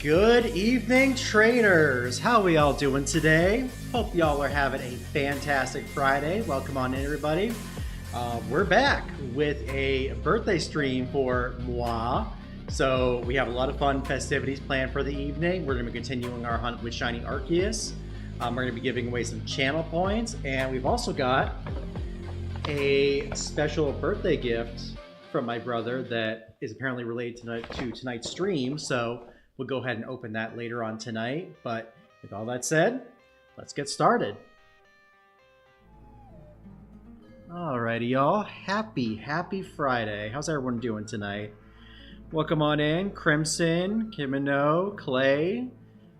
Good evening, trainers. How we all doing today? Hope y'all are having a fantastic Friday. Welcome on in, everybody. We're back with a birthday stream for moi. So we have a lot of fun festivities planned for the evening. We're going to be continuing our hunt with Shiny Arceus. We're going to be giving away some channel points, and we've also got a special birthday gift from my brother that is apparently related to tonight's stream. So we'll go ahead and open that later on tonight. But with all that said, let's get started. Alrighty, y'all. Happy Friday. How's everyone doing tonight? Welcome on in. Crimson, Kimino, Clay,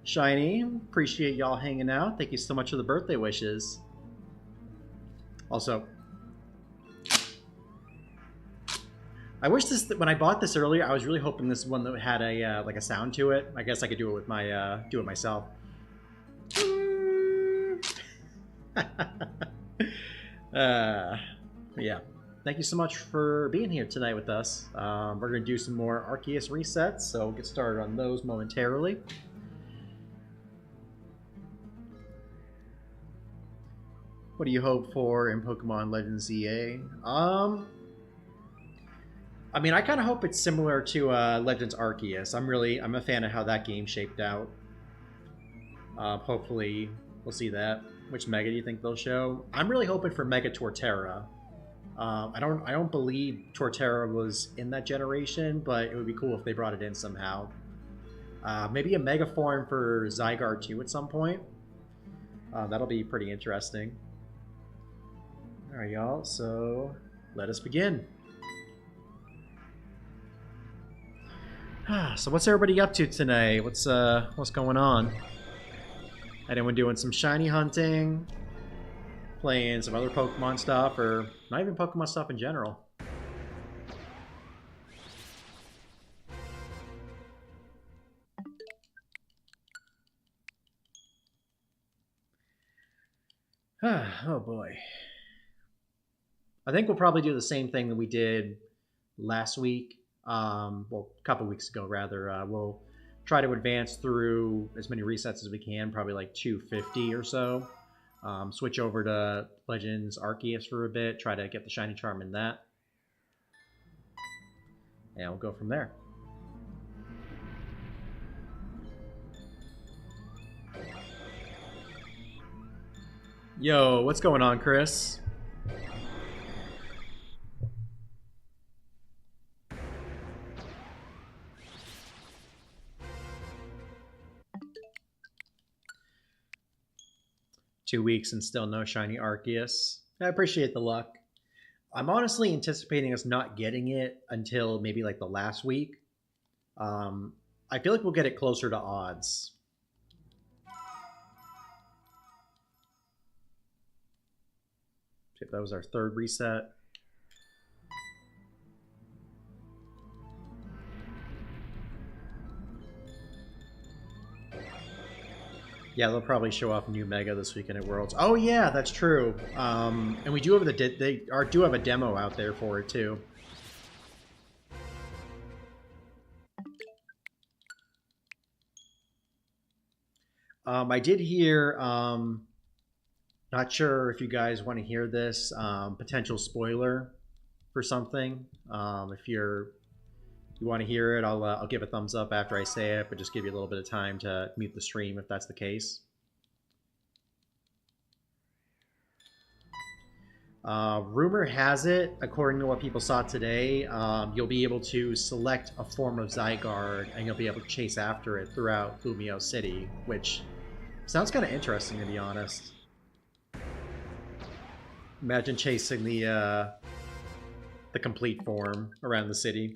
Shiny. Appreciate y'all hanging out. Thank you so much for the birthday wishes. Also, I wish this, when I bought this earlier, I was really hoping this one that had a like a sound to it. I guess I could do it with my do it myself. Yeah, thank you so much for being here tonight with us. We're gonna do some more Arceus resets, so we'll get started on those momentarily. What do you hope for in Pokemon Legends EA? I mean, I kind of hope it's similar to Legends Arceus. I'm a fan of how that game shaped out. Hopefully, we'll see that. Which Mega do you think they'll show? I'm really hoping for Mega Torterra. I don't believe Torterra was in that generation, but it would be cool if they brought it in somehow. Maybe a Mega form for Zygarde too at some point. That'll be pretty interesting. All right, y'all. So let us begin. So what's everybody up to tonight? What's going on? Anyone doing some shiny hunting? Playing some other Pokemon stuff, or not even Pokemon stuff in general? Oh boy. I think we'll probably do the same thing that we did last week. Well, a couple weeks ago, rather. We'll try to advance through as many resets as we can, probably like 250 or so. Switch over to Legends Arceus for a bit, try to get the Shiny Charm in that. And we'll go from there. Yo, what's going on, Chris? Two weeks and still no Shiny Arceus. I appreciate the luck. I'm honestly anticipating us not getting it until maybe like the last week. I feel like we'll get it closer to odds. If that was our third reset. Yeah, they'll probably show off new Mega this weekend at Worlds. Oh yeah, that's true. And we do have do have a demo out there for it too. I did hear. Not sure if you guys want to hear this. Potential spoiler for something. If you want to hear it, I'll give a thumbs up after I say it, but just give you a little bit of time to mute the stream if that's the case. Rumor has it, according to what people saw today, you'll be able to select a form of Zygarde and you'll be able to chase after it throughout Lumio City, which sounds kind of interesting, to be honest. Imagine chasing the complete form around the city.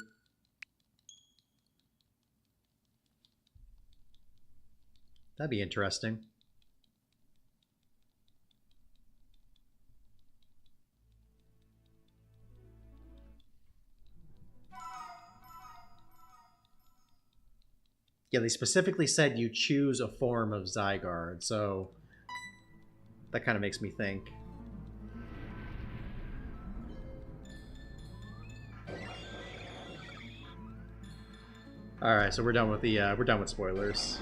That'd be interesting. Yeah, they specifically said you choose a form of Zygarde, so that kind of makes me think. All right, so we're done with the we're done with spoilers.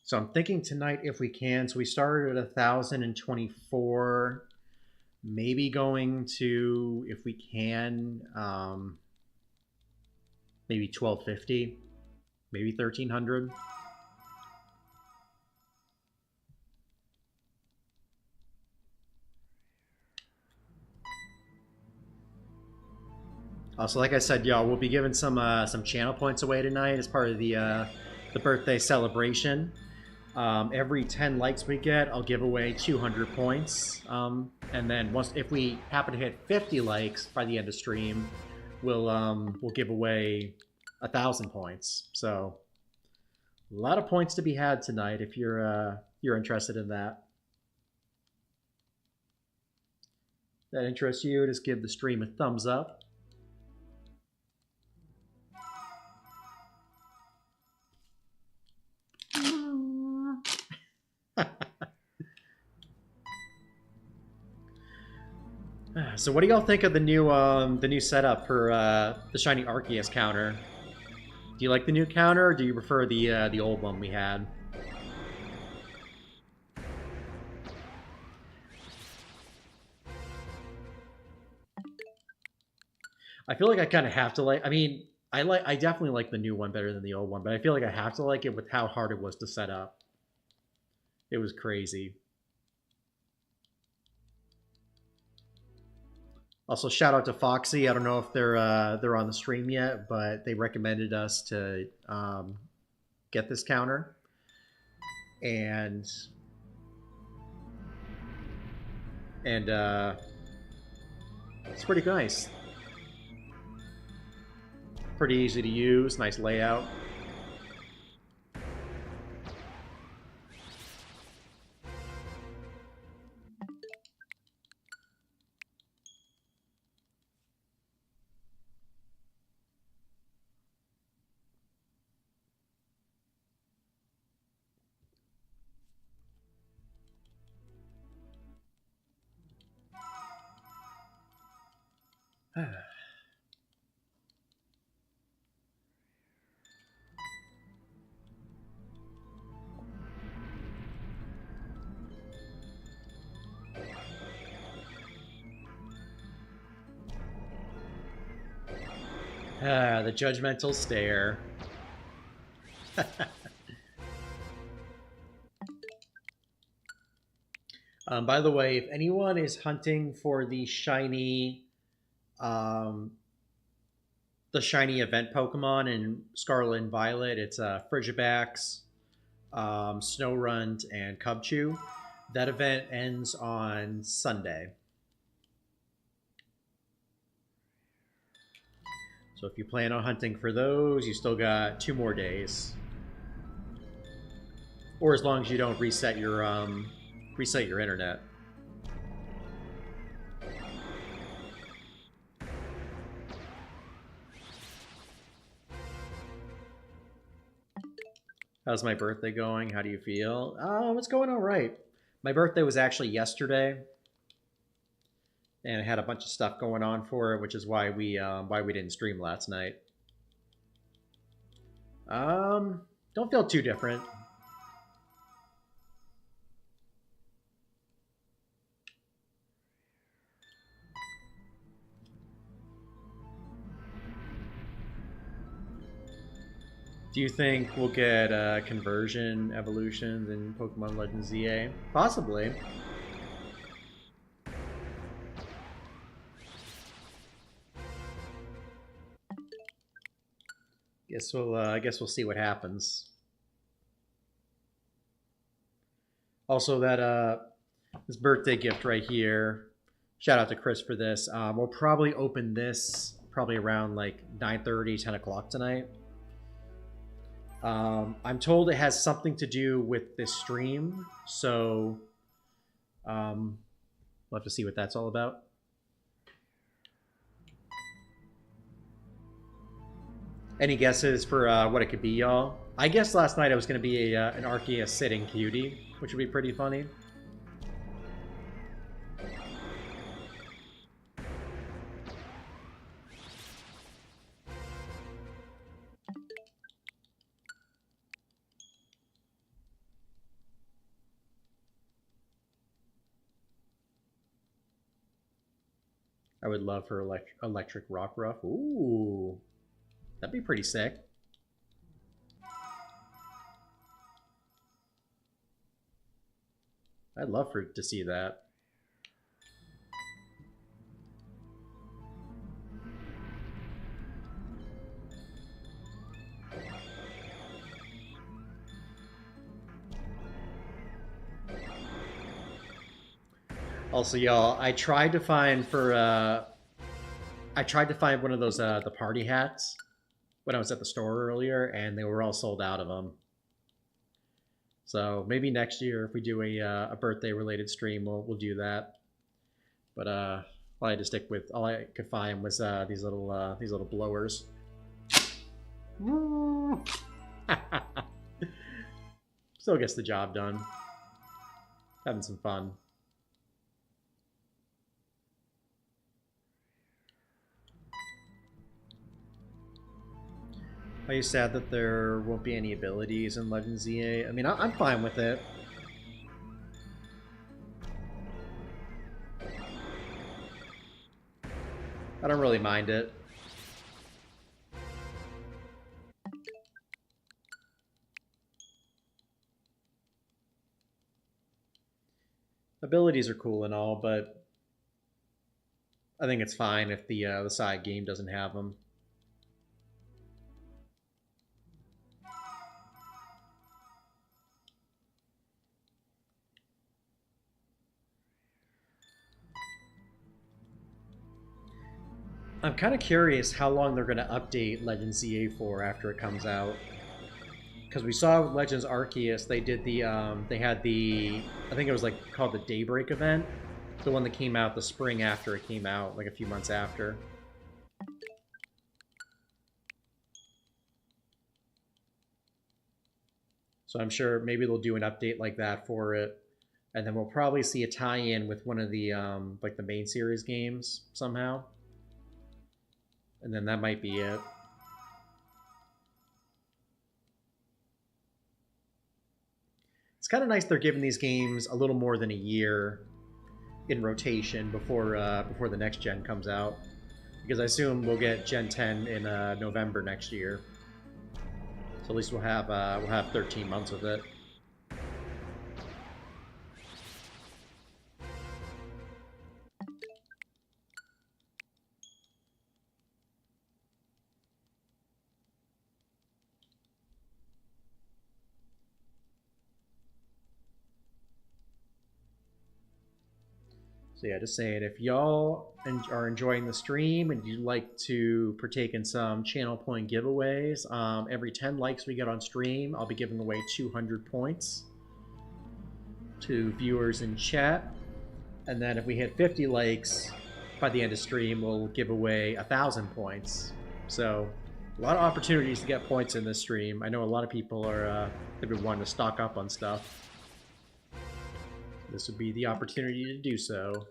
So I'm thinking tonight if we can. So we started at 1,024. Maybe going to, if we can, maybe 1,250, maybe 1,300. Also, like I said, y'all, we'll be giving some channel points away tonight as part of the birthday celebration. Every 10 likes we get, I'll give away 200 points. And then if we happen to hit 50 likes by the end of stream, we'll give away 1,000 points. So a lot of points to be had tonight if you're interested in that. If that interests you, just give the stream a thumbs up. So what do y'all think of the new setup for the shiny Arceus counter? Do you like the new counter, or do you prefer the old one we had? I feel like I kind of have to like. I mean, I definitely like the new one better than the old one, but I feel like I have to like it with how hard it was to set up. It was crazy. Also, shout out to Foxy. I don't know if they're on the stream yet, but they recommended us to get this counter, and it's pretty nice. Pretty easy to use. Nice layout. The judgmental stare. By the way, if anyone is hunting for the shiny event Pokemon in Scarlet and Violet, it's Frigibax, Snorunt, and Cubchoo. That event ends on Sunday. So if you plan on hunting for those, you still got 2 more days. Or as long as you don't reset your internet. How's my birthday going? How do you feel? It's going all right. My birthday was actually yesterday, and it had a bunch of stuff going on for it, which is why we didn't stream last night. Don't feel too different. Do you think we'll get conversion evolutions in Pokemon Legends ZA? Possibly. I guess we'll see what happens. Also, that this birthday gift right here. Shout out to Chris for this. We'll probably open this probably around like 9:30, 10 o'clock tonight. I'm told it has something to do with this stream, so we'll have to see what that's all about. Any guesses for what it could be, y'all? I guessed last night it was going to be an Arceus sitting cutie, which would be pretty funny. I would love her electric rock ruff. Ooh, that'd be pretty sick. I'd love for to see that. Also, y'all, I tried to find one of those the party hats when I was at the store earlier, and they were all sold out of them. So maybe next year, if we do a birthday related stream, we'll do that. But all I had to stick with, all I could find was these little blowers. Still gets the job done. Having some fun. Are you sad that there won't be any abilities in Legends EA? I mean, I'm fine with it. I don't really mind it. Abilities are cool and all, but I think it's fine if the side game doesn't have them. I'm kind of curious how long they're going to update Legends EA for after it comes out. Because we saw with Legends Arceus, they did they had the, I think it was like called the Daybreak event. The one that came out the spring after it came out, like a few months after. So I'm sure maybe they'll do an update like that for it. And then we'll probably see a tie-in with one of the, like the main series games somehow. And then that might be it. It's kind of nice they're giving these games a little more than a year in rotation before the next gen comes out, because I assume we'll get Gen 10 in November next year. So at least we'll have 13 months of it. So yeah, just saying, if y'all are enjoying the stream and you'd like to partake in some channel point giveaways, every 10 likes we get on stream, I'll be giving away 200 points to viewers in chat. And then if we hit 50 likes by the end of stream, we'll give away 1,000 points. So a lot of opportunities to get points in this stream. I know a lot of people have been wanting to stock up on stuff. This would be the opportunity to do so.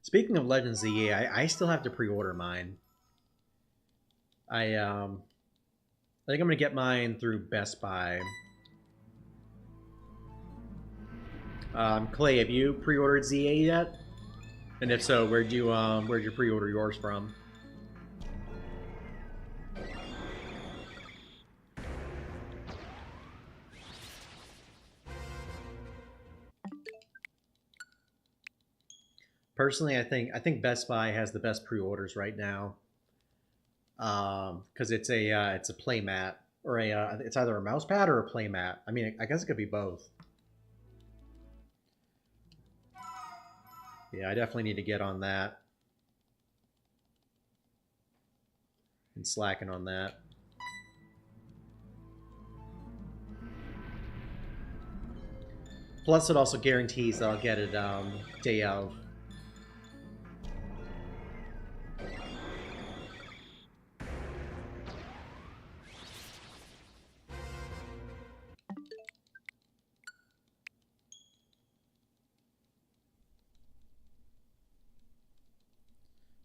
Speaking of Legends EA, I still have to pre-order mine. I think I'm gonna get mine through Best Buy. Clay, have you pre-ordered ZA yet? And if so, where'd you pre-order yours from? Personally, I think Best Buy has the best pre-orders right now, because it's a playmat, or it's either a mouse pad or a playmat. I mean, I guess it could be both. Yeah, I definitely need to get on that. And slacking on that. Plus, it also guarantees that I'll get it day of.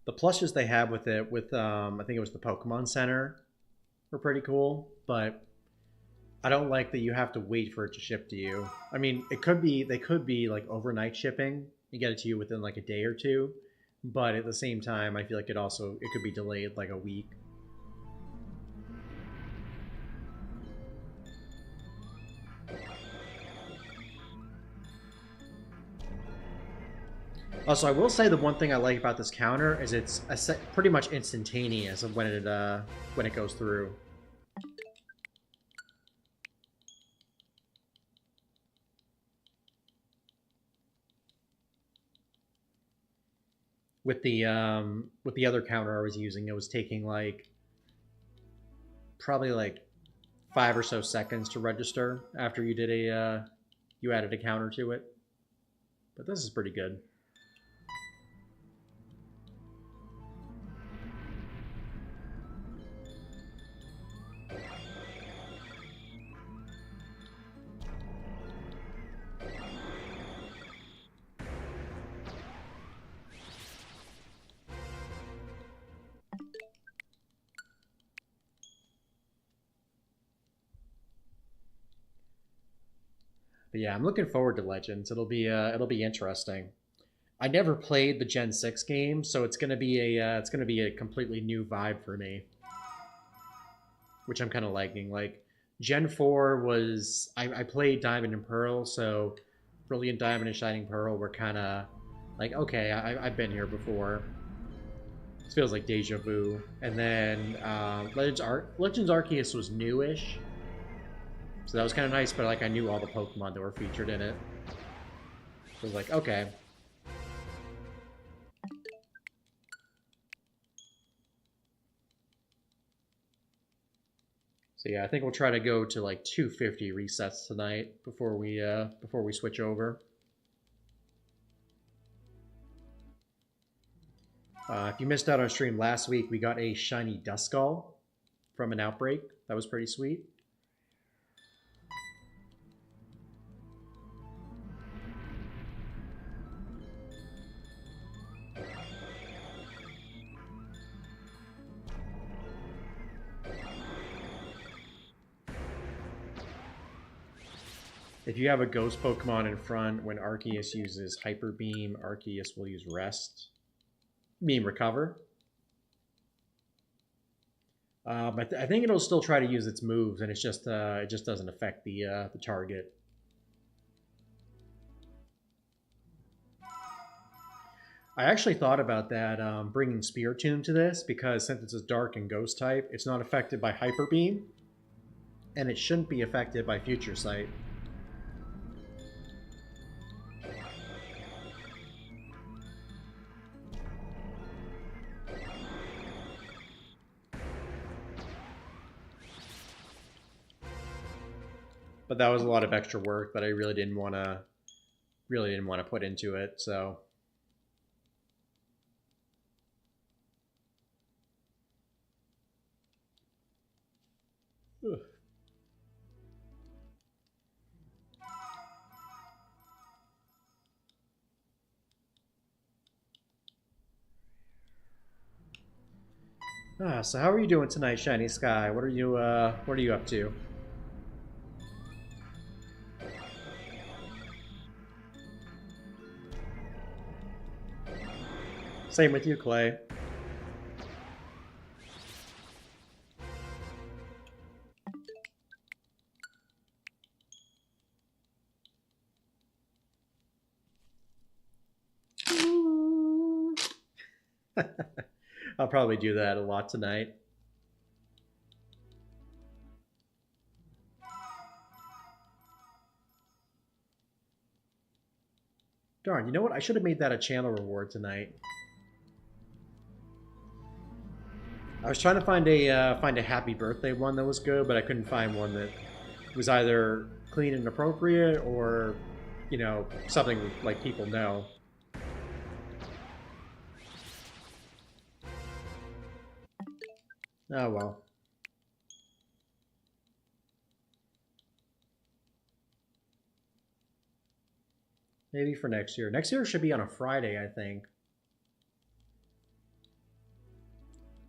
The plushes they have with it, with I think it was the Pokemon Center, were pretty cool. But I don't like that you have to wait for it to ship to you. I mean, it could be they could be like overnight shipping and get it to you within like a day or two, but at the same time, I feel like it could be delayed like a week. Also, I will say the one thing I like about this counter is it's pretty much instantaneous of when it goes through. With the other counter I was using, it was taking like probably like 5 or so seconds to register after you added a counter to it. But this is pretty good. But yeah, I'm looking forward to Legends. It'll be interesting. I never played the Gen 6 game, so it's gonna be a completely new vibe for me, which I'm kind of liking. Like Gen 4 was I played Diamond and Pearl, so Brilliant Diamond and Shining Pearl were kind of like okay, I've been here before. It feels like deja vu. And then Legends Arceus was newish, so that was kind of nice. But like I knew all the Pokemon that were featured in it. So it was like okay. So yeah, I think we'll try to go to like 250 resets tonight before we switch over. If you missed out on stream last week, we got a shiny Duskull from an outbreak. That was pretty sweet. If you have a ghost Pokemon in front, when Arceus uses Hyper Beam, Arceus will use Rest. Mean Recover. But I think it'll still try to use its moves, and it just doesn't affect the target. I actually thought about that, bringing Spiritomb to this, because since it's a Dark and Ghost type, it's not affected by Hyper Beam, and it shouldn't be affected by Future Sight. But that was a lot of extra work that I really didn't want to put into it. So so how are you doing tonight, Shiny Sky? What are you up to? Same with you, Clay. I'll probably do that a lot tonight. Darn, you know what? I should have made that a channel reward tonight. I was trying to find a happy birthday one that was good, but I couldn't find one that was either clean and appropriate or, you know, something like people know. Oh well. Maybe for next year. Next year should be on a Friday, I think.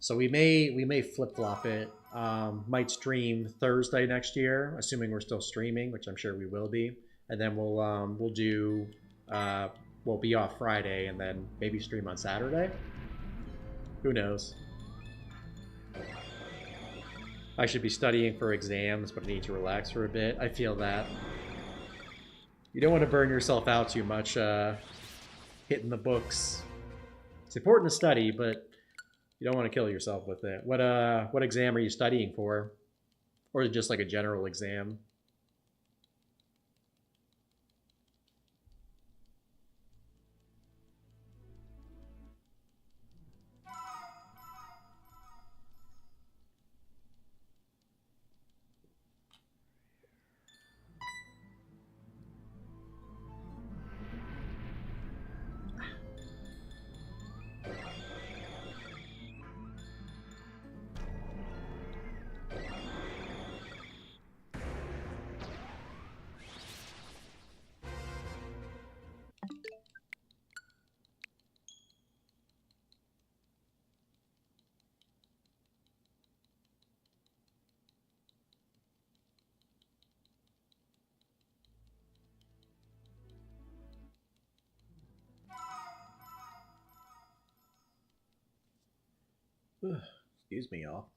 So we may flip flop it. Might stream Thursday next year, assuming we're still streaming, which I'm sure we will be, and then we'll do we'll be off Friday and then maybe stream on Saturday. Who knows? I should be studying for exams, but I need to relax for a bit. I feel that. You don't want to burn yourself out too much hitting the books. It's important to study, but you don't want to kill yourself with it. What exam are you studying for? Or just like a general exam? Excuse me, y'all.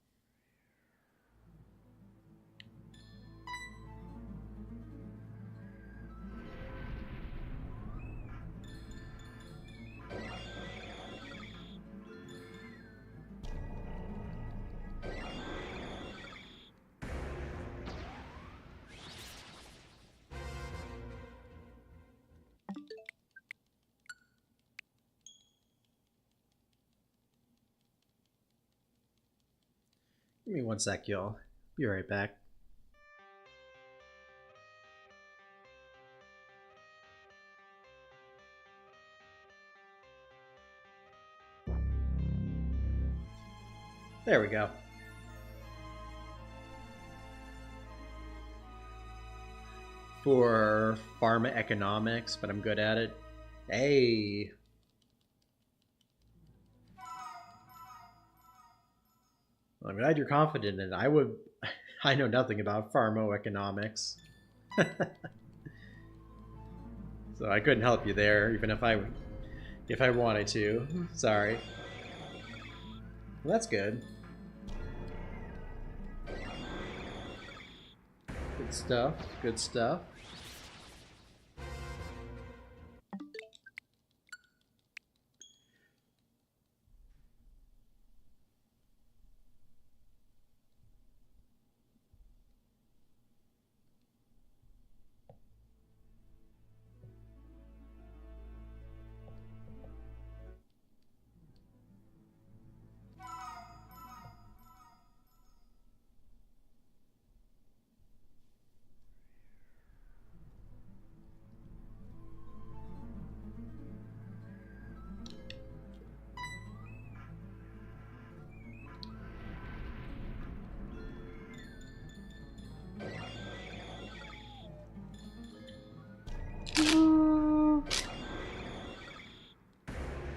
Give me one sec, y'all. Be right back. There we go. For pharma economics, but I'm good at it. Hey. I'm glad you're confident in it. I know nothing about pharmacoeconomics. So I couldn't help you there, even if I wanted to. Sorry. Well, that's good. Good stuff. Good stuff.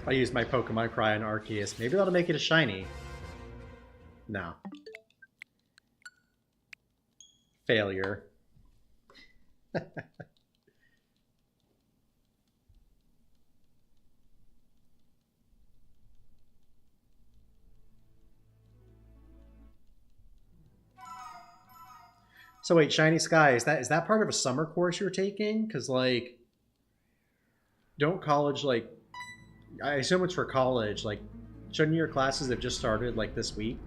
I used my Pokemon Cry on Arceus. Maybe that'll make it a shiny. No. Failure. So wait, Shiny Sky, is that part of a summer course you're taking? Because like, don't college like, I assume it's for college. Like, shouldn't your classes have just started like this week?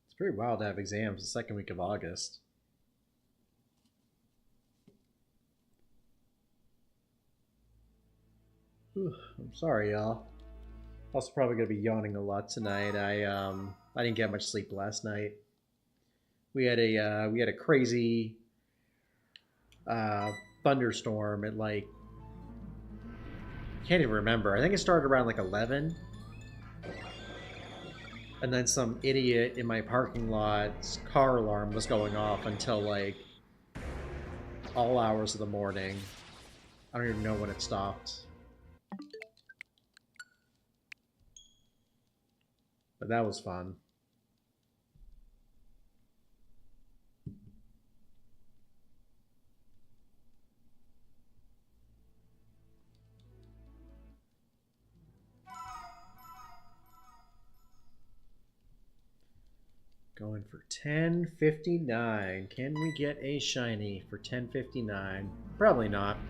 It's pretty wild to have exams the second week of August. Whew, I'm sorry, y'all. Also, probably gonna be yawning a lot tonight. I didn't get much sleep last night. We had a crazy uh, thunderstorm at like, I can't even remember. I think it started around like 11, And then some idiot in my parking lot's car alarm was going off until like all hours of the morning. I don't even know when it stopped. But that was fun. Going for 1059. Can we get a shiny for 1059? Probably not.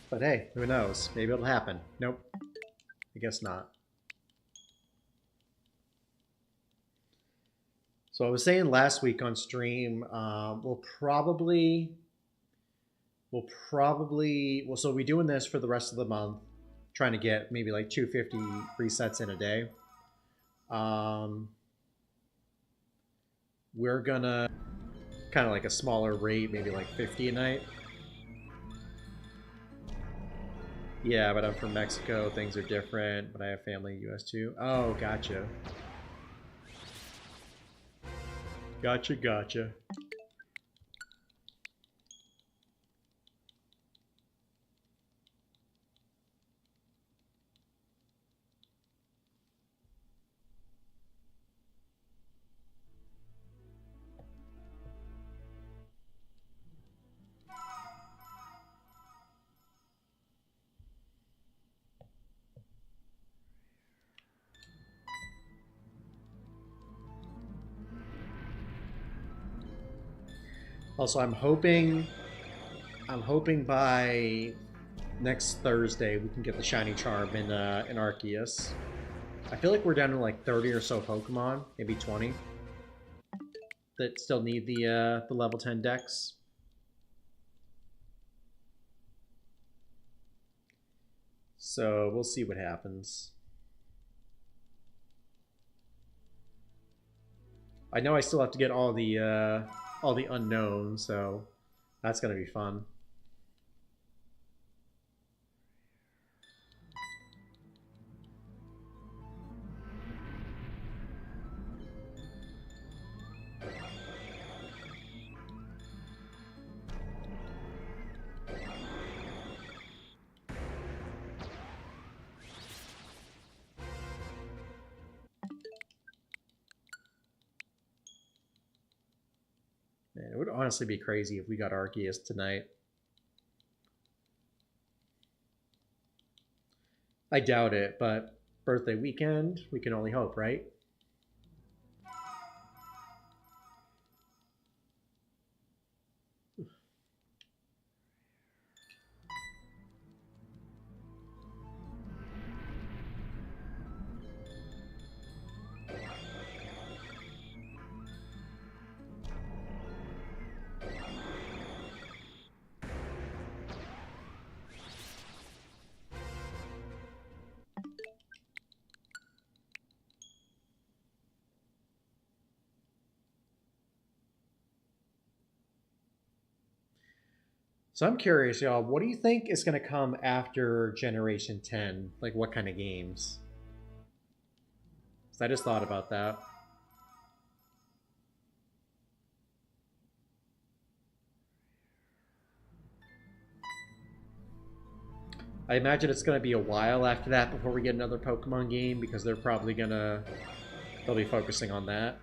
But hey, who knows? Maybe it'll happen. Nope. I guess not. So I was saying last week on stream, we'll probably, so we're doing this for the rest of the month, trying to get maybe like 250 resets in a day. We're gonna kind of like a smaller rate, maybe like 50 a night. Yeah, but I'm from Mexico. Things are different, but I have family in the US too. Oh, gotcha. Gotcha. Also, I'm hoping by next Thursday we can get the shiny charm in Arceus. I feel like we're down to like 30 or so Pokemon, maybe 20, that still need the level 10 dex. So we'll see what happens. I know I still have to get all the unknowns, so that's gonna be fun. Man, it would honestly be crazy if we got Arceus tonight. I doubt it, but birthday weekend, we can only hope, right? So I'm curious, y'all, what do you think is going to come after Generation 10? Like, what kind of games? So I just thought about that. I imagine it's going to be a while after that before we get another Pokemon game because they'll be focusing on that.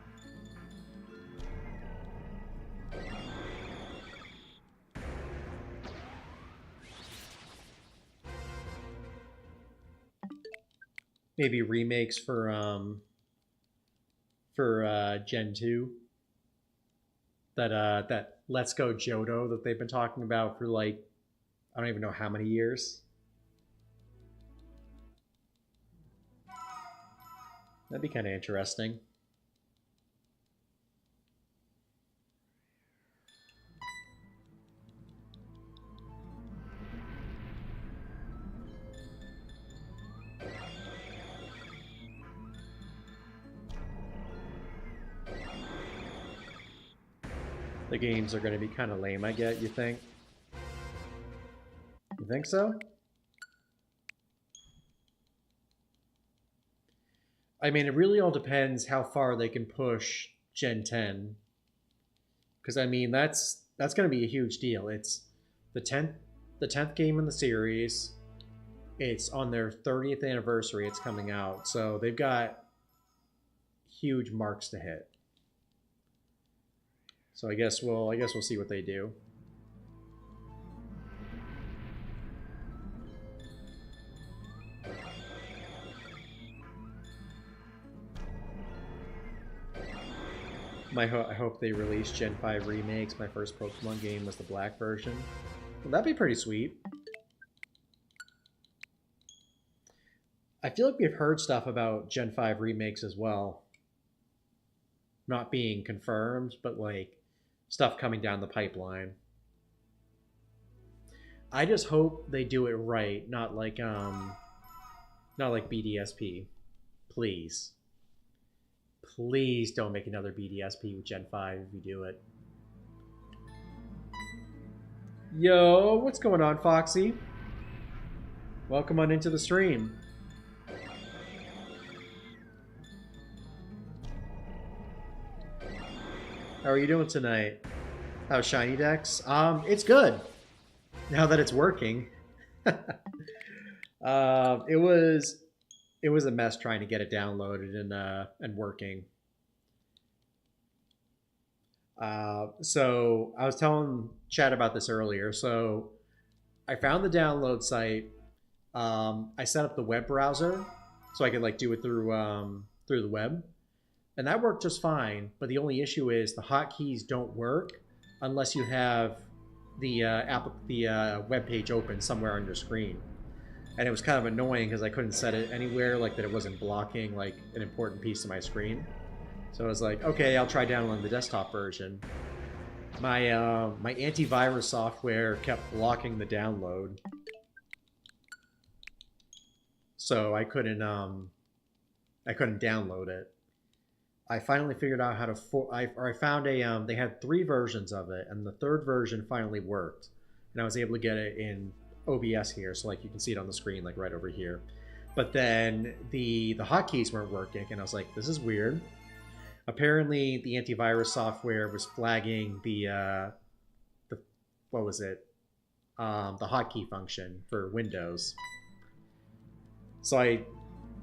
Maybe remakes for Gen 2. That Let's Go Johto that they've been talking about for like I don't even know how many years. That'd be kind of interesting. the games are going to be kind of lame, I get, you think? You think so? I mean, it really all depends how far they can push Gen 10. Because I mean, that's going to be a huge deal. It's the 10th game in the series. It's on their 30th anniversary. It's coming out, so they've got huge marks to hit. So I guess we'll see what they do. I hope they release Gen 5 remakes. My first Pokemon game was the black version. Well, that'd be pretty sweet. I feel like we've heard stuff about Gen 5 remakes as well. Not being confirmed, but like stuff coming down the pipeline. I just hope they do it right, not like BDSP. Please. Please don't make another BDSP with Gen 5 if you do it. Yo, what's going on, Foxy? Welcome on into the stream. How are you doing tonight? How's Shiny Dex? It's good. Now that it's working. It was a mess trying to get it downloaded and working. So I was telling Chad about this earlier. So I found the download site. I set up the web browser so I could like do it through the web, and that worked just fine. But the only issue is the hotkeys don't work unless you have the web page open somewhere on your screen. And it was kind of annoying because I couldn't set it anywhere, like that it wasn't blocking like an important piece of my screen. So I was like, okay, I'll try downloading the desktop version. My my antivirus software kept blocking the download, so I couldn't download it. I finally figured out how to I found a they had 3 versions of it, and the 3rd version finally worked, and I was able to get it in OBS here, so like you can see it on the screen like right over here. But then the hotkeys weren't working, and I was like, this is weird. Apparently the antivirus software was flagging the what was it, the hotkey function for Windows. So I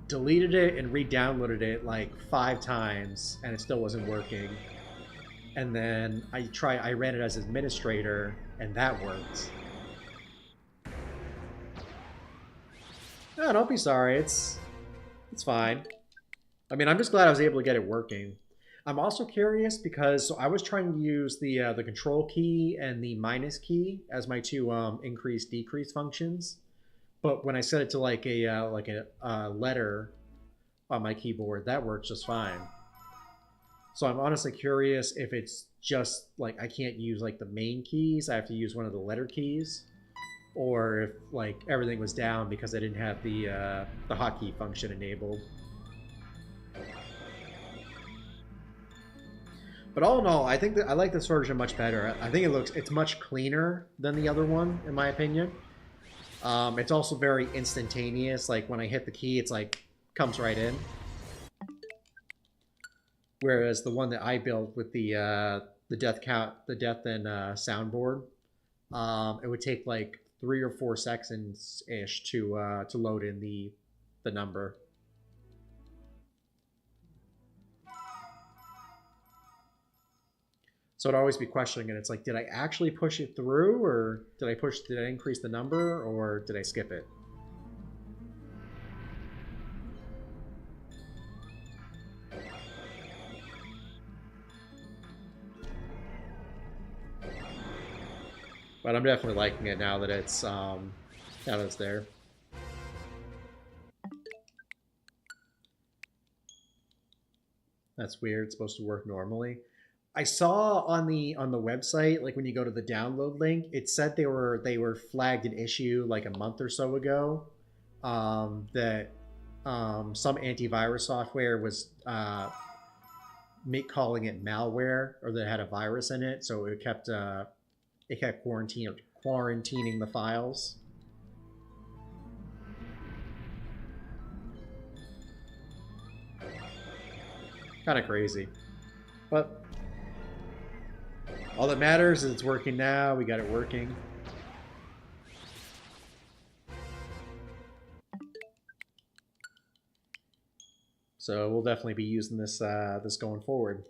deleted it and re-downloaded it like 5 times, and it still wasn't working. And then I ran it as administrator, and that worked. No, don't be sorry. It's fine. I mean, I'm just glad I was able to get it working. I'm also curious because I was trying to use the control key and the minus key as my 2 increase-decrease functions, but when I set it to like a letter on my keyboard, that works just fine. So I'm honestly curious if it's just like I can't use like the main keys, I have to use one of the letter keys, or if like everything was down because I didn't have the hotkey function enabled. But all in all, I think that I like this version much better. I think it's much cleaner than the other one, in my opinion. It's also very instantaneous. Like when I hit the key, it's like comes right in. Whereas the one that I built with the death count, the death and soundboard, it would take like 3 or 4 seconds ish to load in the number. So I'd always be questioning it. It's like, did I actually push it through, or did I increase the number, or did I skip it? But I'm definitely liking it now that it's there. That's weird. It's supposed to work normally. I saw on the website, like when you go to the download link, it said they were flagged an issue like a month or so ago, that some antivirus software was calling it malware or that it had a virus in it, so it kept quarantining the files. Kind of crazy, but all that matters is it's working now. We got it working. So we'll definitely be using this this going forward.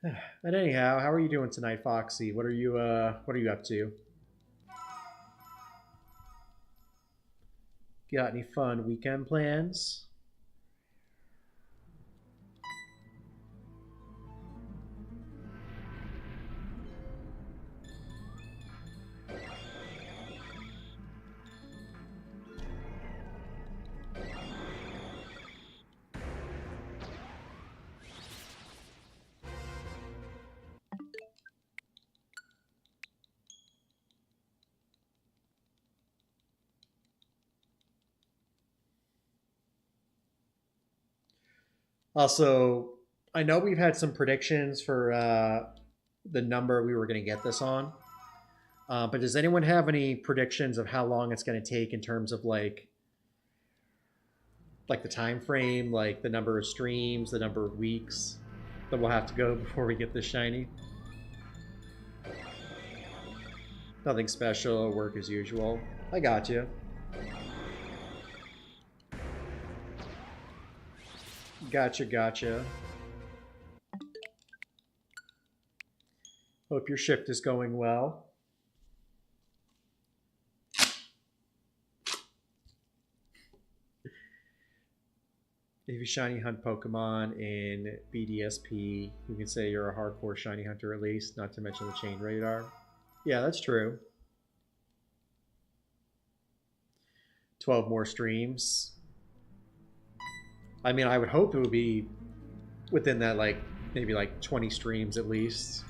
But anyhow, how are you doing tonight, Foxy? What are you up to? Got any fun weekend plans? Also, I know we've had some predictions for the number we were going to get this on. But does anyone have any predictions of how long it's going to take in terms of like the time frame, like the number of streams, the number of weeks that we'll have to go before we get this shiny? Nothing special, work as usual. I got you. Gotcha. Hope your shift is going well. If you shiny hunt Pokemon in BDSP, you can say you're a hardcore shiny hunter at least, not to mention the chain radar. Yeah, that's true. 12 more streams. I mean, I would hope it would be within that, like, maybe like 20 streams at least.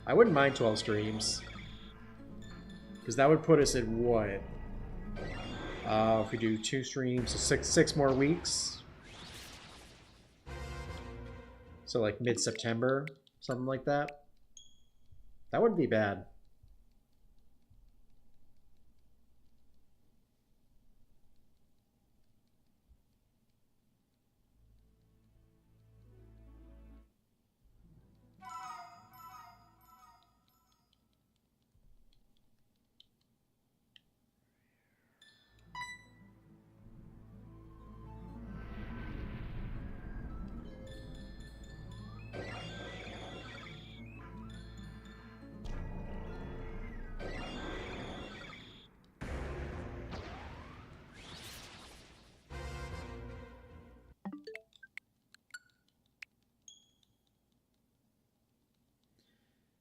I wouldn't mind 12 streams. Because that would put us at what? If we do 2 streams, so six more weeks. So like mid-September, something like that. That wouldn't be bad.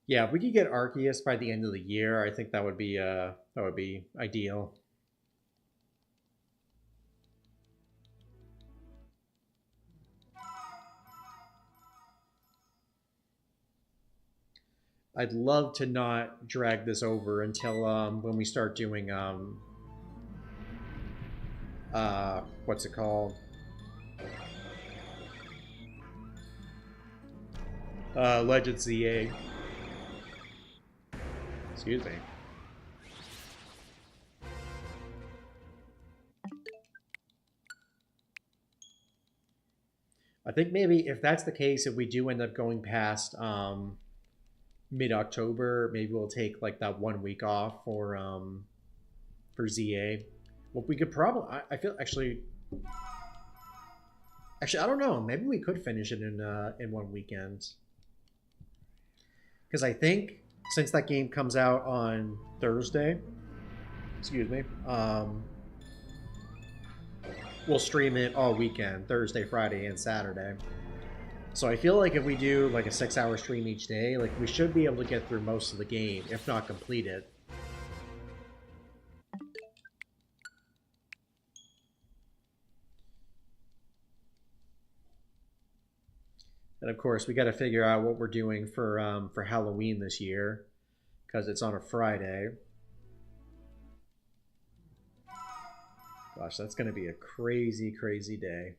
Yeah, if we could get Arceus by the end of the year, I think that would be ideal. I'd love to not drag this over until when we start doing what's it called? Legends ZA. Excuse me. I think maybe if that's the case, if we do end up going past mid-October, maybe we'll take like that 1 week off for ZA. Well, we could probably. I feel actually I don't know. Maybe we could finish it in one weekend. Because I think since that game comes out on Thursday, excuse me, we'll stream it all weekend, Thursday, Friday, and Saturday. So I feel like if we do like a 6-hour stream each day, like we should be able to get through most of the game, if not complete it. And of course, we got to figure out what we're doing for Halloween this year, because it's on a Friday. Gosh, that's going to be a crazy, crazy day.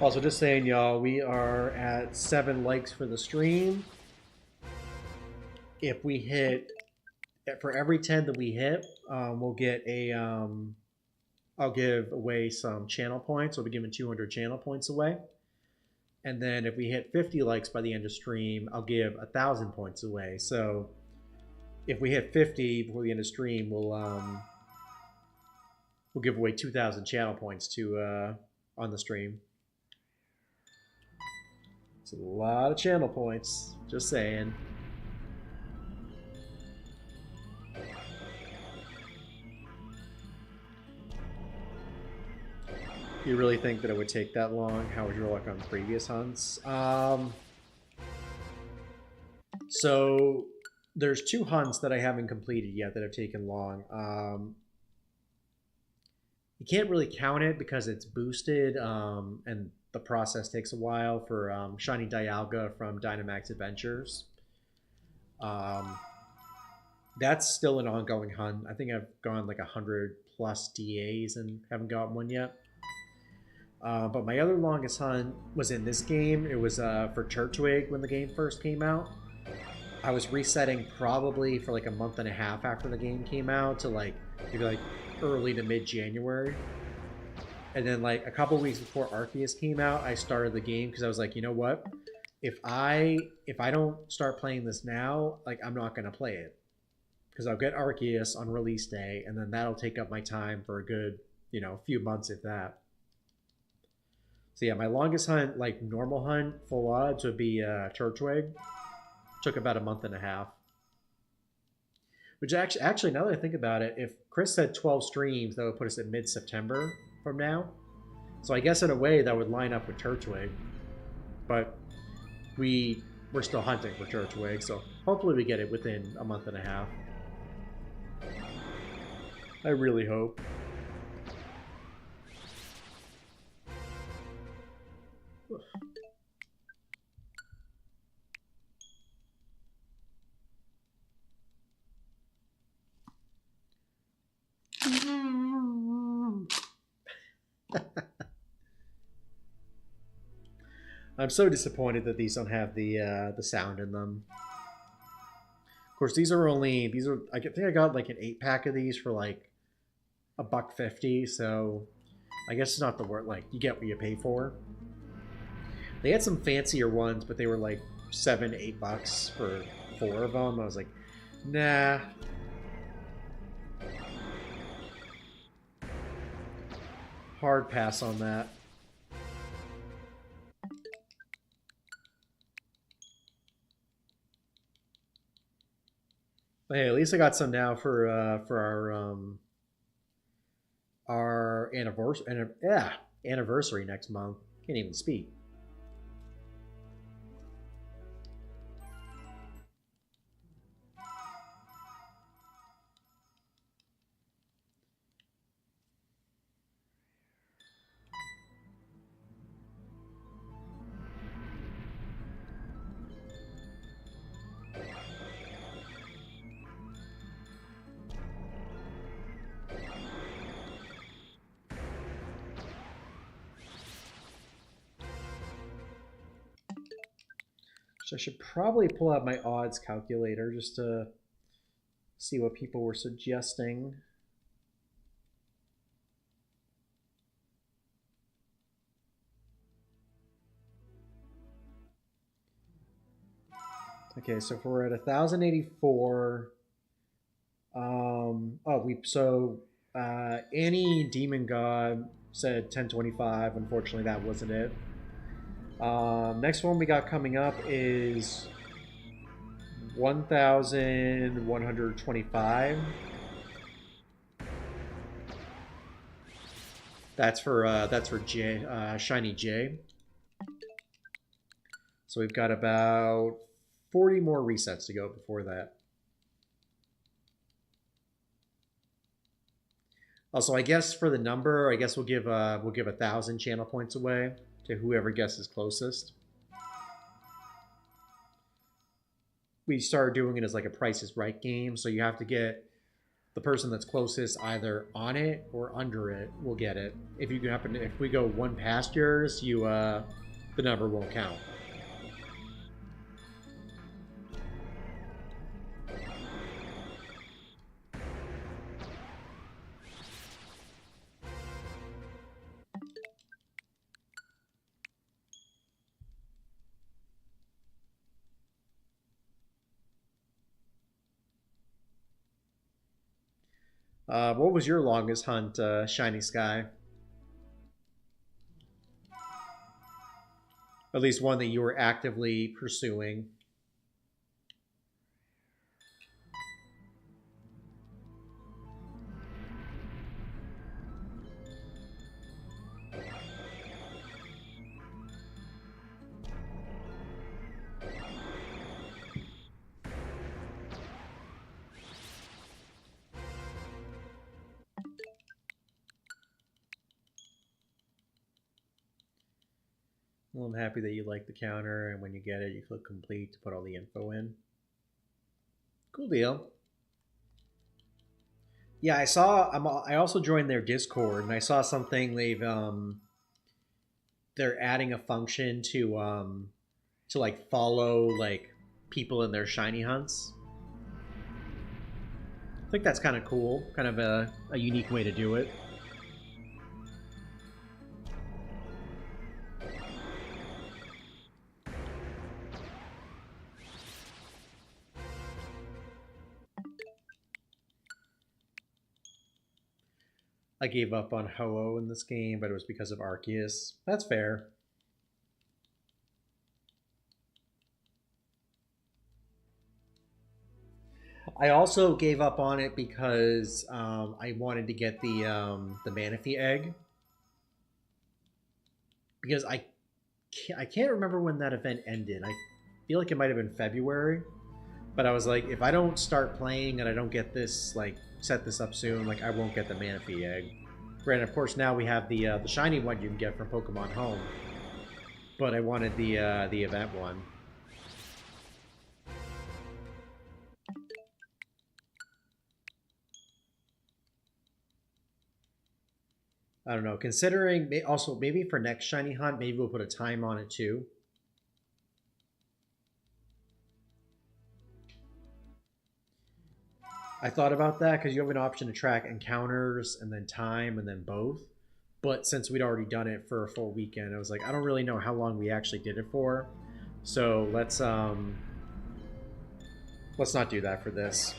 Also, just saying, y'all, we are at 7 likes for the stream. If we hit, for every 10 that we hit, we'll get a, I'll give away some channel points. We'll be giving 200 channel points away. And then if we hit 50 likes by the end of stream, I'll give 1,000 points away. So if we hit 50 before the end of stream, we'll give away 2,000 channel points to on the stream. It's a lot of channel points. Just saying. You really think that it would take that long? How was your luck on previous hunts? So there's 2 hunts that I haven't completed yet that have taken long. You can't really count it because it's boosted, and the process takes a while for Shiny Dialga from Dynamax Adventures. That's still an ongoing hunt. I think I've gone like 100 plus DAs and haven't gotten one yet. But my other longest hunt was in this game. It was for Turtwig when the game first came out. I was resetting probably for like a month and a half after the game came out to like maybe like early to mid-January. And then like a couple weeks before Arceus came out, I started the game because I was like, you know what? If I don't start playing this now, like I'm not gonna play it. Because I'll get Arceus on release day, and then that'll take up my time for a good, few months if that. So yeah, my longest hunt, like normal hunt, full odds, would be Turtwig. Took about a month and a half. Which actually, now that I think about it, if Chris said 12 streams, that would put us at mid-September from now. So I guess in a way that would line up with Turtwig. But we're still hunting for Turtwig, so hopefully we get it within a month and a half. I really hope. I'm so disappointed that these don't have the sound in them. Of course, these are. I think I got like an 8-pack of these for like $1.50. So I guess it's not the word. Like you get what you pay for. They had some fancier ones, but they were like $7, $8 for 4 of them. I was like, nah. Hard pass on that. But hey, at least I got some now for our anniversary next month. Can't even speak. So I should probably pull out my odds calculator just to see what people were suggesting. Okay, so if we're at 1,084, Annie Demon God said 1025. Unfortunately, that wasn't it. Next one we got coming up is 1,125. That's for J, Shiny J. So we've got about 40 more resets to go before that. Also, I guess for the number, I guess we'll give 1,000 channel points away to whoever guesses closest. We started doing it as like a Price is Right game, so you have to get the person that's closest either on it or under it will get it. If we go one past yours, the number won't count. What was your longest hunt, Shiny Sky? At least one that you were actively pursuing. Well, I'm happy that you like the counter, and when you get it, you click complete to put all the info in. Cool deal. Yeah, I saw. I also joined their Discord, and I saw something they're adding a function to like follow like people in their shiny hunts. I think that's kind of cool, kind of a unique way to do it. I gave up on Ho-Oh in this game, but it was because of Arceus. That's fair. I also gave up on it because I wanted to get the Manaphy egg because I can't remember when that event ended. I feel like it might have been February, but I was like, if I don't start playing and I don't get this like set this up soon, like I won't get the Manaphy egg. Granted, of course, now we have the shiny one you can get from Pokemon Home, but I wanted the event one. I don't know. Considering also maybe for next shiny hunt, maybe we'll put a time on it too. I thought about that because you have an option to track encounters and then time and then both. But since we'd already done it for a full weekend, I was like, I don't really know how long we actually did it for. So let's not do that for this.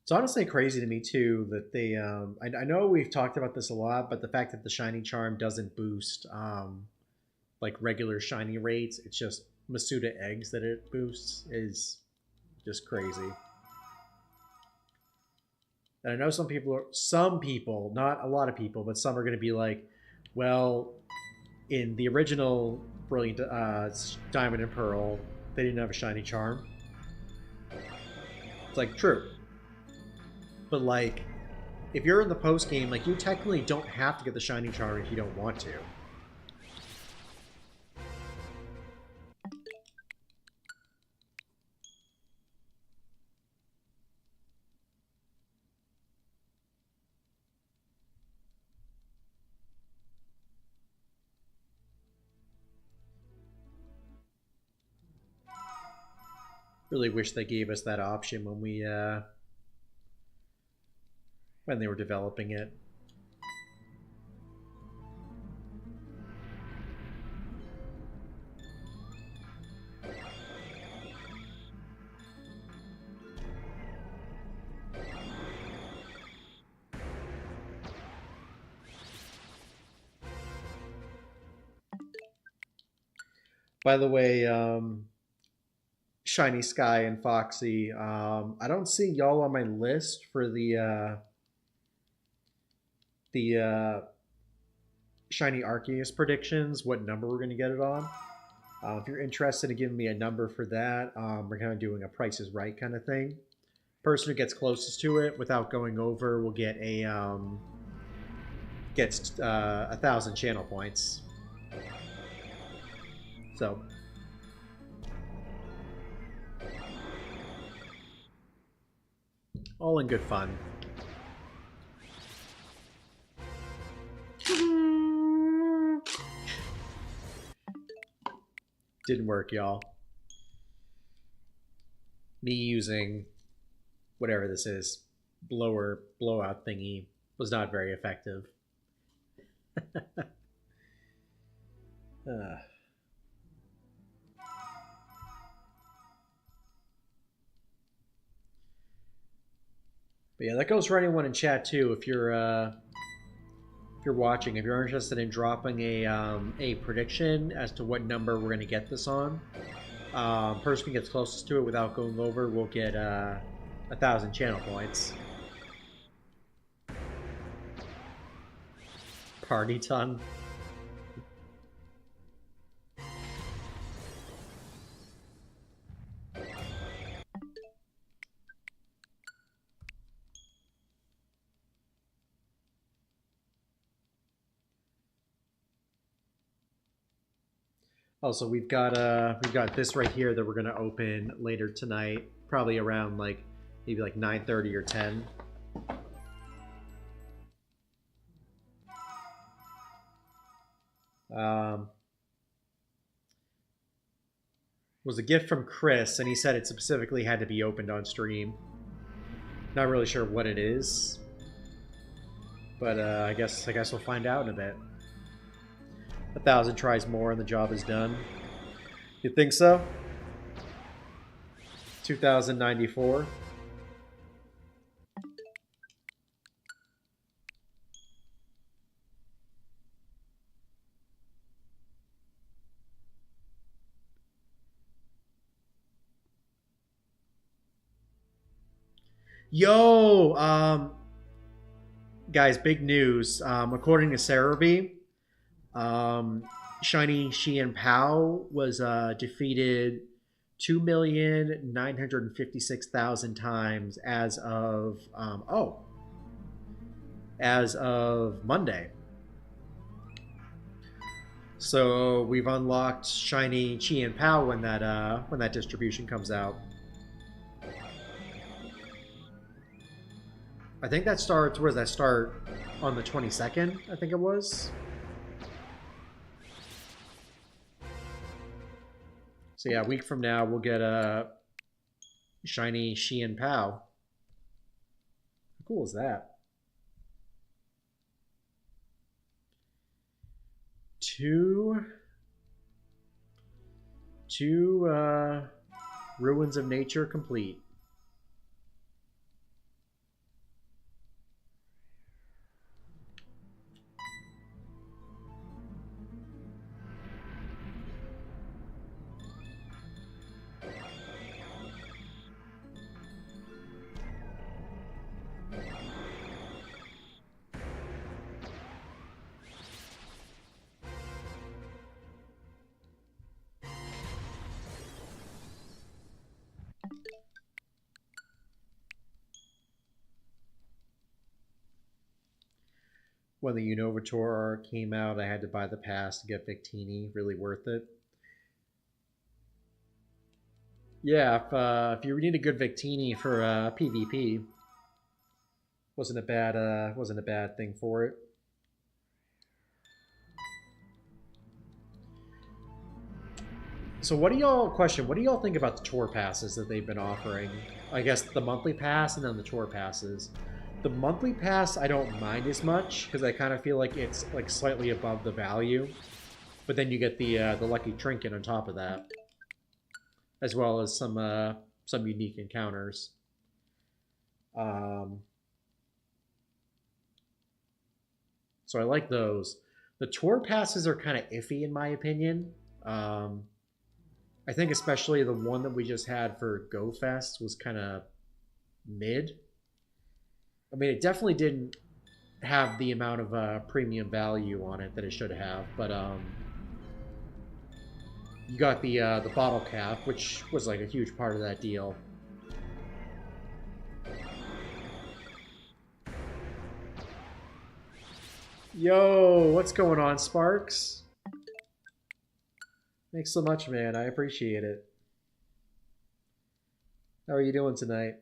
It's honestly crazy to me too that I know we've talked about this a lot, but the fact that the shiny charm doesn't boost like regular shiny rates, it's just Masuda eggs that it boosts is just crazy. And I know some people, not a lot of people, but some are going to be like, well, in the original Brilliant Diamond and Pearl, they didn't have a shiny charm. It's like true, but like if you're in the post game, like you technically don't have to get the shiny charm if you don't want to. Really wish they gave us that option when they were developing it. By the way, Shiny Sky and Foxy, I don't see y'all on my list for the the Shiny Arceus predictions, what number we're going to get it on. If you're interested in giving me a number for that, we're kind of doing a Price is Right kind of thing. Person who gets closest to it without going over will get a gets 1,000 channel points. So all in good fun. Didn't work, y'all. Me using whatever this is, blowout thingy, was not very effective. But yeah, that goes for anyone in chat too. If you're watching, if you're interested in dropping a prediction as to what number we're going to get this on, person who gets closest to it without going over will get 1,000 channel points. Party ton. Also, we've got this right here that we're gonna open later tonight, probably around like maybe like 9:30 or 10. Was a gift from Chris, and he said it specifically had to be opened on stream. Not really sure what it is, but I guess we'll find out in a bit. 1,000 tries more and the job is done. You think so? 2094. Yo, guys, big news. According to Cerebi, Shiny Xian Pao was defeated 2,956,000 times as of Monday. So we've unlocked Shiny Xian Pao when that distribution comes out. I think that starts. Where does that start? On the 22nd, I think it was. So yeah, a week from now we'll get a Shiny Xian Pao. How cool is that? Two Ruins of Nature complete. When the Unova came out, I had to buy the pass to get Victini. Really worth it. Yeah, if you need a good Victini for PvP, wasn't a bad thing for it. So what do y'all think about the tour passes that they've been offering? I guess the monthly pass and then the tour passes. The monthly pass I don't mind as much because I kind of feel like it's like slightly above the value, but then you get the lucky trinket on top of that, as well as some unique encounters. So I like those. The tour passes are kind of iffy in my opinion. I think especially the one that we just had for Go Fest was kind of mid. I mean, it definitely didn't have the amount of premium value on it that it should have. But you got the bottle cap, which was like a huge part of that deal. Yo, what's going on, Sparks? Thanks so much, man. I appreciate it. How are you doing tonight?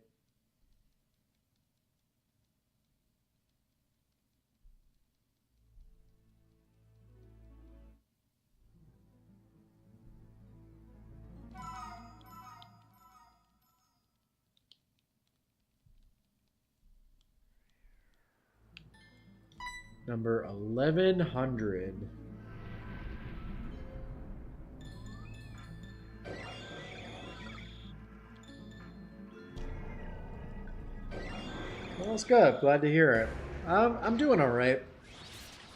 Number 1100. Well, that's good. Glad to hear it. I'm doing all right.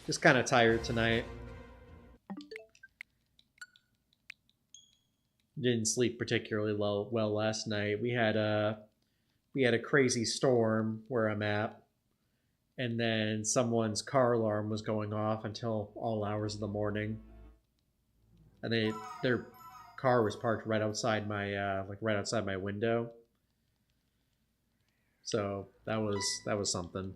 Just kind of tired tonight. Didn't sleep particularly well last night. We had a crazy storm where I'm at, and then someone's car alarm was going off until all hours of the morning, and their car was parked right outside my right outside my window. So that was something.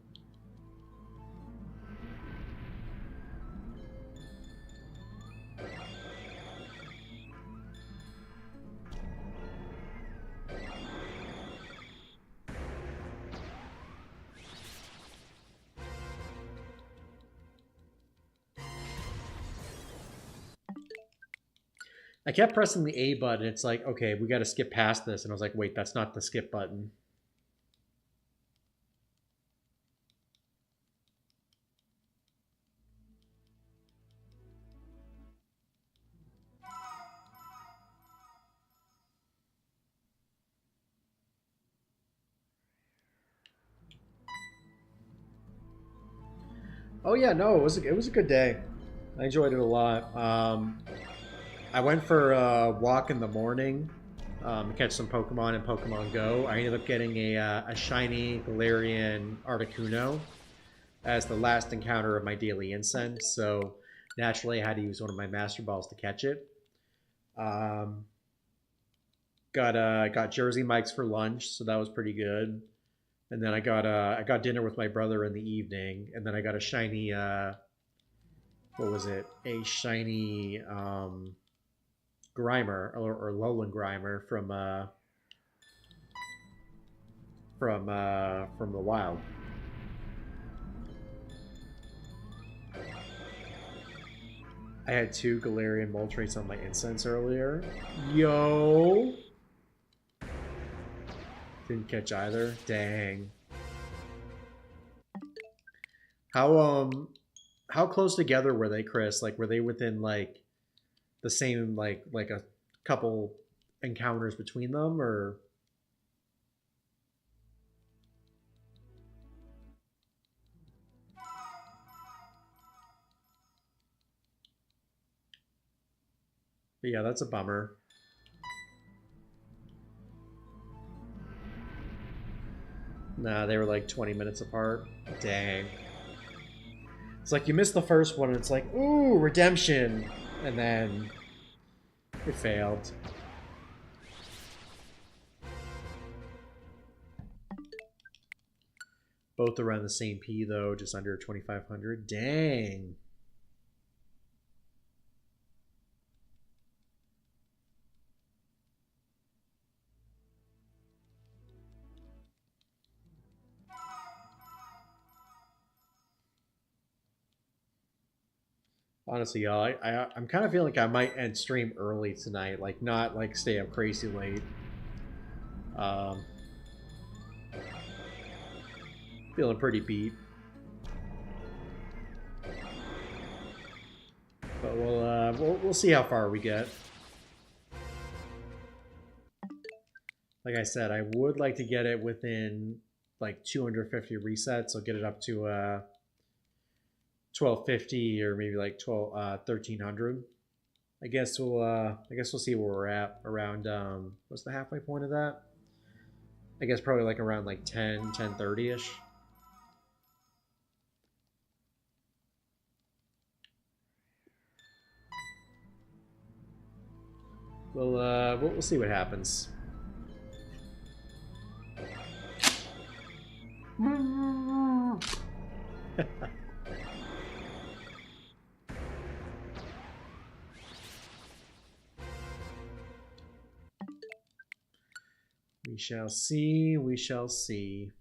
I kept pressing the A button. It's like, okay, we got to skip past this, and I was like, wait, that's not the skip button. Oh yeah, no, it was a good day. I enjoyed it a lot. I went for a walk in the morning to catch some Pokemon in Pokemon Go. I ended up getting a shiny Galarian Articuno as the last encounter of my daily incense. So naturally, I had to use one of my Master Balls to catch it. Um, got Jersey Mike's for lunch, so that was pretty good. And then I got dinner with my brother in the evening, and then I got a shiny what was it? A shiny Grimer or Lowland Grimer from the wild. I had two Galarian Moltres on my incense earlier. Yo, didn't catch either. Dang. How how close together were they, Chris? Like were they within like the same like a couple encounters between them or but yeah, that's a bummer. Nah, they were like 20 minutes apart. Dang. It's like you missed the first one and it's like, ooh, redemption. And then it failed. Both around the same P though, just under 2,500. Dang. Honestly, y'all, I'm kind of feeling like I might end stream early tonight. Like, not like stay up crazy late. Um, Feeling pretty beat. But we'll see how far we get. Like I said, I would like to get it within like 250 resets. I'll get it up to 1250 or maybe like 1300. I guess we'll see where we're at around what's the halfway point of that? I guess probably like around like 10:30 ish. We'll see what happens. We shall see. We shall see.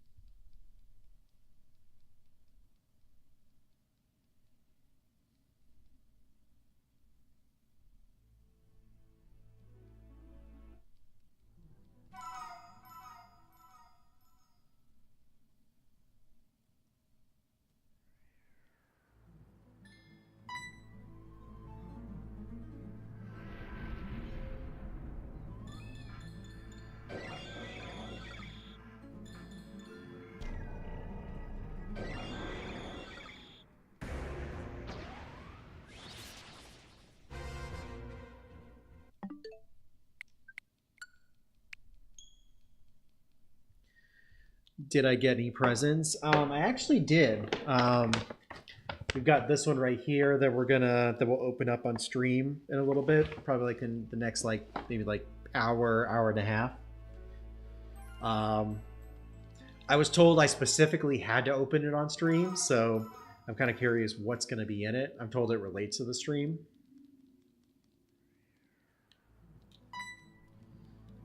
Did I get any presents? I actually did. We've got this one right here that we'll open up on stream in a little bit, probably like in the next maybe hour and a half. I was told I specifically had to open it on stream, so I'm kind of curious what's going to be in it. I'm told it relates to the stream.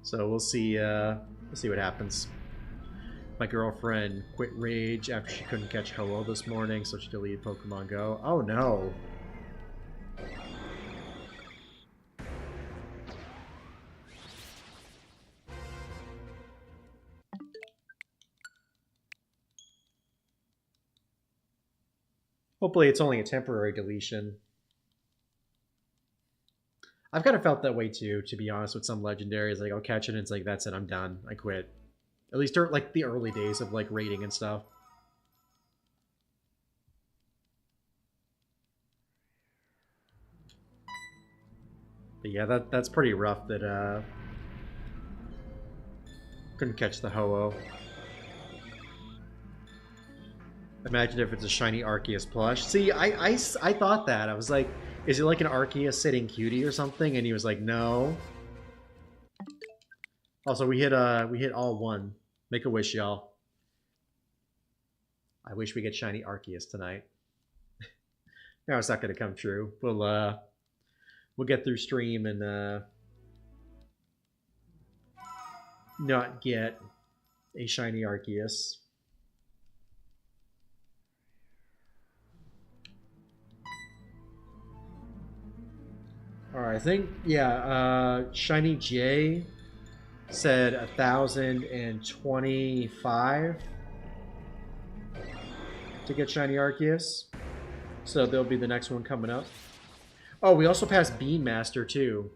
So we'll see what happens. My girlfriend quit Rage after she couldn't catch Ho-Oh this morning, so she deleted Pokemon Go. Oh no. Hopefully it's only a temporary deletion. I've kind of felt that way too, to be honest, with some legendaries. Like, I'll catch it and it's like, that's it, I'm done. I quit. At least during like the early days of like raiding and stuff. But yeah, that's pretty rough that couldn't catch the Ho-Oh. Imagine if it's a shiny Arceus plush. See, I thought that. I was like, is it like an Arceus sitting cutie or something? And he was like, no. Also, we hit all one. Make a wish, y'all. I wish we get shiny Arceus tonight. No, it's not going to come true. We'll get through stream and not get a shiny Arceus. Alright, I think, yeah, Shiny J said 1,025 to get Shiny Arceus. So there'll be the next one coming up. Oh, we also passed Beam Master, too.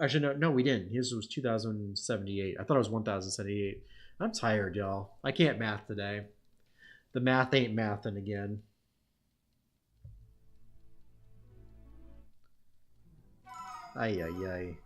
Actually, no, we didn't. His was 2,078. I thought it was 1,078. I'm tired, y'all. I can't math today. The math ain't mathin' again. Ay, ay, ay.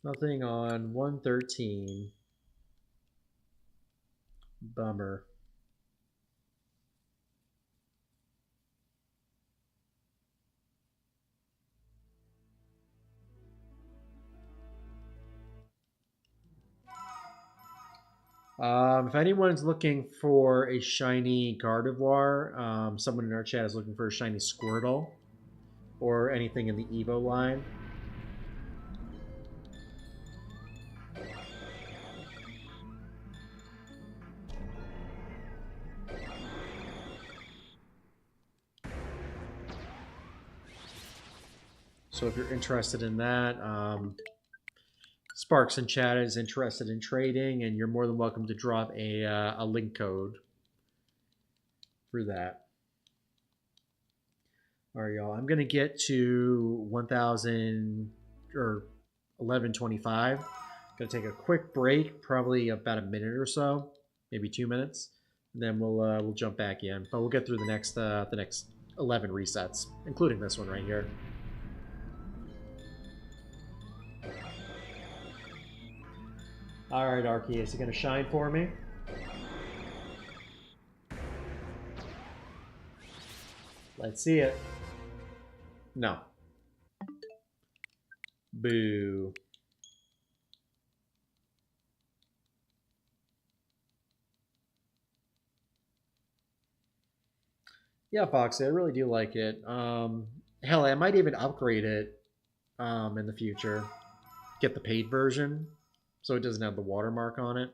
Nothing on 113. Bummer. If anyone's looking for a shiny Gardevoir, someone in our chat is looking for a shiny Squirtle, or anything in the Evo line. So if you're interested in that, Sparks in chat is interested in trading, and you're more than welcome to drop a link code for that. All right, y'all. I'm gonna get to 1,000 or 1125 because Gonna take a quick break, probably about a minute or so, maybe 2 minutes, and then we'll jump back in. But we'll get through the next 11 resets, including this one right here. All right, Arceus, you gonna shine for me? Let's see it. No. Boo. Yeah, Foxy, I really do like it. Hell, I might even upgrade it in the future. Get the paid version so it doesn't have the watermark on it.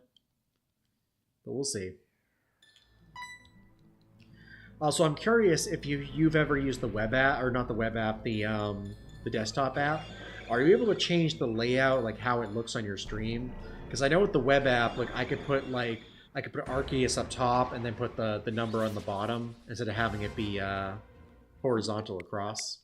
But we'll see. Also, I'm curious if you've ever used the web app, or not the web app, the desktop app. Are you able to change the layout, like how it looks on your stream? Because I know with the web app, like I could put Arceus up top and then put the number on the bottom instead of having it be horizontal across.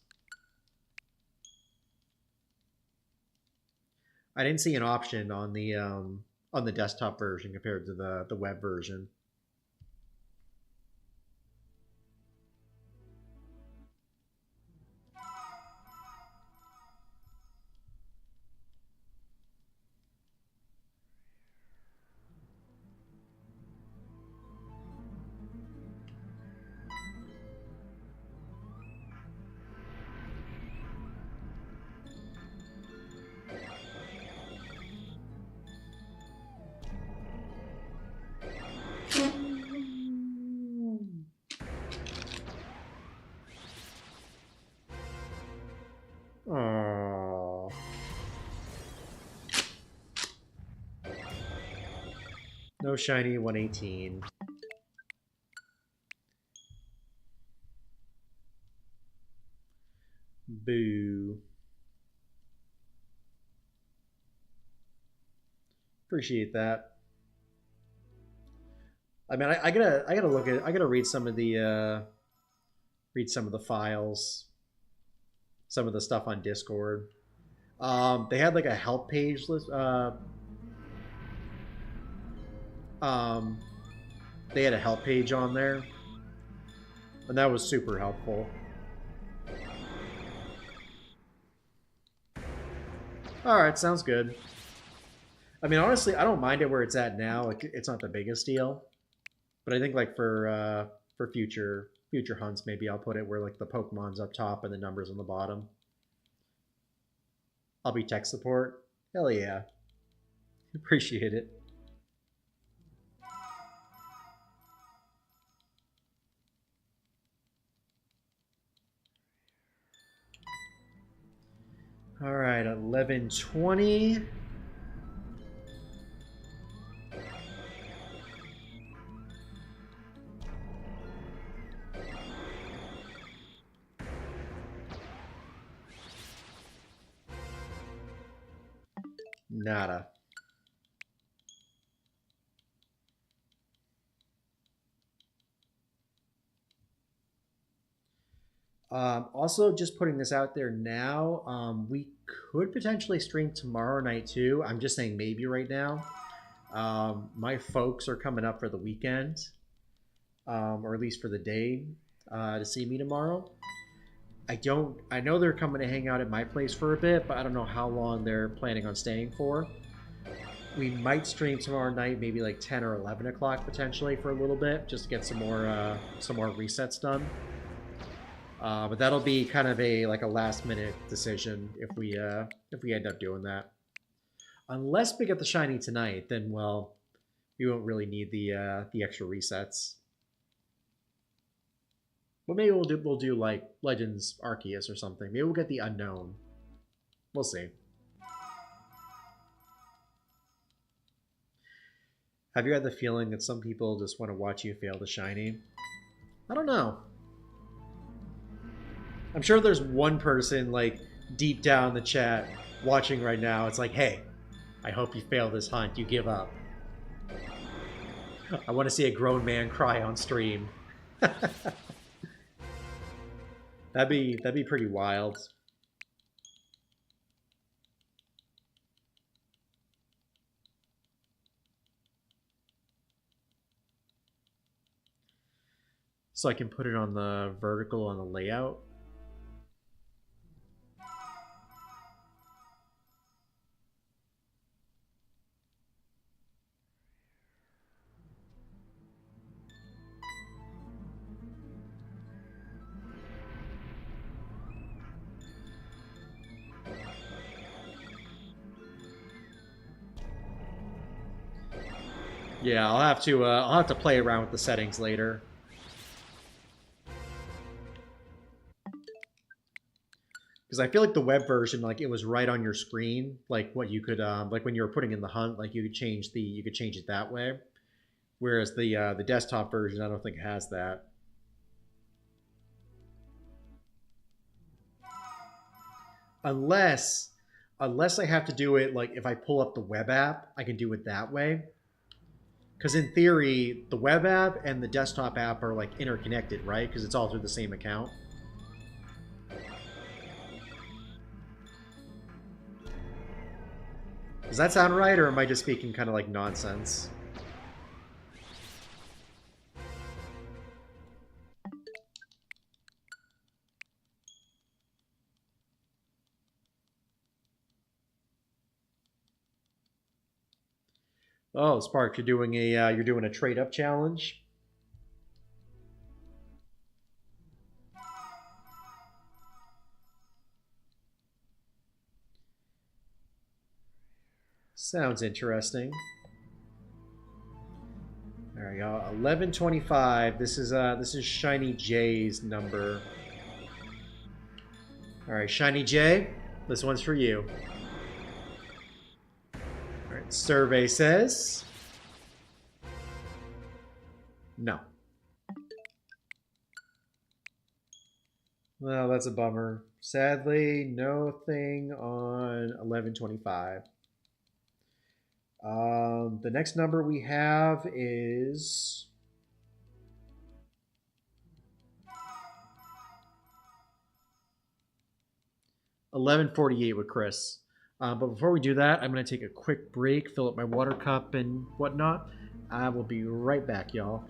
I didn't see an option on the desktop version compared to the web version. Aww. No shiny 118. Boo. Appreciate that. I mean, I gotta look at, I gotta read some of the files, some of the stuff on Discord. They had like a help page list. They had a help page on there, and that was super helpful. All right, sounds good. I mean, honestly, I don't mind it where it's at now. Like, it's not the biggest deal, but I think like for future hunts, maybe I'll put it where like the Pokemon's up top and the numbers on the bottom. I'll be tech support. Hell yeah, appreciate it. All right, 11:20. Nada. Also, just putting this out there now, we could potentially stream tomorrow night too. I'm just saying maybe right now. My folks are coming up for the weekend, or at least for the day, to see me tomorrow. I know they're coming to hang out at my place for a bit, but I don't know how long they're planning on staying for. We might stream tomorrow night, maybe like 10 or 11 o'clock potentially for a little bit, just to get some more resets done. But that'll be kind of a last minute decision if we end up doing that. Unless we get the shiny tonight, then well, we won't really need the extra resets. But maybe we'll do like Legends Arceus or something. Maybe we'll get the unknown. We'll see. Have you had the feeling that some people just want to watch you fail the shiny? I don't know. I'm sure there's one person like deep down the chat watching right now. It's like, hey, I hope you fail this hunt. You give up. I want to see a grown man cry on stream. That'd be pretty wild. so I can put it on the vertical on the layout. Yeah, I'll have to play around with the settings later. Because I feel like the web version, like it was right on your screen, like what you could, like when you were putting in the hunt, like you could change it that way. Whereas the desktop version, I don't think has that. Unless, unless I have to do it like if I pull up the web app, I can do it that way. Because in theory, the web app and the desktop app are like interconnected, right? Because it's all through the same account. Does that sound right, or am I just speaking kind of like nonsense? Oh, Spark, you're doing a trade up challenge. Sounds interesting. There we go. 1125. This is Shiny J's number. All right, Shiny J, this one's for you. All right, survey says no. Well, that's a bummer. Sadly, no thing on 1125. The next number we have is 1148 with Chris. But before we do that, I'm going to take a quick break, fill up my water cup and whatnot. I will be right back, y'all.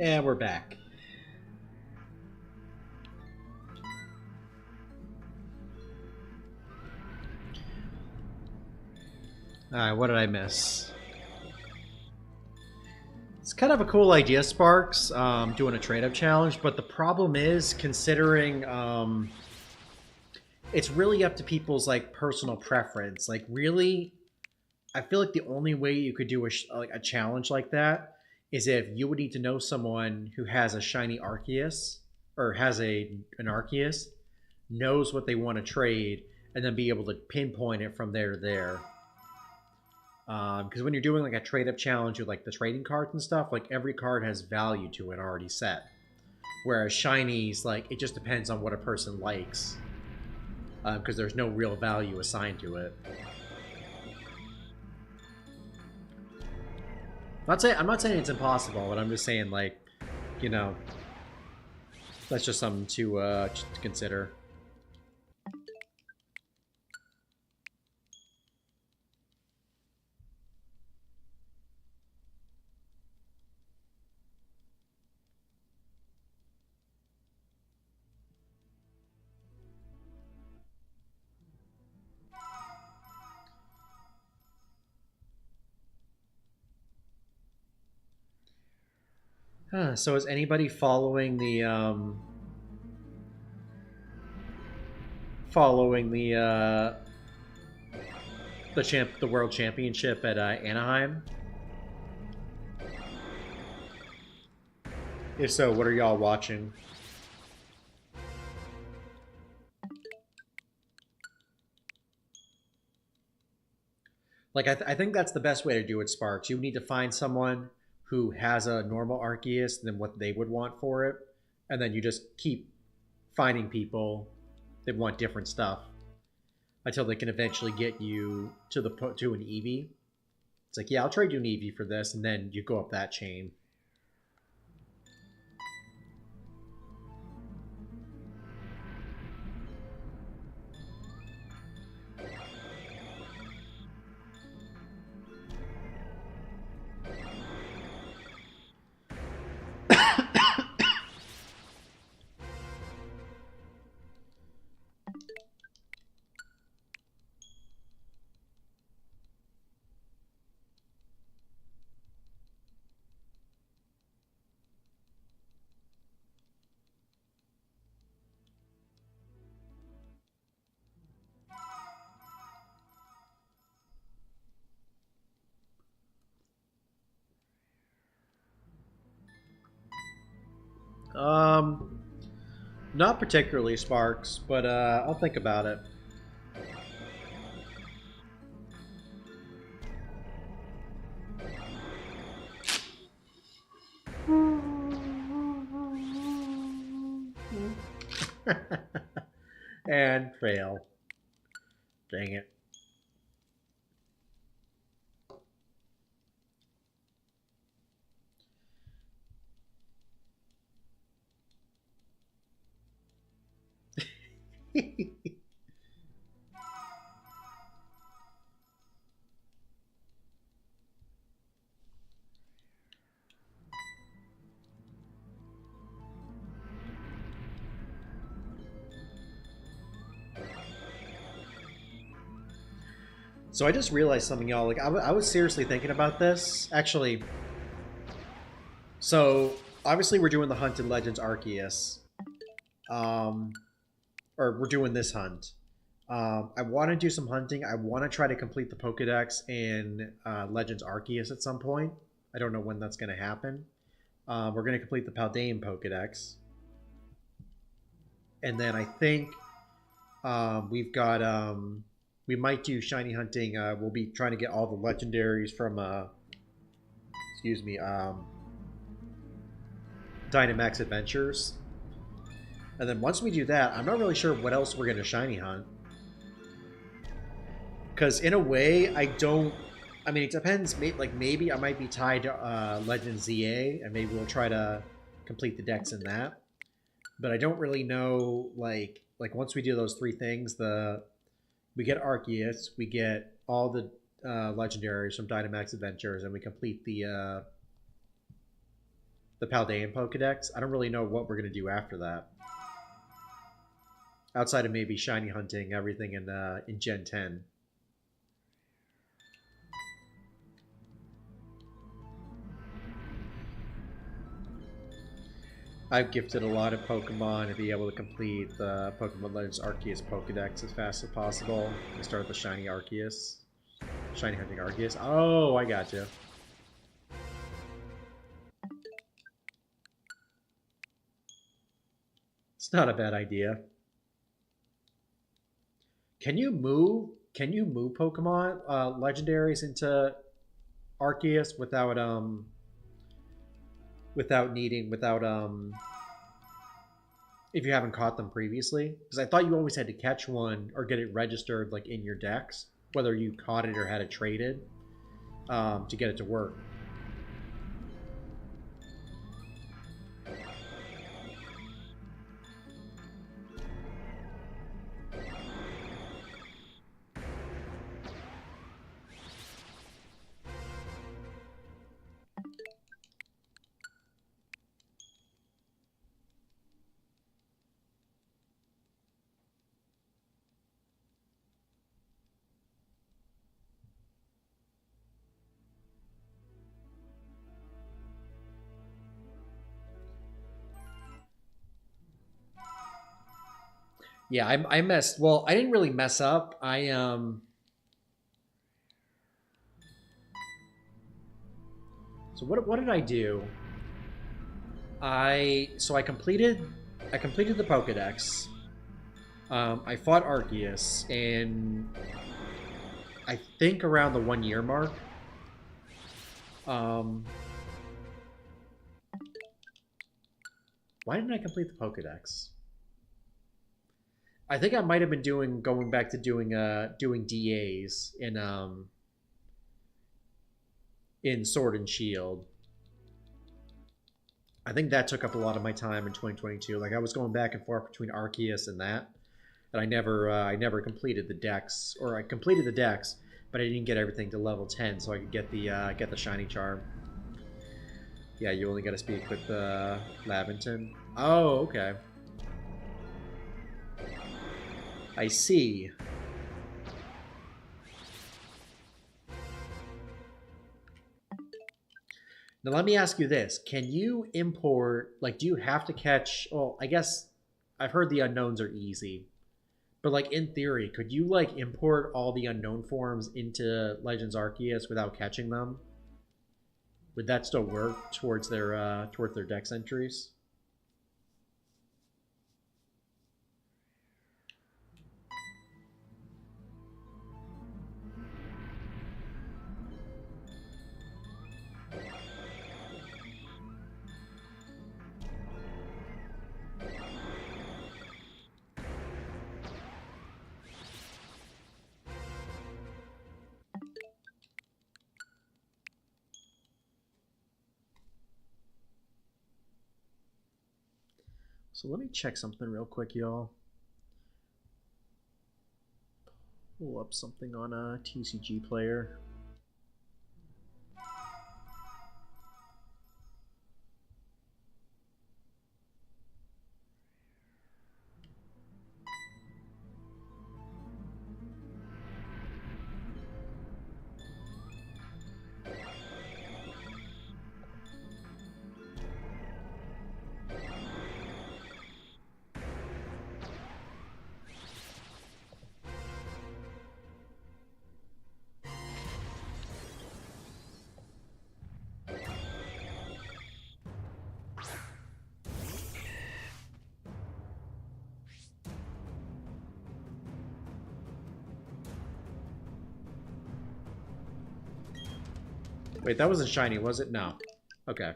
And we're back. Alright, what did I miss? It's kind of a cool idea, Sparks, doing a trade-up challenge, but the problem is, considering it's really up to people's like personal preference. Like, really, I feel like the only way you could do a challenge like that is if you would need to know someone who has a shiny Arceus or has an Arceus, knows what they want to trade, and then be able to pinpoint it from there to there. Because when you're doing like a trade up challenge with like the trading cards and stuff, like every card has value to it already set. Whereas shinies, like it just depends on what a person likes, because there's no real value assigned to it. I'm not saying it's impossible, but I'm just saying like, you know, that's just something to consider. Huh, so is anybody following the world championship at Anaheim? If so, what are y'all watching? Like, I think that's the best way to do it, Sparks. You need to find someone who has a normal Arceus than what they would want for it, and then you just keep finding people that want different stuff until they can eventually get you to an Eevee. It's like, yeah, I'll trade you an Eevee for this, and then you go up that chain. Um, Not particularly, Sparks, but I'll think about it. And fail. Dang it. So I just realized something, y'all. Like, I was seriously thinking about this. Actually, so obviously we're doing the hunt in Legends Arceus. Um, or we're doing this hunt. I want to do some hunting. I want to try to complete the Pokedex in Legends Arceus at some point. I don't know when that's going to happen. We're going to complete the Paldean Pokedex. And then I think we've got... we might do shiny hunting. We'll be trying to get all the legendaries from... excuse me. Dynamax Adventures. And then once we do that, I'm not really sure what else we're going to shiny hunt. Because in a way, I don't... I mean, it depends. Like, maybe I might be tied to Legend ZA, and maybe we'll try to complete the decks in that. But I don't really know, like once we do those three things, we get Arceus, we get all the legendaries from Dynamax Adventures, and we complete the the Paldean Pokedex. I don't really know what we're gonna do after that. Outside of maybe shiny hunting everything in Gen 10. I've gifted a lot of Pokemon to be able to complete the Pokemon Legends Arceus Pokedex as fast as possible. I start with the shiny Arceus. Shiny hunting Arceus. Oh, I gotcha. It's not a bad idea. Can you move? Can you move Pokemon legendaries into Arceus without if you haven't caught them previously? Because I thought you always had to catch one or get it registered like in your decks, whether you caught it or had it traded, to get it to work. Yeah, I messed. Well, I didn't really mess up. So what did I do? I completed the Pokedex. I fought Arceus, and I think around the 1 year mark. Um, why didn't I complete the Pokedex? I think I might have been going back to doing DAs in Sword and Shield. I think that took up a lot of my time in 2022. Like I was going back and forth between Arceus and that, and I never completed the decks, or I completed the decks, but I didn't get everything to level 10, so I could get the shiny charm. Yeah, you only got to speak with Laventon. Oh, okay. I see. Now let me ask you this. Can you import, like, do you have to catch, well, I guess I've heard the unknowns are easy, but like in theory, could you like import all the unknown forms into Legends Arceus without catching them? Would that still work towards their dex entries? So let me check something real quick, y'all. Pull up something on a TCG player. Wait, that wasn't shiny, was it? No. Okay.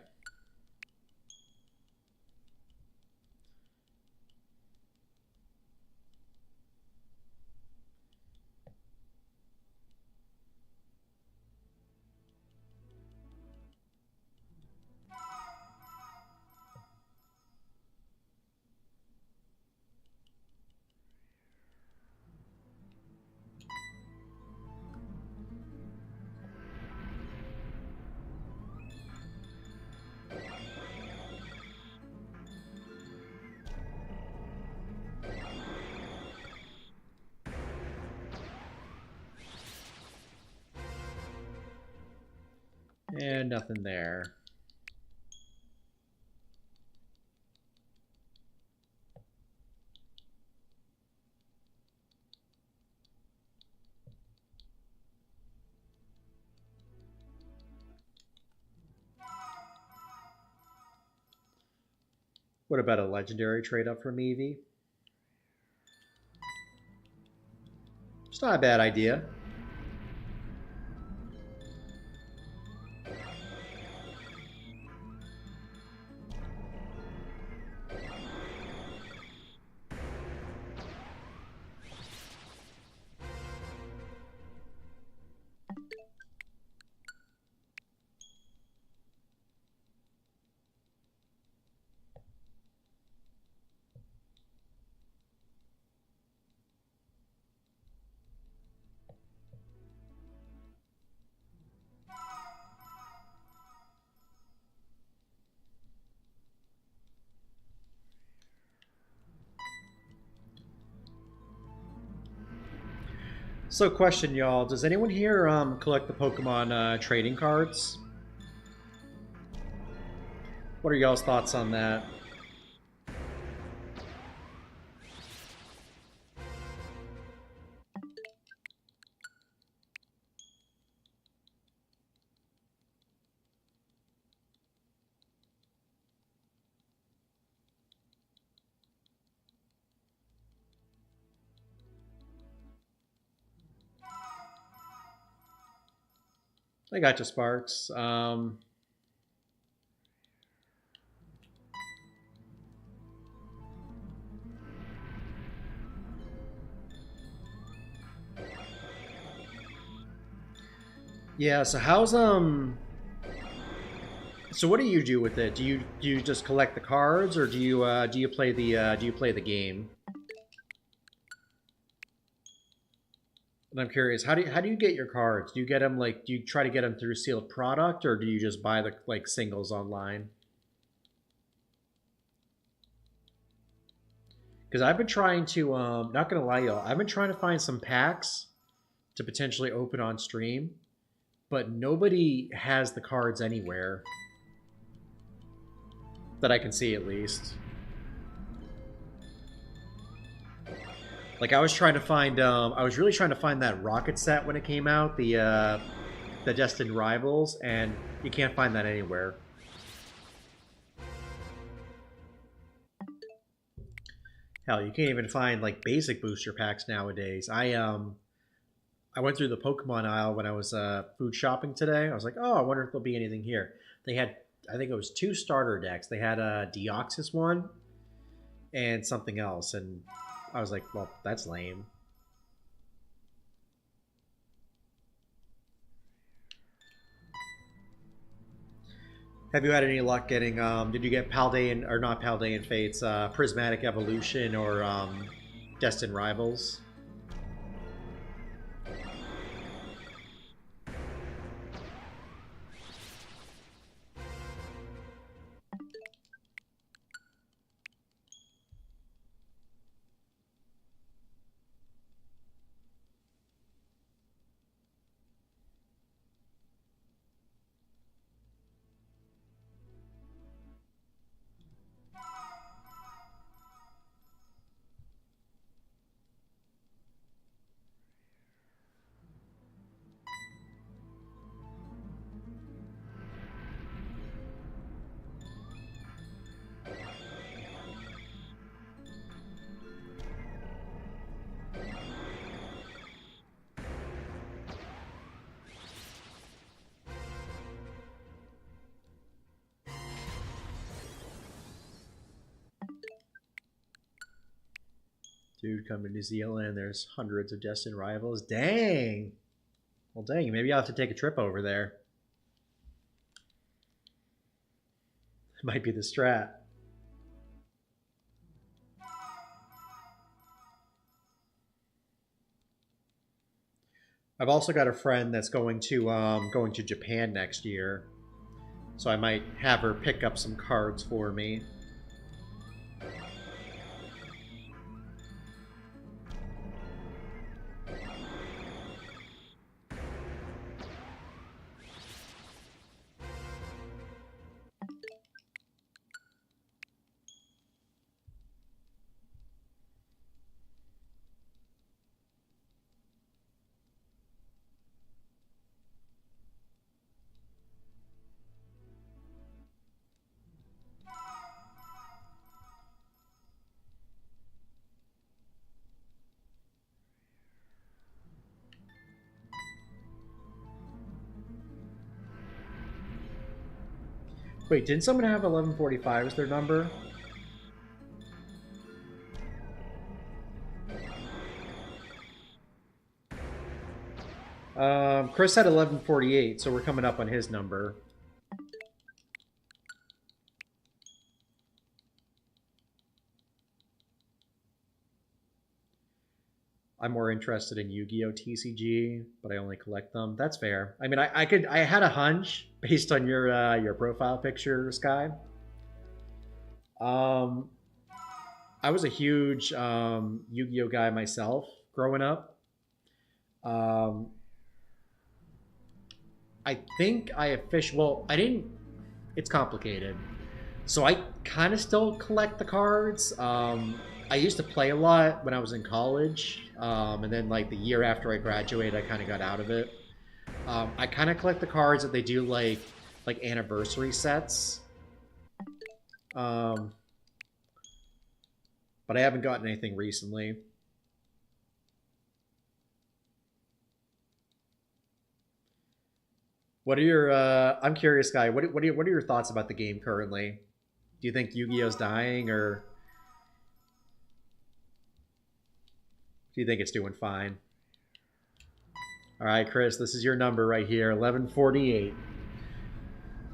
And nothing there. What about a legendary trade up from Eevee? It's not a bad idea. So, question, y'all: does anyone here collect the Pokemon trading cards? What are y'all's thoughts on that? I got you, Sparks. Yeah. So so what do you do with it? Do you just collect the cards, or do you play the game? And I'm curious, how do you get your cards? Do you get them like do you try to get them through sealed product, or do you just buy the like singles online? Because I've been trying to not gonna lie, y'all, I've been trying to find some packs to potentially open on stream, but nobody has the cards anywhere that I can see, at least. Like I was trying to find, I was really trying to find that rocket set when it came out, the Destined Rivals, and you can't find that anywhere. Hell, you can't even find like basic booster packs nowadays. I went through the Pokemon aisle when I was food shopping today. I was like, oh, I wonder if there'll be anything here. They had, I think it was two starter decks. They had a Deoxys one and something else, and I was like, well, that's lame. Have you had any luck getting? Did you get Paldean or not Paldean Fates, Prismatic Evolution or Destined Rivals? Dude, come to New Zealand. There's hundreds of Destined Rivals. Dang. Well, dang. Maybe I'll have to take a trip over there. Might be the strat. I've also got a friend that's going to Japan next year, so I might have her pick up some cards for me. Wait, didn't someone have 1145 as their number? Chris had 1148, so we're coming up on his number. I'm more interested in Yu-Gi-Oh! TCG, but I only collect them. That's fair. I mean, I had a hunch based on your profile picture, Sky. I was a huge Yu-Gi-Oh! Guy myself growing up. I think I officially. Well, I didn't. It's complicated. So I kind of still collect the cards. I used to play a lot when I was in college, and then like the year after I graduated, I kind of got out of it. I kind of collect the cards that they do like anniversary sets. But I haven't gotten anything recently. What are your? I'm curious, Guy. What are your thoughts about the game currently? Do you think Yu-Gi-Oh's dying, or do you think it's doing fine? All right, Chris, this is your number right here, 1148.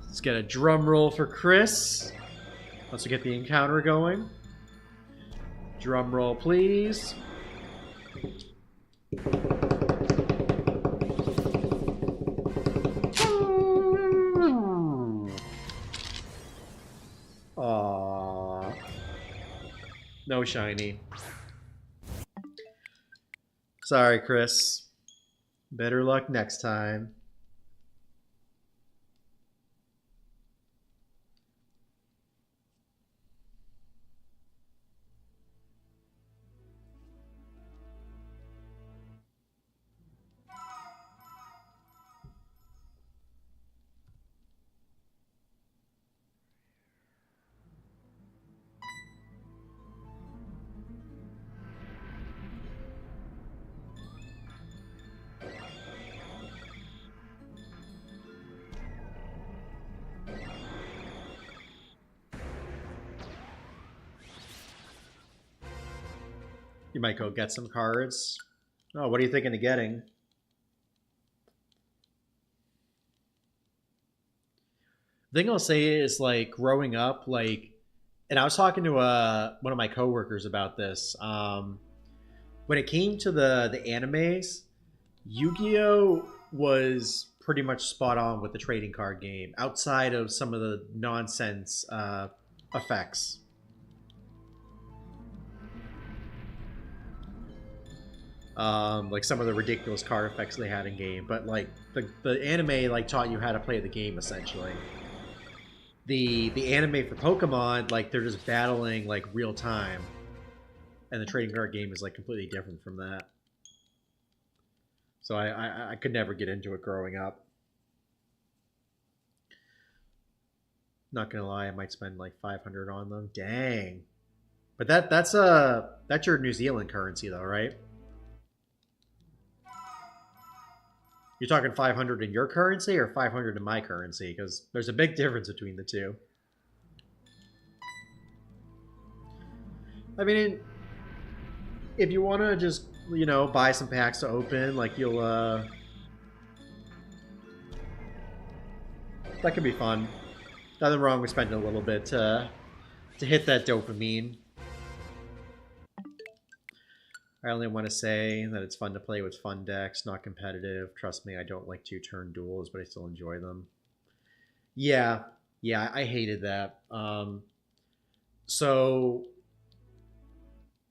Let's get a drum roll for Chris. Let's get the encounter going. Drum roll, please. Aww. No shiny. Sorry, Chris. Better luck next time. You might go get some cards. Oh, what are you thinking of getting? The thing I'll say is, like, growing up, like, and I was talking to one of my coworkers about this. When it came to the animes, Yu-Gi-Oh was pretty much spot on with the trading card game, outside of some of the nonsense effects. Like some of the ridiculous card effects they had in game, but like the anime like taught you how to play the game essentially. The anime for Pokemon, like they're just battling like real time, and the trading card game is like completely different from that. So I could never get into it growing up. Not gonna lie, I might spend like 500 on them. Dang, but that's your New Zealand currency though, right? You're talking 500 in your currency or 500 in my currency? Because there's a big difference between the two. I mean, if you want to just, you know, buy some packs to open, like you'll, that could be fun. Nothing wrong with spending a little bit to hit that dopamine. I only want to say that it's fun to play with fun decks, not competitive. Trust me, I don't like two-turn duels, but I still enjoy them. Yeah, I hated that. So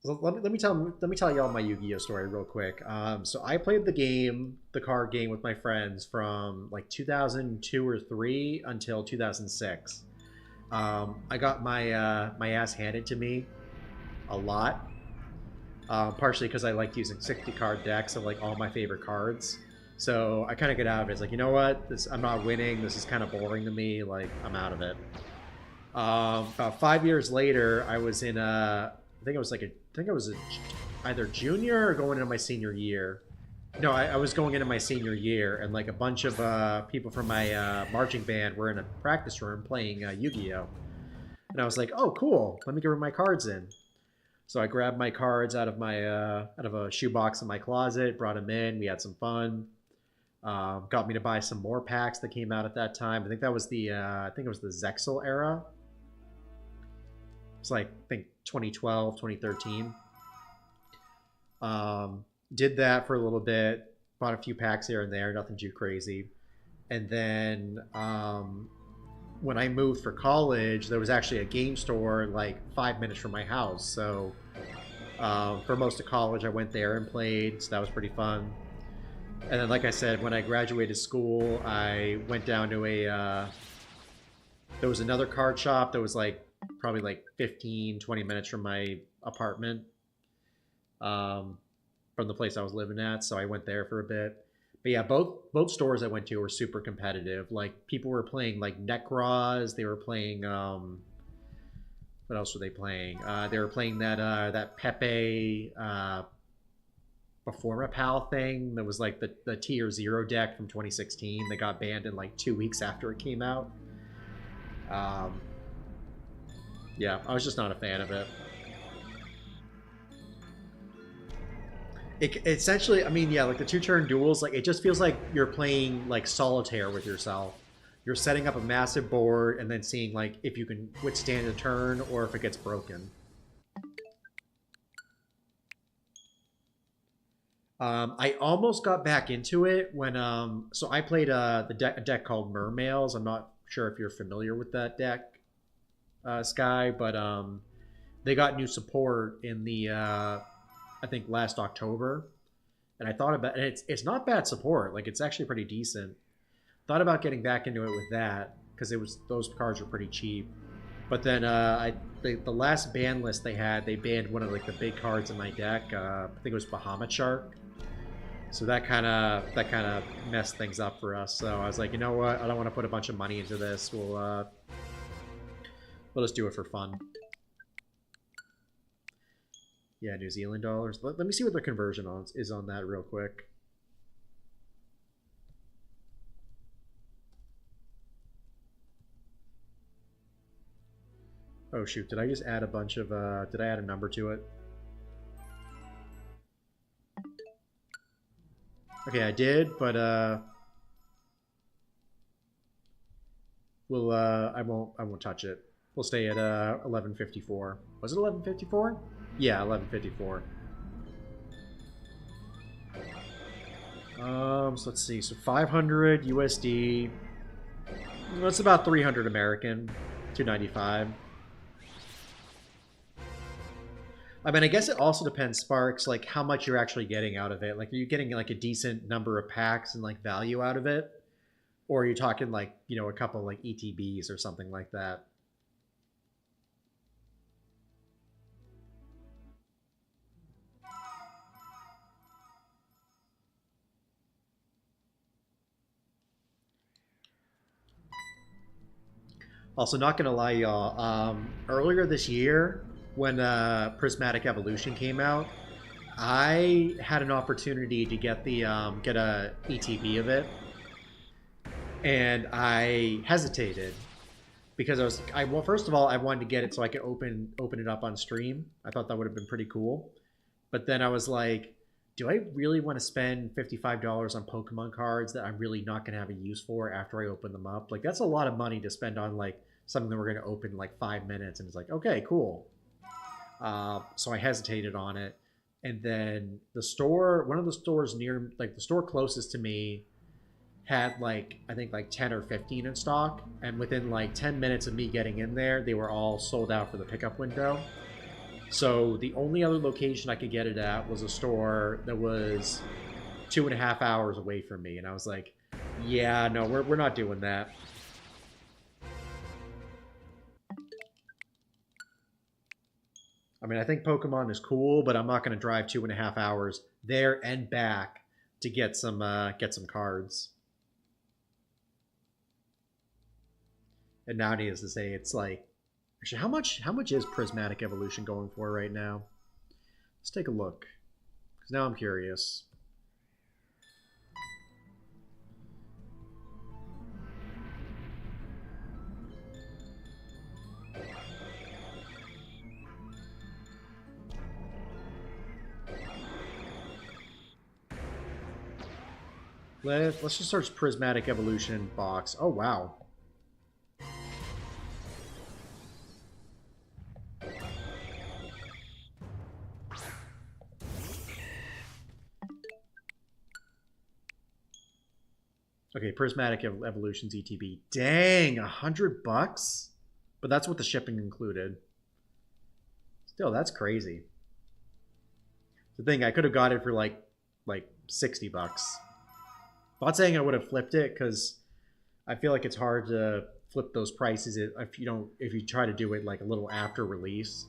let me tell y'all my Yu-Gi-Oh story real quick. So I played the card game with my friends from like 2002 or 3 until 2006. I got my ass handed to me a lot. Partially because I liked using 60 card decks of like all my favorite cards. So I kind of get out of it. It's like, you know what? I'm not winning. This is kind of boring to me. Like, I'm out of it. About 5 years later, I was in I think it was either junior or going into my senior year. No, I was going into my senior year, and like a bunch of people from my marching band were in a practice room playing Yu-Gi-Oh! And I was like, "Oh, cool! Let me get my cards in." So I grabbed my cards out of a shoebox in my closet, brought them in. We had some fun. Got me to buy some more packs that came out at that time. I think that was the I think it was the Zexal era. It's like I think 2012, 2013. Did that for a little bit. Bought a few packs here and there. Nothing too crazy. And then when I moved for college, there was actually a game store like 5 minutes from my house. So for most of college, I went there and played. So that was pretty fun. And then, like I said, when I graduated school, I went down to there was another card shop that was like probably like 15, 20 minutes from my apartment, um, from the place I was living at. So I went there for a bit. But yeah, both stores I went to were super competitive. Like people were playing like Necros. They were playing what else were they playing? They were playing that Pepe Performa Pal thing that was like the tier 0 deck from 2016 that got banned in like 2 weeks after it came out. Um, yeah, I was just not a fan of it. It essentially, I mean, yeah, like the two-turn duels, like it just feels like you're playing like solitaire with yourself. You're setting up a massive board and then seeing like if you can withstand a turn or if it gets broken. I almost got back into it when so I played a deck called Mermails. I'm not sure if you're familiar with that deck, Sky, but they got new support in the I think last October, and I thought about and it's not bad support. Like it's actually pretty decent. Thought about getting back into it with that because it was those cards were pretty cheap. But then the last ban list they had, they banned one of like the big cards in my deck. I think it was Bahamut Shark. So that kind of messed things up for us. So I was like, you know what? I don't want to put a bunch of money into this. We'll just do it for fun. Yeah, New Zealand dollars. Let me see what the conversion is on that real quick. Oh shoot, did I just add a bunch of did I add a number to it? Okay, I did, but we'll I won't touch it. We'll stay at 1154. Was it 1154? Yeah, 1154. So let's see. So 500 USD. That's about 300 American. 295. I mean, I guess it also depends, Sparks, like how much you're actually getting out of it. Like, are you getting like a decent number of packs and like value out of it? Or are you talking like, you know, a couple like ETBs or something like that? Also, not gonna lie, y'all. Earlier this year, when Prismatic Evolution came out, I had an opportunity to get the get a ETB of it, and I hesitated because well, first of all, I wanted to get it so I could open it up on stream. I thought that would have been pretty cool. But then I was like, do I really want to spend $55 on Pokemon cards that I'm really not going to have a use for after I open them up? Like that's a lot of money to spend on like something that we're going to open in like 5 minutes, and it's like, okay, cool. So I hesitated on it, and then one of the stores near, like the store closest to me, had like I think like 10 or 15 in stock, and within like 10 minutes of me getting in there, they were all sold out for the pickup window. So the only other location I could get it at was a store that was 2.5 hours away from me, and I was like, yeah, no, we're not doing that. I mean, I think Pokemon is cool, but I'm not going to drive 2.5 hours there and back to get some cards. And now, needless to say, it's like, actually, how much is Prismatic Evolution going for right now? Let's take a look, because now I'm curious. Let's just search Prismatic Evolution box. Oh, wow. Okay, Prismatic Evolutions ETB. Dang, $100? But that's what the shipping included. Still, that's crazy. The thing, I could have got it for like $60. I'm not saying I would have flipped it because I feel like it's hard to flip those prices if you try to do it like a little after release.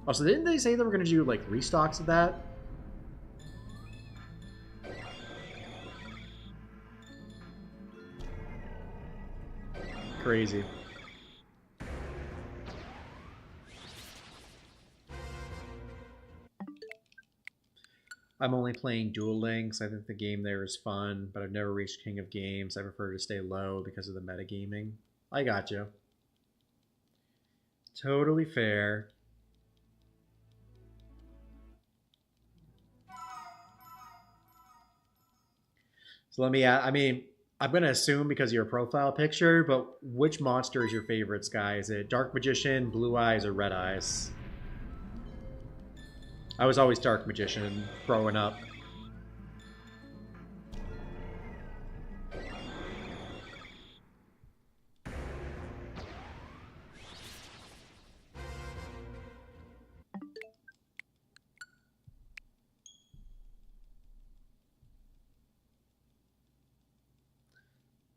Also, didn't they say they were going to do like restocks of that? Crazy. I'm only playing Duel Links. I think the game there is fun, but I've never reached King of Games. I prefer to stay low because of the metagaming. I got you. Totally fair. So let me, I mean, I'm going to assume because of your profile picture, but which monster is your favorite, Sky? Is it Dark Magician, Blue Eyes, or Red Eyes? I was always Dark Magician growing up.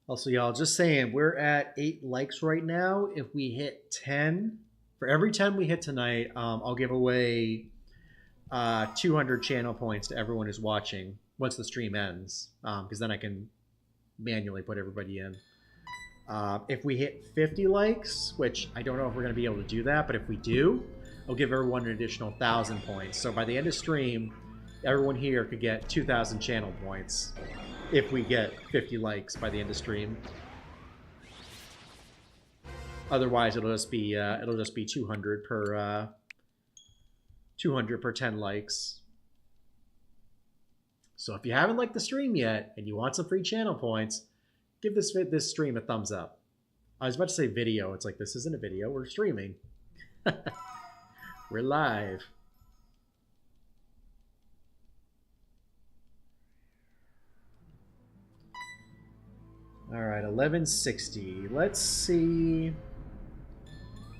Also, y'all, just saying, we're at 8 likes right now. If we hit 10, for every 10 we hit tonight, I'll give away 200 channel points to everyone who's watching once the stream ends, because then I can manually put everybody in. If we hit 50 likes, which I don't know if we're going to be able to do that, but if we do, I'll give everyone an additional 1,000 points. So by the end of stream, everyone here could get 2,000 channel points if we get 50 likes by the end of stream. Otherwise, it'll just be 200 per 200 per 10 likes. So if you haven't liked the stream yet and you want some free channel points, give this stream a thumbs up. I was about to say video. It's like, this isn't a video. We're streaming. We're live. All right, 1160. Let's see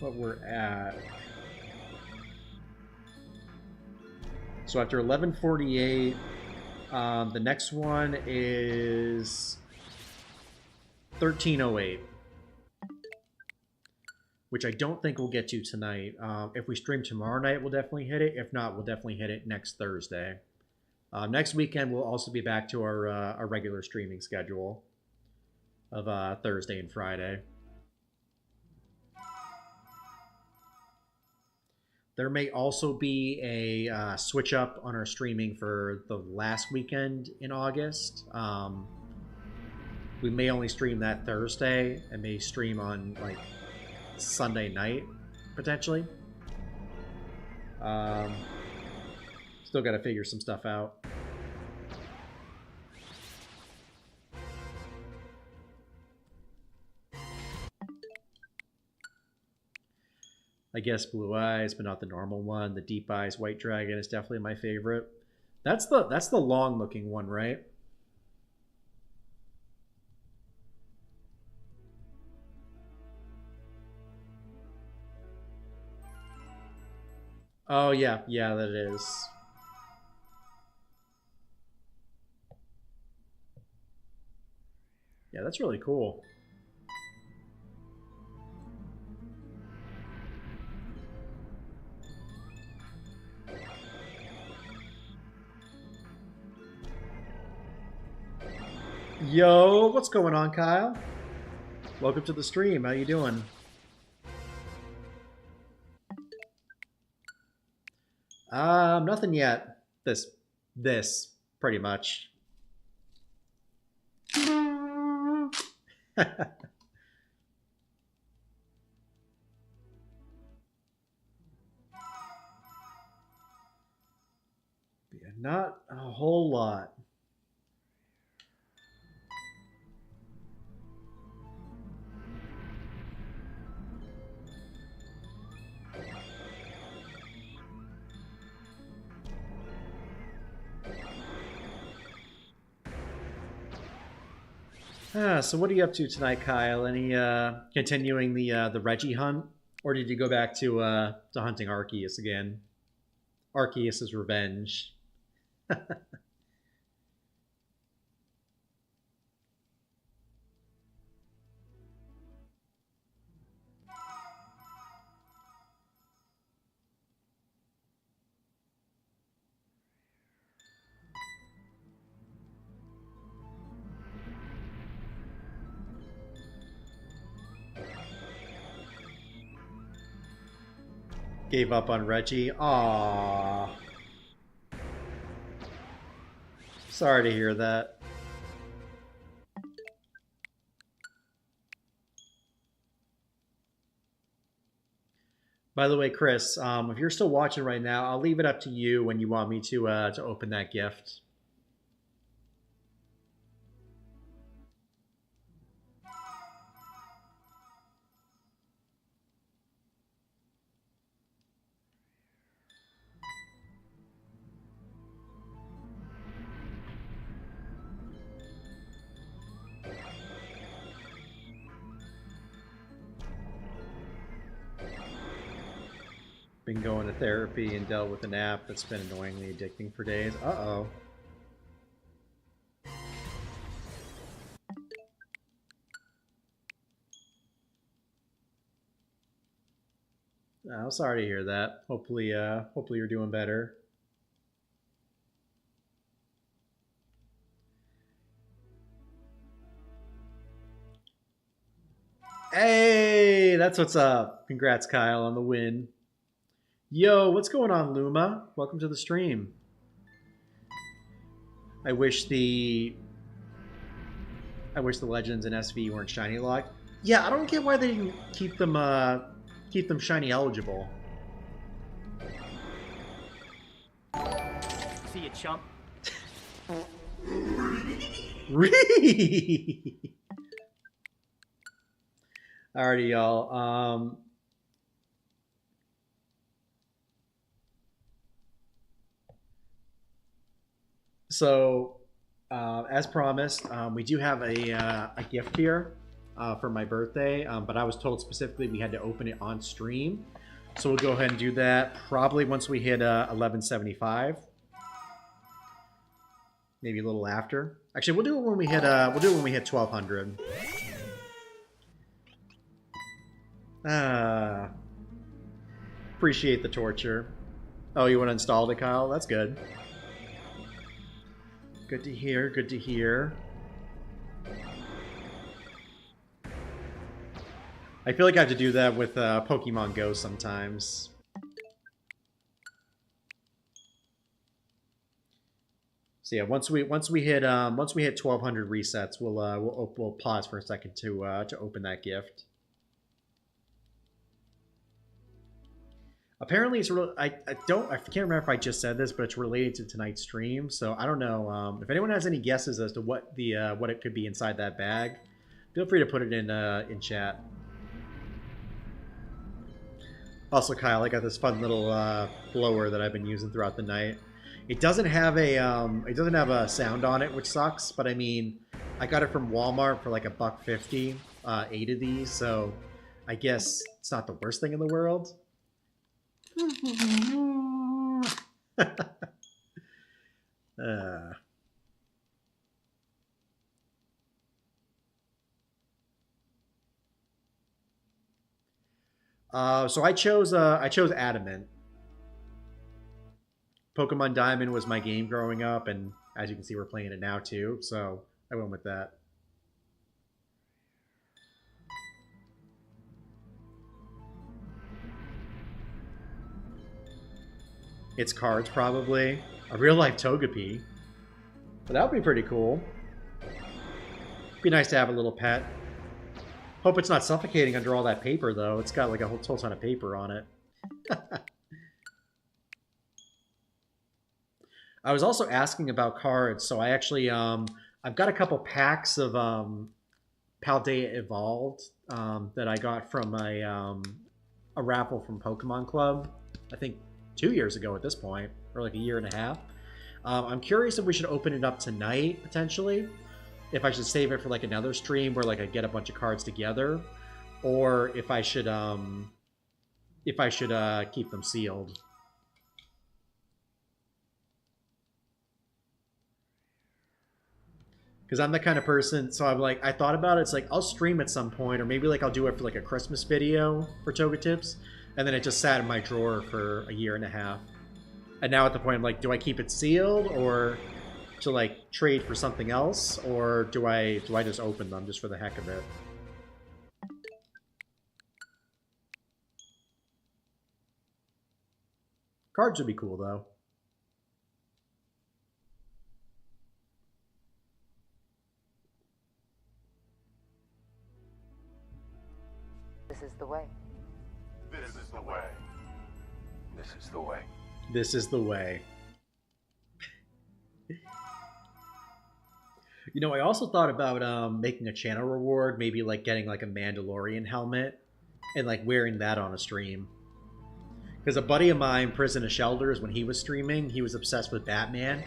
what we're at. So after 1148, the next one is 1308, which I don't think we'll get to tonight. If we stream tomorrow night, we'll definitely hit it. If not, we'll definitely hit it next Thursday. Next weekend, we'll also be back to our regular streaming schedule of Thursday and Friday. There may also be a switch up on our streaming for the last weekend in August. We may only stream that Thursday and may stream on like Sunday night, potentially. Still got to figure some stuff out. I guess Blue Eyes, but not the normal one. The Deep Eyes White Dragon is definitely my favorite. That's the long looking one, right? Oh yeah, yeah, that is. Yeah, that's really cool. Yo, what's going on, Kyle? Welcome to the stream. How you doing? Nothing yet. This pretty much. Yeah, not a whole lot. So what are you up to tonight, Kyle? Any continuing the Reggie hunt, or did you go back to hunting Arceus again? Arceus's revenge. Gave up on Reggie. Aww. Sorry to hear that. By the way, Chris, if you're still watching right now, I'll leave it up to you when you want me to open that gift. Been going to therapy and dealt with an app that's been annoyingly addicting for days. Uh-oh. I'm sorry to hear that. Hopefully you're doing better. Hey, that's what's up. Congrats, Kyle, on the win. Yo, what's going on, Luma? Welcome to the stream. I wish the Legends and SV weren't shiny locked. Yeah, I don't get why they didn't keep them shiny eligible. See you, chump. Alrighty, y'all. So, as promised, we do have a gift here for my birthday, but I was told specifically we had to open it on stream. So we'll go ahead and do that probably once we hit 1175. Maybe a little after. Actually, we'll do it when we hit 1200. Appreciate the torture. Oh, you want to install it, Kyle? That's good. Good to hear, good to hear. I feel like I have to do that with Pokemon Go sometimes. So yeah, once we hit 1200 resets, we'll pause for a second to open that gift. Apparently, it's I can't remember if I just said this, but it's related to tonight's stream. So I don't know if anyone has any guesses as to what it could be inside that bag. Feel free to put it in chat. Also, Kyle, I got this fun little blower that I've been using throughout the night. It doesn't have a sound on it, which sucks. But I mean, I got it from Walmart for like $1.50, 8 of these. So I guess it's not the worst thing in the world. So I chose Adamant. Pokemon Diamond was my game growing up, and as you can see, we're playing it now too. So I went with that. It's cards, probably. A real-life Togepi. But that would be pretty cool. Be nice to have a little pet. Hope it's not suffocating under all that paper, though. It's got like a whole ton of paper on it. I was also asking about cards, so I actually I've got a couple packs of Paldea Evolved that I got from a raffle from Pokemon Club. I think 2 years ago at this point, or like a year and a half. I'm curious if we should open it up tonight, potentially. if I should save it for like another stream where like I get a bunch of cards together, or if I should keep them sealed. Because I'm the kind of person, so I'm like, I thought about it, it's like, I'll stream at some point, or maybe like I'll do it for like a Christmas video for Toga Tips, and then it just sat in my drawer for a year and a half. And now at the point, I'm like, do I keep it sealed, or to like trade for something else, or do I just open them just for the heck of it? Cards would be cool, though. This is the way. This is the way. This is the way. This is the way. You know, I also thought about making a channel reward, maybe like getting like a Mandalorian helmet and like wearing that on a stream. Because a buddy of mine, Prison of Shelders, when he was streaming, he was obsessed with Batman.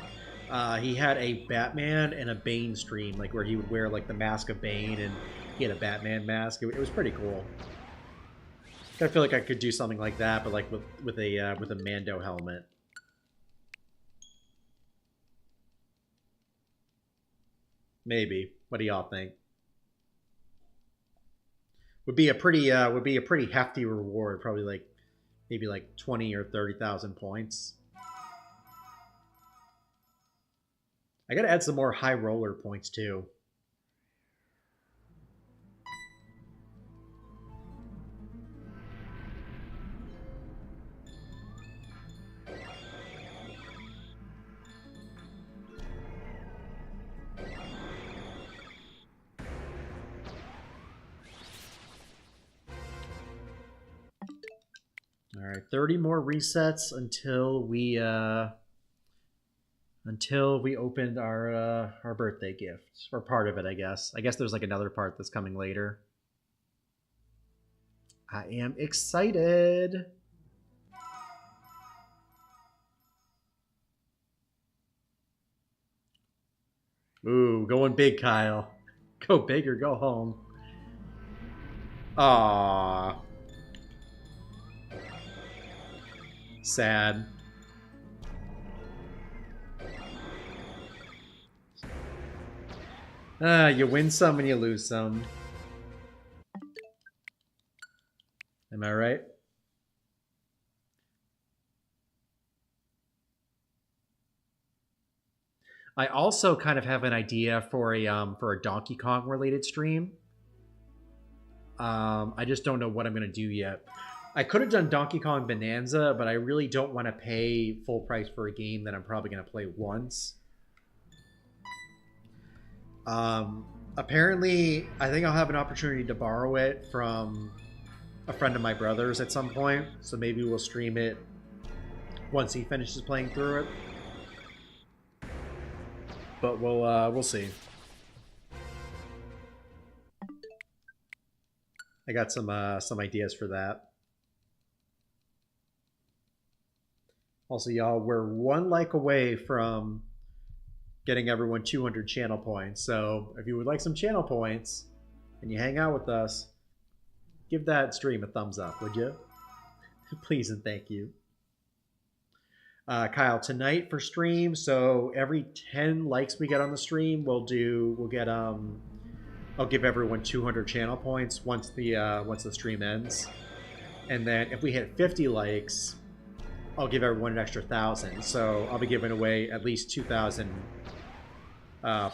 He had a Batman and a Bane stream, like where he would wear like the mask of Bane and he had a Batman mask. It was pretty cool. I feel like I could do something like that, but like with a Mando helmet. Maybe. What do y'all think? Would be a pretty hefty reward. Probably like maybe like 20 or 30,000 points. I gotta add some more high roller points too. All right, 30 more resets until we opened our birthday gift, or part of it, I guess. I guess there's like another part that's coming later. I am excited. Ooh, going big, Kyle. Go big or go home. Aww. Sad. You win some and you lose some. Am I right? I also kind of have an idea for a Donkey Kong related stream. I just don't know what I'm gonna do yet. I could have done Donkey Kong Bonanza, but I really don't want to pay full price for a game that I'm probably going to play once. Apparently, I think I'll have an opportunity to borrow it from a friend of my brother's at some point, so maybe we'll stream it once he finishes playing through it. But we'll see. I got some ideas for that. Also, y'all, we're one like away from getting everyone 200 channel points. So if you would like some channel points and you hang out with us, give that stream a thumbs up, would you? Please and thank you. Kyle, tonight for stream, so every 10 likes we get on the stream, I'll give everyone 200 channel points once the stream ends. And then if we hit 50 likes, I'll give everyone an extra 1,000. So I'll be giving away at least 2,000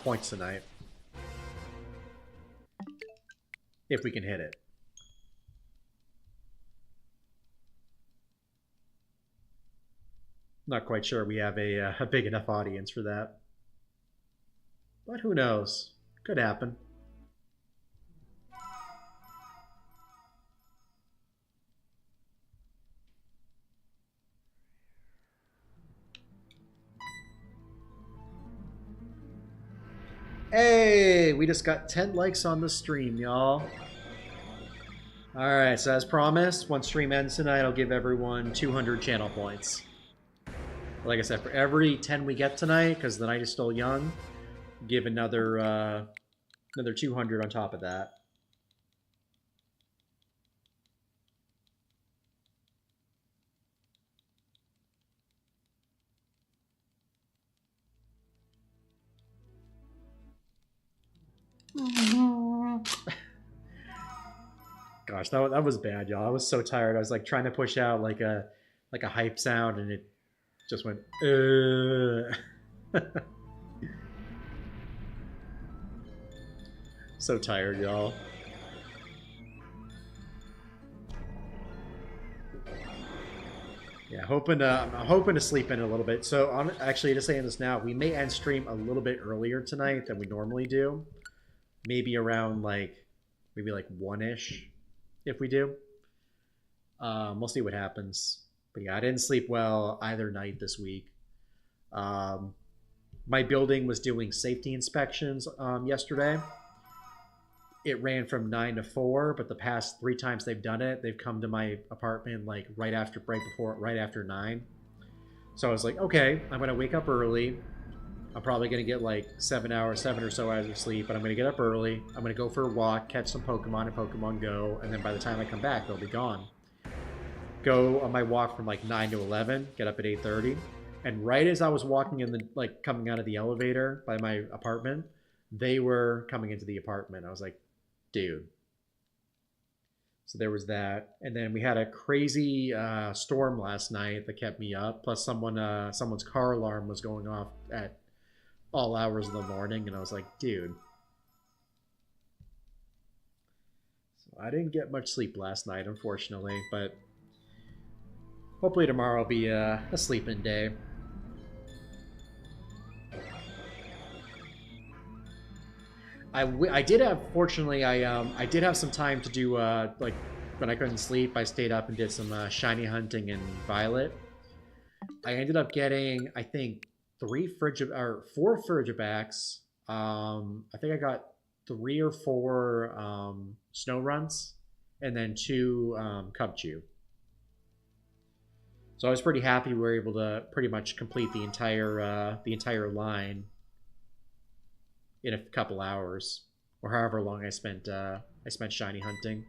points tonight. If we can hit it. Not quite sure we have a big enough audience for that. But who knows? Could happen. Hey, we just got 10 likes on the stream, y'all. Alright, so as promised, once stream ends tonight, I'll give everyone 200 channel points. Like I said, for every 10 we get tonight, because the night is still young, give another Another 200 on top of that. Gosh, that was bad, y'all. I was so tired. I was like trying to push out like a hype sound, and it just went. So tired, y'all. Yeah, I'm hoping to sleep in a little bit. So, I'm actually just saying this now, we may end stream a little bit earlier tonight than we normally do. Maybe around maybe like 1-ish, if we do. We'll see what happens. But yeah, I didn't sleep well either night this week. My building was doing safety inspections yesterday. It ran from 9 to 4, but the past 3 times they've done it, they've come to my apartment like right after 9. So I was like, okay, I'm gonna wake up early. I'm probably gonna get like 7 or so hours of sleep, but I'm gonna get up early. I'm gonna go for a walk, catch some Pokemon in Pokemon Go, and then by the time I come back, they'll be gone. Go on my walk from like 9 to 11, get up at 8:30, and right as I was walking in coming out of the elevator by my apartment, they were coming into the apartment. I was like, dude. So there was that, and then we had a crazy storm last night that kept me up. Plus, someone's car alarm was going off at all hours of the morning, and I was like, dude. So I didn't get much sleep last night, unfortunately, but hopefully tomorrow will be a sleep-in day. I did have, fortunately, I did have some time to do, like, when I couldn't sleep, I stayed up and did some shiny hunting in Violet. I ended up getting, I think, 4 Frigibacks. I think I got 3 or 4 Snow Runts, and then 2 Cubchoo. So I was pretty happy we were able to pretty much complete the entire line in a couple hours, or however long I spent shiny hunting.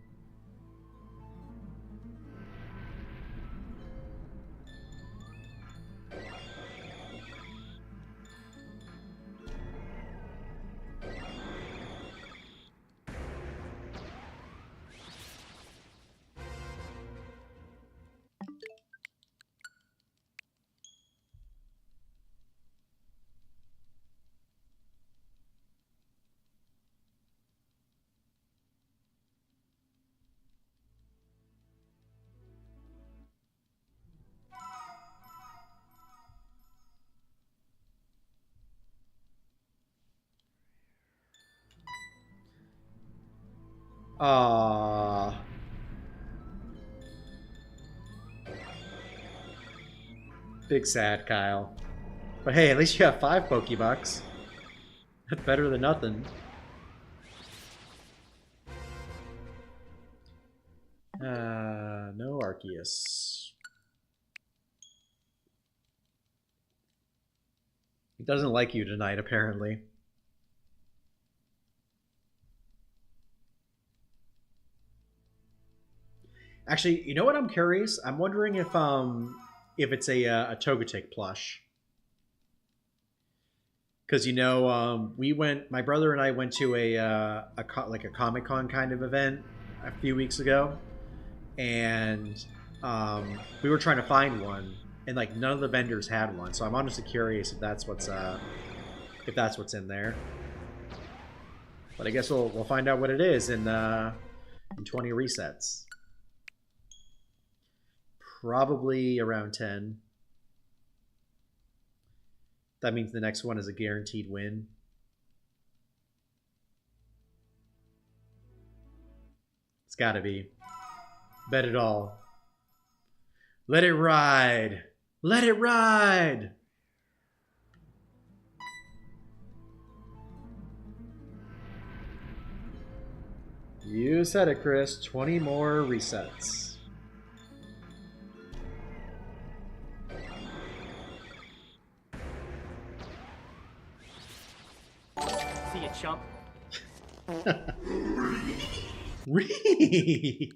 Aww. Big sad, Kyle. But hey, at least you have 5 Pokebucks. That's better than nothing. No Arceus. He doesn't like you tonight, apparently. Actually, you know what? I'm curious. I'm wondering if it's a Togetic plush. Because my brother and I went to a Comic-Con kind of event a few weeks ago, and we were trying to find one, and like none of the vendors had one. So I'm honestly curious if that's what's in there. But I guess we'll find out what it is in 20 resets. Probably around 10. That means the next one is a guaranteed win. It's gotta be. Bet it all. Let it ride. Let it ride. You said it, Chris. 20 more resets. See you, chump. Really?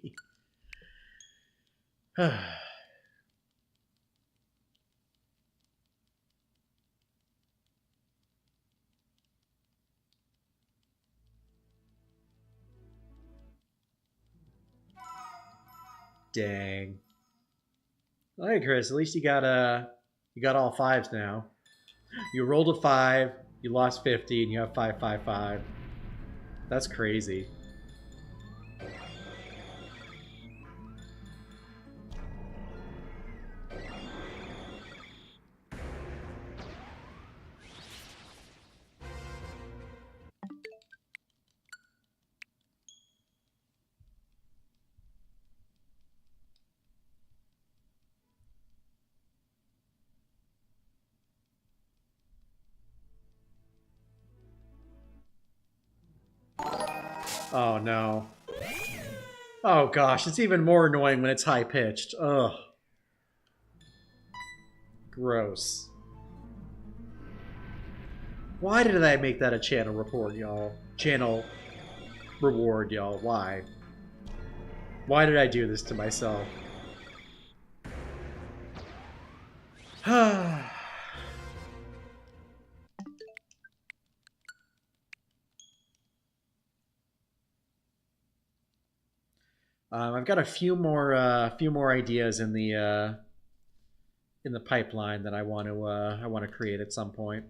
Dang. All right, Chris. At least you got all fives now. You rolled a 5, you lost 50, and you have 555. That's crazy. Oh no. Oh gosh, it's even more annoying when it's high pitched. Ugh. Gross. Why did I make that a channel report, y'all? Channel reward, y'all. Why? Why did I do this to myself? I've got a few more ideas in the pipeline that I want to create at some point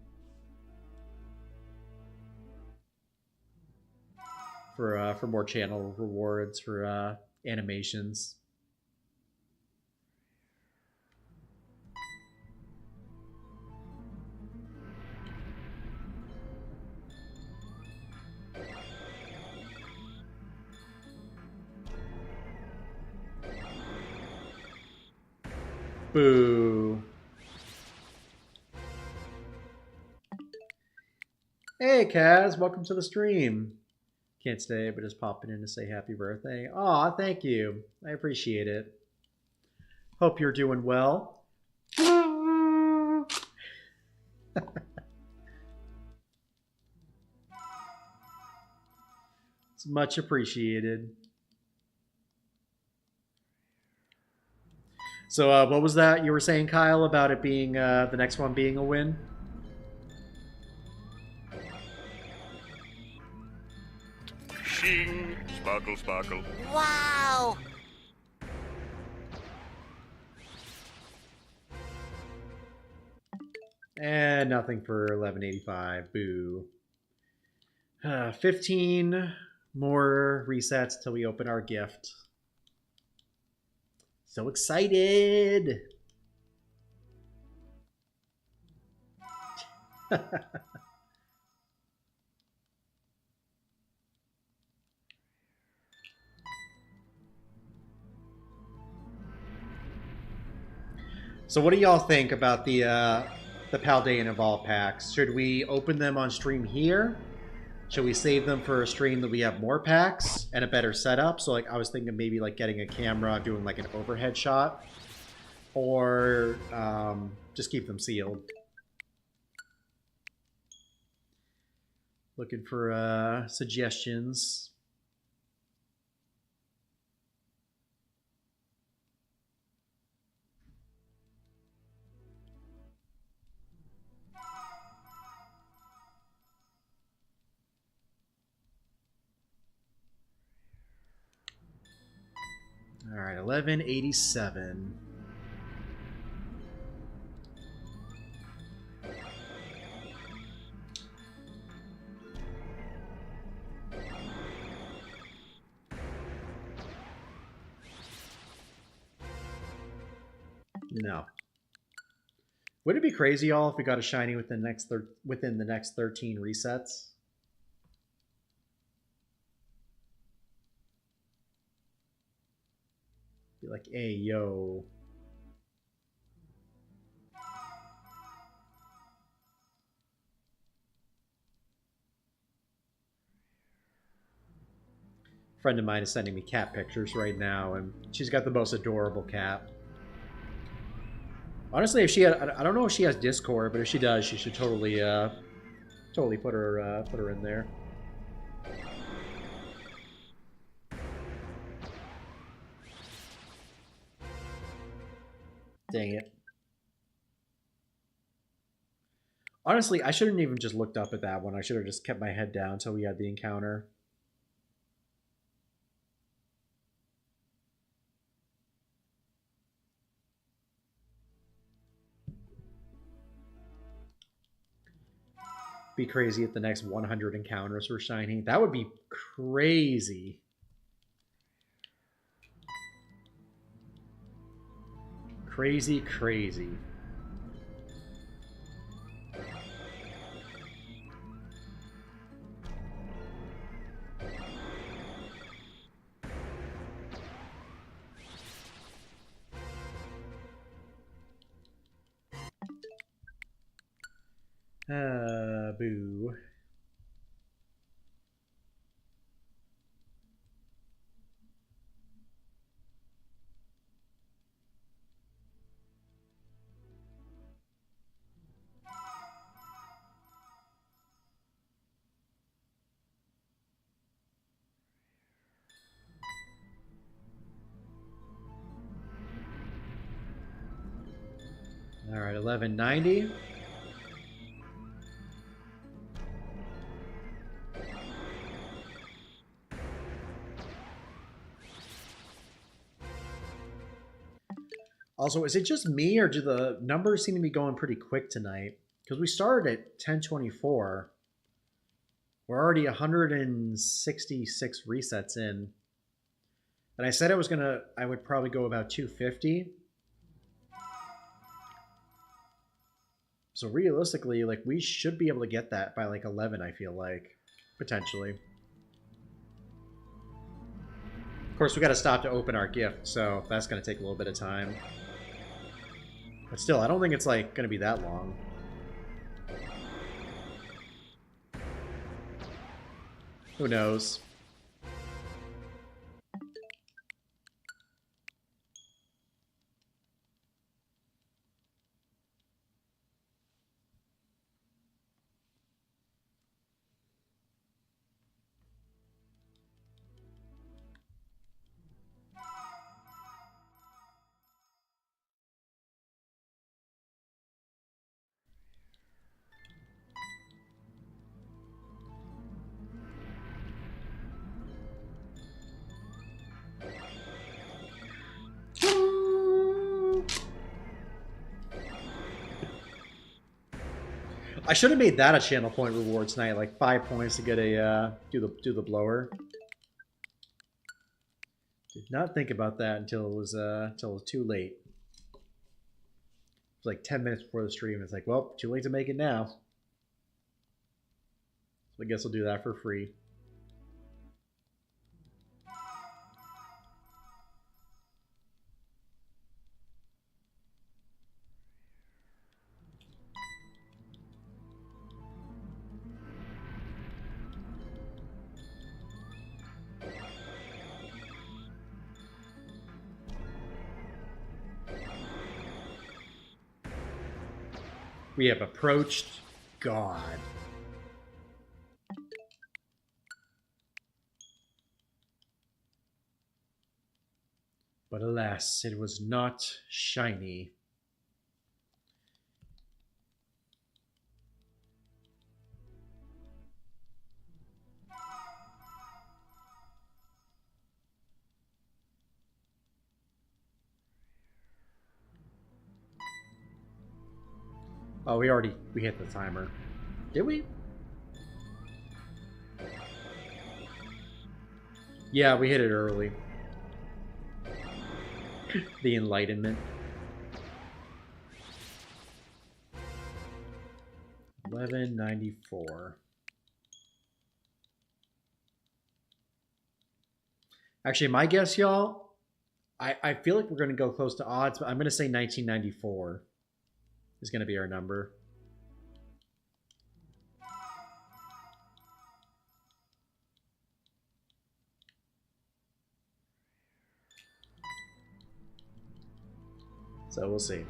for more channel rewards for animations. Boo. Hey, Kaz, welcome to the stream. Can't stay, but just popping in to say happy birthday. Aw, thank you. I appreciate it. Hope you're doing well. It's much appreciated. So what was that you were saying, Kyle, about it being the next one being a win? Shing, sparkle, sparkle. Wow! And nothing for 1185. Boo. 15 more resets till we open our gift. So excited! So what do y'all think about the Paldean Evolve packs? Should we open them on stream here? Should we save them for a stream that we have more packs and a better setup? So like I was thinking maybe like getting a camera, doing like an overhead shot, or just keep them sealed. Looking for suggestions. All right, 1187. No. Would it be crazy, y'all, if we got a shiny within the next 13 resets? Be like, hey, yo. A friend of mine is sending me cat pictures right now, and she's got the most adorable cat. Honestly, if she had, I don't know if she has Discord, but if she does, she should totally put her in there. Dang it. Honestly, I shouldn't even just looked up at that one. I should have just kept my head down until we had the encounter. Be crazy if the next 100 encounters were shiny. That would be crazy. Crazy, crazy. Boo. All right, 1190. Also, is it just me or do the numbers seem to be going pretty quick tonight? Because we started at 1024. We're already 166 resets in. And I said I would probably go about 250. So realistically, like, we should be able to get that by like 11, I feel like. Potentially. Of course, we got to stop to open our gift, so that's going to take a little bit of time. But still, I don't think it's like going to be that long. Who knows? I should have made that a channel point reward tonight, like 5 points to get a do the blower. Did not think about that until it was too late. It was like 10 minutes before the stream. It's like, well, too late to make it now. So I guess I'll do that for free. We have approached God. But alas, it was not shiny. Oh, we hit the timer. Did we? Yeah, we hit it early. The Enlightenment. 1194. Actually, my guess, y'all, I feel like we're going to go close to odds, but I'm going to say 1994 is going to be our number. So we'll see.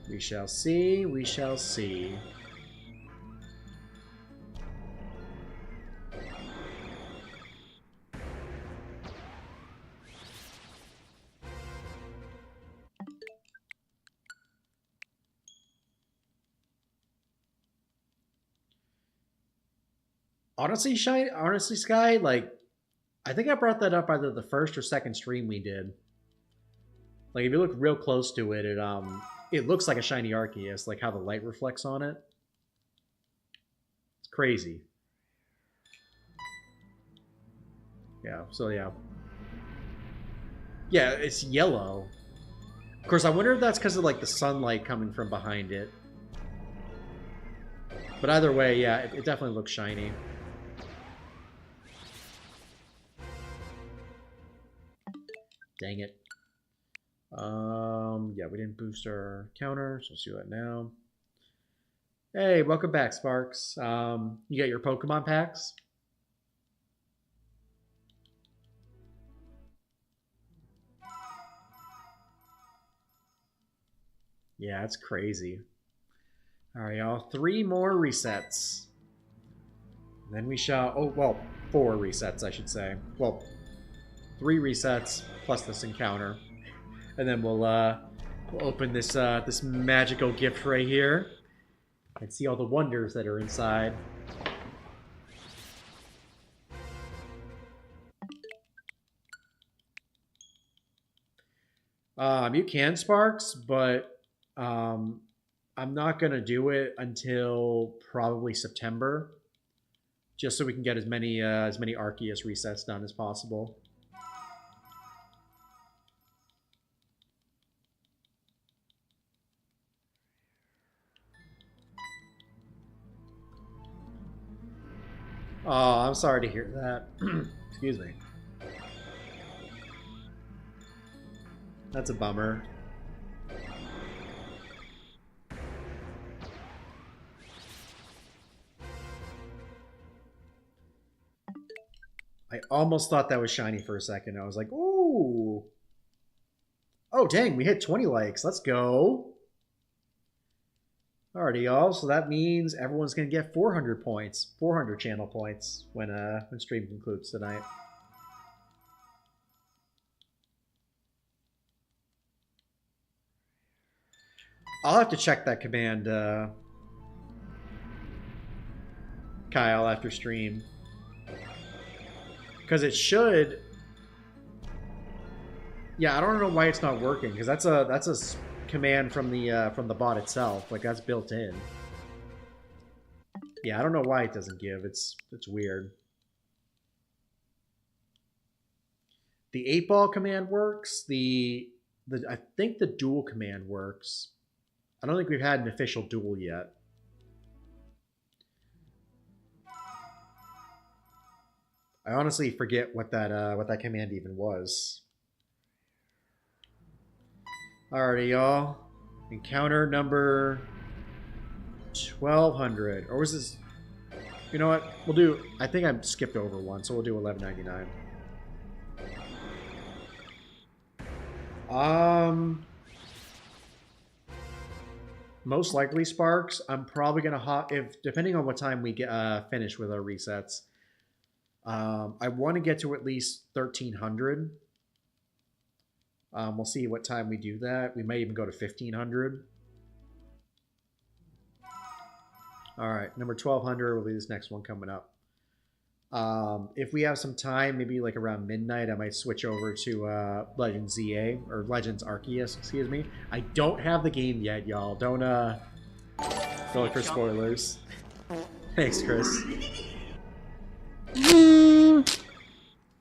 We shall see. We shall see. Honestly, Sky, like, I think I brought that up either the first or second stream we did. Like, if you look real close to it, it looks like a shiny Arceus, like how the light reflects on it. It's crazy. Yeah, so yeah. Yeah, it's yellow. Of course, I wonder if that's because of, like, the sunlight coming from behind it. But either way, yeah, it definitely looks shiny. Dang it. Yeah, we didn't boost our counter, so let's do that now. Hey, welcome back, Sparks. You got your Pokemon packs? Yeah, it's crazy. All right, y'all. 3 more resets. Then we shall... Oh, well, 4 resets, I should say. Well, 3 resets plus this encounter. And then we'll open this this magical gift right here and see all the wonders that are inside. You can, Sparks, but I'm not gonna do it until probably September, just so we can get as many Arceus resets done as possible. Oh, I'm sorry to hear that. Excuse me. That's a bummer. I almost thought that was shiny for a second. I was like, ooh. Oh, dang, we hit 20 likes. Let's go. Alrighty, y'all. So that means everyone's going to get 400 points. 400 channel points when stream concludes tonight. I'll have to check that command, Kyle, after stream. Because it should... Yeah, I don't know why it's not working, because that's a command from the bot itself. Like, that's built in. Yeah, I don't know why it doesn't give. It's weird. The 8-ball command works. I think the duel command works. I don't think we've had an official duel yet. I honestly forget what that command even was. Alrighty, y'all. Encounter number 1200. Or was this... You know what? We'll do... I think I skipped over one, so we'll do 1199. Most likely Sparks. I'm probably gonna depending on what time we get finish with our resets. I want to get to at least 1300. We'll see what time we do that. We may even go to 1500. All right, number 1200 will be this next one coming up. If we have some time, maybe like around midnight, I might switch over to Legends ZA, or Legends Arceus, excuse me. I don't have the game yet, y'all. Don't look for spoilers. Thanks, Chris.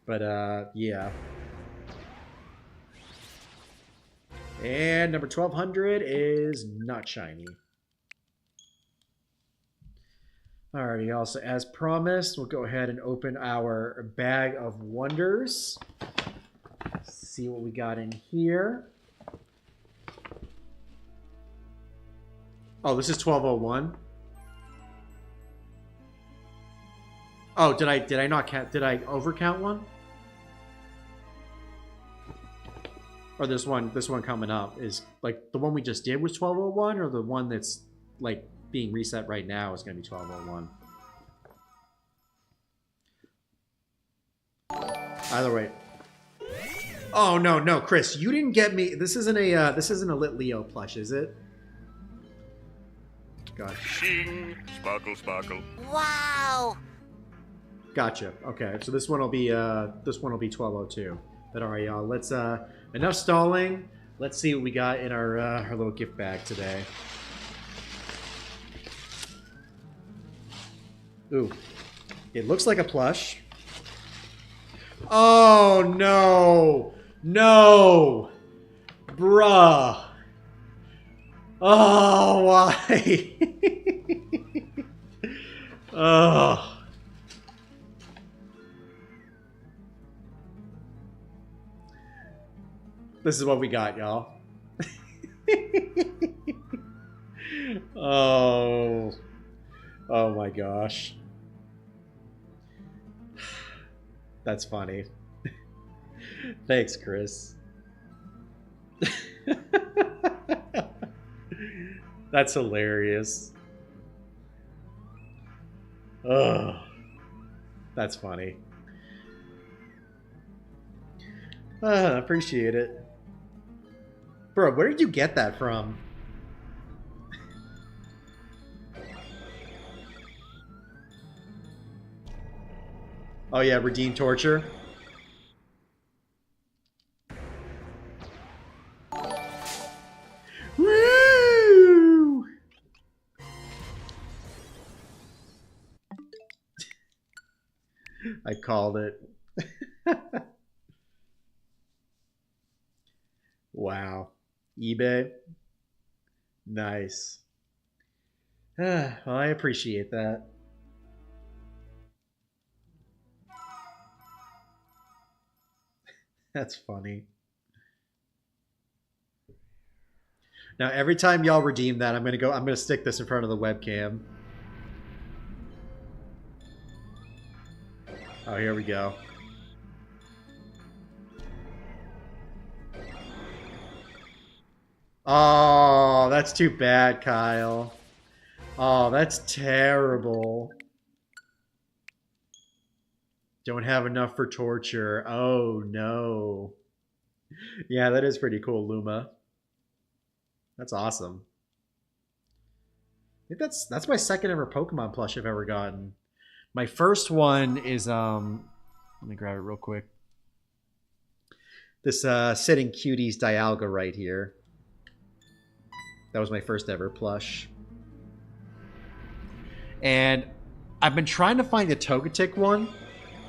But yeah. And number 1200 is not shiny. Alrighty, y'all. So as promised, we'll go ahead and open our bag of wonders. See what we got in here. Oh, this is 1201. Oh, did I not count? Did I overcount one? Or this one coming up is like the one we just did was 1201, or the one that's like being reset right now is going to be 1201. Either way. Oh no, Chris, you didn't get me. This isn't a Lit Leo plush, is it? God. Shing, sparkle, sparkle. Wow! Gotcha. Okay, so this one will be 1202. But all right, y'all. Let's enough stalling. Let's see what we got in our little gift bag today. Ooh, it looks like a plush. Oh no, no, bruh. Oh, why? Oh. This is what we got, y'all. Oh. Oh my gosh. That's funny. Thanks, Chris. That's hilarious. Oh. That's funny. I appreciate it. Bro, where did you get that from? Oh yeah, redeem torture. Woo! I called it. Wow. eBay. Nice. Well, I appreciate that. That's funny. Now, every time y'all redeem that, I'm gonna stick this in front of the webcam. Oh, here we go. Oh, that's too bad, Kyle. Oh, that's terrible. Don't have enough for torture. Oh, no. Yeah, that is pretty cool, Luma. That's awesome. I think that's my second ever Pokemon plush I've ever gotten. My first one is let me grab it real quick. This Sitting Cuties Dialga right here. That was my first ever plush. And I've been trying to find a Togetic one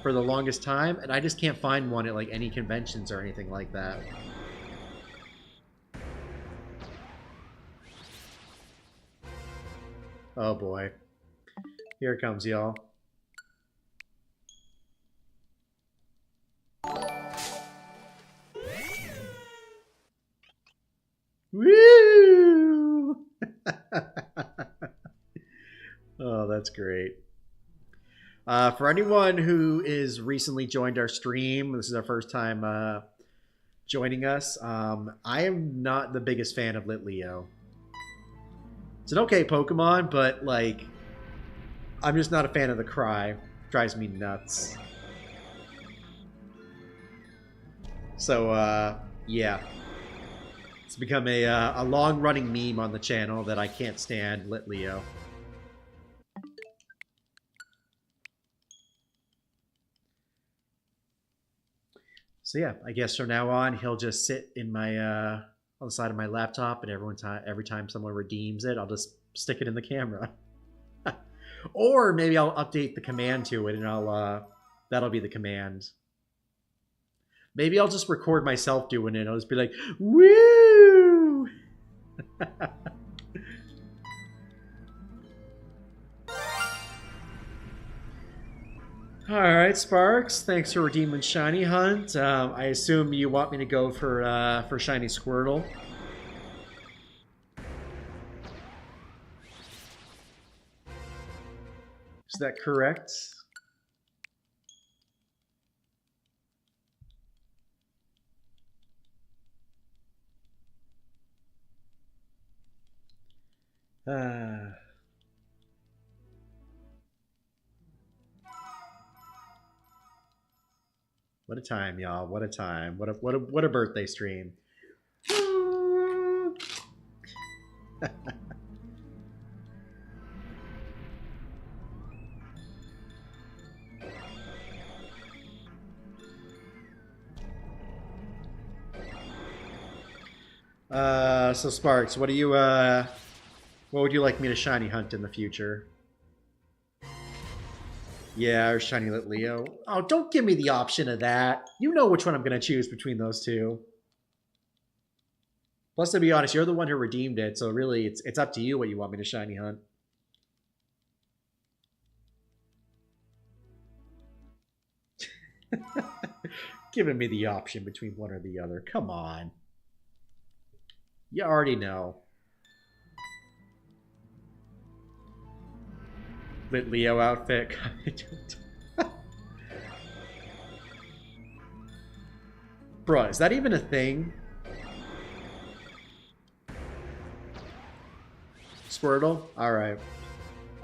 for the longest time, and I just can't find one at like any conventions or anything like that. Oh boy. Here it comes, y'all. Woo! Oh, that's great. For anyone who is recently joined our stream, this is our first time joining us. I am not the biggest fan of Litleo. It's an okay Pokemon, but like, I'm just not a fan of the cry. Drives me nuts. So, yeah. It's become a long-running meme on the channel that I can't stand Litleo. So yeah, I guess from now on he'll just sit in my on the side of my laptop, and every time someone redeems it, I'll just stick it in the camera. Or maybe I'll update the command to it, and that'll be the command. Maybe I'll just record myself doing it. I'll just be like, "Woo!" All right, Sparks. Thanks for redeeming Shiny Hunt. I assume you want me to go for Shiny Squirtle. Is that correct? What a time, y'all! What a time! What a birthday stream! So Sparks, what would you like me to shiny hunt in the future? Yeah, or shiny lit Leo. Oh, don't give me the option of that. You know which one I'm gonna choose between those two. Plus, to be honest, you're the one who redeemed it, so really, it's up to you what you want me to shiny hunt. Giving me the option between one or the other. Come on. You already know. Lit Leo outfit. Bruh, is that even a thing? Squirtle? Alright.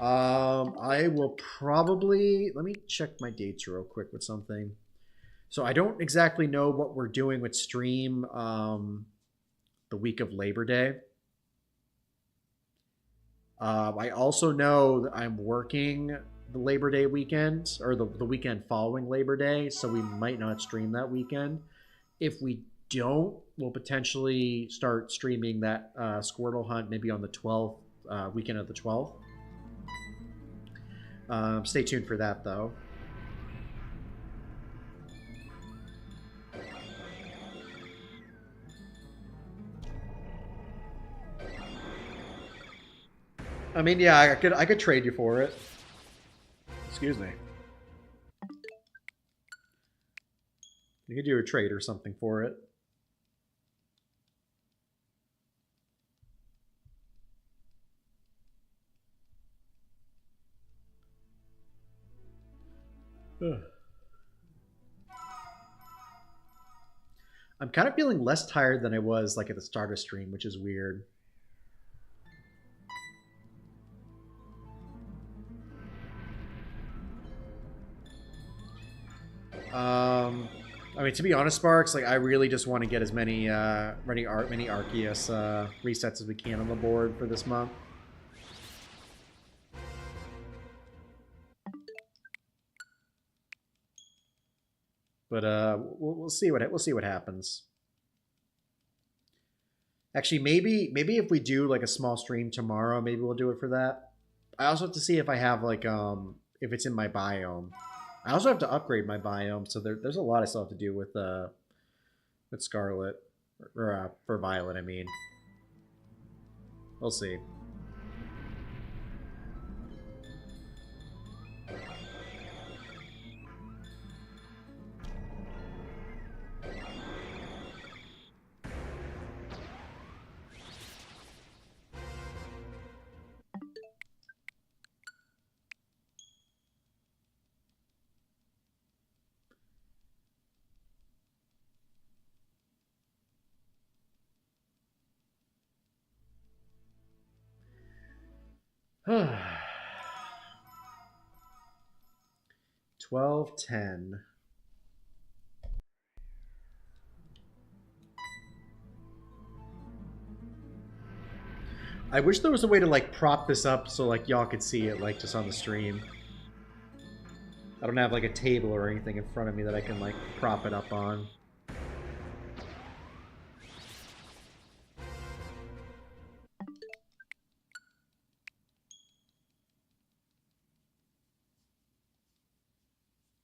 I will probably... Let me check my dates real quick with something. So I don't exactly know what we're doing with stream the week of Labor Day. I also know that I'm working the Labor Day weekend, or the weekend following Labor Day, so we might not stream that weekend. If we don't, we'll potentially start streaming that Squirtle hunt maybe on the 12th, weekend of the 12th. Stay tuned for that, though. I mean, yeah, I could trade you for it. Excuse me. You could do a trade or something for it. I'm kind of feeling less tired than I was like at the start of stream, which is weird. I mean, to be honest, Sparks, like I really just want to get as many many Arceus resets as we can on the board for this month. But we'll see what happens. Actually, maybe if we do like a small stream tomorrow, maybe we'll do it for that. I also have to see if I have like if it's in my biome. I also have to upgrade my biome, so there's a lot I still have to do with Scarlet or for Violet. I mean, we'll see. $12.10. I wish there was a way to like prop this up so like y'all could see it like just on the stream. I don't have like a table or anything in front of me that I can like prop it up on.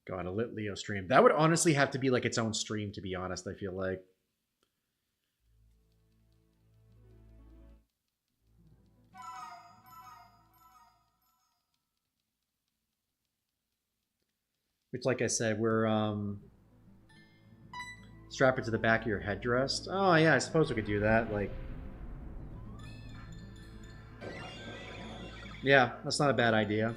God, a lit Leo stream. That would honestly have to be like its own stream, to be honest, I feel like. Which, like I said, we're strap it to the back of your headdress. Oh yeah, I suppose we could do that. Like, yeah, that's not a bad idea.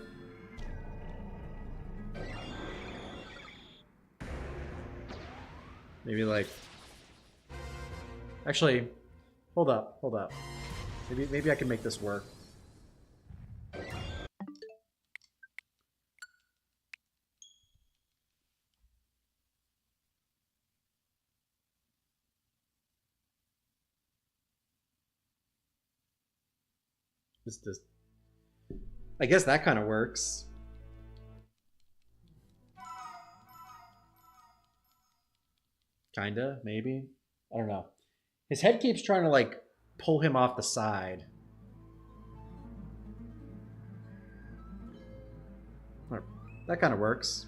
Maybe like, actually, hold up. Maybe I can make this work. This, I guess that kind of works. Kinda, maybe. I don't know. His head keeps trying to like pull him off the side. That kind of works.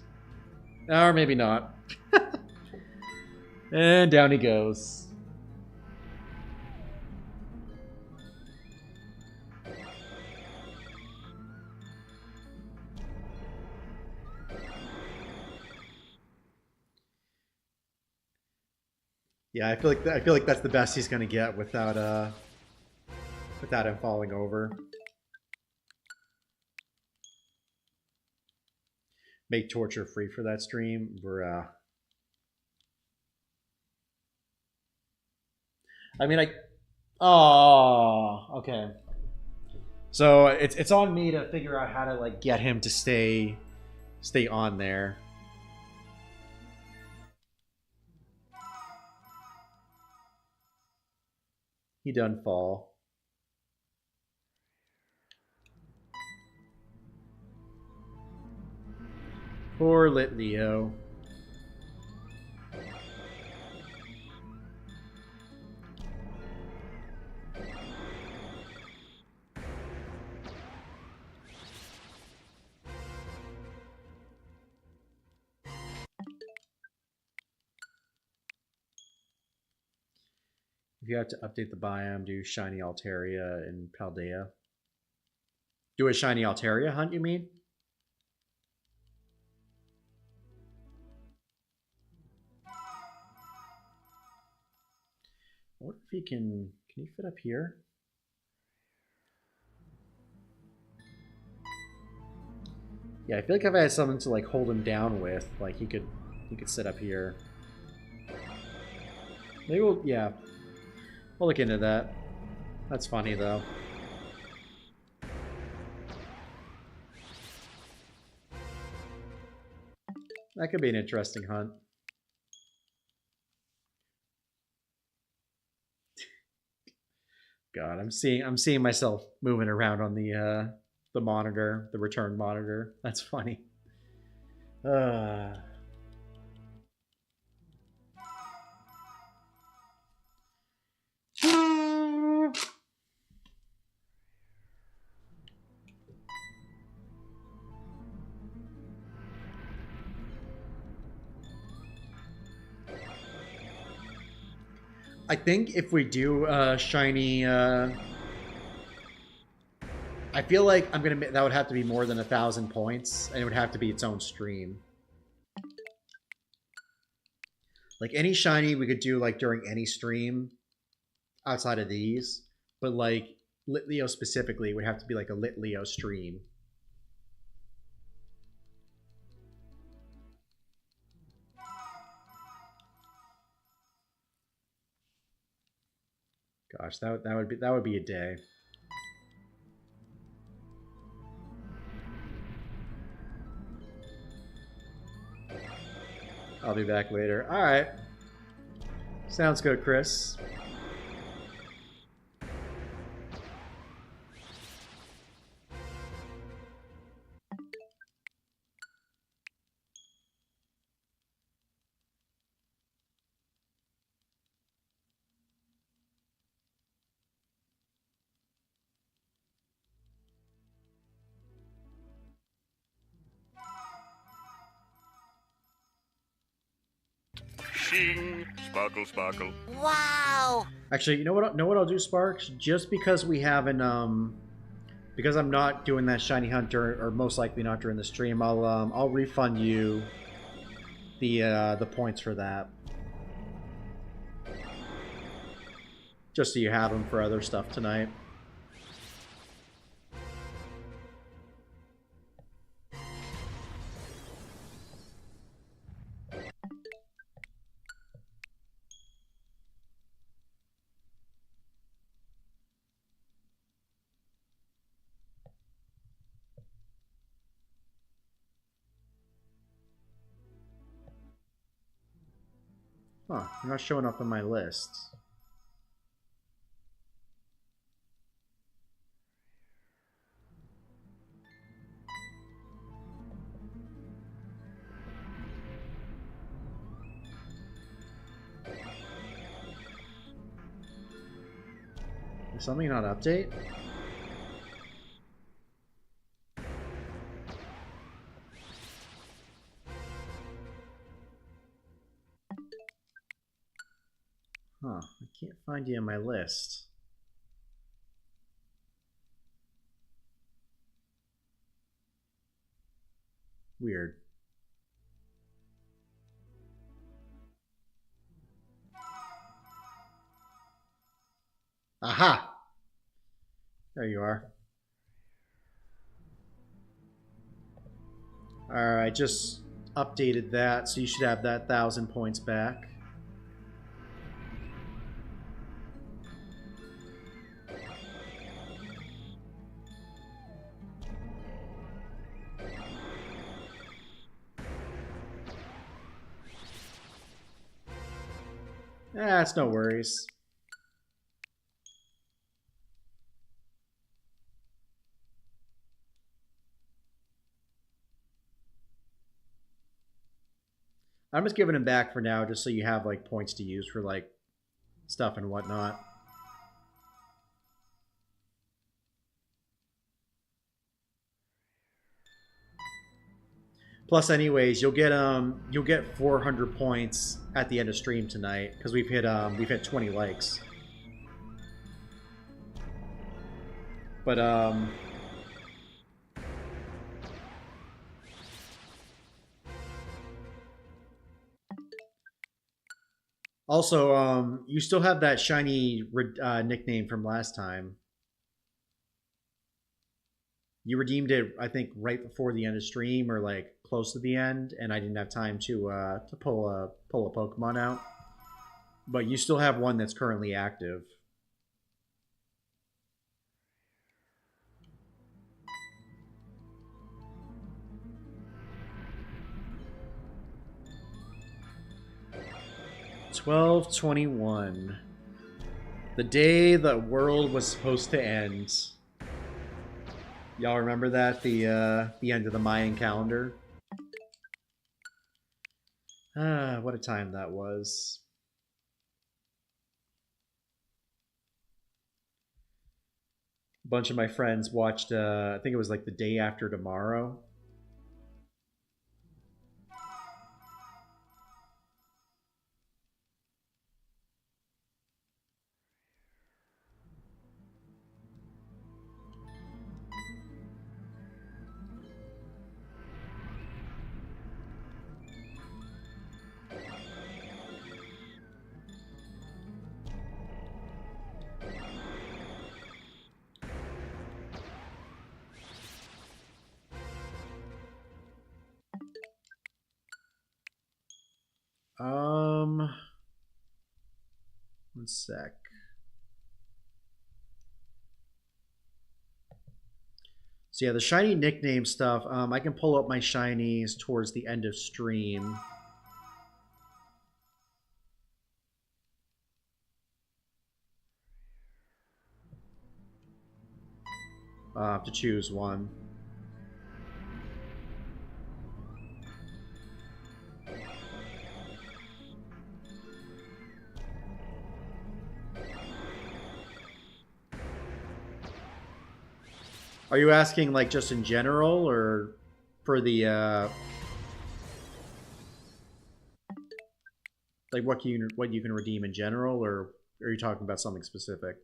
Or maybe not. And down he goes. Yeah, I feel like that's the best he's gonna get without him falling over. Make torture free for that stream, bruh. I mean, oh, okay. So it's on me to figure out how to like get him to stay on there. He done fall. Poor Lit Leo. If you have to update the biome, do Shiny Altaria and Paldea. Do a Shiny Altaria hunt, you mean? What if he can he fit up here? Yeah, I feel like if I had something to like hold him down with, like he could sit up here. Maybe we'll look into that. That's funny though. That could be an interesting hunt. God, I'm seeing myself moving around on the monitor, the return monitor. That's funny. I think if we do shiny, I feel like that would have to be more than 1,000 points, and it would have to be its own stream. Like any shiny we could do like during any stream outside of these, but like Lit Leo specifically would have to be like a Lit Leo stream. Gosh, that would be a day. I'll be back later. All right. Sounds good, Chris. Shing, sparkle, sparkle. Wow! Actually, you know what I'll do, Sparks? Just because we haven't because I'm not doing that shiny hunt or most likely not during the stream, I'll refund you the points for that. Just so you have them for other stuff tonight. Huh, you're not showing up on my list. Is something not update? Huh, I can't find you in my list. Weird. Aha! There you are. Alright, just updated that, so you should have that 1,000 points back. That's no worries. I'm just giving them back for now, just so you have like points to use for like stuff and whatnot. Plus, anyways, you'll get 400 points at the end of stream tonight because we've hit 20 likes. But also, you still have that shiny nickname from last time. You redeemed it, I think, right before the end of stream or like close to the end, and I didn't have time to pull a Pokemon out. But you still have one that's currently active. $12:21. The day the world was supposed to end. Y'all remember that? The end of the Mayan calendar? Ah, what a time that was. A bunch of my friends watched, I think it was like the day after tomorrow. One sec. So yeah, the shiny nickname stuff, I can pull up my shinies towards the end of stream. I have to choose one. Are you asking like just in general or for the like what you can redeem in general, or are you talking about something specific?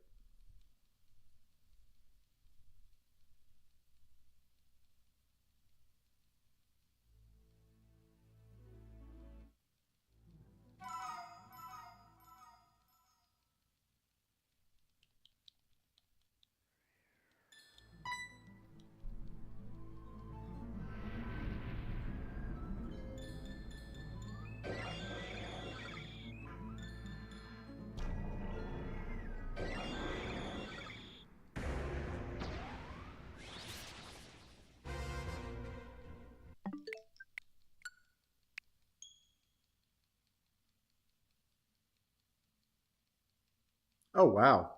Oh wow.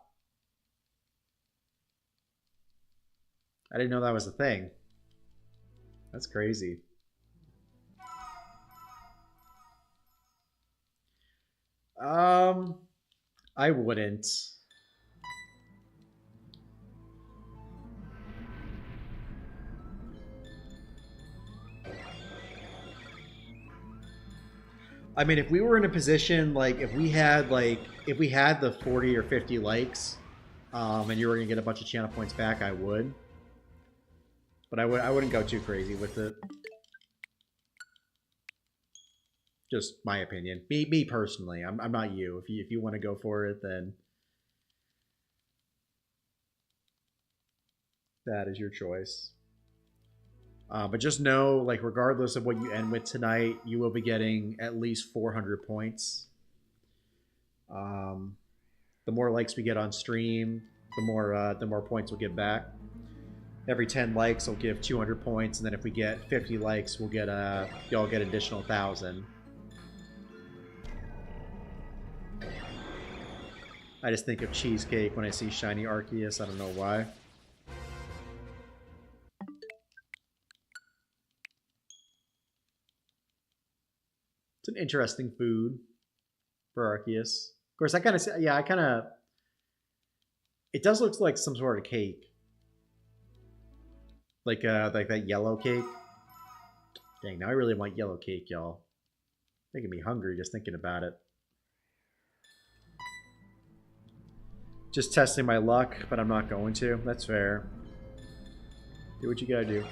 I didn't know that was a thing. That's crazy. Um I wouldn't. I mean, if we were in a position like if we had the 40 or 50 likes, and you were gonna get a bunch of channel points back, I would. But I wouldn't go too crazy with it. Just my opinion. Me personally. I'm not you. If you want to go for it, then that is your choice. But just know, like, regardless of what you end with tonight, you will be getting at least 400 points. The more likes we get on stream, the more points we'll get back. Every 10 likes will give 200 points, and then if we get 50 likes, we'll get y'all get additional 1,000. I just think of cheesecake when I see shiny Arceus. I don't know why. It's an interesting food for Arceus. Of course, I kind of, it does look like some sort of cake. Like that yellow cake. Dang, now I really want yellow cake, y'all. Making me hungry just thinking about it. Just testing my luck, but I'm not going to. That's fair. Do what you gotta do.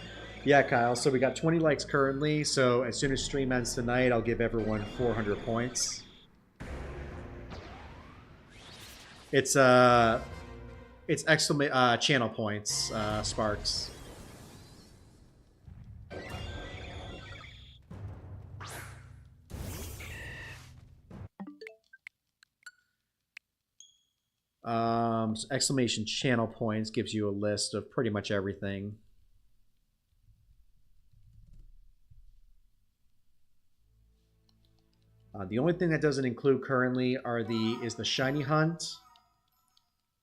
Yeah, Kyle, so we got 20 likes currently, so as soon as stream ends tonight, I'll give everyone 400 points. It's channel points, Sparks. Exclamation channel points gives you a list of pretty much everything. The only thing that doesn't include currently is the shiny hunt,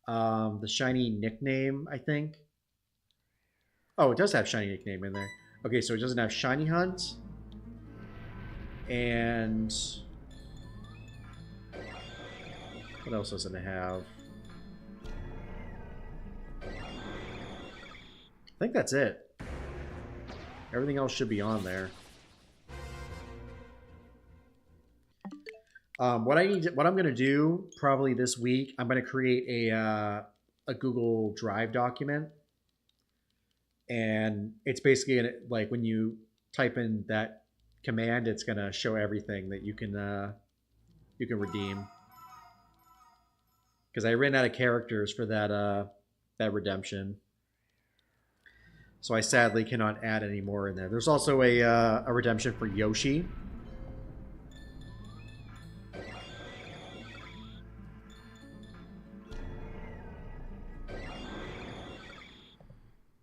the shiny nickname, I think. Oh, it does have shiny nickname in there. Okay, so it doesn't have shiny hunt, and what else doesn't it have? I think that's it. Everything else should be on there. What I'm gonna do probably this week, I'm gonna create a Google Drive document, and it's basically gonna, like, when you type in that command, it's gonna show everything that you can redeem. Because I ran out of characters for that redemption, so I sadly cannot add any more in there. There's also a redemption for Yoshi.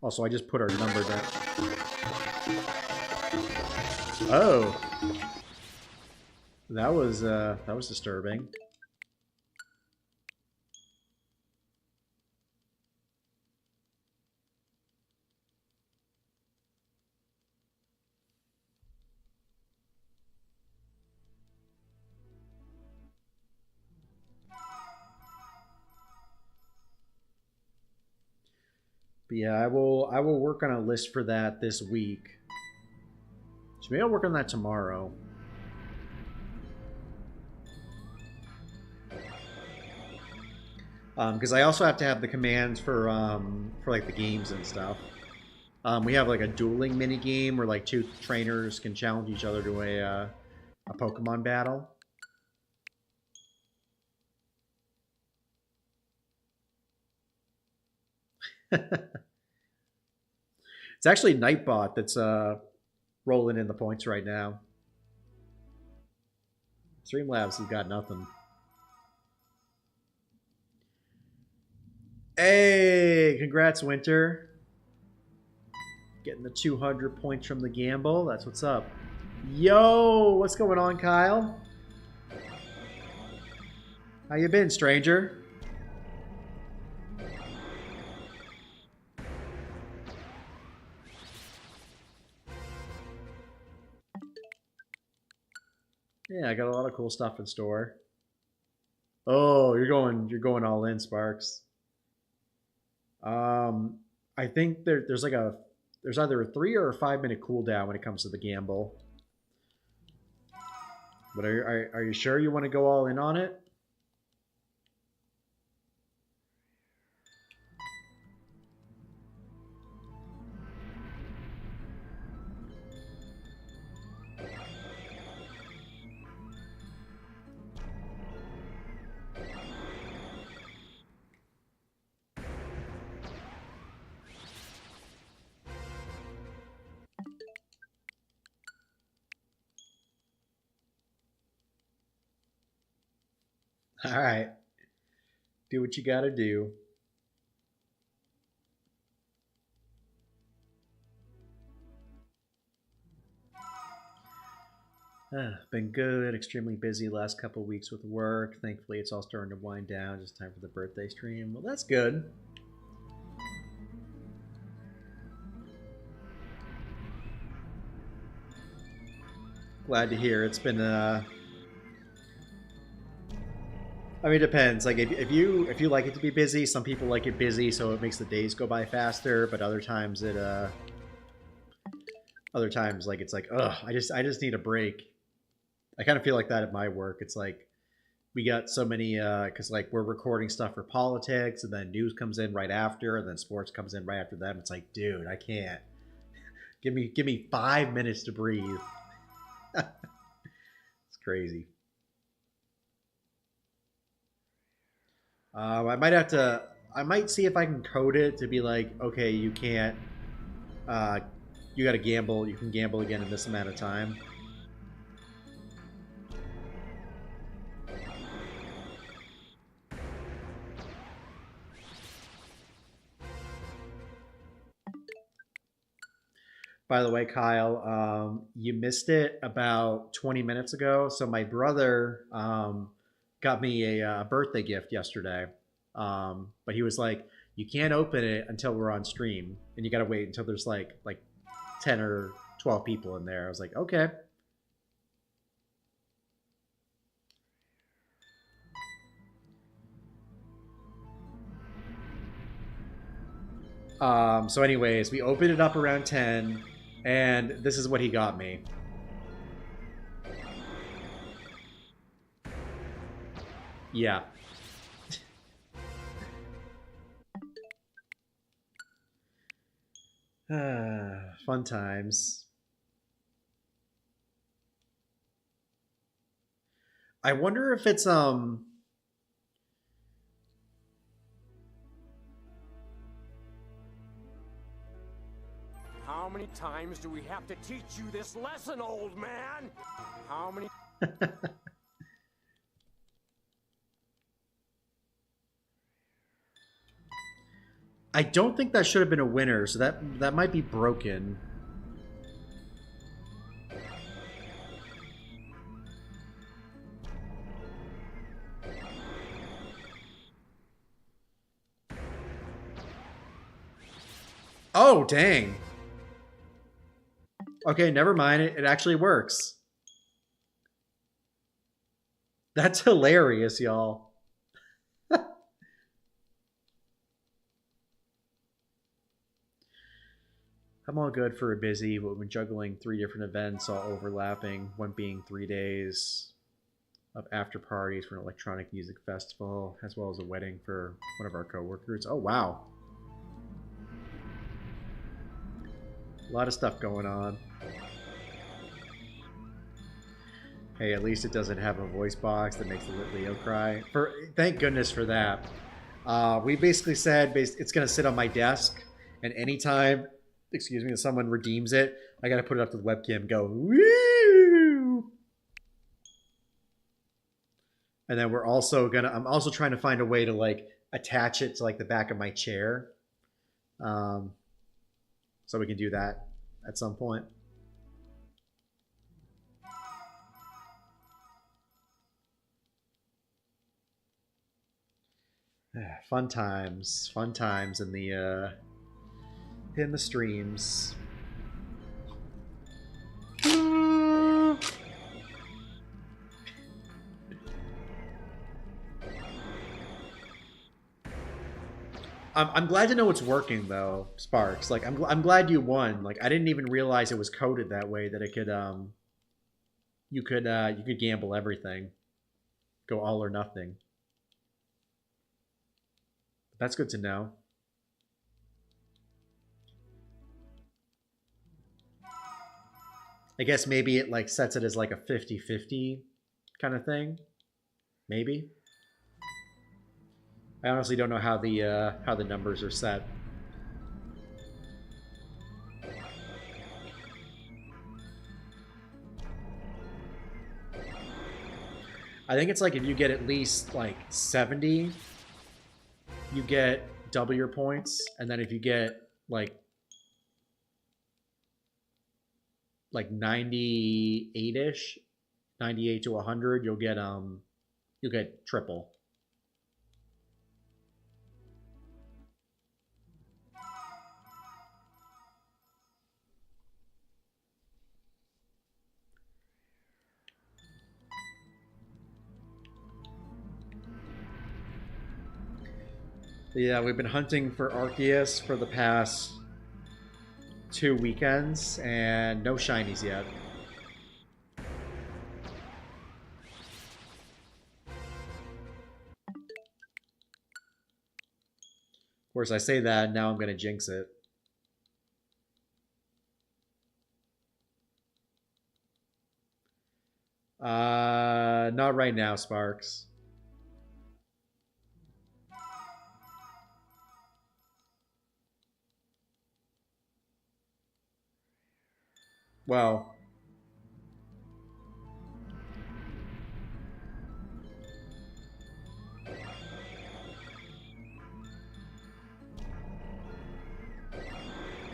Also, I just put our number down. Oh, that was disturbing. But yeah, I will work on a list for that this week. So maybe I'll work on that tomorrow. Because I also have to have the commands for like the games and stuff. We have like a dueling mini game where like two trainers can challenge each other to a Pokemon battle. It's actually Nightbot that's rolling in the points right now. Streamlabs has got nothing. Hey, congrats, Winter. Getting the 200 points from the gamble. That's what's up. Yo, what's going on, Kyle? How you been, stranger? Yeah, I got a lot of cool stuff in store. Oh, you're going all in, Sparks. I think there's either a 3 or a 5 minute cooldown when it comes to the gamble. But are you sure you want to go all in on it? All right. Do what you got to do. Been good. Extremely busy last couple weeks with work. Thankfully, it's all starting to wind down. Just time for the birthday stream. Well, that's good. Glad to hear. It's been I mean, it depends. Like if you like it to be busy, some people like it busy, so it makes the days go by faster. But other times like it's like, ugh, I just need a break. I kind of feel like that at my work. It's like we got so many because like we're recording stuff for politics, and then news comes in right after, and then sports comes in right after them. It's like, dude, I can't. Give me 5 minutes to breathe. It's crazy. I might see if I can code it to be like, okay, you can't, you got to gamble. You can gamble again in this amount of time. By the way, Kyle, you missed it about 20 minutes ago. So my brother got me a birthday gift yesterday. But he was like, you can't open it until we're on stream. And you got to wait until there's like 10 or 12 people in there. I was like, okay. So anyways, we opened it up around 10. And this is what he got me. Yeah. Fun times. I wonder if it's How many times do we have to teach you this lesson, old man? How many... I don't think that should have been a winner, so that might be broken. Oh, dang. Okay, never mind. It actually works. That's hilarious, y'all. I'm all good for a busy, but when juggling 3 different events all overlapping, one being 3 days of after parties for an electronic music festival, as well as a wedding for one of our coworkers. Oh, wow. A lot of stuff going on. Hey, at least it doesn't have a voice box that makes the Leo cry. Thank goodness for that. We basically said it's going to sit on my desk, and anytime, excuse me, if someone redeems it, I got to put it up to the webcam and go, woo! And then I'm also trying to find a way to like attach it to like the back of my chair. So we can do that at some point. Fun times in the streams. I'm glad to know it's working though, Sparks. Like I'm glad you won. Like I didn't even realize it was coded that way that it could you could gamble everything, go all or nothing. That's good to know. I guess maybe it like sets it as like a 50-50 kind of thing. Maybe. I honestly don't know how the numbers are set. I think it's like if you get at least like 70, you get double your points, and then if you get like 98-ish, 98 to 100, you'll get triple. Yeah, we've been hunting for Arceus for the past 2 weekends, and no shinies yet. Of course, I say that, now I'm going to jinx it. Not right now, Sparks. Well,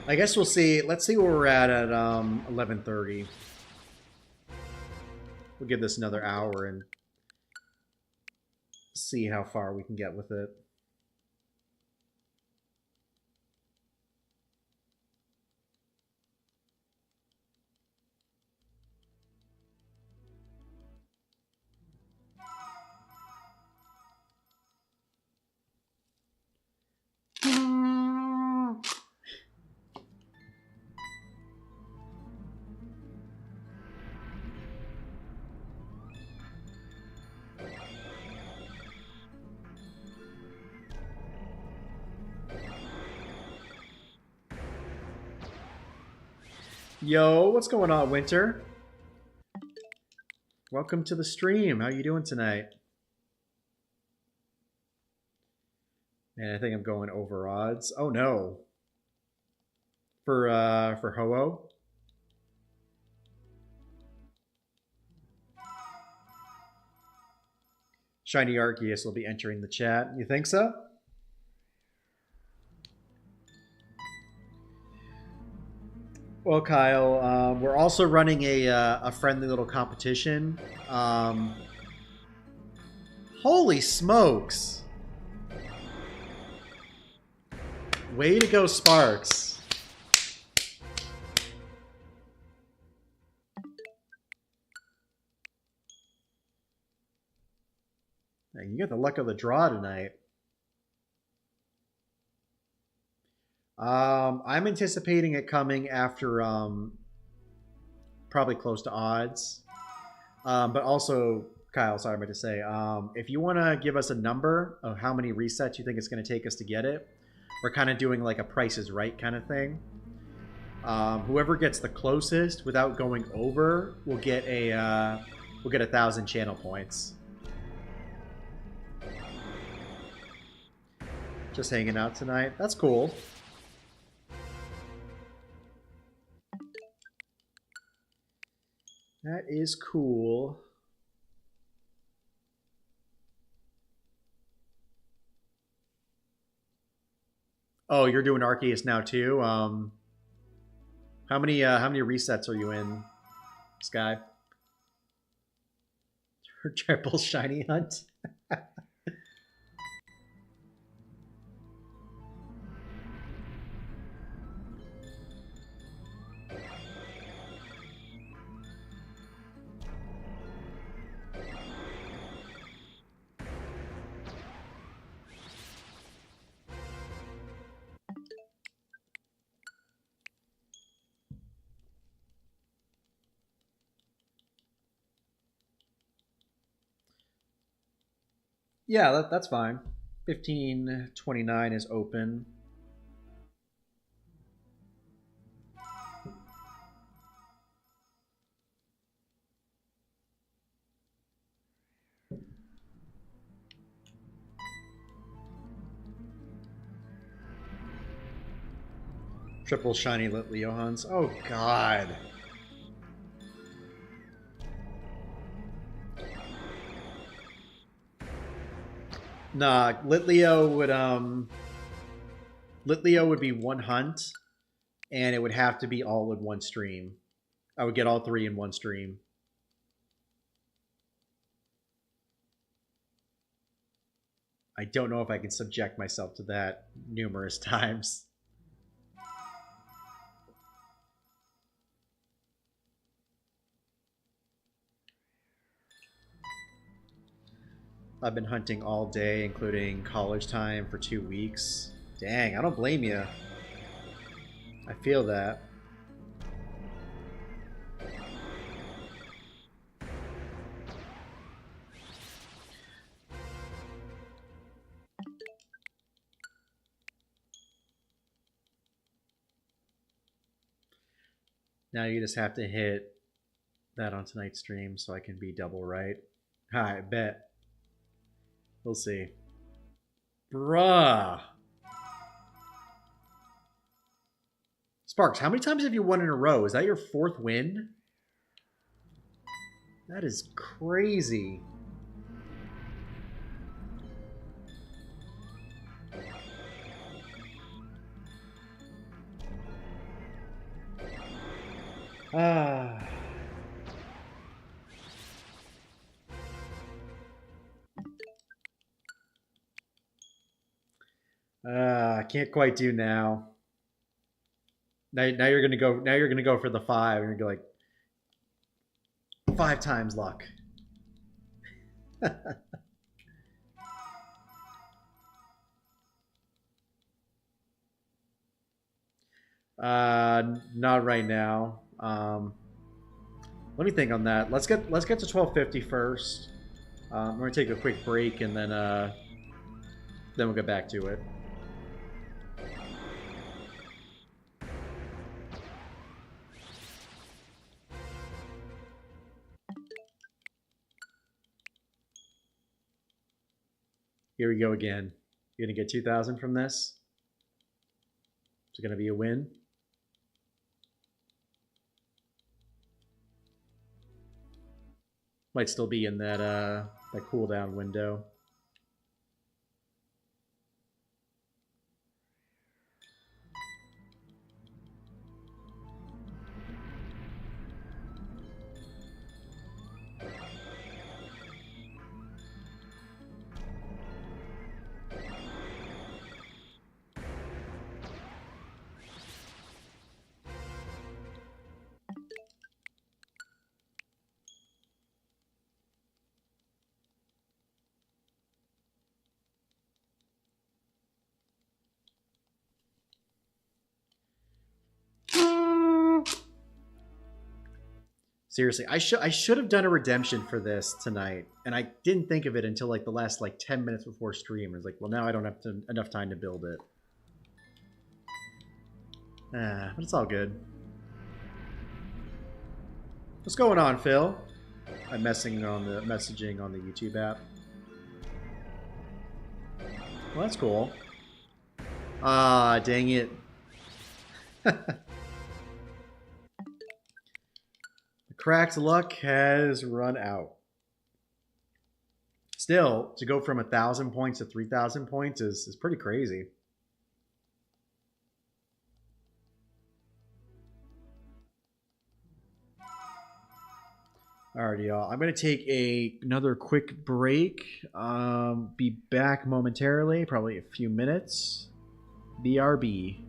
I guess we'll see. Let's see where we're at 11:30. We'll give this another hour and see how far we can get with it. Yo, what's going on, Winter? Welcome to the stream. How you doing tonight? Man, I think I'm going over odds. Oh no. For Ho-Oh. Shiny Arceus will be entering the chat. You think so? Well, Kyle, we're also running a friendly little competition. Holy smokes! Way to go, Sparks. Hey, you got the luck of the draw tonight. I'm anticipating it coming after probably close to odds. But also, Kyle, sorry about to say, if you want to give us a number of how many resets you think it's going to take us to get it, we're kind of doing like a Price is Right kind of thing. Whoever gets the closest without going over will get 1,000 channel points. Just hanging out tonight. That's cool. That is cool. Oh, you're doing Arceus now too. How many resets are you in, Sky? Triple shiny hunt. Yeah, that's fine. 1529 is open. Triple shiny Leohans. Oh god. Nah, Litleo would be one hunt, and it would have to be all in one stream. I would get all three in one stream. I don't know if I can subject myself to that numerous times. I've been hunting all day, including college time, for 2 weeks. Dang, I don't blame you. I feel that. Now you just have to hit that on tonight's stream so I can be double right. I bet. We'll see. Bruh. Sparks, how many times have you won in a row? Is that your 4th win? That is crazy. Ah. I can't quite do now. Now you're gonna go. Now you're gonna go for the 5. You're gonna go like 5 times luck. Not right now. Let me think on that. Let's get to 1250 first. We're gonna take a quick break and then we'll get back to it. Here we go again. You're gonna get 2,000 from this. It's gonna be a win. Might still be in that cooldown window. Seriously, I should have done a redemption for this tonight, and I didn't think of it until like the last 10 minutes before stream. I was like, well, now I don't have enough time to build it. But it's all good. What's going on, Phil? I'm messaging on the YouTube app. Well, that's cool. Ah, dang it. Cracked luck has run out. Still, to go from 1,000 points to 3,000 points is pretty crazy. Alrighty, y'all. I'm going to take another quick break. Be back momentarily, probably a few minutes. BRB.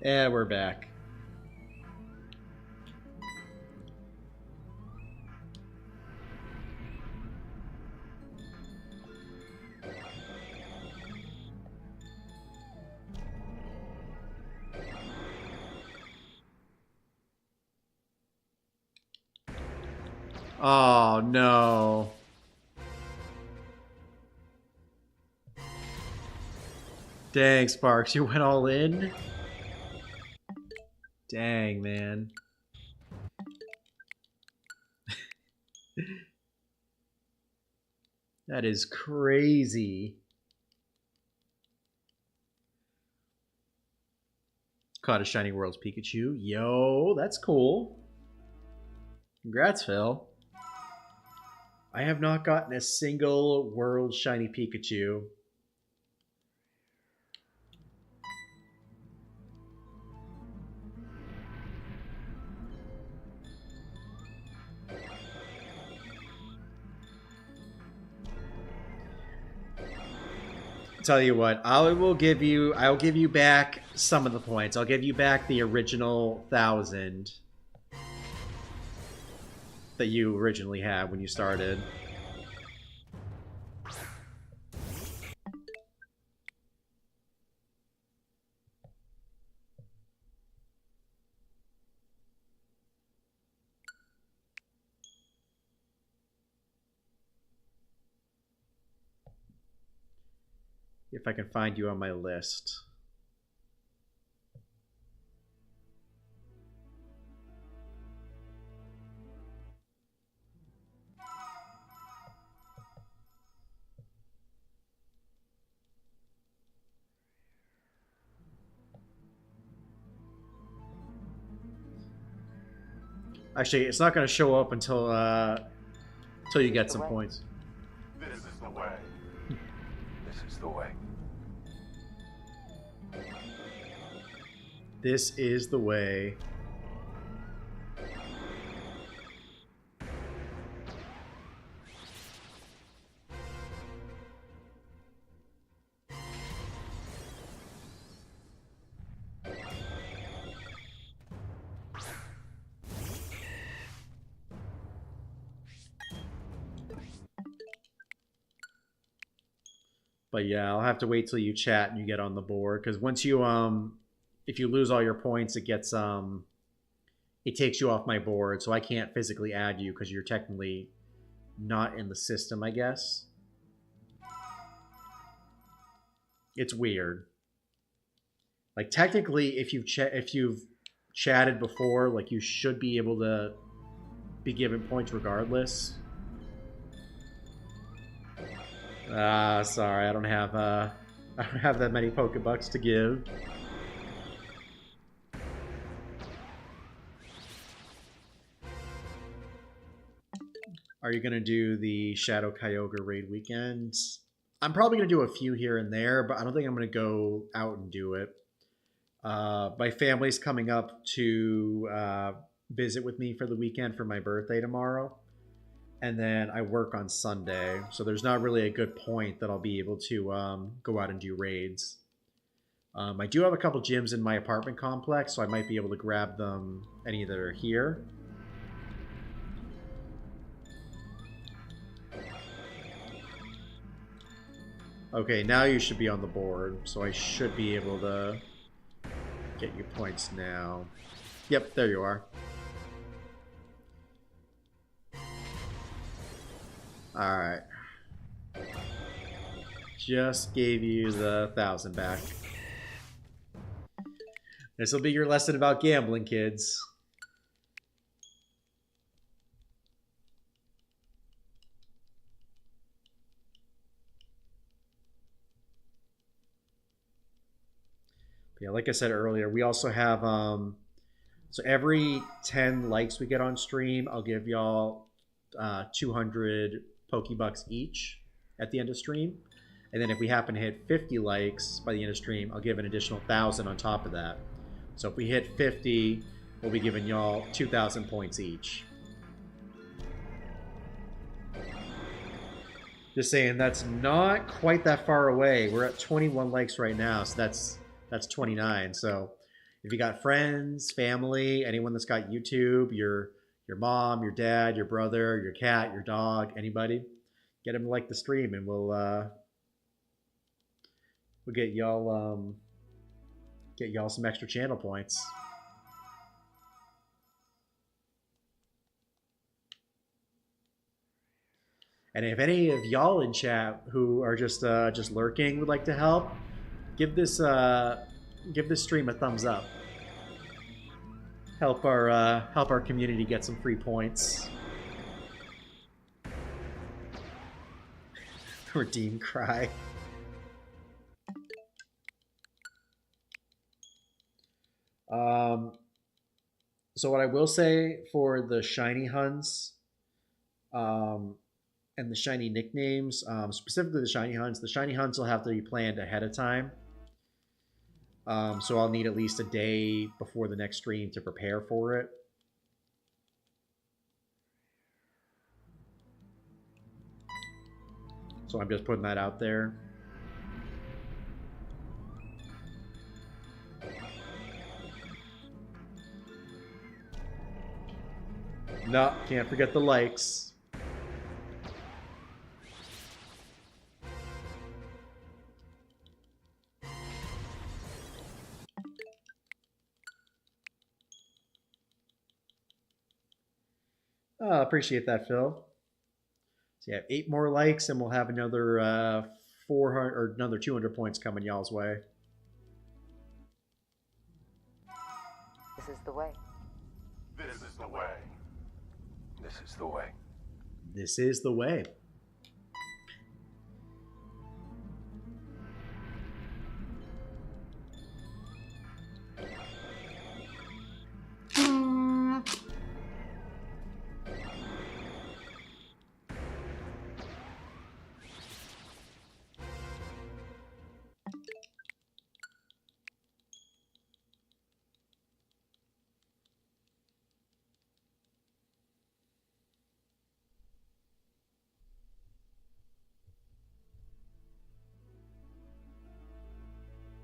And we're back. Oh, no. Dang, Sparks, you went all in? Dang, man. That is crazy. Caught a Shining Worlds Pikachu. Yo, that's cool. Congrats, Phil. I have not gotten a single World Shiny Pikachu. Tell you what, I'll give you back some of the points. I'll give you back the original 1,000 that you originally had when you started. If I can find you on my list. Actually, it's not going to show up until you get some points. This is the way. This is the way. This is the way. But yeah, I'll have to wait till you chat and you get on the board, because once you if you lose all your points, it gets it takes you off my board, so I can't physically add you because you're technically not in the system, I guess. It's weird. Like technically, if you've chatted before, like you should be able to be given points regardless. Sorry, I don't have that many Pokebucks to give. Are you gonna do the Shadow Kyogre raid weekends? I'm probably gonna do a few here and there, but I don't think I'm gonna go out and do it. My family's coming up to visit with me for the weekend for my birthday tomorrow. And then I work on Sunday, so there's not really a good point that I'll be able to go out and do raids. I do have a couple gyms in my apartment complex, so I might be able to grab them any that are here. Okay, now you should be on the board, so I should be able to get you points now. Yep, there you are. Alright. Just gave you the 1,000 back. This will be your lesson about gambling, kids. Yeah, like I said earlier, we also have so every 10 likes we get on stream, I'll give y'all 200 Pokebucks each at the end of stream. And then if we happen to hit 50 likes by the end of stream, I'll give an additional 1,000 on top of that. So if we hit 50, we'll be giving y'all 2,000 points each. Just saying, that's not quite that far away. We're at 21 likes right now, so that's 29. So If you got friends, family, anyone that's got YouTube, your mom, your dad, your brother, your cat, your dog, anybody, get them to like the stream, and we'll get y'all some extra channel points. And if any of y'all in chat who are just lurking would like to help, give this stream a thumbs up. Help our community get some free points. Redeem cry. So what I will say for the shiny hunts, and the shiny nicknames, specifically the shiny hunts will have to be planned ahead of time. So I'll need at least a day before the next stream to prepare for it. So I'm just putting that out there. No, can't forget the likes. Appreciate that, Phil. So yeah, 8 more likes, and we'll have another 400 or another 200 points coming y'all's way. This is the way. This is the way. This is the way. This is the way.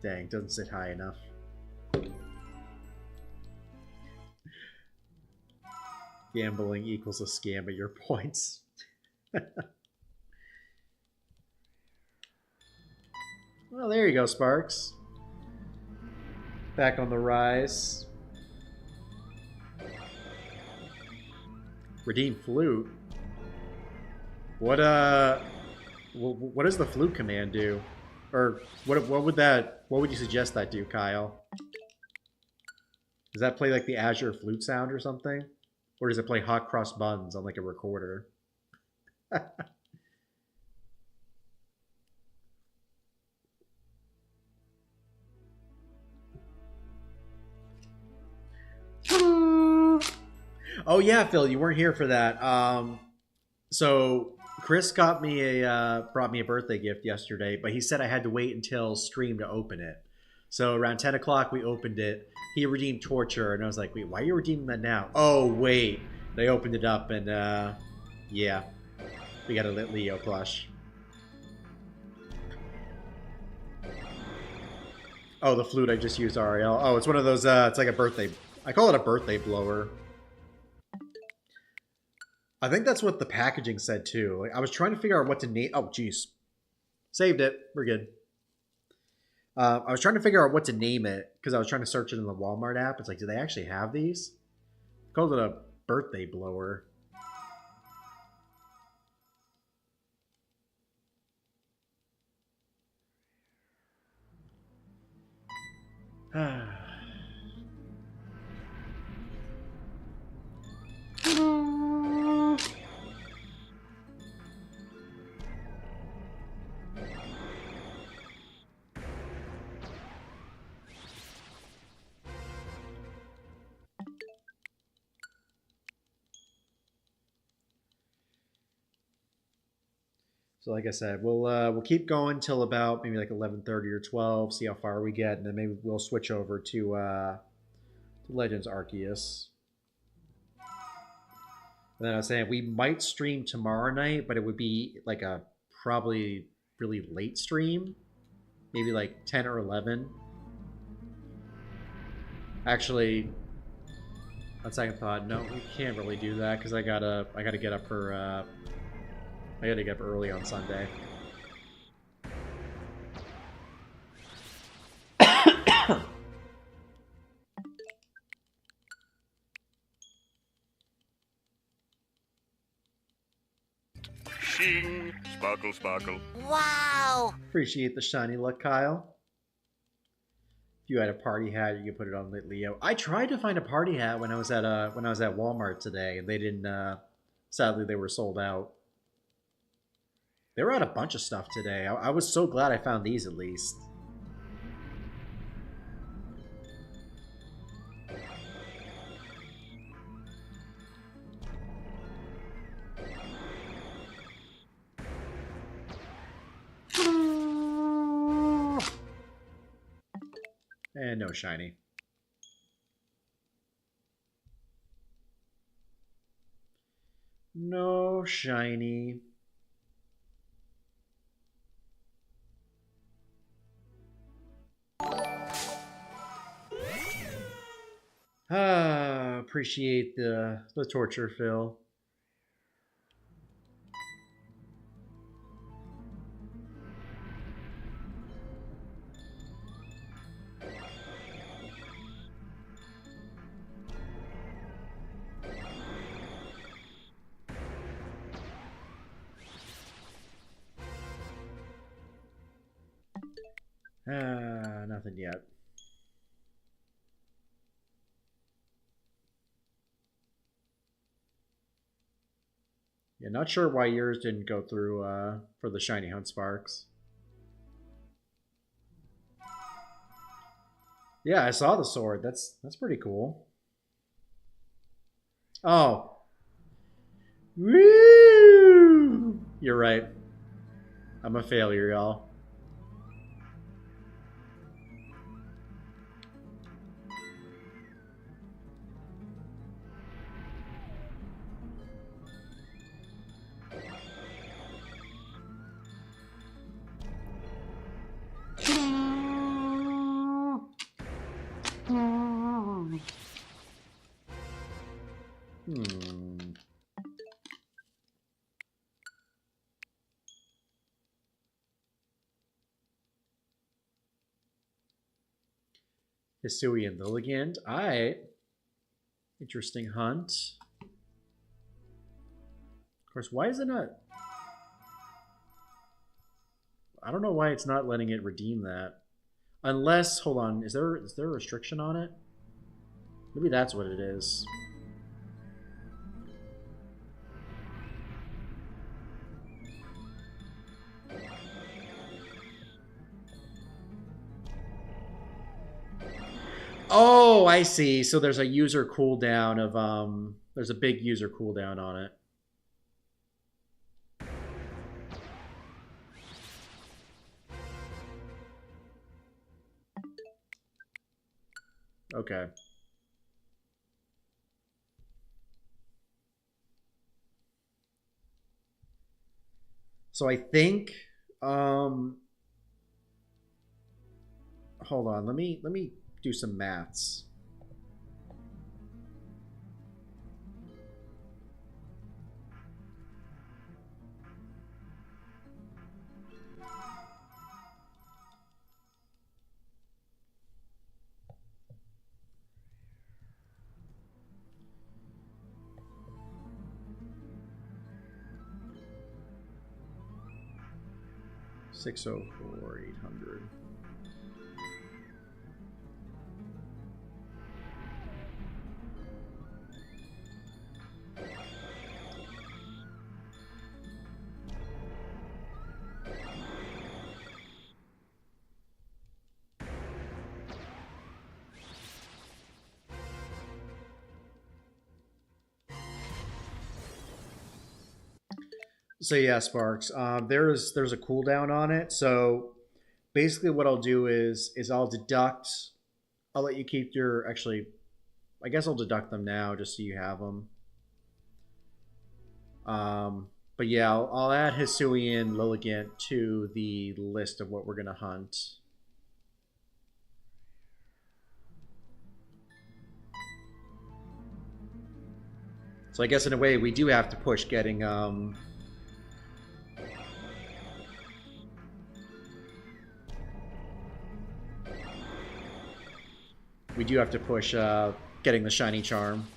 Dang, doesn't sit high enough. Gambling equals a scam at your points. Well, there you go, Sparks. Back on the rise. Redeem flute. What does the flute command do? Or what would you suggest that do, Kyle? Does that play like the Azure flute sound or something? Or does it play hot cross buns on like a recorder? Oh yeah, Phil, you weren't here for that. So Chris brought me a birthday gift yesterday, but he said I had to wait until stream to open it. So around 10 o'clock we opened it. He redeemed torture, and I was like, wait, why are you redeeming that now? Oh wait, they opened it up, and yeah, we got a lit Leo plush. Oh, the flute I just used, Ariel. Oh, it's one of those. It's like a birthday. I call it a birthday blower. I think that's what the packaging said too. Like, I was trying to figure out what to name. Oh, jeez. Saved it. We're good. I was trying to figure out what to name it because I was trying to search it in the Walmart app. It's like, do they actually have these? I called it a birthday blower. So like I said, we'll keep going till about maybe like 11:30 or 12, see how far we get, and then maybe we'll switch over to Legends Arceus. And then I was saying we might stream tomorrow night, but it would be like a probably really late stream, maybe like 10 or 11. Actually, on second thought, no, we can't really do that because I gotta get up for I gotta get up early on Sunday. Shing, sparkle, sparkle. Wow! Appreciate the shiny look, Kyle. If you had a party hat, you could put it on Leo. I tried to find a party hat when I was at Walmart today, and they didn't. Sadly, they were sold out. They were out a bunch of stuff today. I was so glad I found these at least. And no shiny. No shiny. Appreciate the torture, Phil. Nothing yet. Yeah, not sure why yours didn't go through for the shiny hunt sparks. Yeah, I saw the sword. That's pretty cool. Oh. Woo! You're right. I'm a failure, y'all. Hisui and Lilligant. Alright. Interesting hunt. Of course, why is it not... I don't know why it's not letting it redeem that. Unless, hold on, is there a restriction on it? Maybe that's what it is. Oh, I see. So there's a user cooldown of there's a big user cooldown on it. Okay. So I think hold on, let me do some maths. $604,800. So yeah, Sparks. There's a cooldown on it. So basically, what I'll do is I'll deduct. I'll let you keep your actually. I guess I'll deduct them now just so you have them. But yeah, I'll add Hisui and Lilligant to the list of what we're gonna hunt. So I guess in a way we do have to push getting we do have to push getting the shiny charm.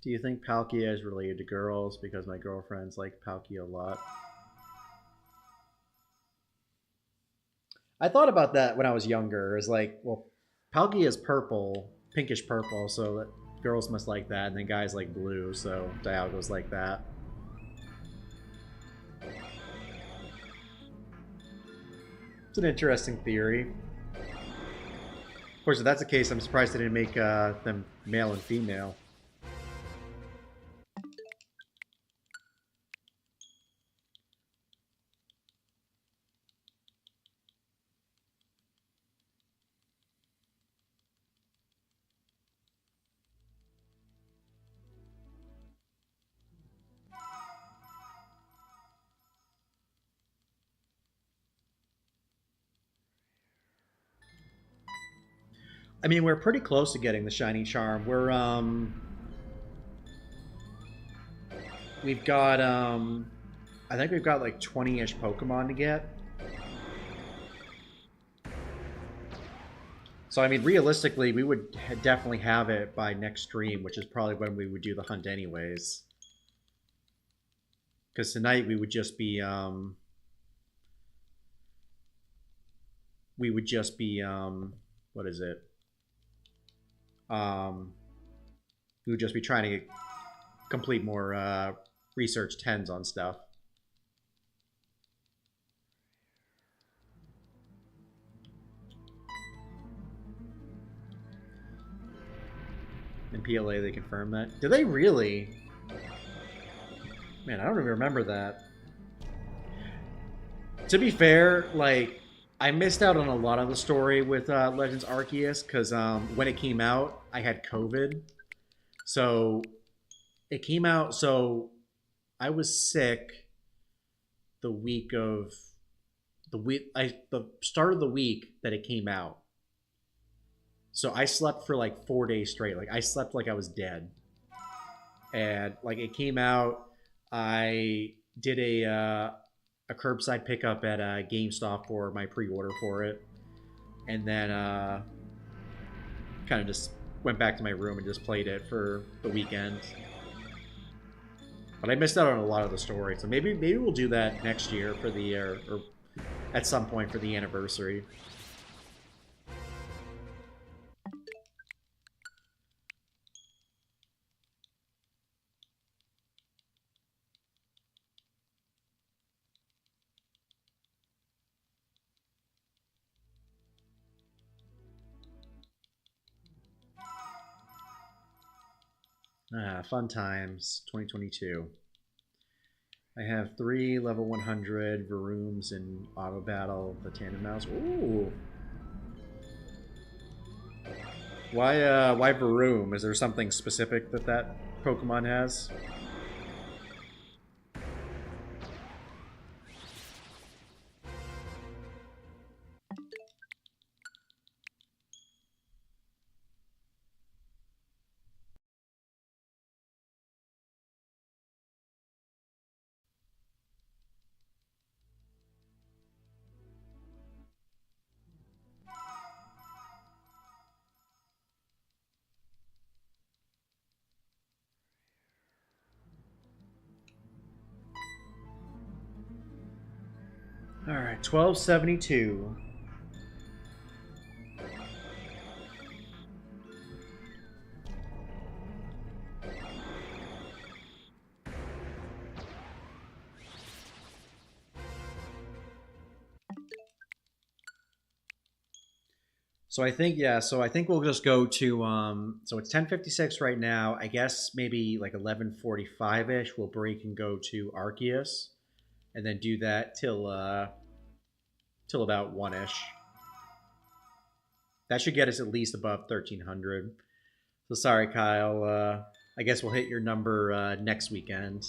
Do you think Palkia is related to girls? Because my girlfriends like Palkia a lot. I thought about that when I was younger. It's like, well, Palkia is purple, pinkish purple, so that girls must like that, and then guys like blue, so Dialgo's like that. It's an interesting theory. Of course, if that's the case, I'm surprised they didn't make them male and female. I mean, we're pretty close to getting the shiny charm. We've got I think we've got like 20-ish Pokemon to get. So I mean, realistically, we would definitely have it by next stream, which is probably when we would do the hunt anyways. Because tonight we would just be what is it? We would just be trying to complete more research 10s on stuff. In PLA they confirmed that. Did they really? Man, I don't even remember that. To be fair, like, I missed out on a lot of the story with Legends Arceus because when it came out, I had COVID. So it came out, so I was sick the start of the week that it came out. So I slept for like 4 days straight. Like I slept like I was dead. And like it came out, I did a curbside pickup at GameStop for my pre-order for it, and then kind of just went back to my room and just played it for the weekend. But I missed out on a lot of the story, so maybe we'll do that next year for the or at some point for the anniversary. Fun times, 2022. I have 3 level 100 Varooms in auto battle, the Tandem Mouse. Ooh. Why Varoom? Is there something specific that Pokemon has? All right, 1272. So I think, yeah, so I think we'll just go to so it's 10:56 right now. I guess maybe like 11:45-ish we'll break and go to Arceus, and then do that till about 1-ish. That should get us at least above 1300. So sorry, Kyle. I guess we'll hit your number next weekend.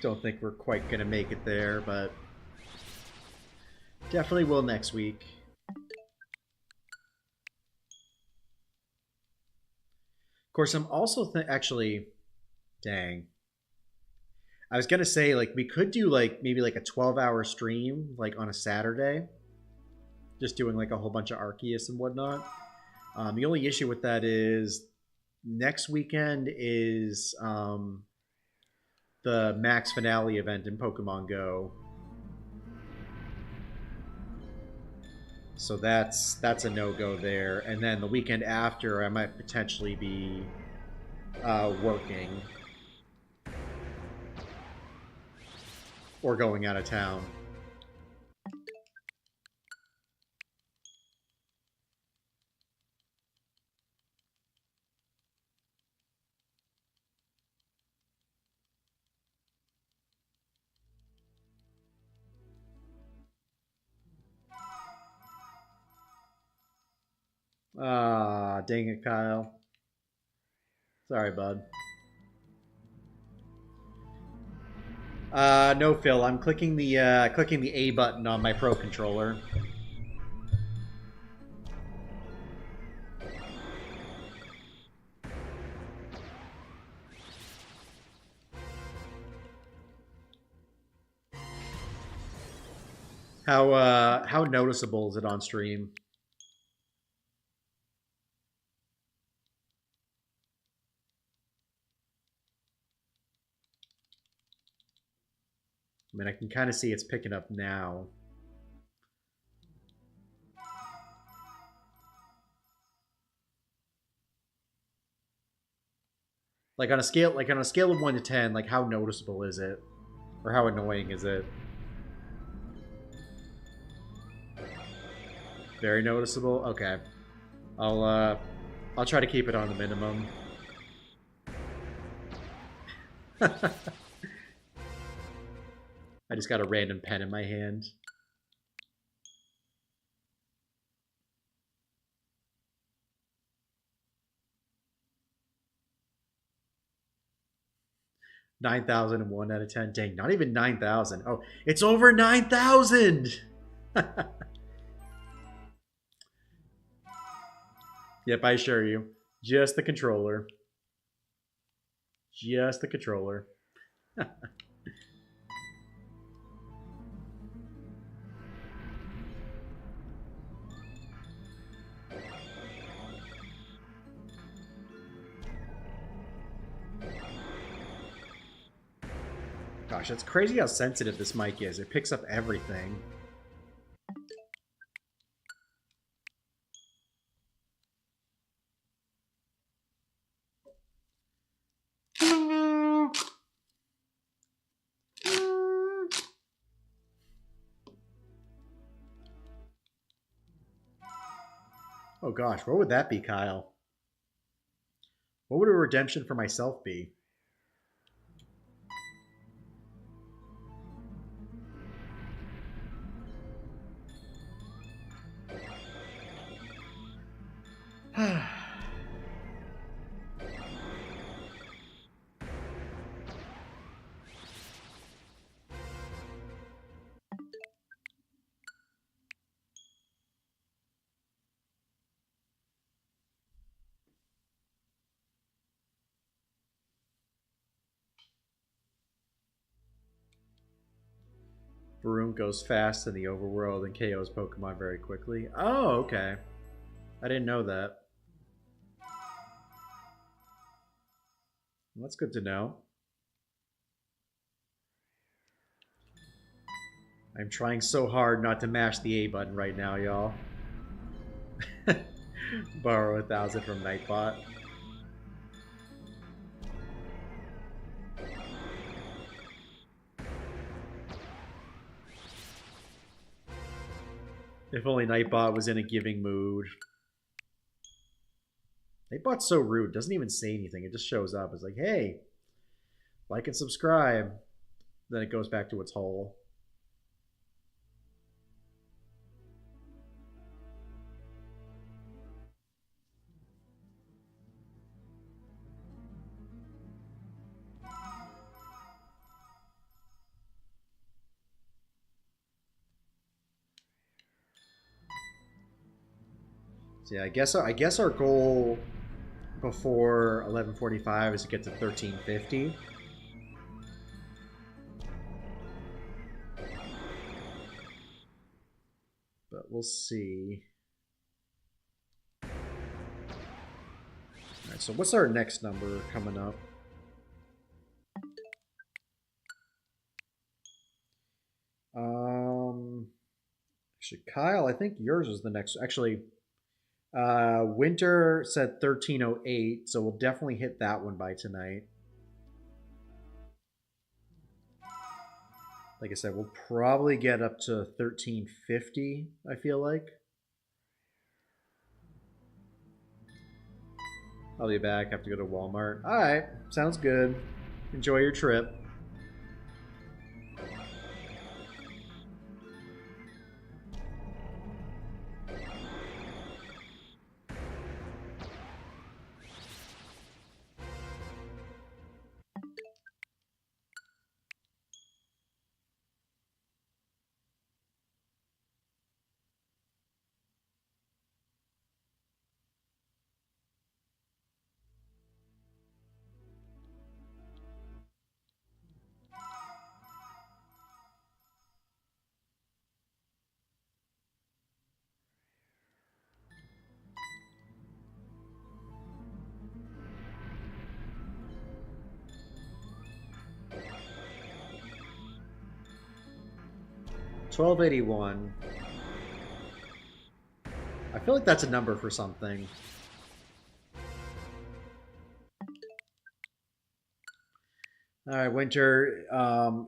Don't think we're quite going to make it there, but definitely will next week. Of course, I'm also actually, dang. I was gonna say like we could do like maybe like a 12-hour stream like on a Saturday, just doing like a whole bunch of Arceus and whatnot. The only issue with that is next weekend is the max finale event in Pokemon Go, so that's a no-go there. And then the weekend after, I might potentially be working or going out of town. Ah, dang it, Kyle. Sorry, bud. No, Phil. I'm clicking the A button on my Pro controller. How noticeable is it on stream? I mean, I can kind of see it's picking up now. Like on a scale of 1 to 10, like how noticeable is it? Or how annoying is it? Very noticeable? Okay. I'll try to keep it on the minimum. I just got a random pen in my hand. $9,001 out of 10. Dang, not even 9,000. Oh, it's over 9,000. Yep, I assure you. Just the controller. Just the controller. Gosh, it's crazy how sensitive this mic is. It picks up everything. Oh gosh, what would that be, Kyle? What would a redemption for myself be? Broom goes fast in the overworld and KOs Pokemon very quickly. Oh, okay. I didn't know that. Well, that's good to know. I'm trying so hard not to mash the A button right now, y'all. Borrow 1,000 from Nightbot. If only Nightbot was in a giving mood. Nightbot's so rude. Doesn't even say anything. It just shows up. It's like, hey, like and subscribe. Then it goes back to its hole. So yeah, I guess our goal before 11:45 is to get to 1350. But we'll see. Alright, so what's our next number coming up? Actually, Kyle, I think yours is the next. Actually, Winter said 1308, so we'll definitely hit that one by tonight. Like I said, we'll probably get up to 1350, I feel like. I'll be back. Have to go to Walmart. Alright, sounds good. Enjoy your trip. $12.81. I feel like that's a number for something. All right, Winter.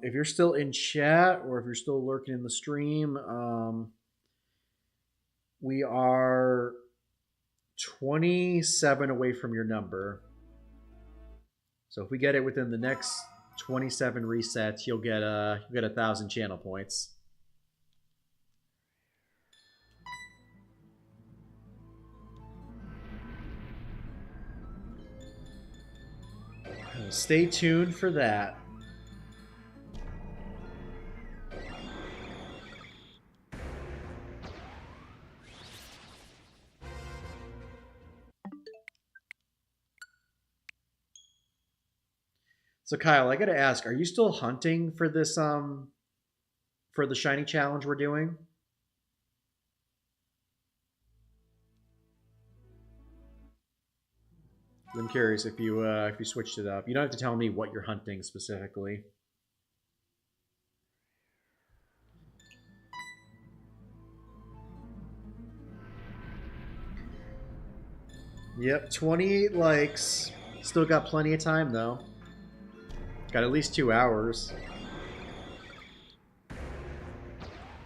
If you're still in chat or if you're still lurking in the stream, we are 27 away from your number. So if we get it within the next 27 resets, you'll get 1,000 channel points. Stay tuned for that. So Kyle, I gotta ask, are you still hunting for this for the shiny challenge we're doing? I'm curious if you switched it up. You don't have to tell me what you're hunting specifically. Yep, 28 likes. Still got plenty of time though. Got at least 2 hours.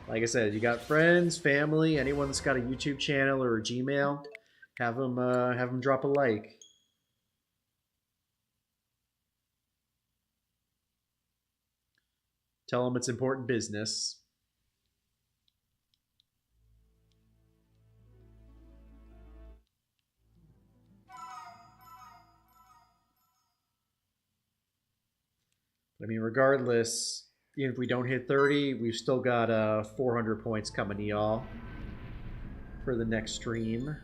Like I said, you got friends, family, anyone that's got a YouTube channel or a Gmail, have them drop a like. Tell them it's important business. I mean, regardless, even if we don't hit 30, we've still got 400 points coming to y'all for the next stream.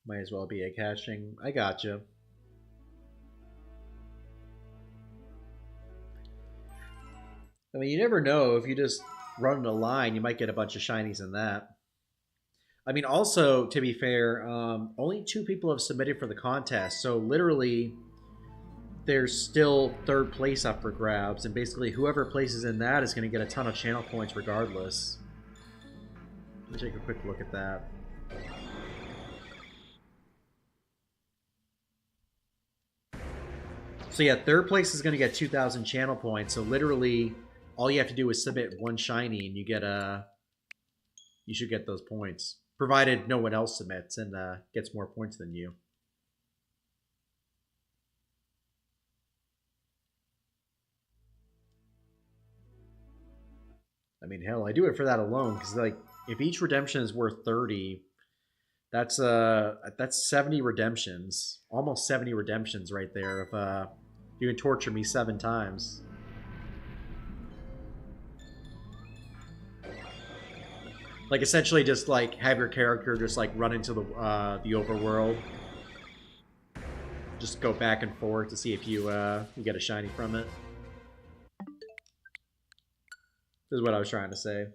Might as well be a caching. I gotcha. I mean, you never know. If you just run a line, you might get a bunch of shinies in that. I mean, also, to be fair, only 2 people have submitted for the contest. So literally, there's still 3rd place up for grabs. And basically, whoever places in that is going to get a ton of channel points regardless. Let me take a quick look at that. So yeah, 3rd place is going to get 2,000 channel points. So literally, all you have to do is submit 1 shiny, and you get you should get those points, provided no one else submits and gets more points than you. I mean, hell, I do it for that alone because like if each redemption is worth 30, that's 70 redemptions, almost 70 redemptions right there. If you can torture me 7 times. Like essentially just like have your character just like run into the overworld. Just go back and forth to see if you get a shiny from it. This is what I was trying to say.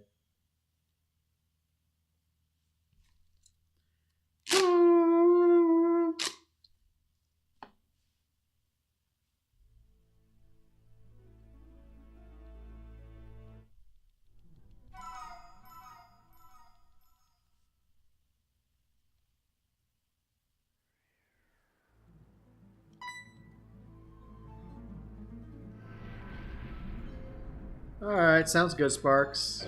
Alright, sounds good, Sparks.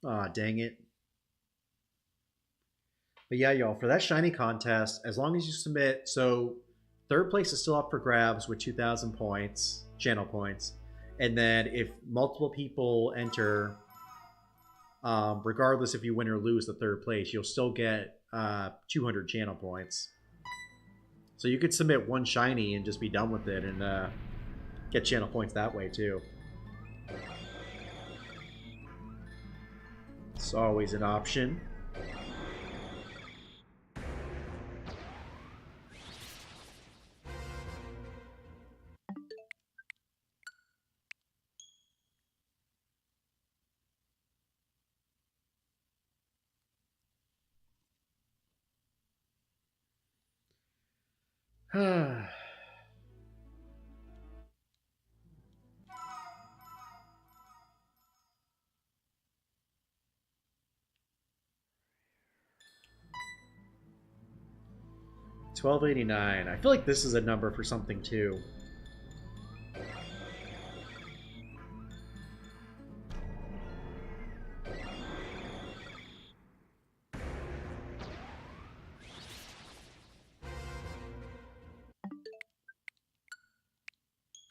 Aw, dang it. But yeah, y'all, for that shiny contest, as long as you submit, so third place is still up for grabs with 2,000 points, channel points. And then if multiple people enter, regardless if you win or lose the third place, you'll still get 200 channel points. So you could submit one shiny and just be done with it and get channel points that way too. It's always an option. $12.89. I feel like this is a number for something too.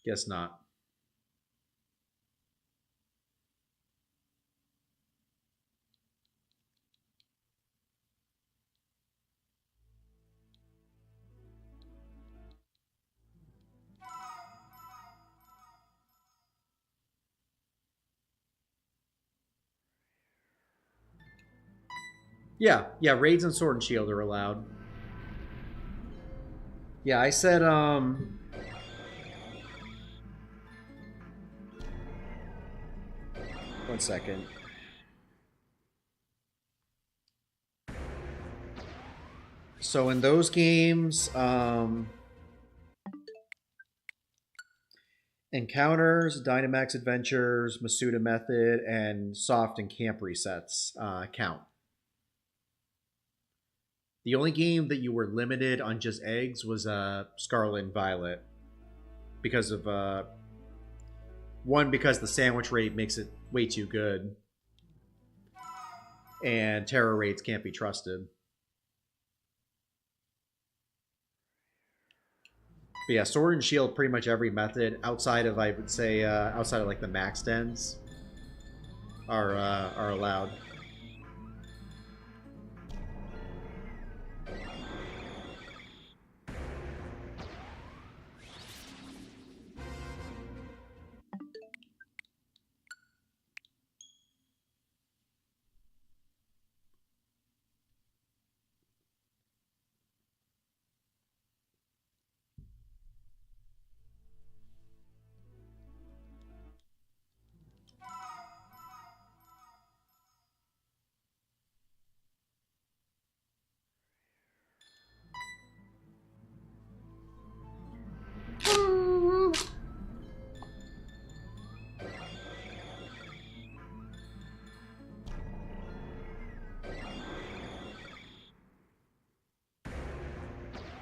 Guess not. Yeah, raids and sword and shield are allowed. Yeah, I said 1 second. So in those games, Encounters, Dynamax Adventures, Masuda Method, and Soft and Camp resets count. The only game that you were limited on just eggs was Scarlet and Violet. Because of, one, because the sandwich rate makes it way too good. And terror rates can't be trusted. But yeah, Sword and Shield, pretty much every method outside of, I would say, outside of like the max dens are allowed.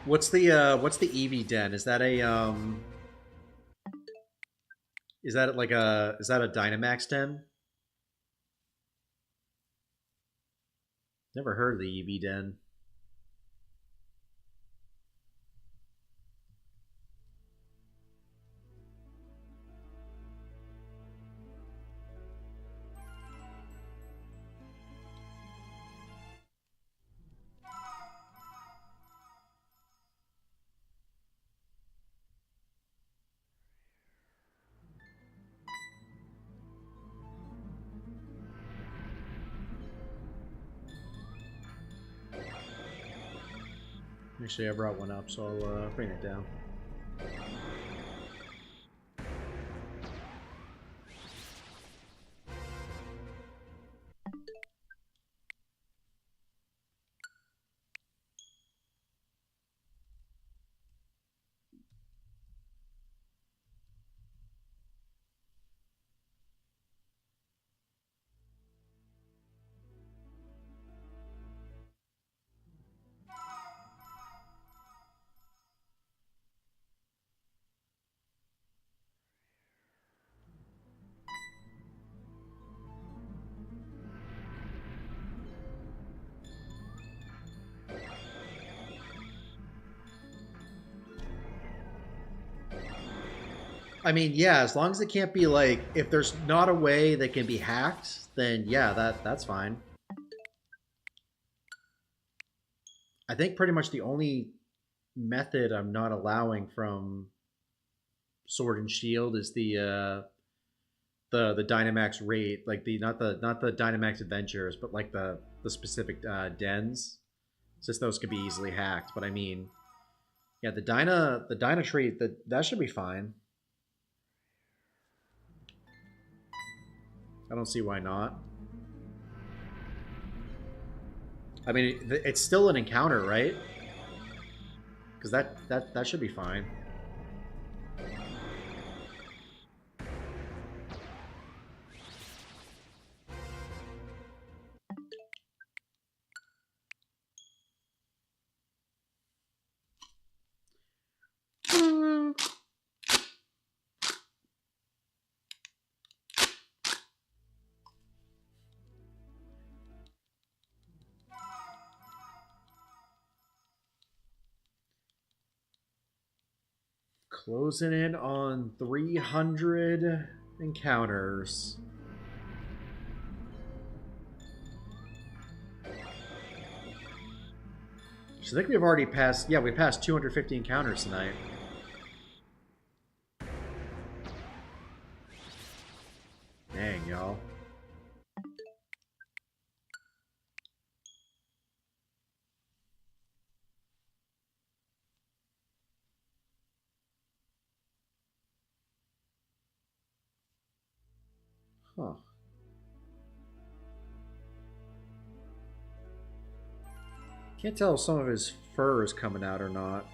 What's the Eevee Den? Is that a Is that like a Dynamax Den? Never heard of the EV Den. Actually, I brought one up, so I'll bring it down. I mean, yeah, as long as it can't be like, if there's not a way that can be hacked, then yeah, that's fine. I think pretty much the only method I'm not allowing from Sword and Shield is the Dynamax rate, like the not the Dynamax Adventures, but like the specific dens. Since those could be easily hacked, but I mean, yeah, the Dyna trait that should be fine. I don't see why not. I mean, it's still an encounter, right? Because that should be fine. Closing in on 300 encounters. So I think we've already passed, yeah, we passed 250 encounters tonight. Dang, y'all. Huh. Can't tell if some of his fur is coming out or not.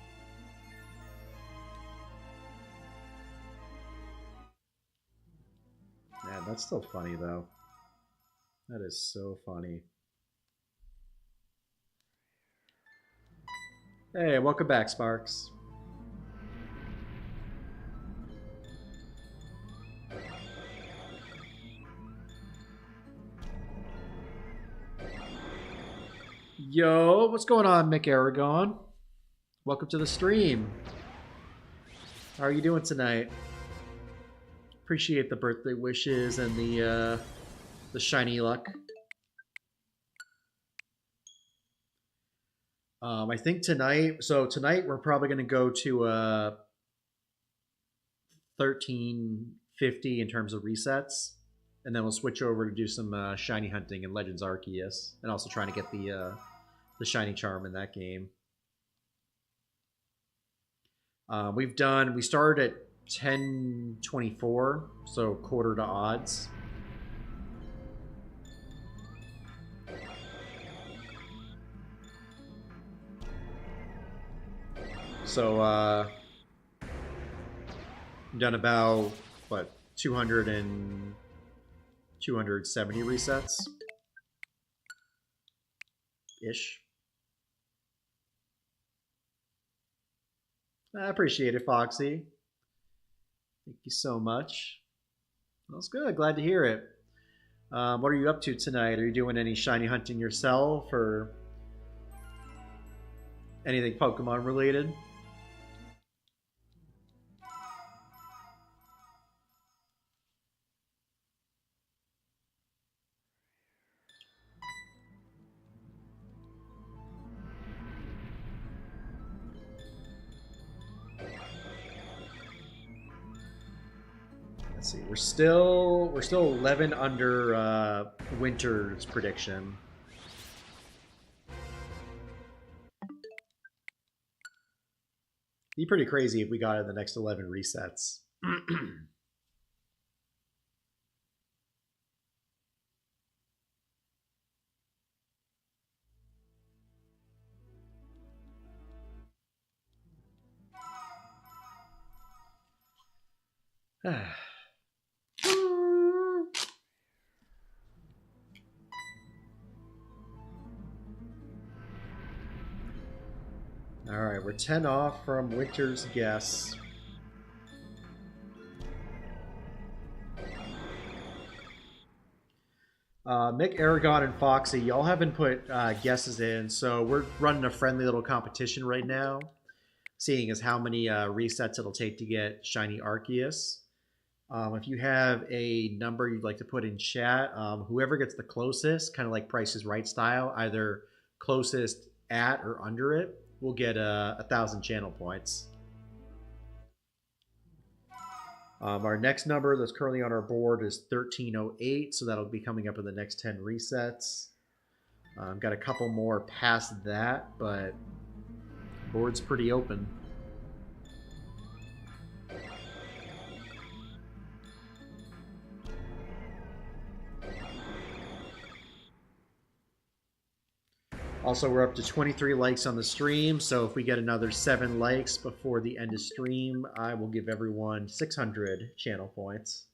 Man, that's still funny, though. That is so funny. Hey, welcome back, Sparks. Yo, what's going on, Mick Aragon? Welcome to the stream. How are you doing tonight? Appreciate the birthday wishes and the shiny luck. I think tonight. So tonight we're probably going to go to 1350 in terms of resets, and then we'll switch over to do some shiny hunting in Legends Arceus, and also trying to get the shiny charm in that game. We started at 1024, so quarter to odds. So I've done about what 270 resets ish. I appreciate it, Foxy. Thank you so much. That's good. Glad to hear it. What are you up to tonight? Are you doing any shiny hunting yourself or anything Pokemon related? Let's see. We're still 11 under Winter's prediction. Be pretty crazy if we got in the next 11 resets. Alright, we're 10 off from Winter's guess. Mick, Aragon, and Foxy, y'all haven't put guesses in, so we're running a friendly little competition right now, seeing as how many resets it'll take to get Shiny Arceus. If you have a number you'd like to put in chat, whoever gets the closest, kind of like Price is Right style, either closest at or under it, will get 1,000 channel points. Our next number that's currently on our board is 1308, so that'll be coming up in the next 10 resets. Got a couple more past that, but board's pretty open. Also, we're up to 23 likes on the stream, so if we get another 7 likes before the end of stream, I will give everyone 600 channel points.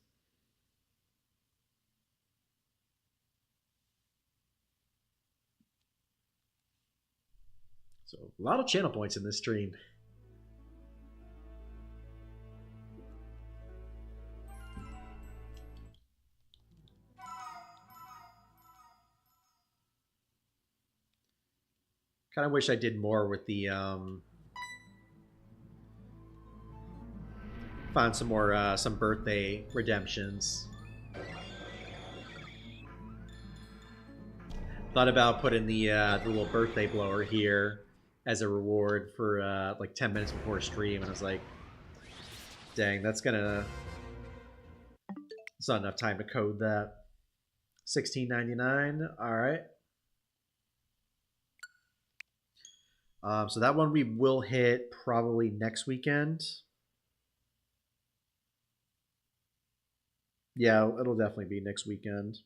So, a lot of channel points in this stream. Kind of wish I did more with the, found some more, some birthday redemptions. Thought about putting the little birthday blower here as a reward for, like 10 minutes before stream, and I was like, dang, that's gonna, it's not enough time to code that. $16.99, alright. So that one we will hit probably next weekend. Yeah, it'll definitely be next weekend.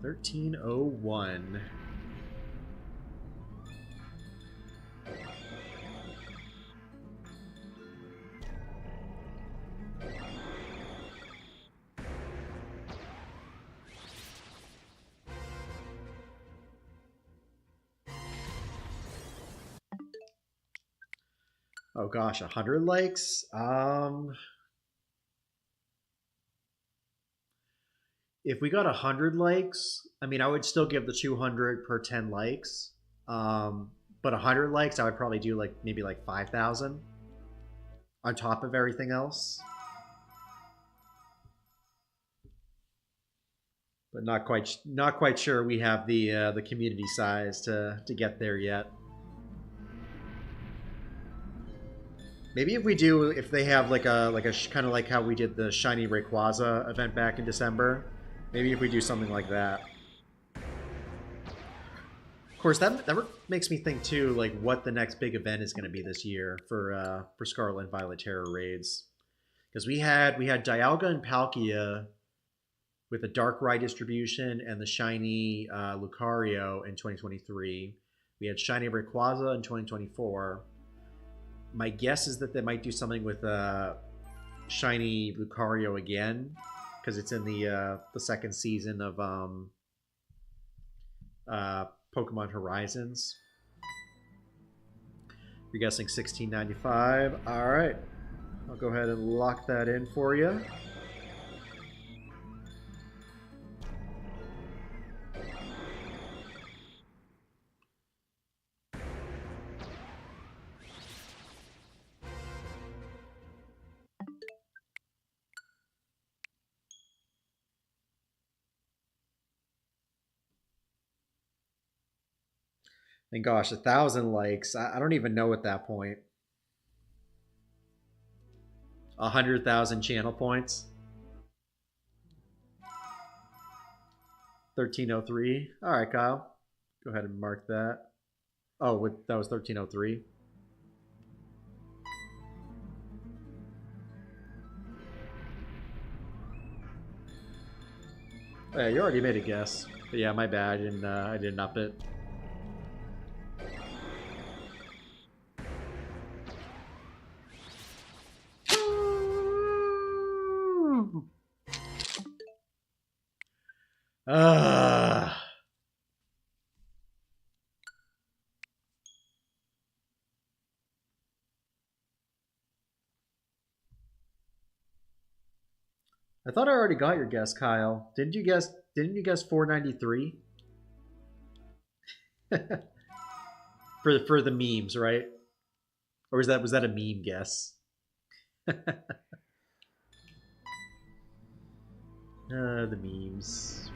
$13.01. Oh gosh, 100 likes? If we got 100 likes, I mean, I would still give the 200 per 10 likes. But 100 likes, I would probably do like maybe like 5,000 on top of everything else. But not quite sure we have the community size to get there yet. Maybe if they have like a kind of like how we did the Shiny Rayquaza event back in December. Maybe if we do something like that. Of course, that makes me think too, like what the next big event is going to be this year for Scarlet and Violet Terror raids, because we had Dialga and Palkia with the Darkrai distribution and the Shiny Lucario in 2023. We had Shiny Rayquaza in 2024. My guess is that they might do something with Shiny Lucario again because it's in the second season of Pokemon Horizons. You're guessing $16.95. All right, I'll go ahead and lock that in for you. And gosh, 1,000 likes. I don't even know at that point. 100,000 channel points. 1303. All right, Kyle. Go ahead and mark that. Oh, that was 1303. Yeah, you already made a guess. But yeah, my bad. I didn't up it. I thought I already got your guess, Kyle. Didn't you guess 493? for the memes, right? Or was that a meme guess? The memes.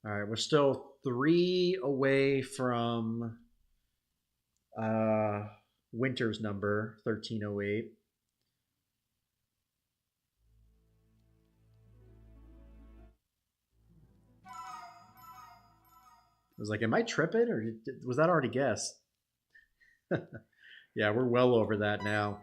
All right, we're still 3 away from Winter's number, 1308. I was like, am I tripping, or was that already guessed? Yeah, we're well over that now.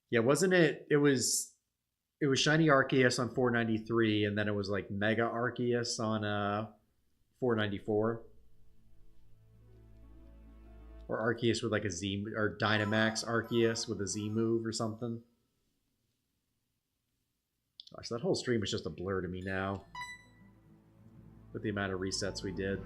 Yeah, wasn't it? It was Shiny Arceus on 493, and then it was like Mega Arceus on 494, or Arceus with like a Z, or Dynamax Arceus with a Z move or something. Gosh, that whole stream is just a blur to me now, with the amount of resets we did.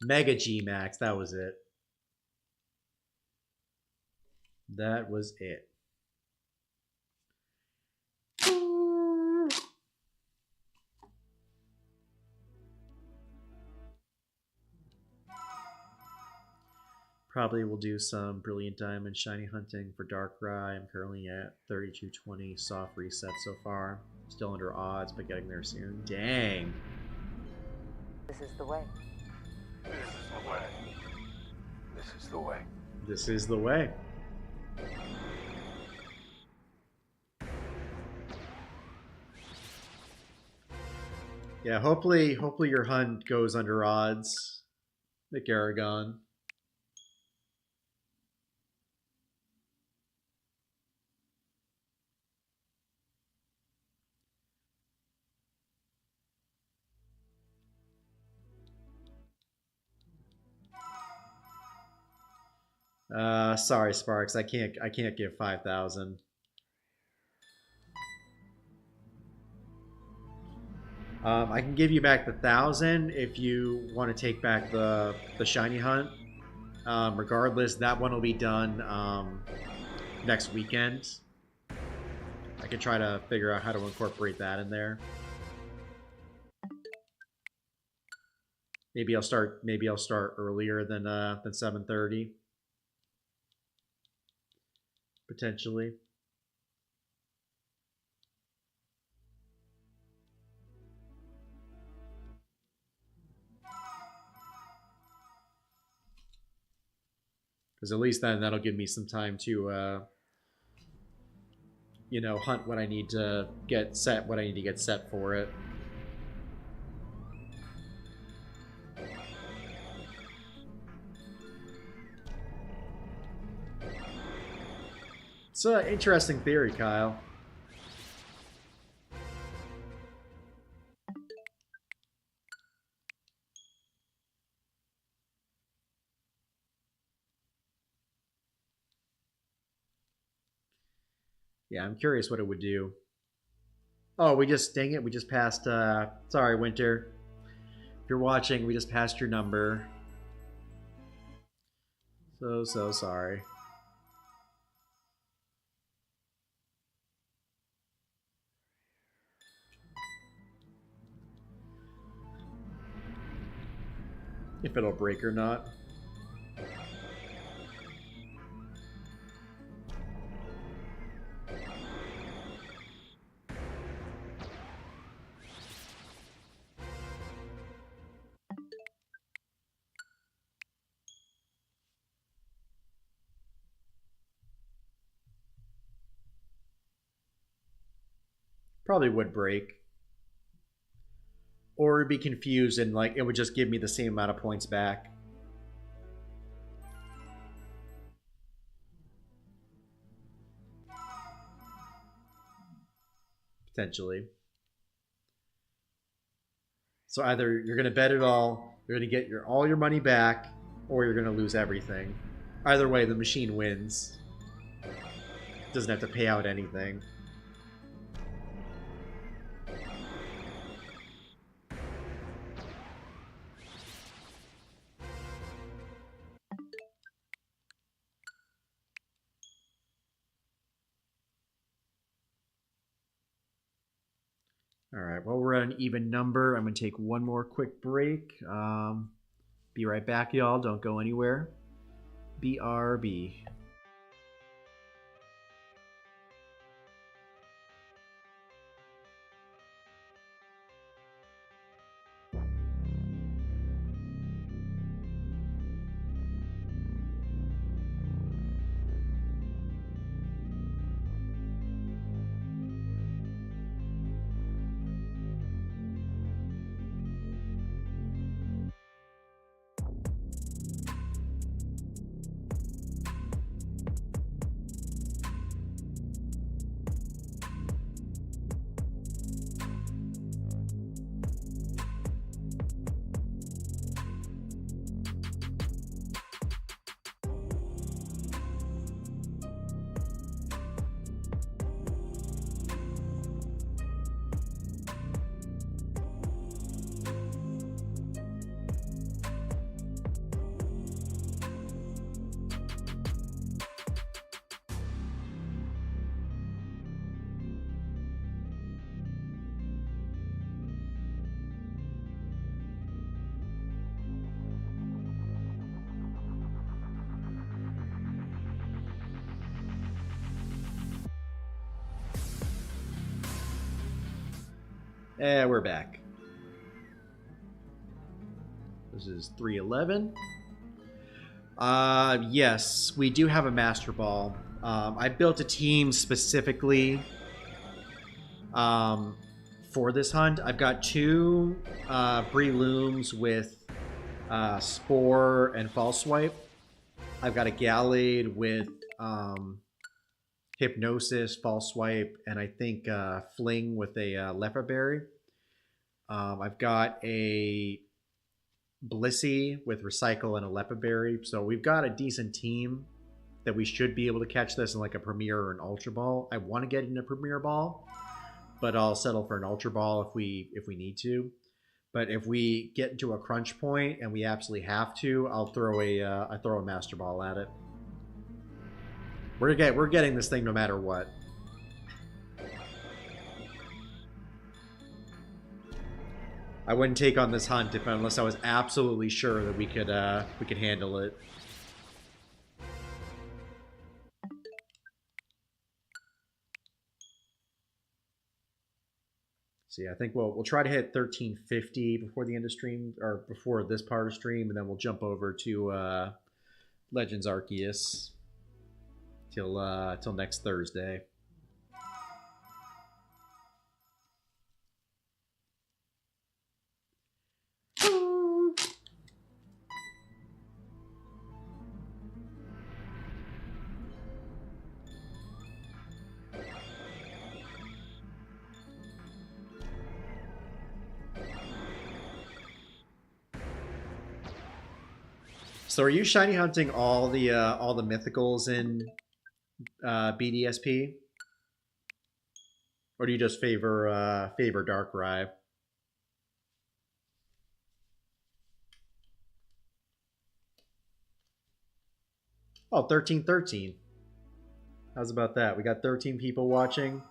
Mega G Max, that was it. That was it. Probably will do some Brilliant Diamond Shiny hunting for Darkrai. I'm currently at 3220 soft reset so far. Still under odds, but getting there soon. Dang. This is the way. This is the way. This is the way. This is the way. Yeah, hopefully your hunt goes under odds, McAragon. Sorry, Sparks. I can't give 5,000. I can give you back the 1,000 if you want to take back the shiny hunt. Regardless, that one will be done next weekend. I can try to figure out how to incorporate that in there. Maybe I'll start. Maybe I'll start earlier than 7:30, potentially. Because at least then that'll give me some time to, you know, hunt what I need to get set. What I need to get set for it. It's an interesting theory, Kyle. Yeah, I'm curious what it would do. Oh, dang it, we just passed, sorry, Winter. If you're watching, we just passed your number. So sorry. If it'll break or not. Probably would break. Or be confused and like it would just give me the same amount of points back. Potentially. So either you're gonna bet it all, you're gonna get all your money back, or you're gonna lose everything. Either way, the machine wins. Doesn't have to pay out anything. All right, well, we're at an even number. I'm going to take one more quick break. Be right back, y'all. Don't go anywhere. BRB. We're back. This is 311. Yes, we do have a Master Ball. I built a team specifically for this hunt. I've got two Breelooms with Spore and False Swipe. I've got a Gallade with Hypnosis, False Swipe, and I think Fling with a Leopard Berry. I've got a Blissey with Recycle and a Leopard Berry. So we've got a decent team that we should be able to catch this in like a Premier or an Ultra Ball. I want to get in a Premier Ball, but I'll settle for an Ultra Ball if we need to. But if we get into a crunch point and we absolutely have to, I'll throw a Master Ball at it. We're getting this thing no matter what. I wouldn't take on this hunt unless I was absolutely sure that we could handle it. So yeah, I think we'll try to hit 1350 before the end of stream, or before this part of stream, and then we'll jump over to Legends Arceus till next Thursday. So are you shiny hunting all the mythicals in BDSP, or do you just favor Darkrai? Oh, 1313. How's about that? We got 13 people watching.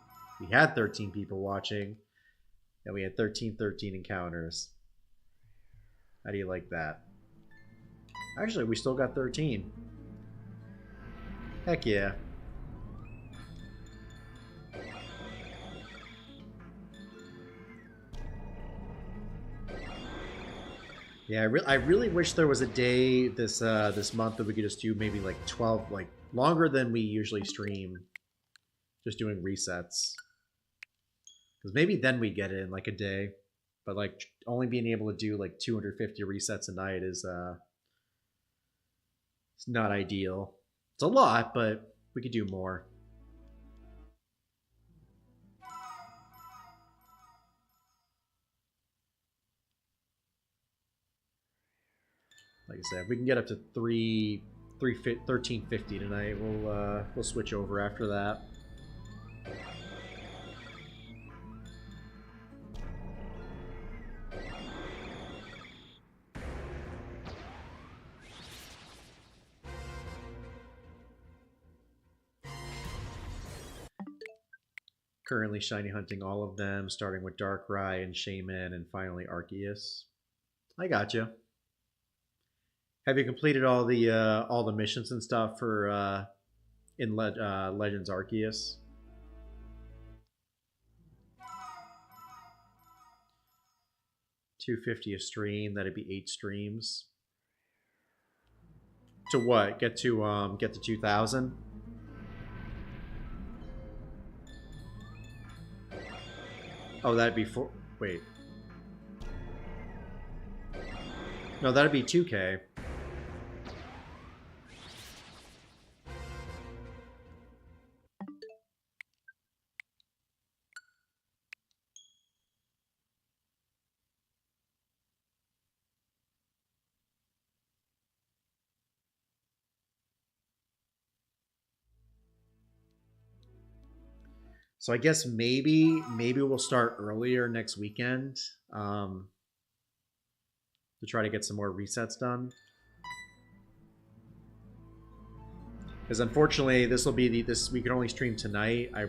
We had 13 people watching, and we had 1313 encounters. How do you like that? Actually, we still got 13. Heck yeah. Yeah, I really wish there was a day this this month that we could just do maybe like 12, like longer than we usually stream, just doing resets. Because maybe then we get it in like a day, but like only being able to do like 250 resets a night is it's not ideal. It's a lot, but we could do more. Like I said, if we can get up to 1350 tonight, we'll switch over after that. Currently shiny hunting all of them, starting with Darkrai and Shaman, and finally Arceus. I gotcha. Have you completed all the missions and stuff for in Legends Arceus? $250 a stream. That'd be 8 streams. To what? Get to 2,000. Oh, that'd be four. Wait. No, that'd be 2K. So I guess maybe we'll start earlier next weekend to try to get some more resets done. Because unfortunately, this will be we can only stream tonight. I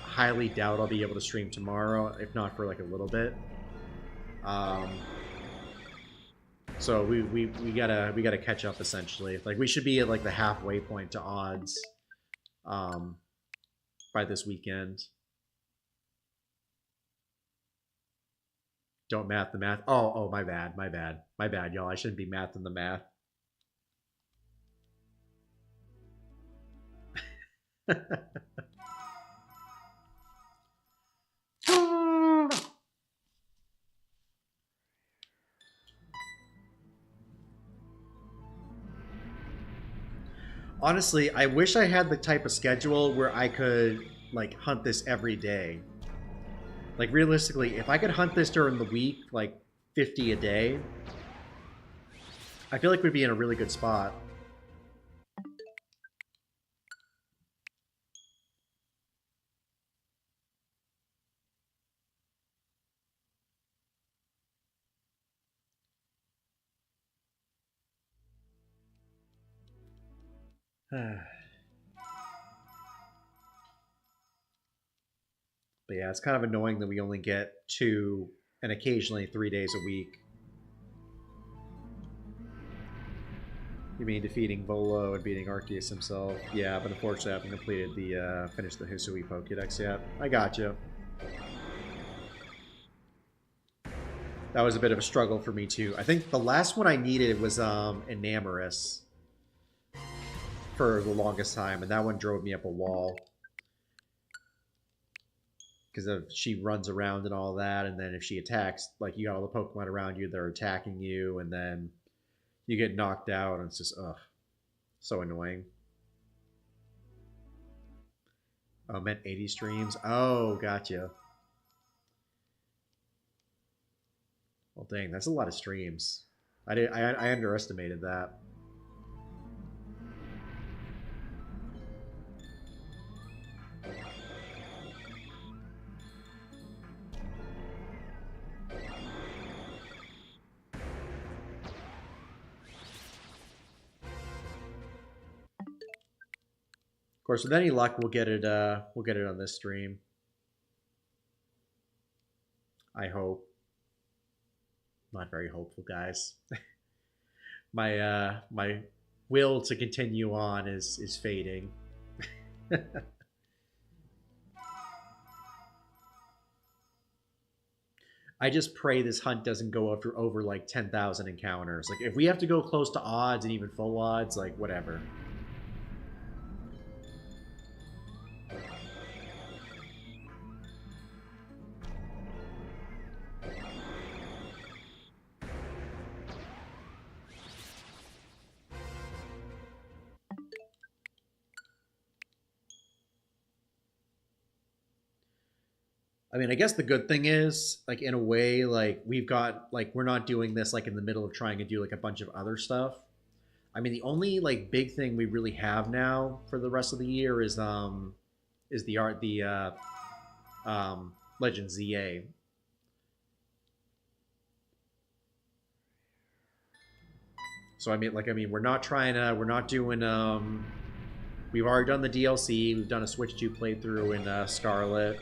highly doubt I'll be able to stream tomorrow, if not for like a little bit. So we gotta catch up essentially. Like we should be at like the halfway point to odds. By this weekend. Don't math the math. Oh, my bad, y'all. I shouldn't be mathing the math. Honestly, I wish I had the type of schedule where I could like hunt this every day. Like realistically, if I could hunt this during the week, like 50 a day, I feel like we'd be in a really good spot. But yeah, it's kind of annoying that we only get 2 and occasionally 3 days a week. You mean defeating Volo and beating Arceus himself? Yeah, but unfortunately I haven't completed the, finished the Hisui Pokédex yet. I got you. That was a bit of a struggle for me too. I think the last one I needed was Enamorous for the longest time, and that one drove me up a wall. Because of she runs around and all that, and then if she attacks, like you got all the Pokemon around you, they're attacking you, and then you get knocked out, and it's just, ugh, so annoying. Oh, meant 80 streams? Oh, gotcha. Well, dang, that's a lot of streams. I underestimated that. Of course, with any luck, we'll get it on this stream. I hope. Not very hopeful, guys. My will to continue on is fading. I just pray this hunt doesn't go over like 10,000 encounters. Like if we have to go close to odds and even full odds, like whatever. I mean, I guess the good thing is, like, in a way, like, we've got, like, we're not doing this, like, in the middle of trying to do, like, a bunch of other stuff. I mean, the only, like, big thing we really have now for the rest of the year is the Legends ZA. So, I mean, we're not doing, we've already done the DLC, we've done a Switch 2 playthrough in Scarlet.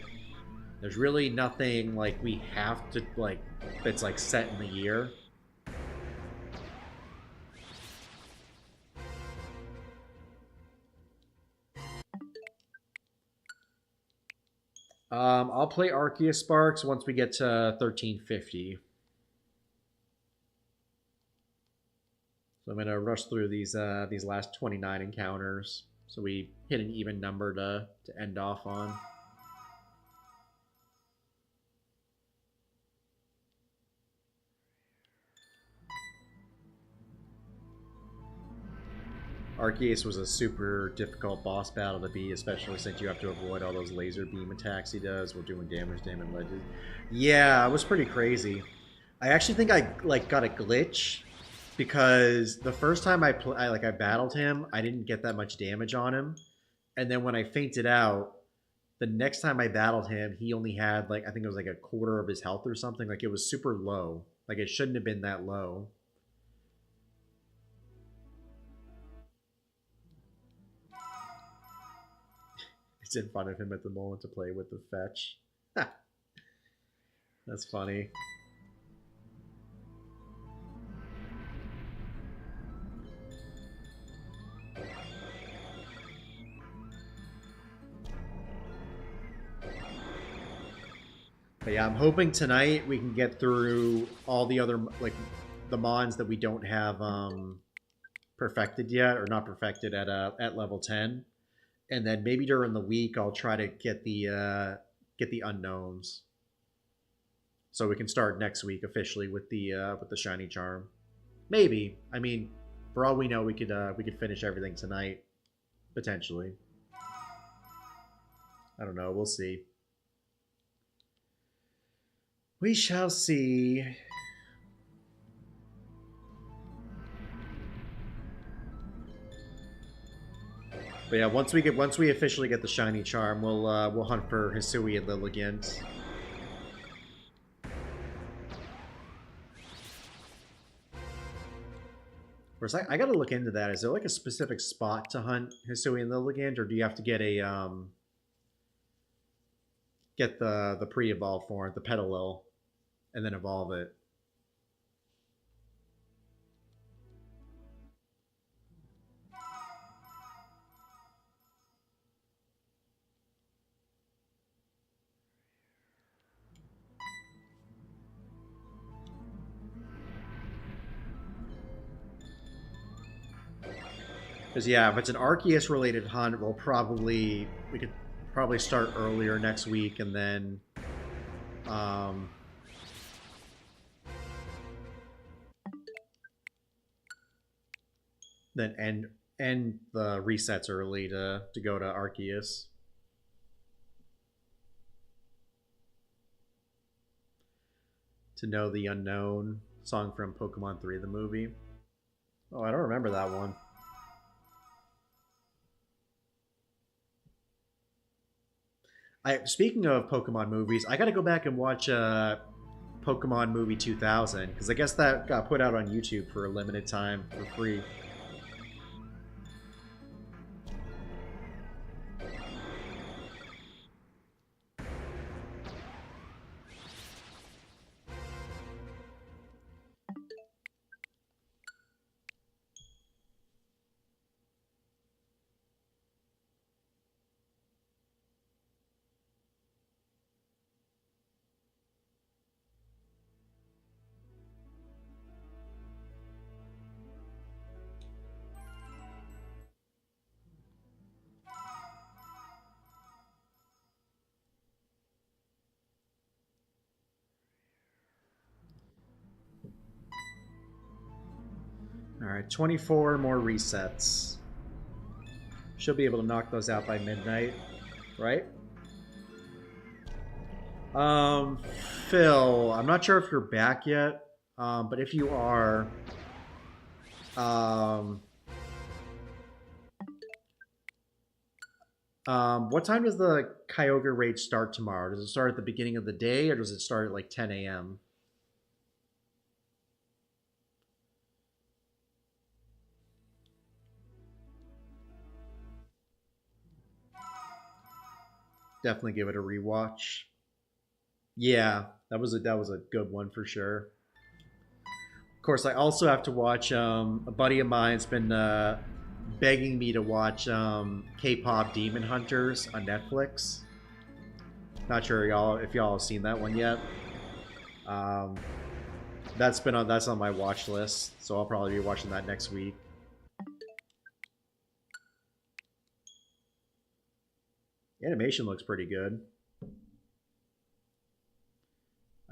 There's really nothing, like, we have to, like, that's, like, set in the year. I'll play Arceus Sparks once we get to 1350. So I'm going to rush through these last 29 encounters, so we hit an even number to end off on. Arceus was a super difficult boss battle to beat, especially since you have to avoid all those laser beam attacks he does while doing damage Legends. Yeah, it was pretty crazy. I actually think I got a glitch because the first time I battled him, I didn't get that much damage on him, and then when I fainted out, the next time I battled him, he only had like I think it was like a quarter of his health or something. Like it was super low. Like it shouldn't have been that low. It's in front of him at the moment to play with the fetch. That's funny. But yeah, I'm hoping tonight we can get through all the other, like, the mons that we don't have perfected yet, or not perfected at level 10. And then maybe during the week I'll try to get the unknowns, so we can start next week officially with the shiny charm. Maybe. I mean, for all we know, we could finish everything tonight, potentially. I don't know. We'll see. We shall see. But yeah, once we officially get the shiny charm, we'll hunt for Hisui and Lilligant. Whereas I gotta look into that. Is there like a specific spot to hunt Hisui and Lilligant, or do you have to get a get the pre-evolve form, the Petalil, and then evolve it. Because yeah, if it's an Arceus related hunt, we could probably start earlier next week, and then end the resets early to go to Arceus. To Know the Unknown, song from Pokemon 3, the movie. Oh, I don't remember that one. Speaking of Pokemon movies, I gotta go back and watch Pokemon Movie 2000, because I guess that got put out on YouTube for a limited time for free. Alright, 24 more resets. Should be able to knock those out by midnight, right? Phil, I'm not sure if you're back yet, but if you are, what time does the Kyogre raid start tomorrow? Does it start at the beginning of the day, or does it start at like 10 a.m.? Definitely give it a rewatch. Yeah, that was a good one for sure. Of course, I also have to watch. A buddy of mine's been begging me to watch K-pop Demon Hunters on Netflix. Not sure if y'all have seen that one yet. That's on my watch list, so I'll probably be watching that next week. Animation looks pretty good,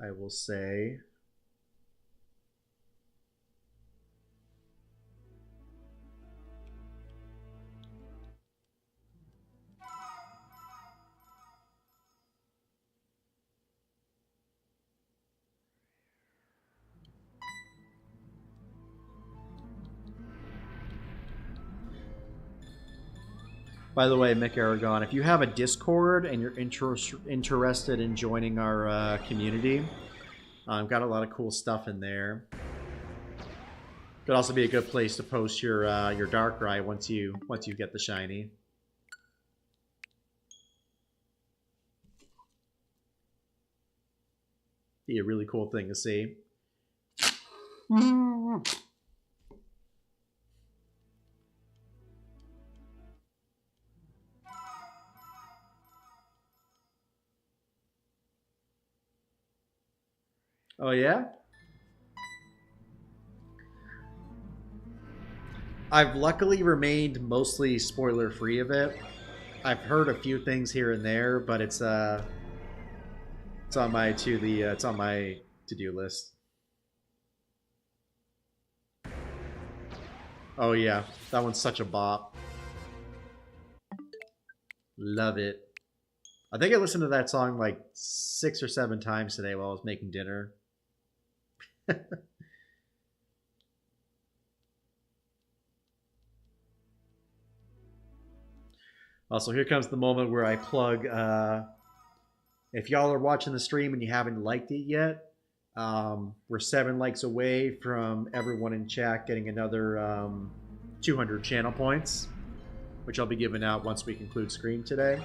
I will say. By the way, Mick Aragon, if you have a Discord and you're interested in joining our community, I've got a lot of cool stuff in there. Could also be a good place to post your Darkrai once you get the shiny. Be a really cool thing to see. Oh, yeah? I've luckily remained mostly spoiler-free of it. I've heard a few things here and there, but it's on my to-do list. Oh yeah, that one's such a bop. Love it. I think I listened to that song like 6 or 7 times today while I was making dinner. Also, here comes the moment where I plug, if y'all are watching the stream and you haven't liked it yet, we're 7 likes away from everyone in chat getting another 200 channel points, which I'll be giving out once we conclude stream today.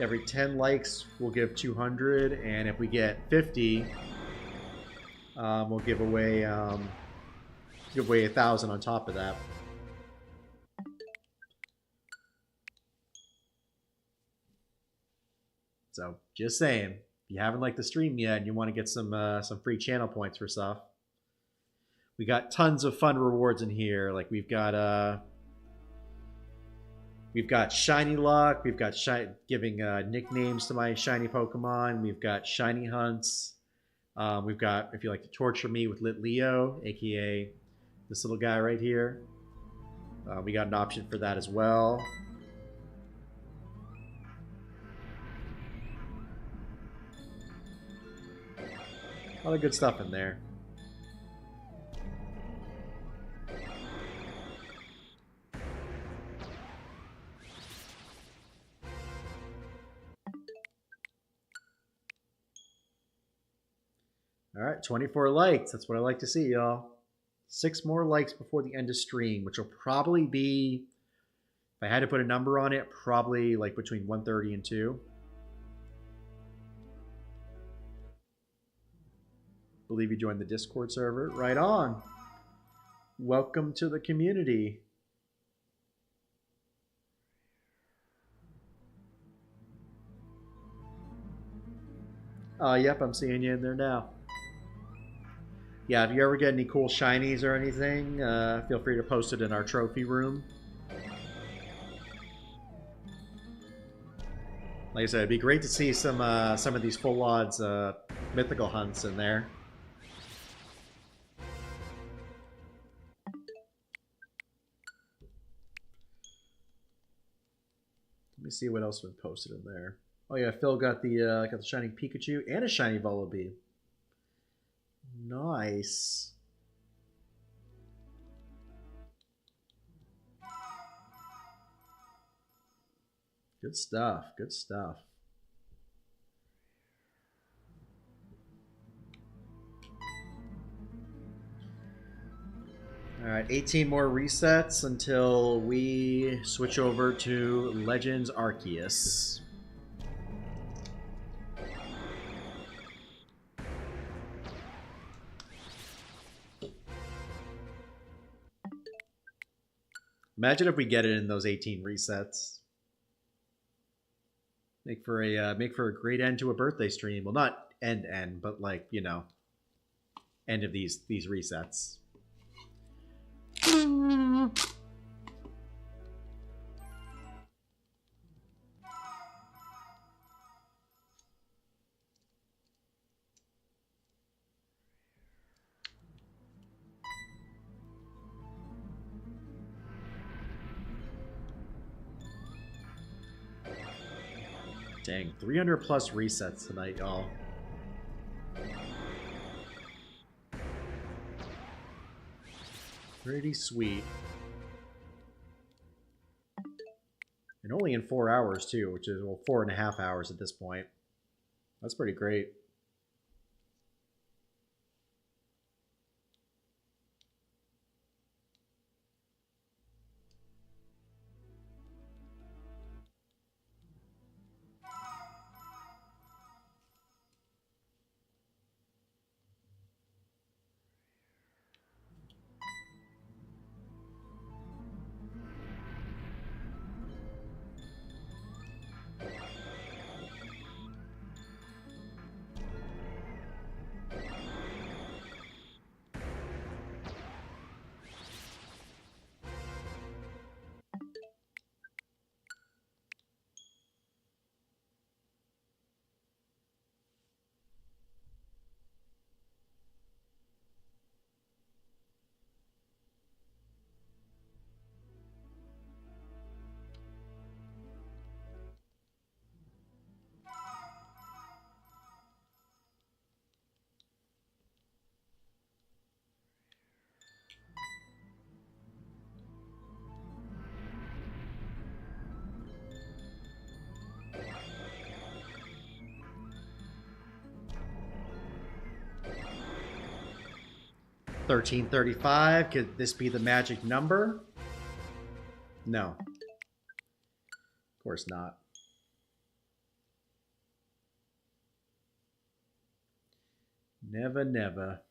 Every 10 likes, we'll give 200, and if we get 50, We'll give away 1,000 on top of that. So just saying, if you haven't liked the stream yet and you want to get some free channel points for stuff, we got tons of fun rewards in here. Like we've got shiny luck. We've got giving nicknames to my shiny Pokemon. We've got shiny hunts. We've got if you like to torture me with Lit Leo, aka this little guy right here. We got an option for that as well. A lot of good stuff in there. All right, 24 likes. That's what I like to see, y'all. 6 more likes before the end of stream, which will probably be, if I had to put a number on it, probably like between 1:30 and 2. Believe you joined the Discord server. Right on. Welcome to the community. Yep, I'm seeing you in there now. Yeah, if you ever get any cool shinies or anything, feel free to post it in our trophy room. Like I said, it'd be great to see some of these full odds mythical hunts in there. Let me see what else was posted in there. Oh yeah, Phil got the shiny Pikachu and a shiny Vullaby. Nice. Good stuff. Good stuff. All right, 18 more resets until we switch over to Legends Arceus. Imagine if we get it in those 18 resets. Make for a great end to a birthday stream. Well, not end, but like, you know, end of these resets. Dang, 300 plus resets tonight, y'all. Pretty sweet. And only in 4 hours, too, which is, well, 4.5 hours at this point. That's pretty great. $13.35. Could this be the magic number? No. Of course not. Never, never.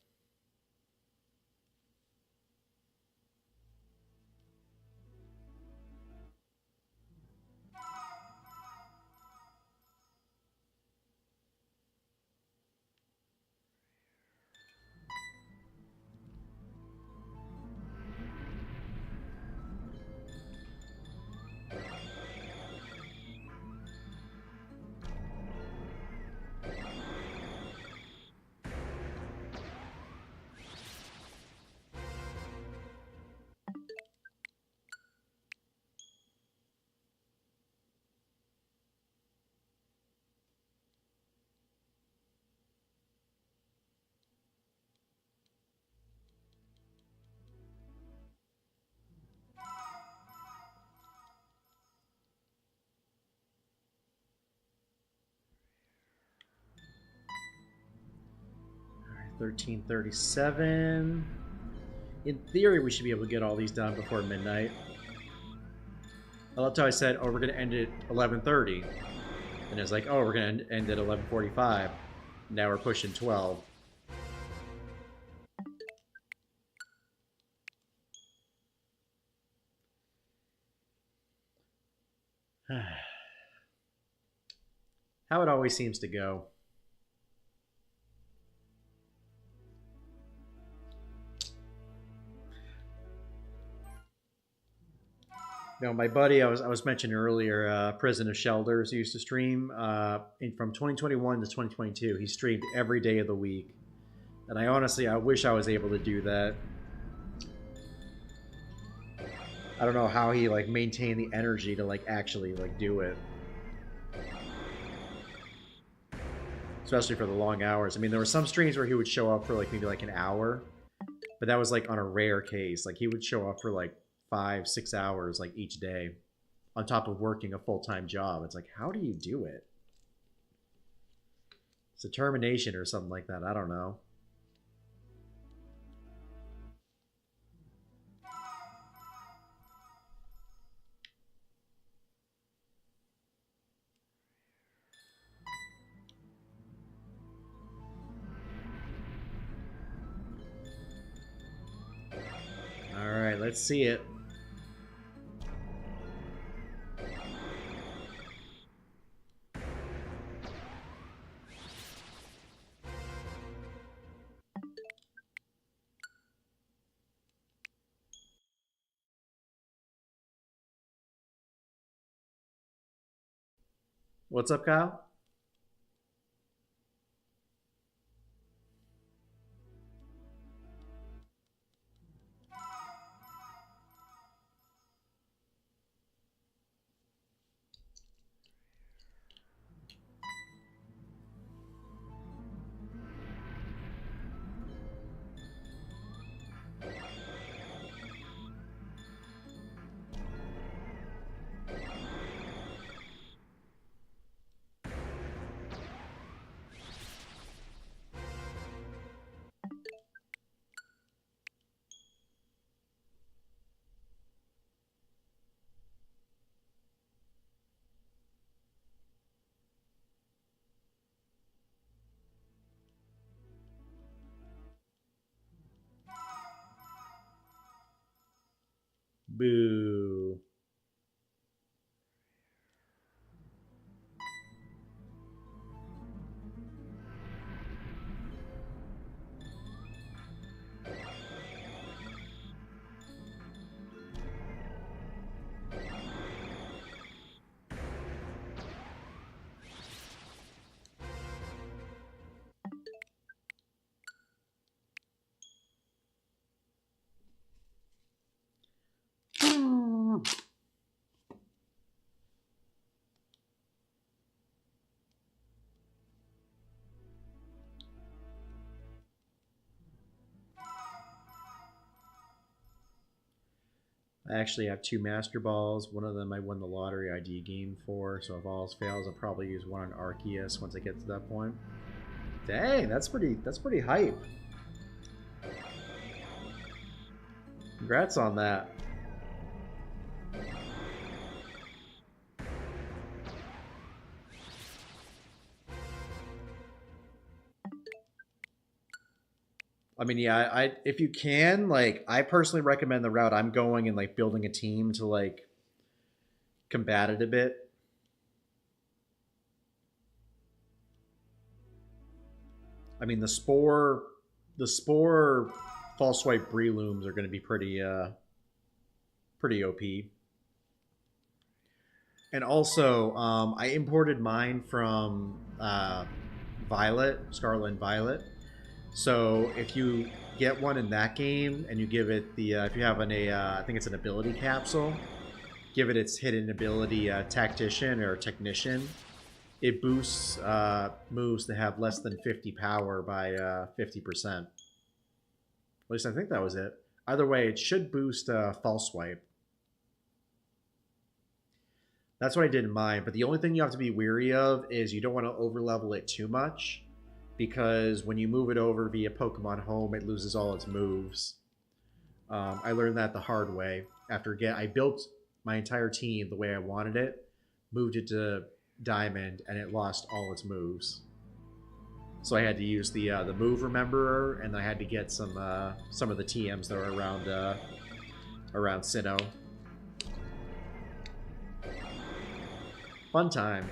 13:37. In theory, we should be able to get all these done before midnight. I loved how I said, oh, we're going to end at 11:30. And it's like, oh, we're going to end at 11:45. Now we're pushing 12. How it always seems to go. You know, my buddy I was mentioning earlier, Prison of Shelders, used to stream from 2021 to 2022. He streamed every day of the week, and I wish I was able to do that. I don't know how he like maintained the energy to like actually like do it, especially for the long hours. I mean, there were some streams where he would show up for like maybe like an hour, but that was like on a rare case. Like he would show up for like 5-6 hours like each day on top of working a full-time job. It's like, how do you do it? It's determination or something like that. I don't know. All right, let's see it. What's up, Kyle? Boo. I actually have 2 Master Balls. One of them I won the lottery ID game for, so if all else fails, I'll probably use one on Arceus once I get to that point. Dang, that's pretty hype. Congrats on that. I mean, yeah, if you can, like, I personally recommend the route I'm going and like building a team to like combat it a bit. I mean, the spore false swipe Breelooms are going to be pretty OP. And also, I imported mine from Violet, Scarlet and Violet. So if you get one in that game and you give it the, if you have I think it's an ability capsule, give it its hidden ability Tactician or Technician, it boosts moves that have less than 50 power by 50%. At least I think that was it. Either way, it should boost False Swipe. That's what I did in mine, but the only thing you have to be weary of is you don't want to overlevel it too much, because when you move it over via Pokemon Home, it loses all its moves. I learned that the hard way. I built my entire team the way I wanted it, moved it to Diamond, and it lost all its moves. So I had to use the move rememberer, and I had to get some of the TMs that were around Sinnoh. Fun time.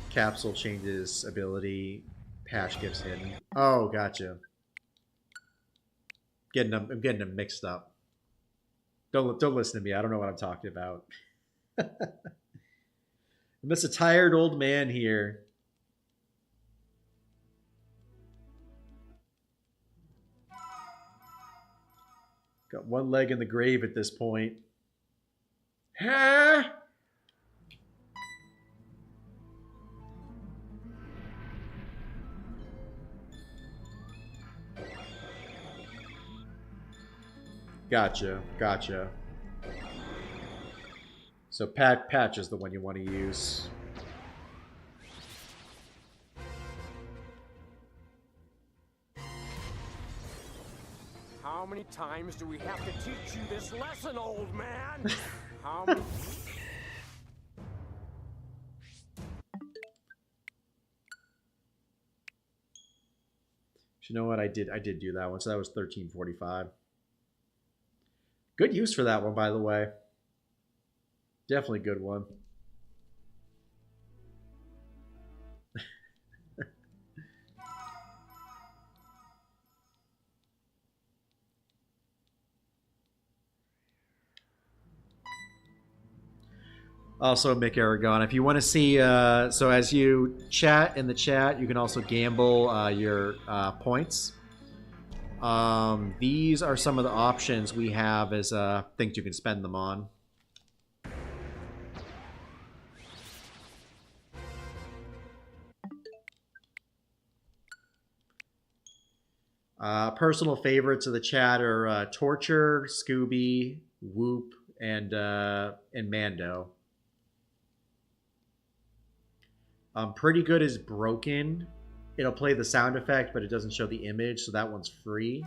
Capsule changes ability. Patch gives hidden. Oh, gotcha. I'm getting them mixed up. Don't listen to me. I don't know what I'm talking about. I'm just a tired old man here. Got one leg in the grave at this point. Huh? Gotcha. So patch is the one you want to use. How many times do we have to teach you this lesson, old man? How many... You know what? I did do that one, so that was 1345. Good use for that one, by the way. Definitely good one. Also, Mick Aragon, if you want to see, so as you chat in the chat, you can also gamble your points. These are some of the options we have as things you can spend them on. Personal favorites of the chat are Torture, Scooby, Whoop, and Mando. Pretty Good is broken. It'll play the sound effect, but it doesn't show the image, so that one's free.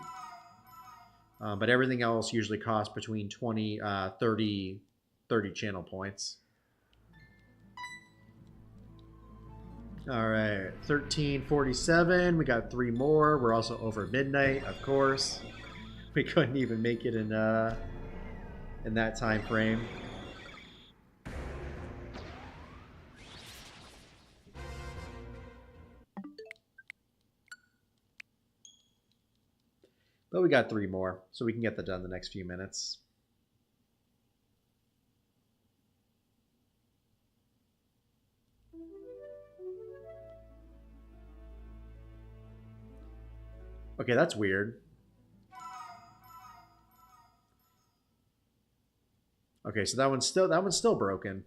But everything else usually costs between 20, 30 channel points. All right, 1347. We got 3 more. We're also over midnight, of course. We couldn't even make it in that time frame. But we got 3 more, so we can get that done in the next few minutes. Okay, that's weird. Okay, so that one's still broken.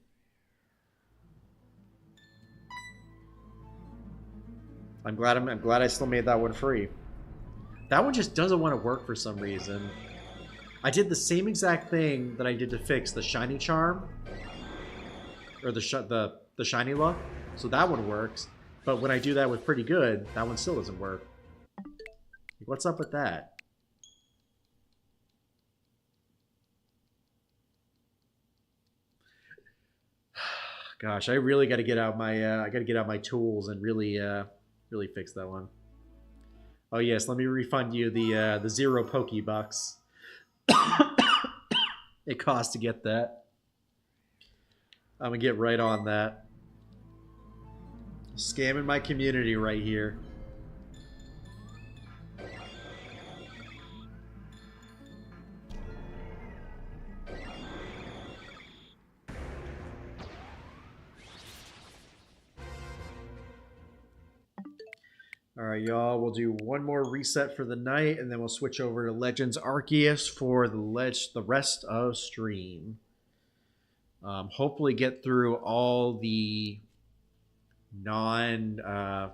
I'm glad I still made that one free. That one just doesn't want to work for some reason. I did the same exact thing that I did to fix the shiny charm, or the shiny look. So that one works, but when I do that with Pretty Good, that one still doesn't work. What's up with that? Gosh, I really got to get out my tools and really fix that one. Oh yes, let me refund you the 0 Pokebucks. It costs to get that. I'm gonna get right on that. Scamming my community right here. All right, y'all, we'll do one more reset for the night, and then we'll switch over to Legends Arceus for the rest of stream. Hopefully get through all the non-level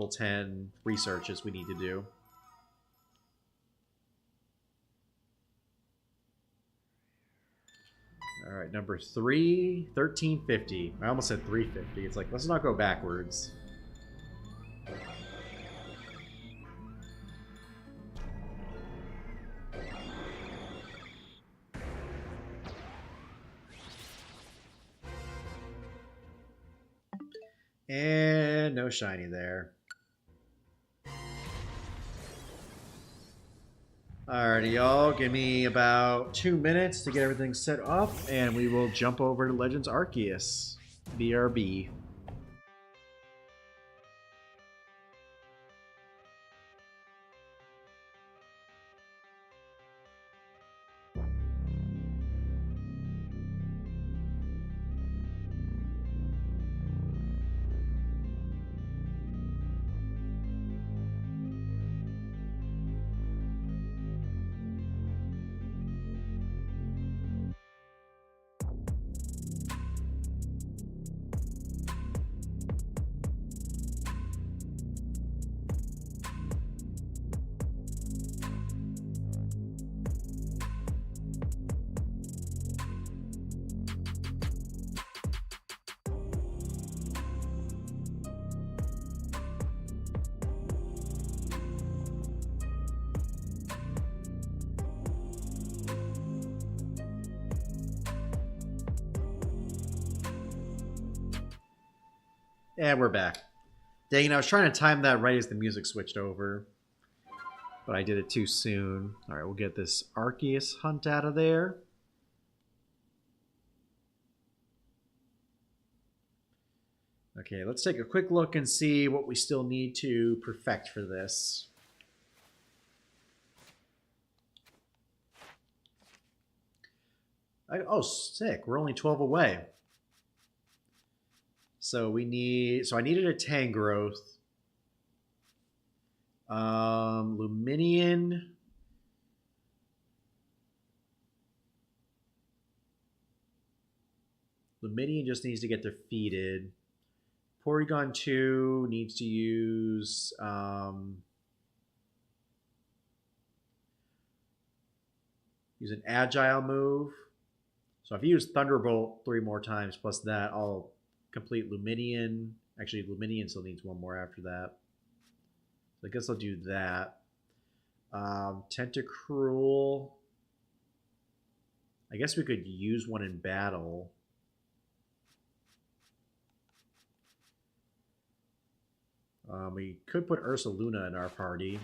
10 researches we need to do. All right, number 3, 1350. I almost said 350. It's like, let's not go backwards. And no shiny there. Alrighty, y'all. Give me about 2 minutes to get everything set up, and we will jump over to Legends Arceus. BRB. And we're back. Dang it, I was trying to time that right as the music switched over. But I did it too soon. Alright, we'll get this Arceus hunt out of there. Okay, let's take a quick look and see what we still need to perfect for this. Oh, sick. We're only 12 away. So we need... So I needed a Tangrowth. Luminion. Luminion just needs to get defeated. Porygon 2 needs to use... use an Agile move. So if you use Thunderbolt 3 more times plus that, I'll complete Luminion. Actually, Luminion still needs one more after that. So I guess I'll do that. Tentacruel. I guess we could use one in battle. We could put Ursaluna in our party.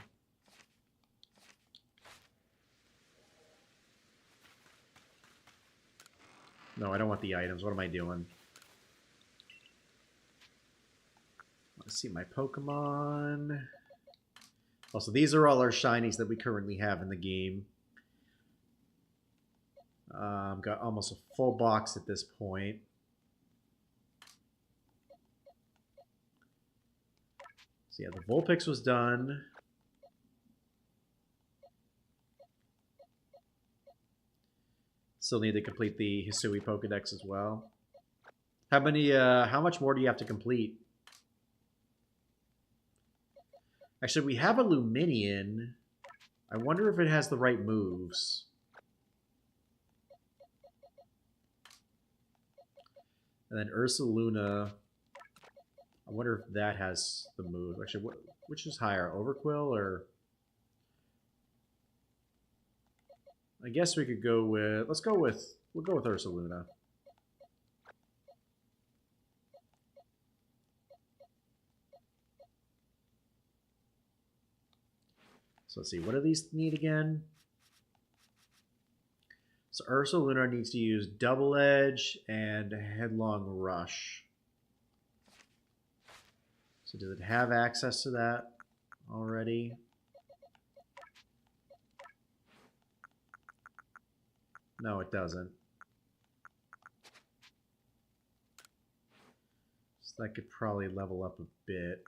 No, I don't want the items. What am I doing? Let's see my Pokemon. Also, these are all our shinies that we currently have in the game. Got almost a full box at this point. So yeah, the Vulpix was done. Still need to complete the Hisui Pokedex as well. How many? How much more do you have to complete? Actually, we have a Luminion. I wonder if it has the right moves. And then Ursaluna. I wonder if that has the move. Actually, which is higher, Overquill or? I guess we could go with. We'll go with Ursaluna. So let's see, what do these need again? So Ursaluna needs to use Double Edge and Headlong Rush. So does it have access to that already? No, it doesn't. So that could probably level up a bit.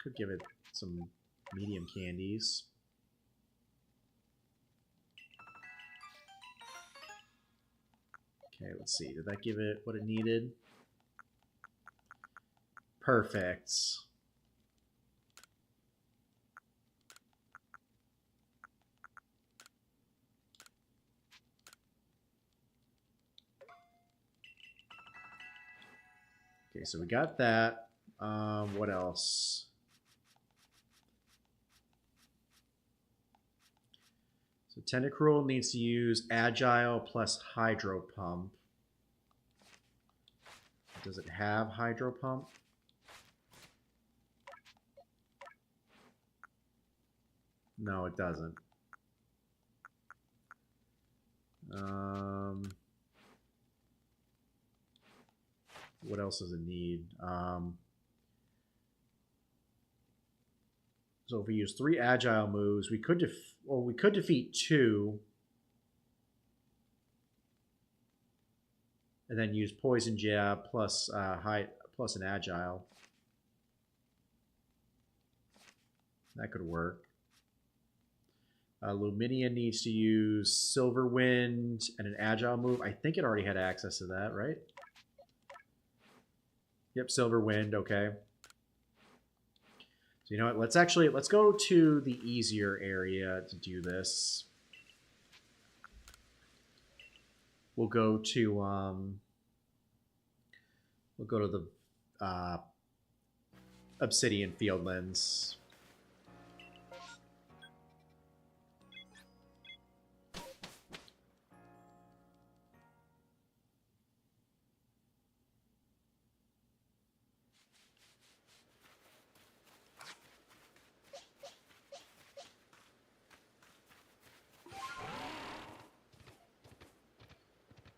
Could give it some medium candies. Okay, let's see. Did that give it what it needed? Perfect. so we got that. What else? So Tentacruel needs to use Agile plus Hydro Pump. Does it have Hydro Pump? No, it doesn't. What else does it need? So if we use 3 Agile moves, we could defeat 2, and then use Poison Jab plus plus an Agile. That could work. Luminia needs to use Silver Wind and an Agile move. I think it already had access to that, right? Yep, Silver Wind, okay. So you know what, let's go to the easier area to do this. We'll go to the Obsidian Fieldlands.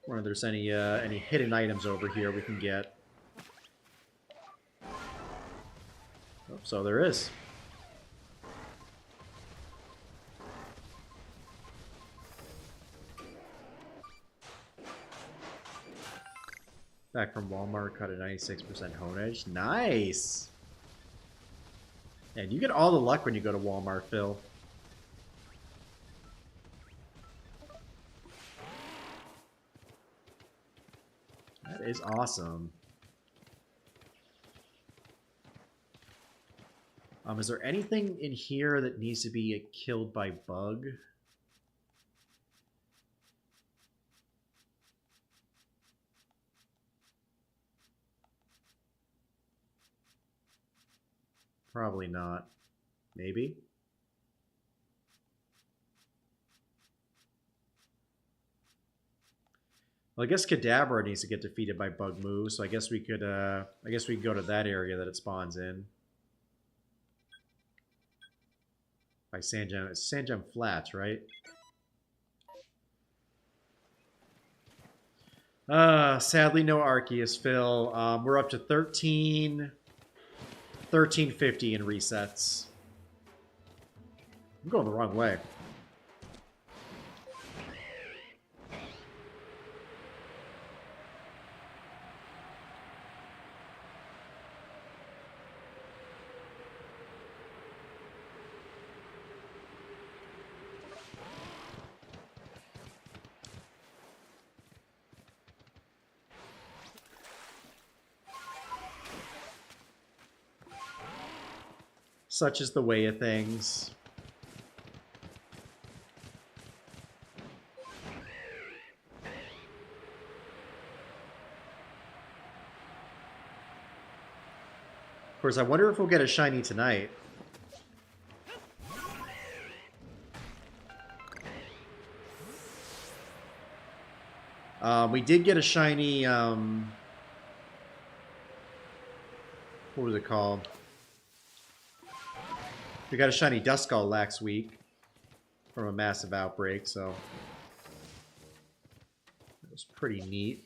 Wonder if there's any hidden items over here we can get. Oh, so there is. Back from Walmart, cut a 96% hone edge. Nice! And you get all the luck when you go to Walmart, Phil. That is awesome. Is there anything in here that needs to be killed by bug? Probably not. Maybe? Well, I guess Kadabra needs to get defeated by bug moves, so I guess we could go to that area that it spawns in. By Sandgem. It's Sandgem Flats, right? Sadly no Arceus, Phil. We're up to 1350 in resets. I'm going the wrong way. Such is the way of things. Of course, I wonder if we'll get a shiny tonight. We did get a shiny, what was it called? We got a shiny Duskull last week from a massive outbreak, so it was pretty neat.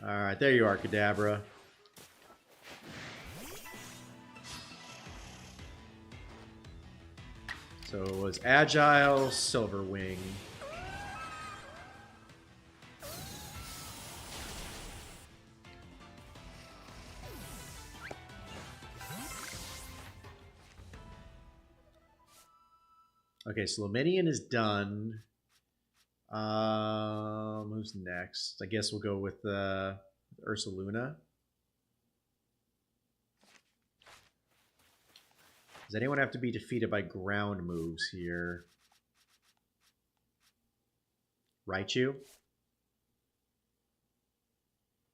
Alright, there you are, Kadabra. So it was Agile, Silver Wing. Okay, so Luminian is done. Who's next? I guess we'll go with Ursaluna. Does anyone have to be defeated by ground moves here? Raichu?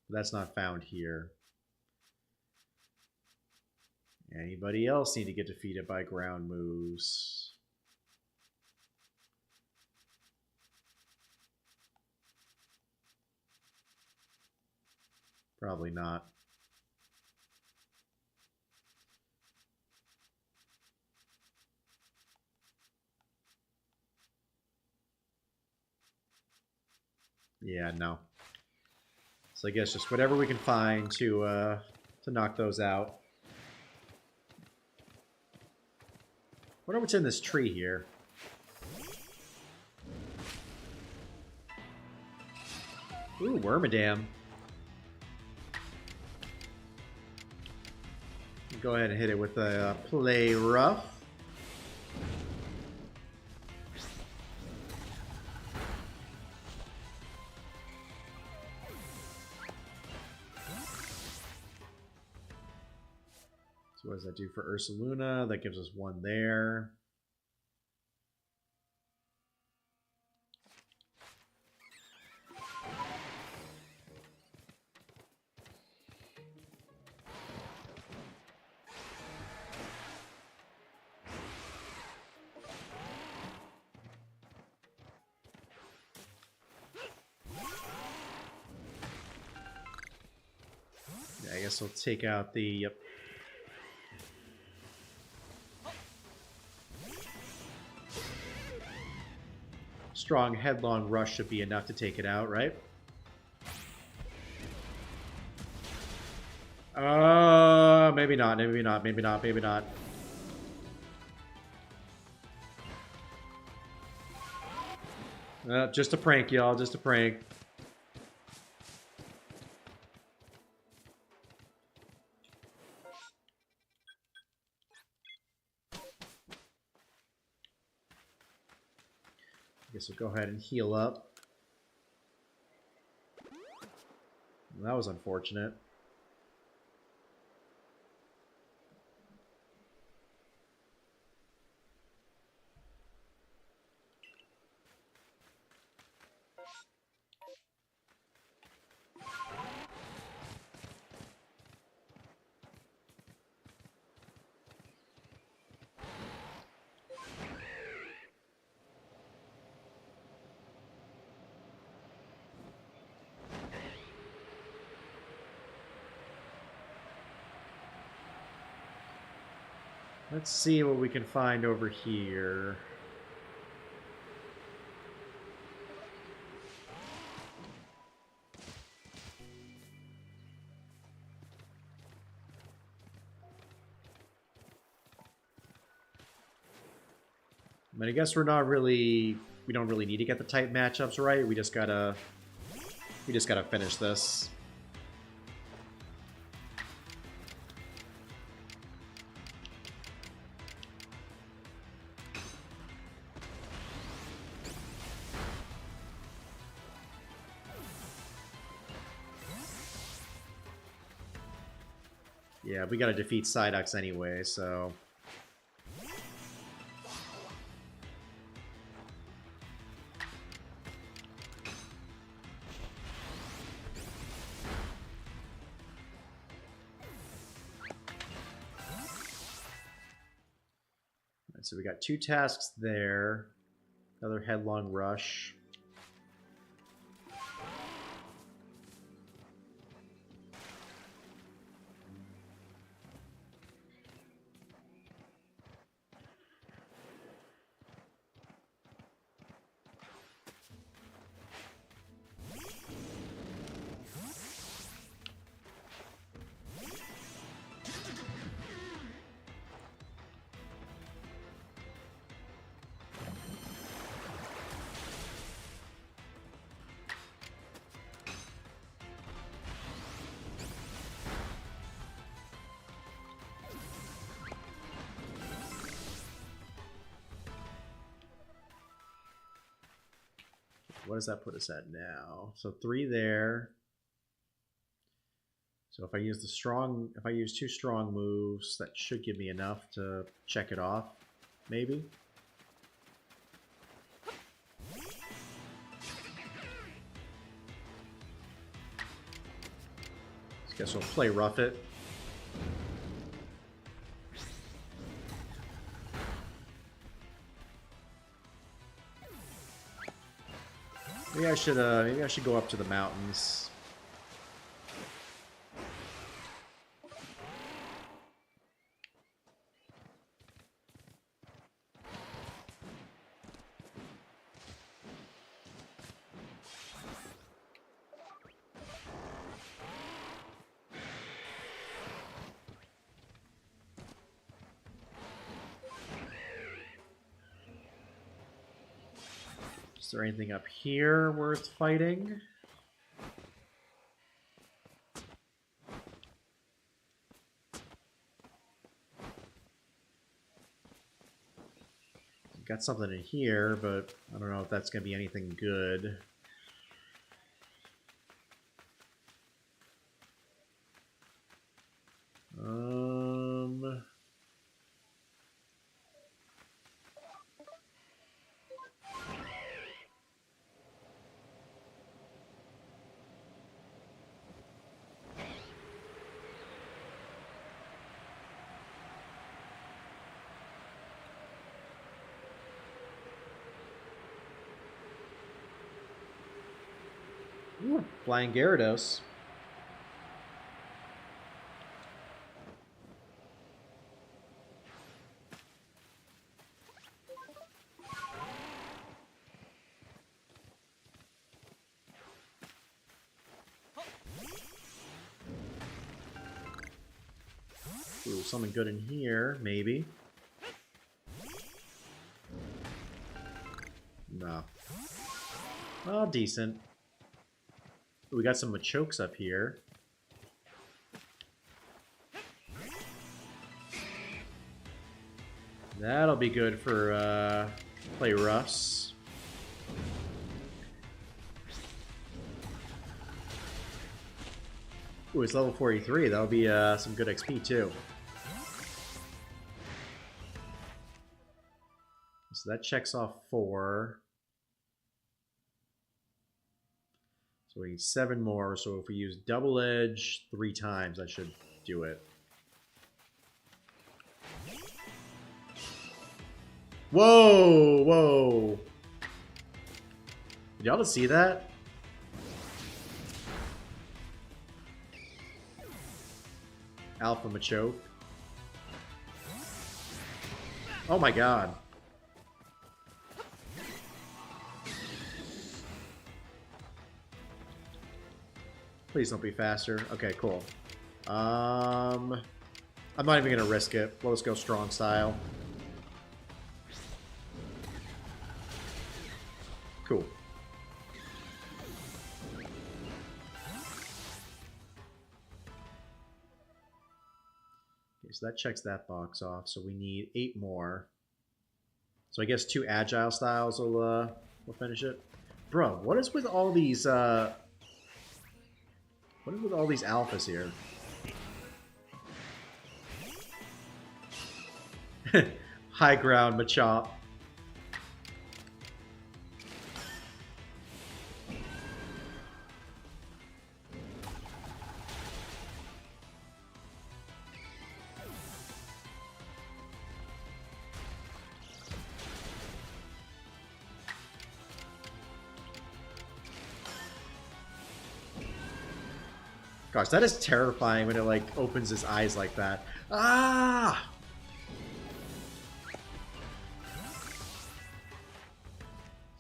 That's not found here. Anybody else need to get defeated by ground moves? Probably not. Yeah, no. So I guess just whatever we can find to knock those out. Wonder what's in this tree here. Ooh, Wormadam. Go ahead and hit it with a play rough. So what does that do for Ursaluna? That gives us one there. I guess we'll take out the... Yep. Strong headlong rush should be enough to take it out, right? Maybe not, maybe not, maybe not, maybe not. Just a prank, y'all, just a prank. I guess we'll go ahead and heal up. That was unfortunate. Let's see what we can find over here. I mean, I guess we don't really need to get the type matchups right. We just gotta finish this. Yeah, we gotta defeat Psyducks anyway, so... Alright, so we got 2 tasks there. Another headlong rush. What does that put us at now? So 3 there. So if I use if I use 2 strong moves, that should give me enough to check it off, maybe. Guess we'll play rough it. Maybe I should go up to the mountains. Is there anything up here worth fighting? Got something in here, but I don't know if that's going to be anything good. Ooh, flying Gyarados. Ooh, something good in here, maybe. No. Well, decent. We got some Machokes up here. That'll be good for play roughs. Ooh, it's level 43. That'll be some good XP too. So that checks off 4. So we need 7 more. So if we use Double Edge 3 times, that should do it. Whoa! Whoa! Did y'all just see that? Alpha Machoke. Oh my god. Please don't be faster. Okay, cool. I'm not even gonna risk it. We'll just go strong style. Cool. Okay, so that checks that box off. So we need 8 more. So I guess 2 agile styles will finish it. Bro, what is with all these alphas here? High ground, Machop. Gosh, that is terrifying when it, like, opens its eyes like that. Ah!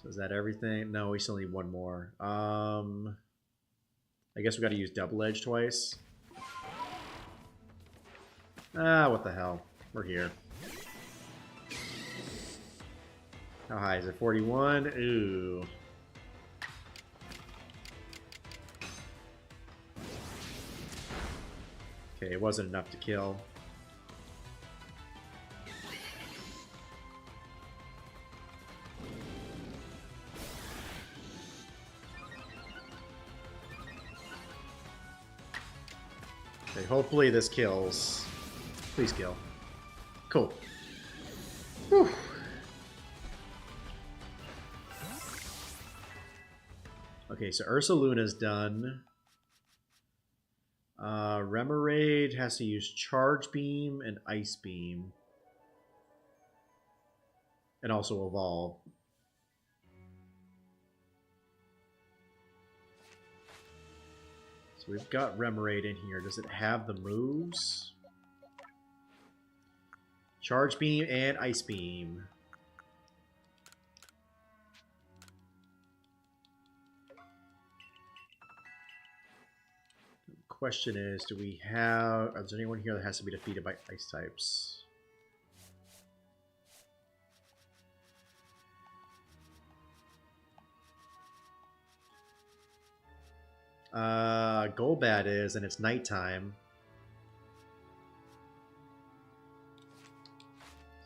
So is that everything? No, we still need 1 more. I guess we gotta use Double Edge twice. Ah, what the hell. We're here. How high is it? 41? Ooh. Okay, it wasn't enough to kill. Okay, hopefully this kills. Please kill. Cool. Whew. Okay, so Ursaluna's done. Remoraid has to use Charge Beam and Ice Beam. And also Evolve. So we've got Remoraid in here. Does it have the moves? Charge Beam and Ice Beam. The question is, is there anyone here that has to be defeated by Ice types? Golbat is, and it's nighttime.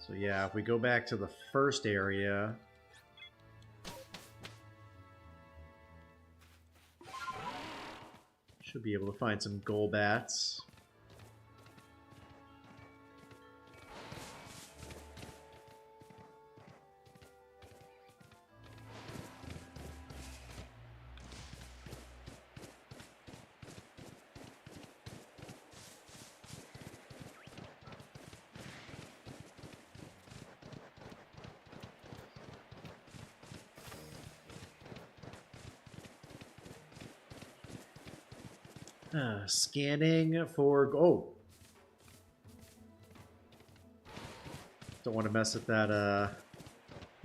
So yeah, if we go back to the first area, should be able to find some Golbats. Scanning for... Oh! Don't want to mess with that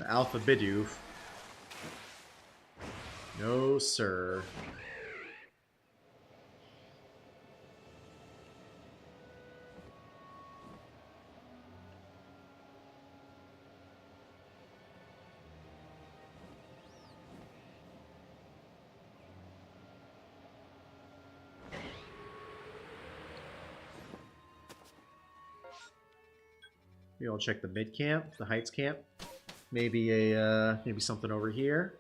Alpha Bidoof. No, sir. Maybe I'll check the mid camp, the Heights camp. Maybe maybe something over here.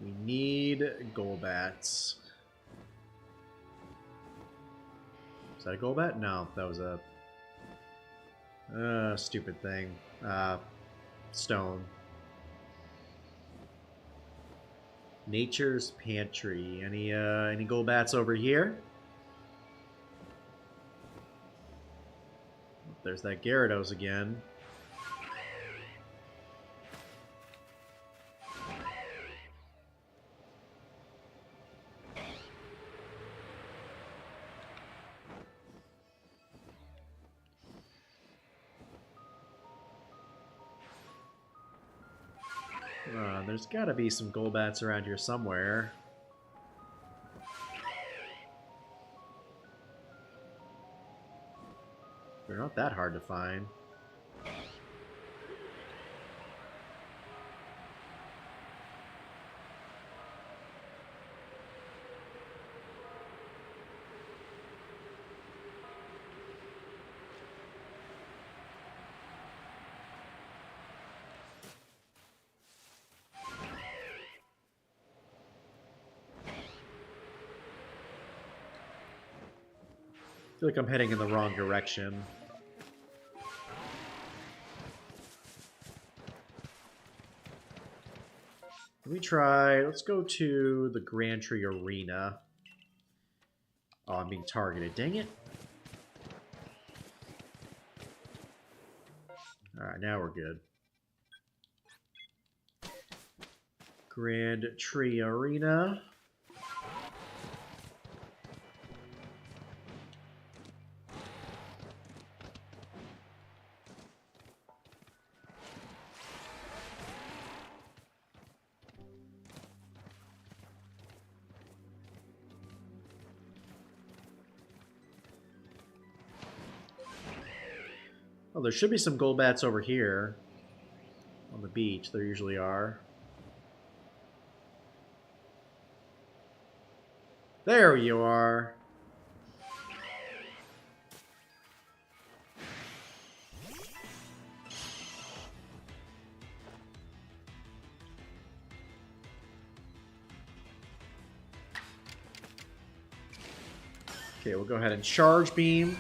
We need Golbats. Is that a Golbat? No, that was a stupid thing. Stone. Nature's Pantry. Any Golbats over here? There's that Gyarados again. There's got to be some Golbats around here somewhere. They're not that hard to find. I feel like I'm heading in the wrong direction. Let me try, let's go to the Grand Tree Arena. Oh, I'm being targeted, dang it. Alright, now we're good. Grand Tree Arena. Oh, there should be some Golbats over here on the beach. There usually are. There you are. Okay, we'll go ahead and Charge Beam.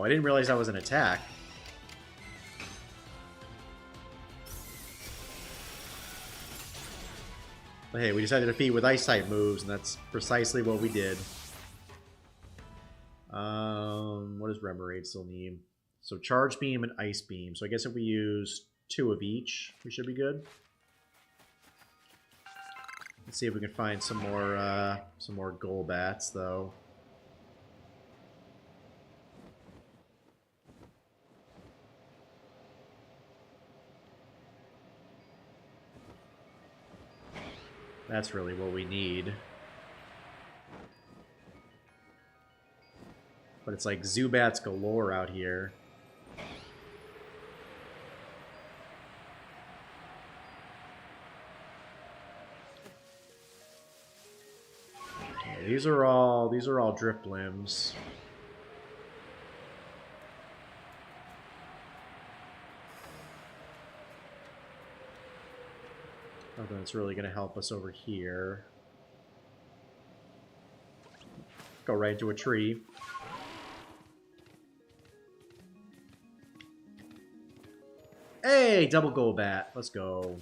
Oh, I didn't realize that was an attack. But hey, we decided to defeat with Ice-type moves, and that's precisely what we did. What does Remoraid still need? So Charge Beam and Ice Beam. So I guess if we use 2 of each, we should be good. Let's see if we can find some more Golbats, though. That's really what we need. But it's like Zubats galore out here. Okay, these are all drift limbs. Nothing that's really going to help us over here. Go right into a tree. Hey, double Golbat. Let's go.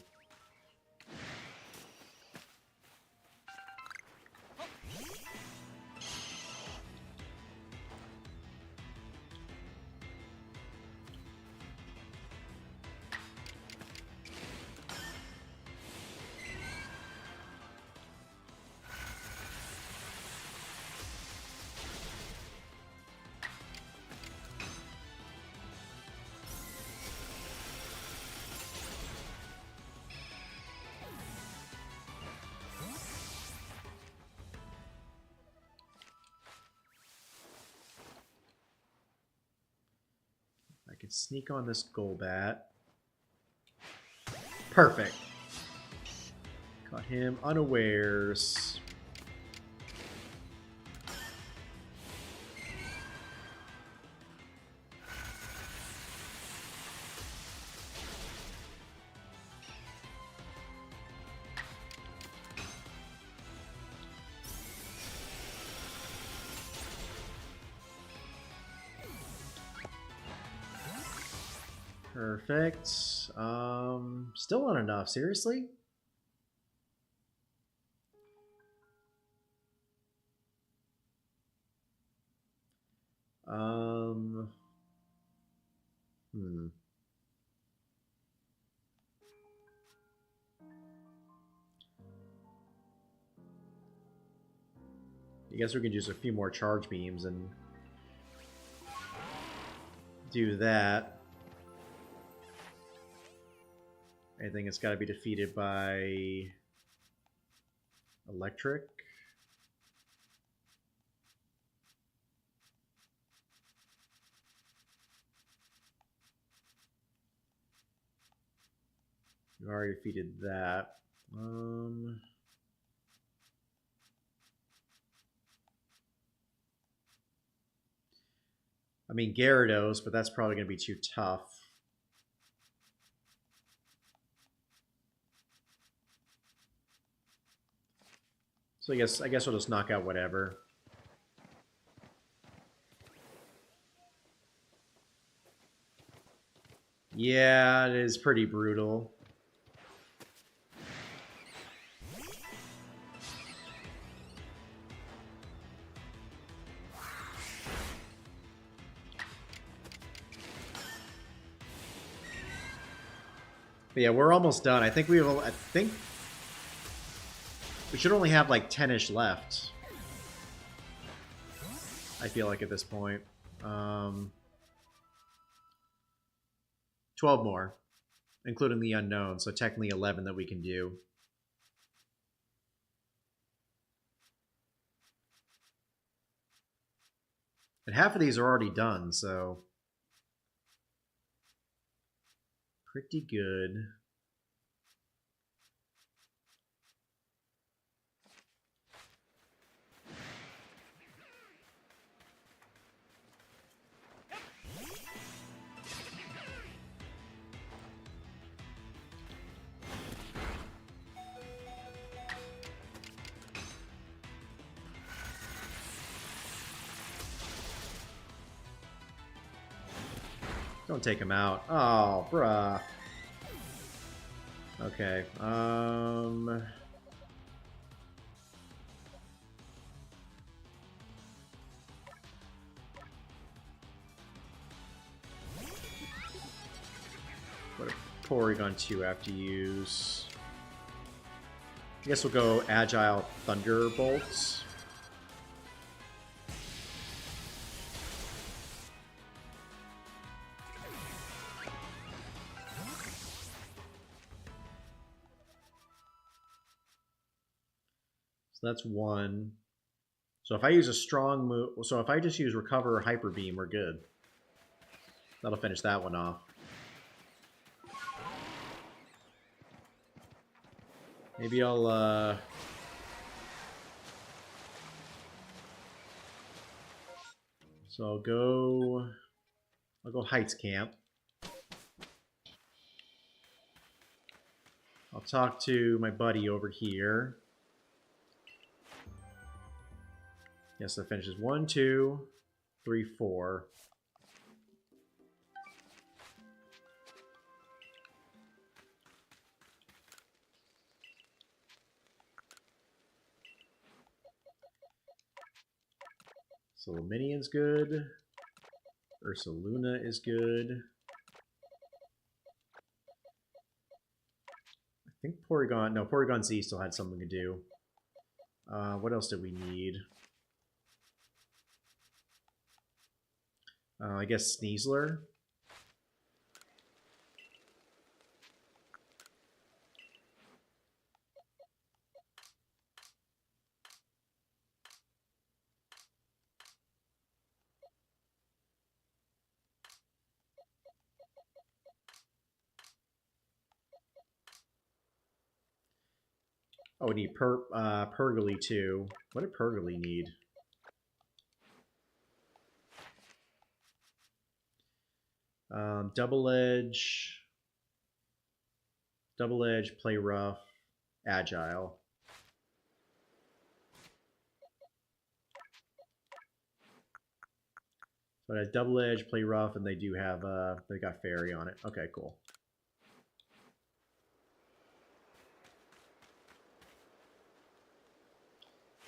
I can sneak on this Golbat. Perfect. Caught him unawares. Perfect. Still not enough. Seriously? I guess we can use a few more charge beams and do that. I think it's got to be defeated by electric. We already defeated that. I mean Gyarados, but that's probably going to be too tough. So I guess we'll just knock out whatever. Yeah, it is pretty brutal. But yeah, we're almost done. I think we should only have like 10-ish left. I feel like at this point. 12 more, including the unknown, so technically 11 that we can do. And half of these are already done, so pretty good. Don't take him out. Oh, bruh. Okay. What a Porygon 2 have to use? I guess we'll go Agile Thunderbolts. So that's one. So if I use a strong move, so if I just use Recover or Hyper Beam, we're good. That'll finish that one off. Maybe I'll so I'll go Heights Camp. I'll talk to my buddy over here. Yes, that finishes 1, 2, 3, 4. So Minion's good. Ursaluna is good. I think Porygon... No, Porygon Z still had something to do. What else did we need? I guess Sneasler. Oh, we need Pergly too. What did Pergly need? Double Edge, Play Rough, Agile. So it has Double Edge, Play Rough, and they do have they got Fairy on it. Okay, cool.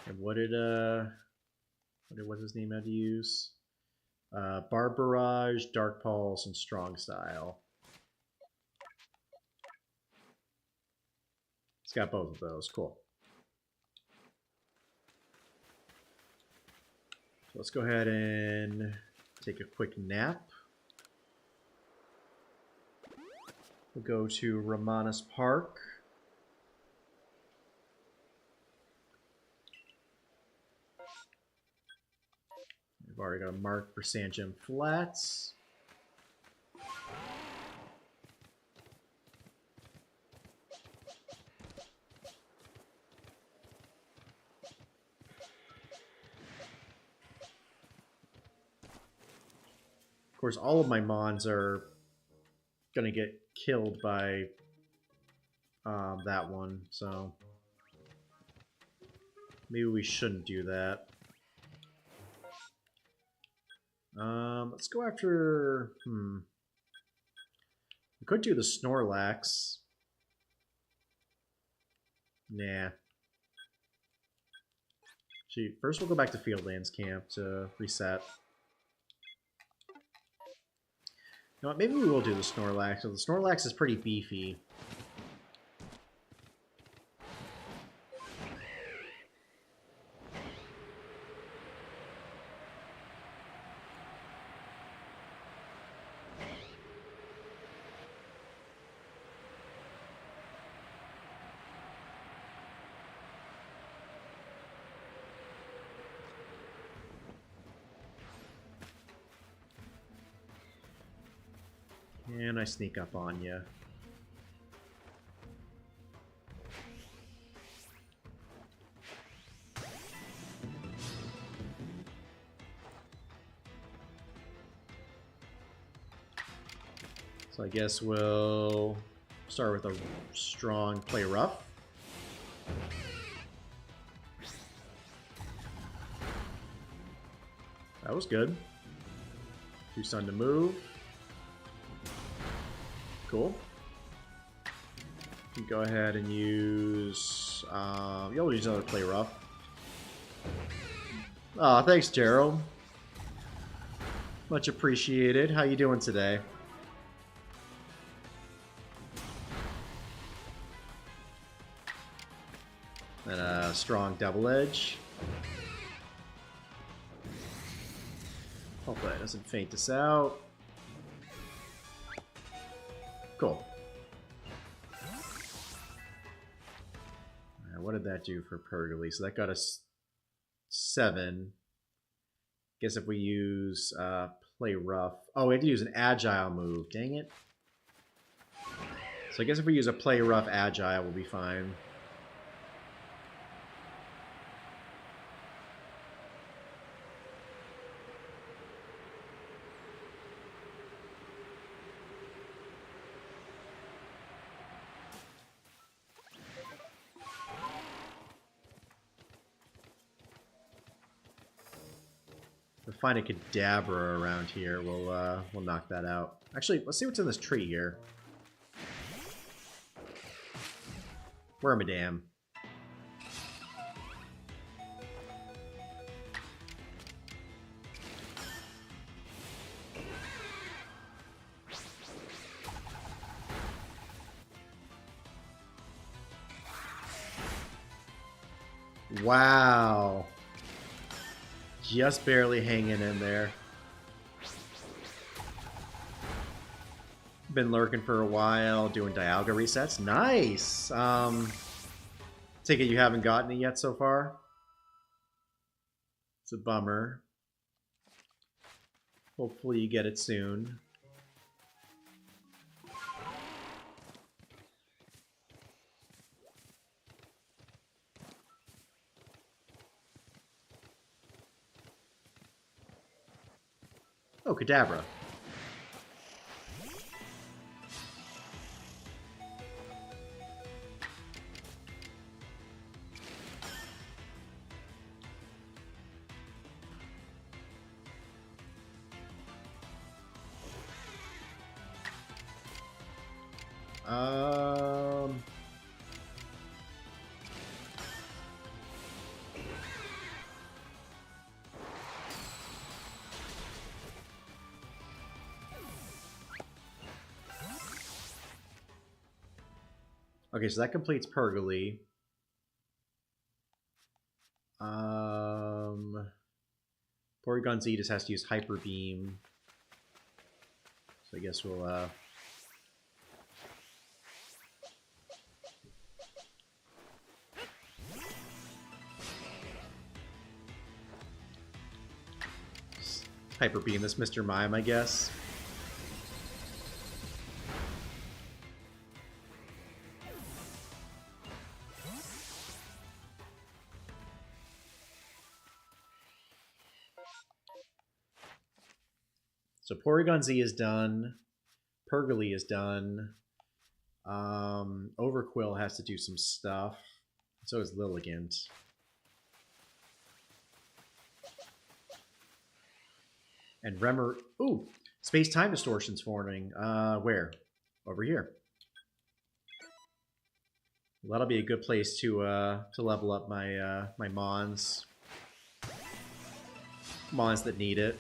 And what did what's his name had to use? Barbarage, Dark Pulse, and Strong Style. It's got both of those. Cool. So let's go ahead and take a quick nap. We'll go to Romanus Park. We've already got a mark for Sand Gem Flats. Of course, all of my Mons are going to get killed by that one, so maybe we shouldn't do that. Let's go after... We could do the Snorlax. Nah. Gee, first we'll go back to Fieldlands Camp to reset. You know what, maybe we will do the Snorlax. So the Snorlax is pretty beefy. And I sneak up on you. So I guess we'll start with a strong Play Rough. That was good. 2 Sun to move. cool. You go ahead and use... you'll use another play rough. Aw, thanks, Gerald. Much appreciated. How you doing today? And a strong double edge. Hopefully that doesn't faint us out. Cool. Alright, what did that do for Purgly? So that got us 7. Guess if we use play rough. Oh, we have to use an agile move. Dang it. So I guess if we use a play rough agile, we'll be fine. If we find a Kadabra around here, we'll knock that out. Actually, let's see what's in this tree here. Wormadam. Wow. Just barely hanging in there. Been lurking for a while, doing Dialga resets. Nice! Take it you haven't gotten it yet so far? It's a bummer. Hopefully you get it soon. Oh, Kadabra. Okay, so that completes Purgly. Porygon Z just has to use Hyper Beam. So I guess we'll Hyper Beam this Mr. Mime, I guess. So Porygon Z is done. Purgly is done. Overquill has to do some stuff. So is Lilligant. And Remmer... Ooh! Space-time distortion's forming. Where? Over here. Well, that'll be a good place to level up my my Mons. Mons that need it.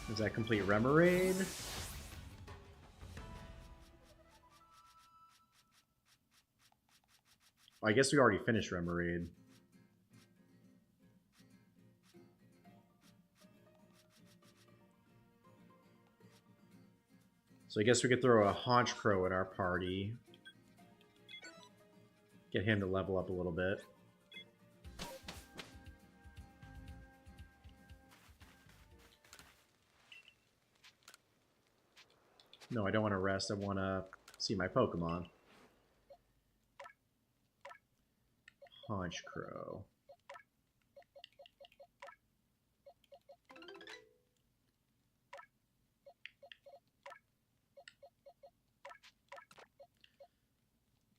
Does that complete Remoraid? Oh, I guess we already finished Remoraid. So I guess we could throw a Honchkrow at our party. Get him to level up a little bit. No, I don't want to rest. I want to see my Pokemon. Punch Crow.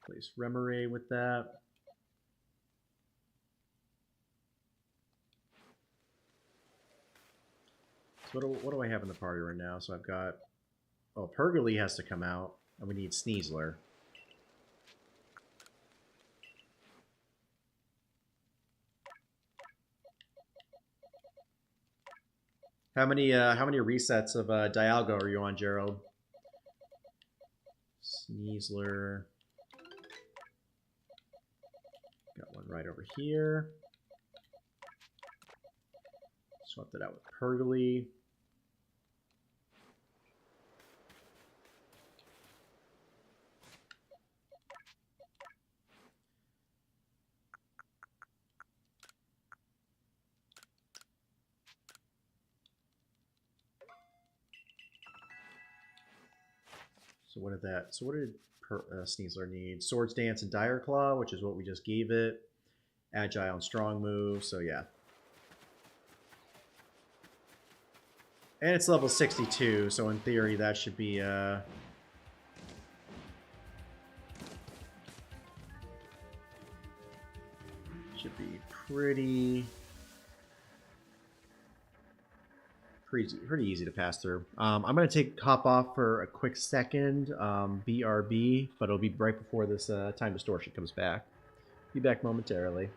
Place Remoraid with that. So what do I have in the party right now? So I've got... Oh, Pergoli has to come out, and we need Sneasler. How many resets of Dialga are you on, Gerald? Sneasler. Got one right over here. Swapped it out with Pergoli. So what did that? So what did Sneasler need? Swords Dance and Dire Claw, which is what we just gave it. Agile and Strong Move. So yeah. And it's level 62, so in theory that should be pretty easy to pass through. I'm going to hop off for a quick second, BRB, but it'll be right before this time distortion comes back. Be back momentarily.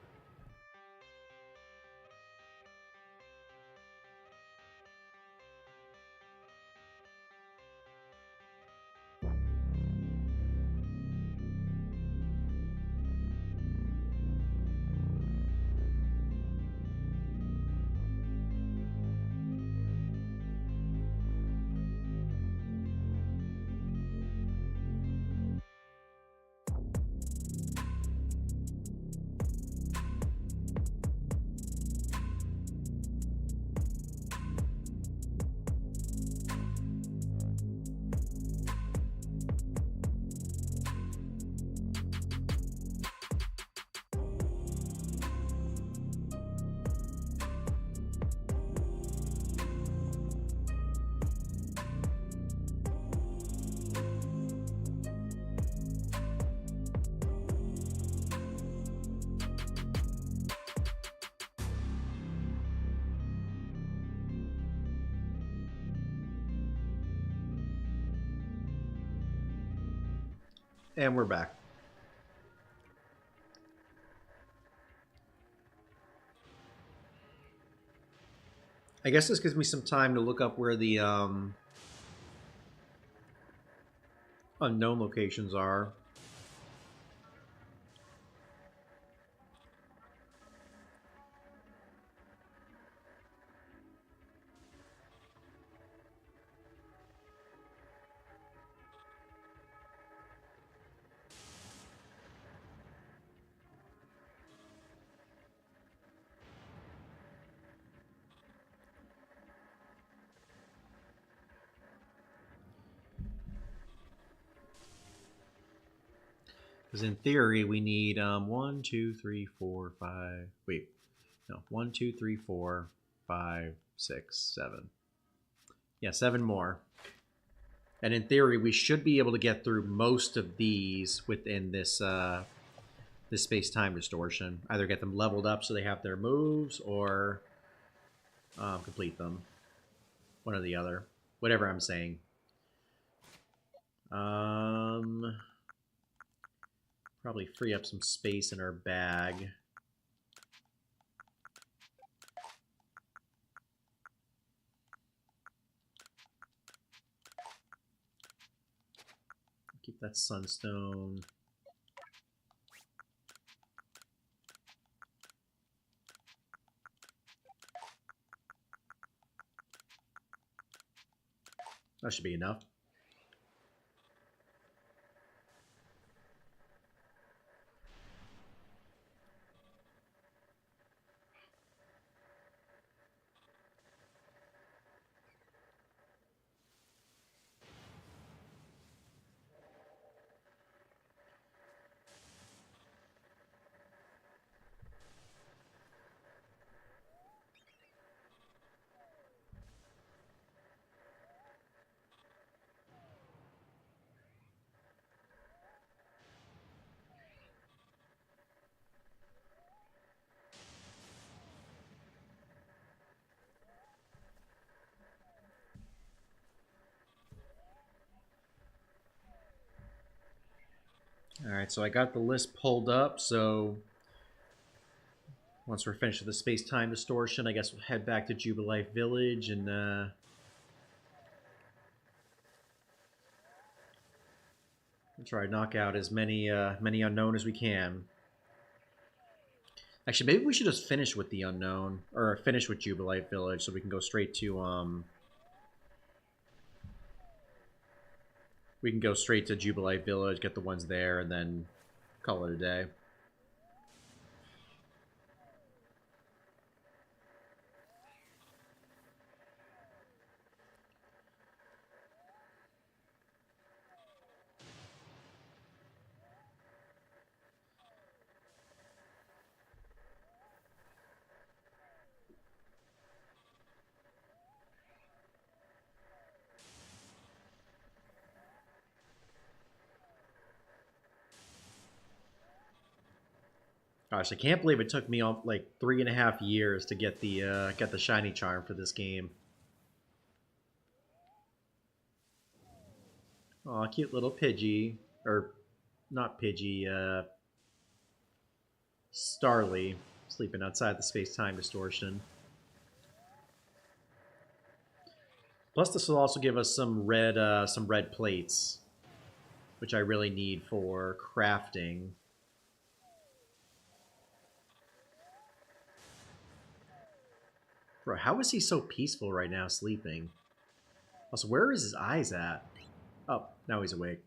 And we're back. I guess this gives me some time to look up where the unknown locations are. Because in theory, we need 1, 2, 3, 4, 5. Wait, no, 1, 2, 3, 4, 5, 6, 7. Yeah, 7 more. And in theory, we should be able to get through most of these within this this space-time distortion. Either get them leveled up so they have their moves, or complete them. One or the other. Whatever I'm saying. Probably free up some space in our bag. Keep that sunstone. That should be enough. Alright, so I got the list pulled up, so once we're finished with the space-time distortion, I guess we'll head back to Jubilife Village and try to knock out as many unknown as we can. Actually, maybe we should just finish with the unknown, or finish with Jubilife Village, so we can go straight to we can go straight to Jubilife Village, get the ones there, and then call it a day. Gosh, I can't believe it took me like 3.5 years to get the shiny charm for this game. Aw, cute little Pidgey, or not Pidgey, Starly, sleeping outside the space-time distortion. Plus, this will also give us some red plates, which I really need for crafting. Bro, how is he so peaceful right now, sleeping? Also, where is his eyes at? Oh, now he's awake.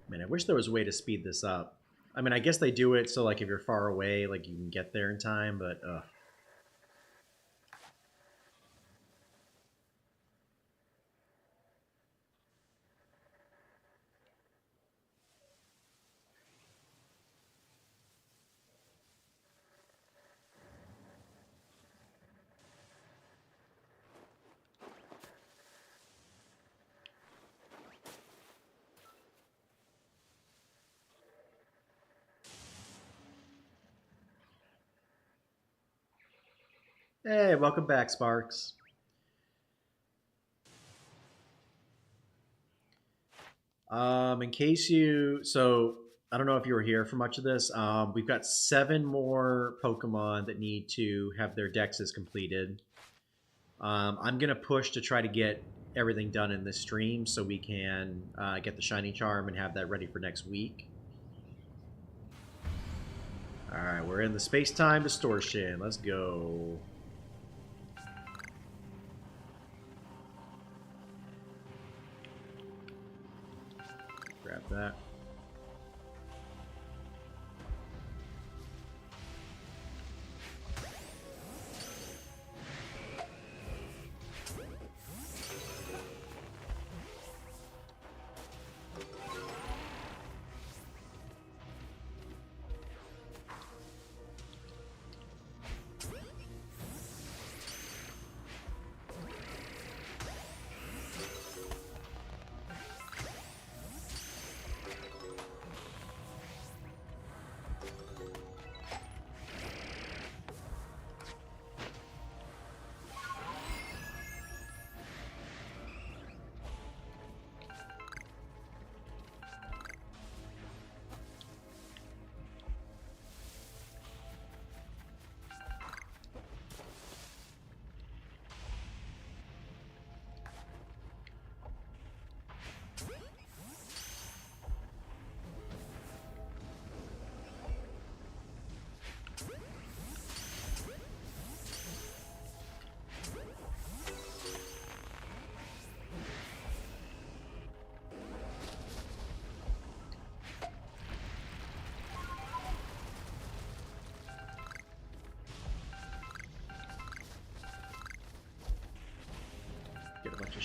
Man, I wish there was a way to speed this up. I mean, I guess they do it so, like, if you're far away, like, you can get there in time, but, ugh. Hey, welcome back, Sparks. In case I don't know if you were here for much of this. We've got 7 more Pokemon that need to have their dexes completed. I'm gonna push to try to get everything done in this stream so we can get the shiny charm and have that ready for next week. All right, we're in the space-time distortion. Let's go. Grab that.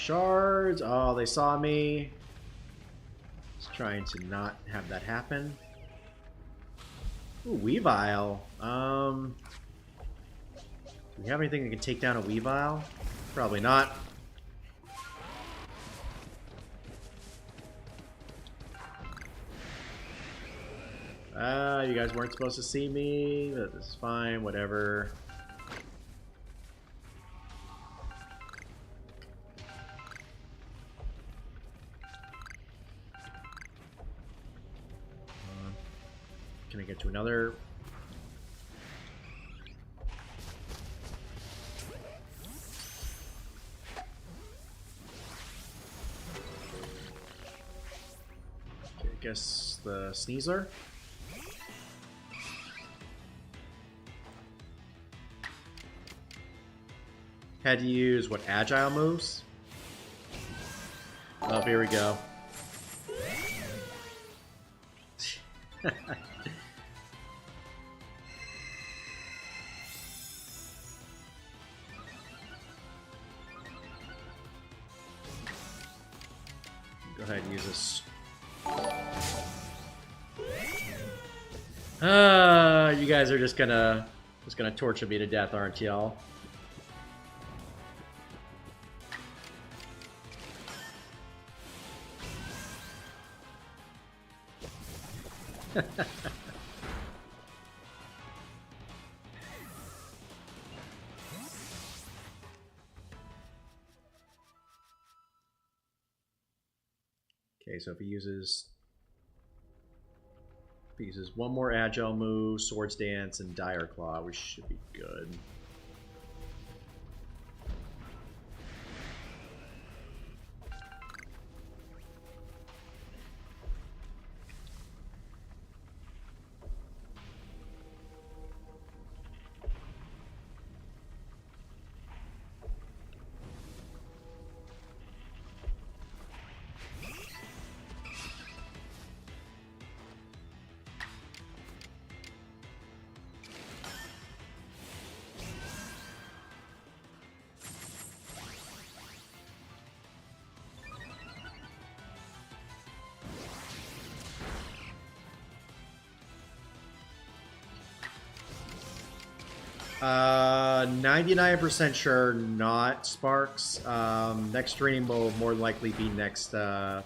shards. Oh, they saw me. Just trying to not have that happen. Ooh, Weavile. Do we have anything that can take down a Weavile? Probably not. You guys weren't supposed to see me. This is fine, whatever. Can I get to another? Okay, I guess the Sneasler. Had to use, what, agile moves? Oh, here we go. Go ahead and use this. You guys are just gonna torture me to death, aren't y'all? Okay, so if he uses one more agile move, Swords Dance, and Dire Claw, we should be good. Uh, 99% sure not Sparks. Next stream will more likely be next Thursday.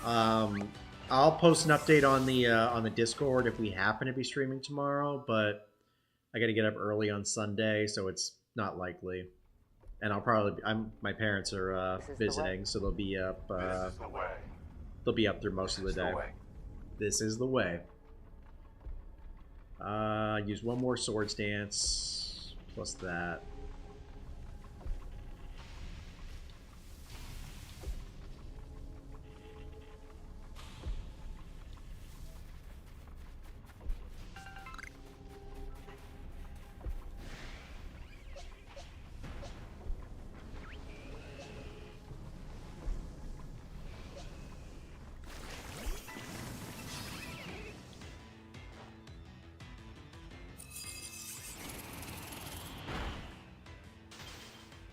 I'll post an update on the Discord if we happen to be streaming tomorrow, but I got to get up early on Sunday, so it's not likely. And I'll probably my parents are visiting, so they'll be up. They'll be up through most of the day. This is the way. Use one more Swords Dance, plus that.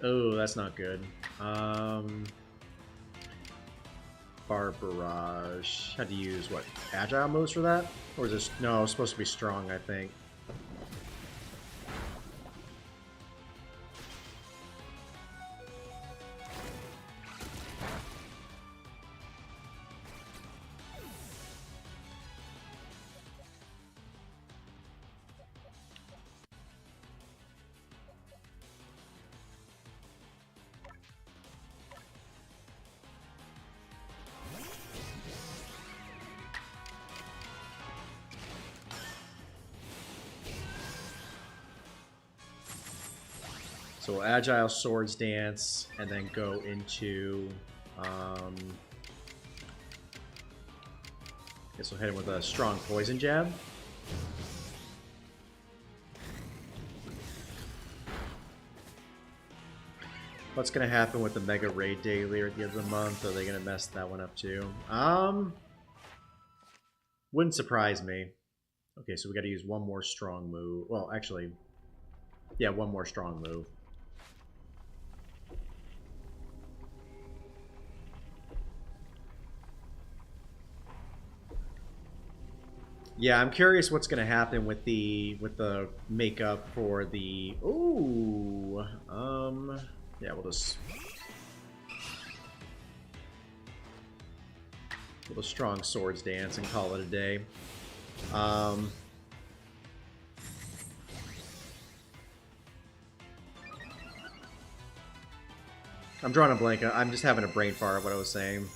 Oh, that's not good. Barbarage. Had to use, what, agile moves for that? Or is this... No, it's supposed to be strong, I think. So agile Swords Dance, and then go into, guess we'll hit him with a strong Poison Jab. What's gonna happen with the Mega Raid Daily at the end of the month? Are they gonna mess that one up too? Wouldn't surprise me. Okay, so we gotta use one more strong move. Well, actually, yeah, one more strong move. Yeah, I'm curious what's going to happen with the makeup for the. Ooh, yeah, we'll just strong swords dance and call it a day. Um, I'm drawing a blank. I'm just having a brain fart. What I was saying.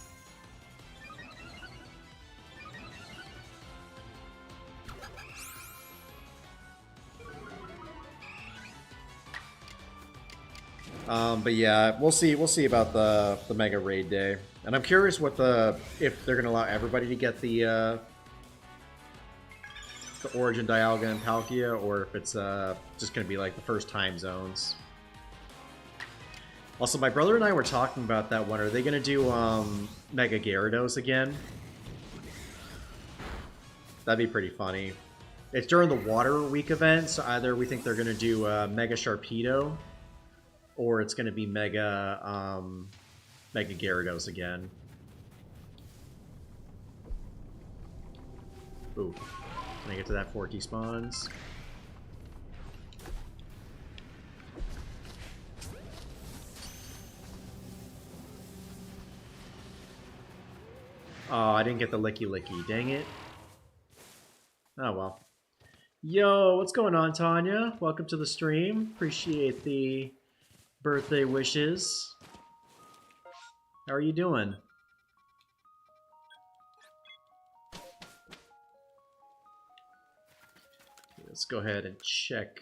But yeah, we'll see. We'll see about the Mega Raid Day, and I'm curious what if they're gonna allow everybody to get the Origin, Dialga, and Palkia, or if it's just gonna be like the first time zones. Also, my brother and I were talking about that one. Are they gonna do Mega Gyarados again? That'd be pretty funny. It's during the Water Week event, so either we think they're gonna do Mega Sharpedo, or it's gonna be Mega Gyarados again. Ooh, can I get to that 4T spawns? Oh, I didn't get the Licky Licky. Dang it. Oh, well. Yo, what's going on, Tanya? Welcome to the stream. Appreciate the birthday wishes. How are you doing? Let's go ahead and check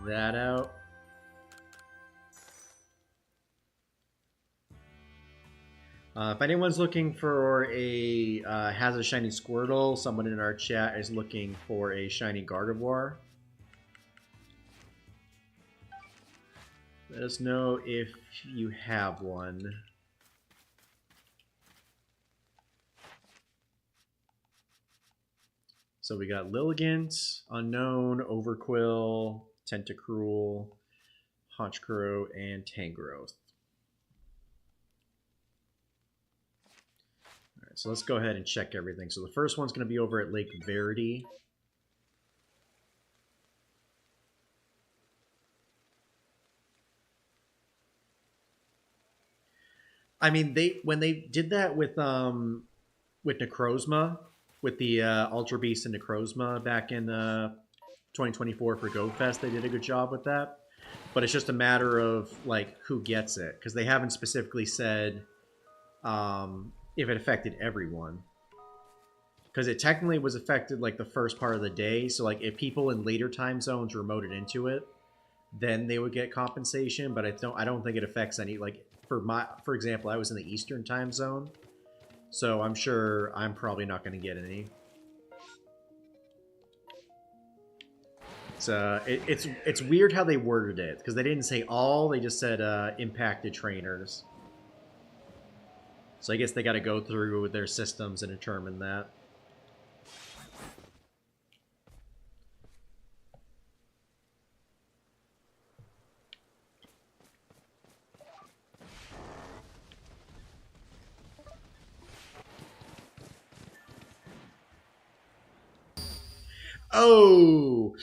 that out. If anyone's looking for has a shiny Squirtle, someone in our chat is looking for a shiny Gardevoir. Let us know if you have one. So we got Lilligant, Unknown, Overquill, Tentacruel, Honchkrow, and Tangrowth. Alright, so let's go ahead and check everything. So the first one's going to be over at Lake Verity. I mean, when they did that with Necrozma, with the Ultra Beast and Necrozma back in 2024 for GoFest, they did a good job with that. But it's just a matter of like who gets it, because they haven't specifically said if it affected everyone. Because it technically was affected like the first part of the day. So like if people in later time zones remoted into it, then they would get compensation. But I don't think it affects any, like for example, I was in the Eastern time zone, so I'm sure I'm probably not going to get any. It's weird how they worded it, because they didn't say all, they just said impacted trainers. So I guess they got to go through their systems and determine that. Oh!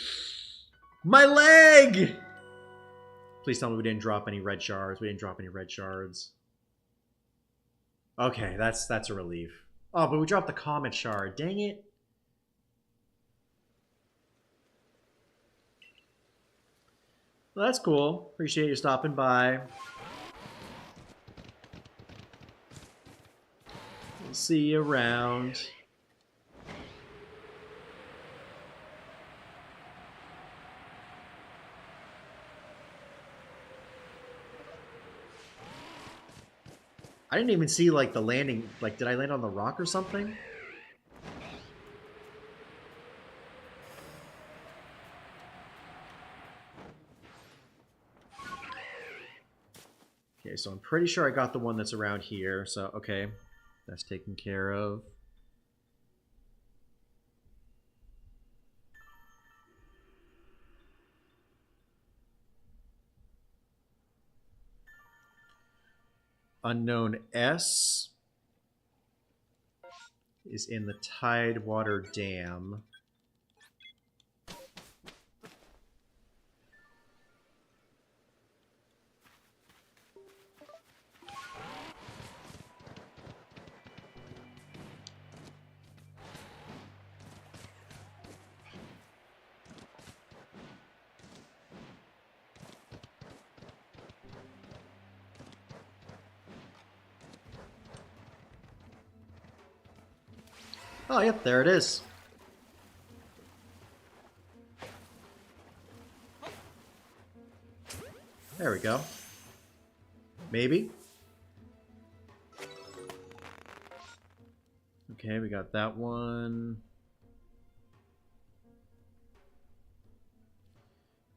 My leg! Please tell me we didn't drop any red shards. We didn't drop any red shards. Okay, that's a relief. Oh, but we dropped the Comet Shard. Dang it. Well, that's cool. Appreciate you stopping by. We'll see you around. I didn't even see, like, the landing. Like, did I land on the rock or something? Okay, so I'm pretty sure I got the one that's around here. So, okay. That's taken care of. Unknown S is in the Tidewater Dam. Oh, yep, there it is. There we go. Maybe. Okay, we got that one.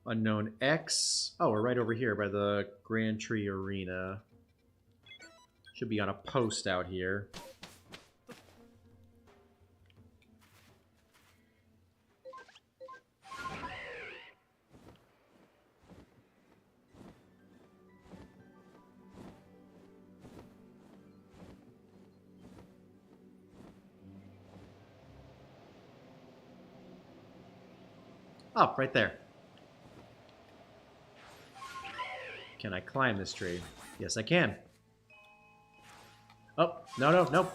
Unknown X. Oh, we're right over here by the Grand Tree Arena. Should be on a post out here. Oh, right there. Can I climb this tree? Yes, I can. Oh, no, no, no.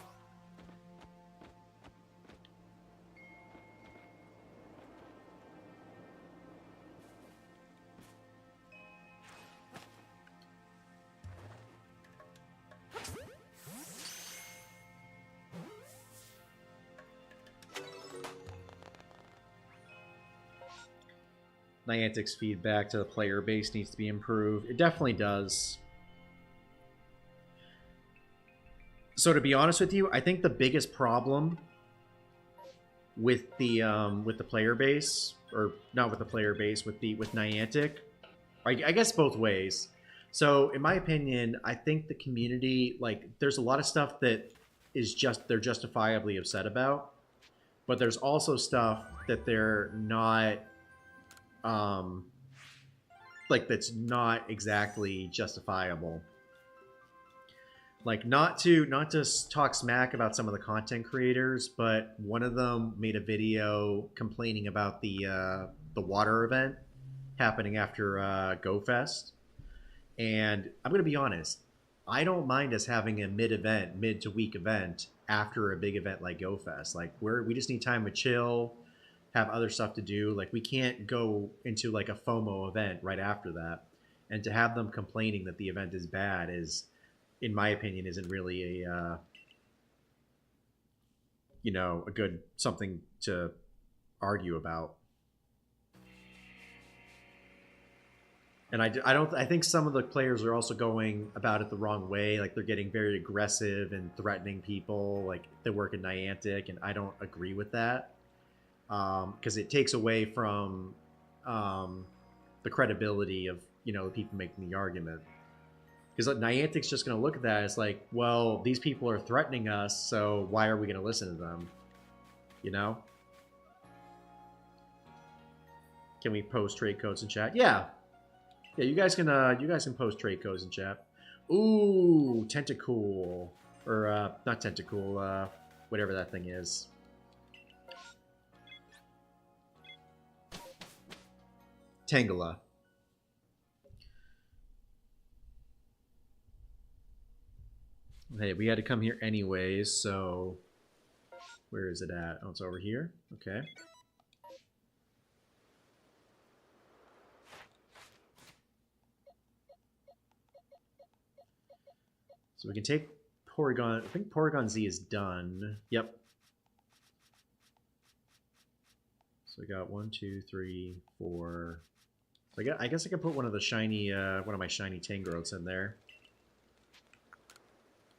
Niantic's feedback to the player base needs to be improved. It definitely does. So to be honest with you, I think the biggest problem with the player base, or not with the player base, with Niantic, I guess both ways. So in my opinion, I think the community, like, there's a lot of stuff that is just they're justifiably upset about, but there's also stuff that they're not, like, that's not exactly justifiable. Like, not to talk smack about some of the content creators, but one of them made a video complaining about the water event happening after GoFest. And I'm going to be honest, I don't mind us having a mid to week event after a big event like GoFest. Like, we just need time to chill, have other stuff to do. Like, we can't go into like a FOMO event right after that. And to have them complaining that the event is bad is, in my opinion, isn't really a a good something to argue about. And I think some of the players are also going about it the wrong way. Like, they're getting very aggressive and threatening people, like they work in Niantic, and I don't agree with that, because it takes away from the credibility of the people making the argument. Because Niantic's just going to look at that as like, well, these people are threatening us, so why are we going to listen to them? Can we post trade codes in chat? Yeah. Yeah, you guys can post trade codes in chat. Ooh, Tentacool. Or, not Tentacool, whatever that thing is. Tangela. Hey, we had to come here anyways, so... Where is it at? Oh, it's over here? Okay. So we can take Porygon. I think Porygon Z is done. Yep. So we got 1, 2, 3, 4. So I guess I could put one of my shiny Tangrowths in there.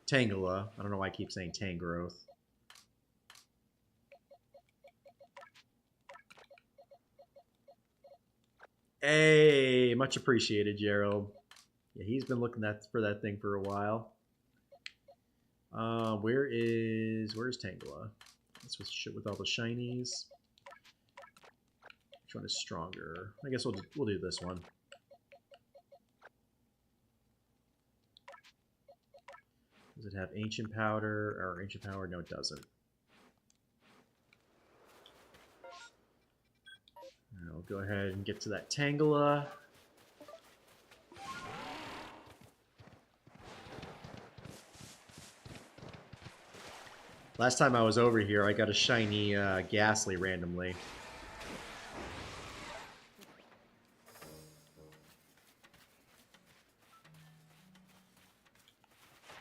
Tangela. I don't know why I keep saying Tangrowth. Hey, much appreciated, Gerald. Yeah, he's been looking for that thing for a while. Where's Tangela? Let's switch it with all the shinies. Which one is stronger? I guess we'll do this one. Does it have Ancient Powder or Ancient Power? No, it doesn't. I'll go ahead and get to that Tangela. Last time I was over here, I got a shiny Ghastly randomly.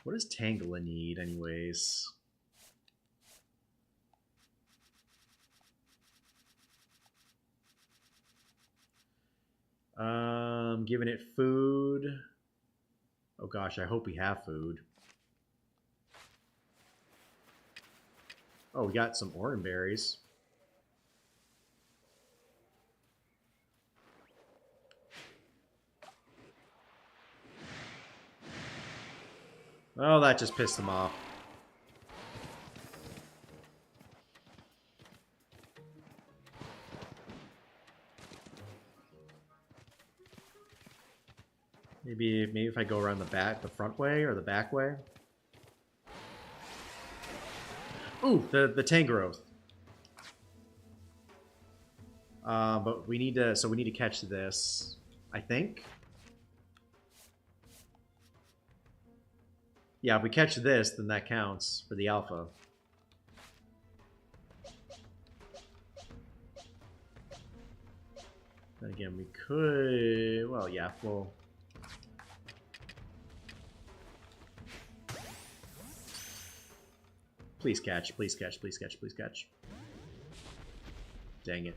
What does Tangela need, anyways? Giving it food. Oh gosh, I hope we have food. Oh, we got some orange berries. Oh, that just pissed him off. Maybe if I go around the front way or the back way. Ooh, the Tangrowth. But we need to catch this, I think. Yeah, if we catch this, then that counts for the alpha. Then again, we could... Well, yeah, well... Please catch, please catch, please catch, please catch. Dang it.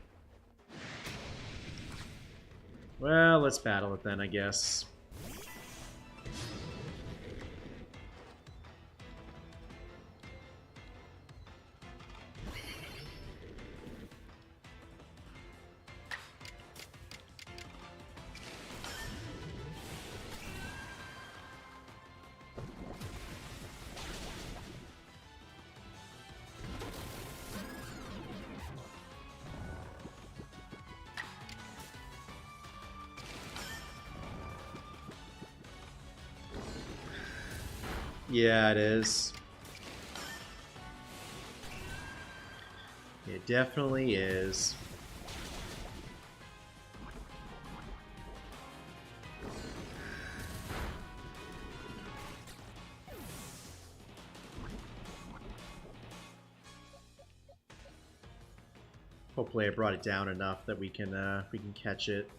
Well, let's battle it then, I guess. Yeah, it is. It definitely is. Hopefully I brought it down enough that we can catch it.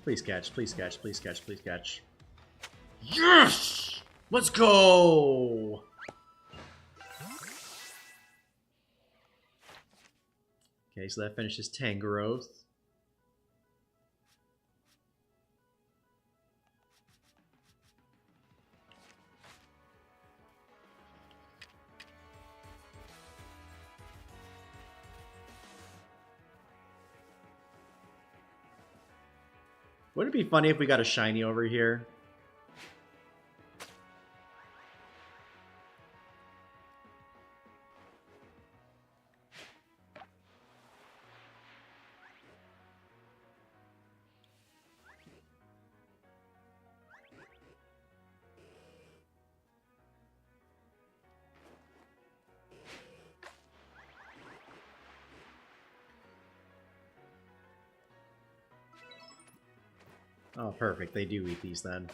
Please catch, please catch, please catch, please catch. Yes! Let's go! Okay, so that finishes Tangrowth. Wouldn't it be funny if we got a shiny over here? Oh, perfect. They do eat these then.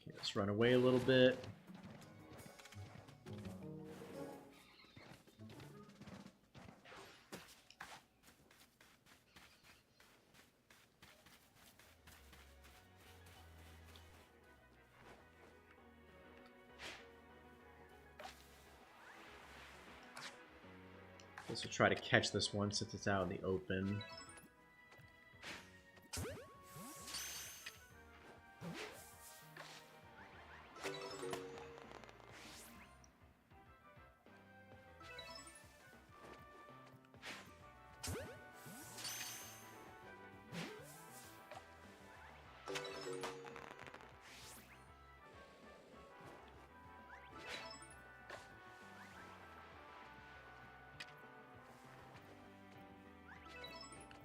Okay, let's run away a little bit. Guess we'll try to catch this one since it's out in the open.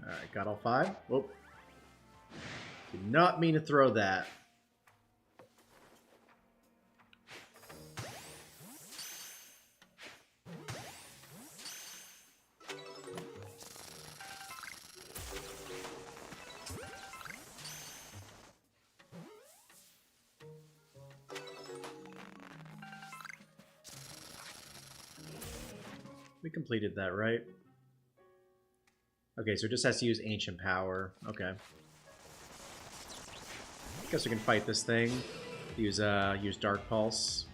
Alright, got all 5. Whoop. Did not mean to throw that. We completed that, right? Okay, so it just has to use Ancient Power. Okay. Guess we can fight this thing. Use Dark Pulse.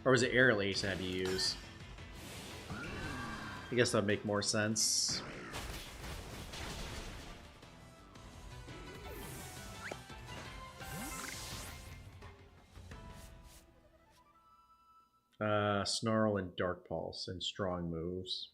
Or was it Aerial Ace I had to use? I guess that would make more sense. Snarl and Dark Pulse and strong moves.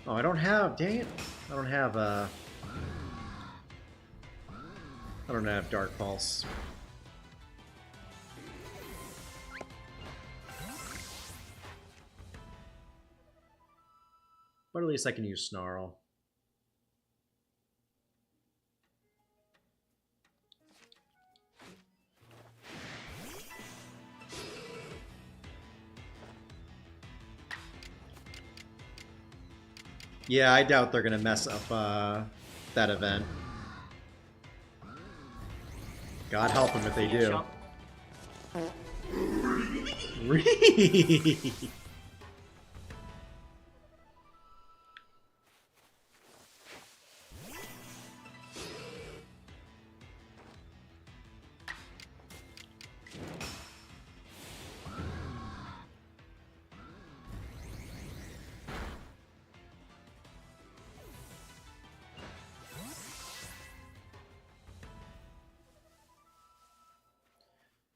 Oh, I don't have, dang it. I don't have Dark Pulse. But at least I can use Snarl. Yeah, I doubt they're gonna mess up that event. God help them if they do.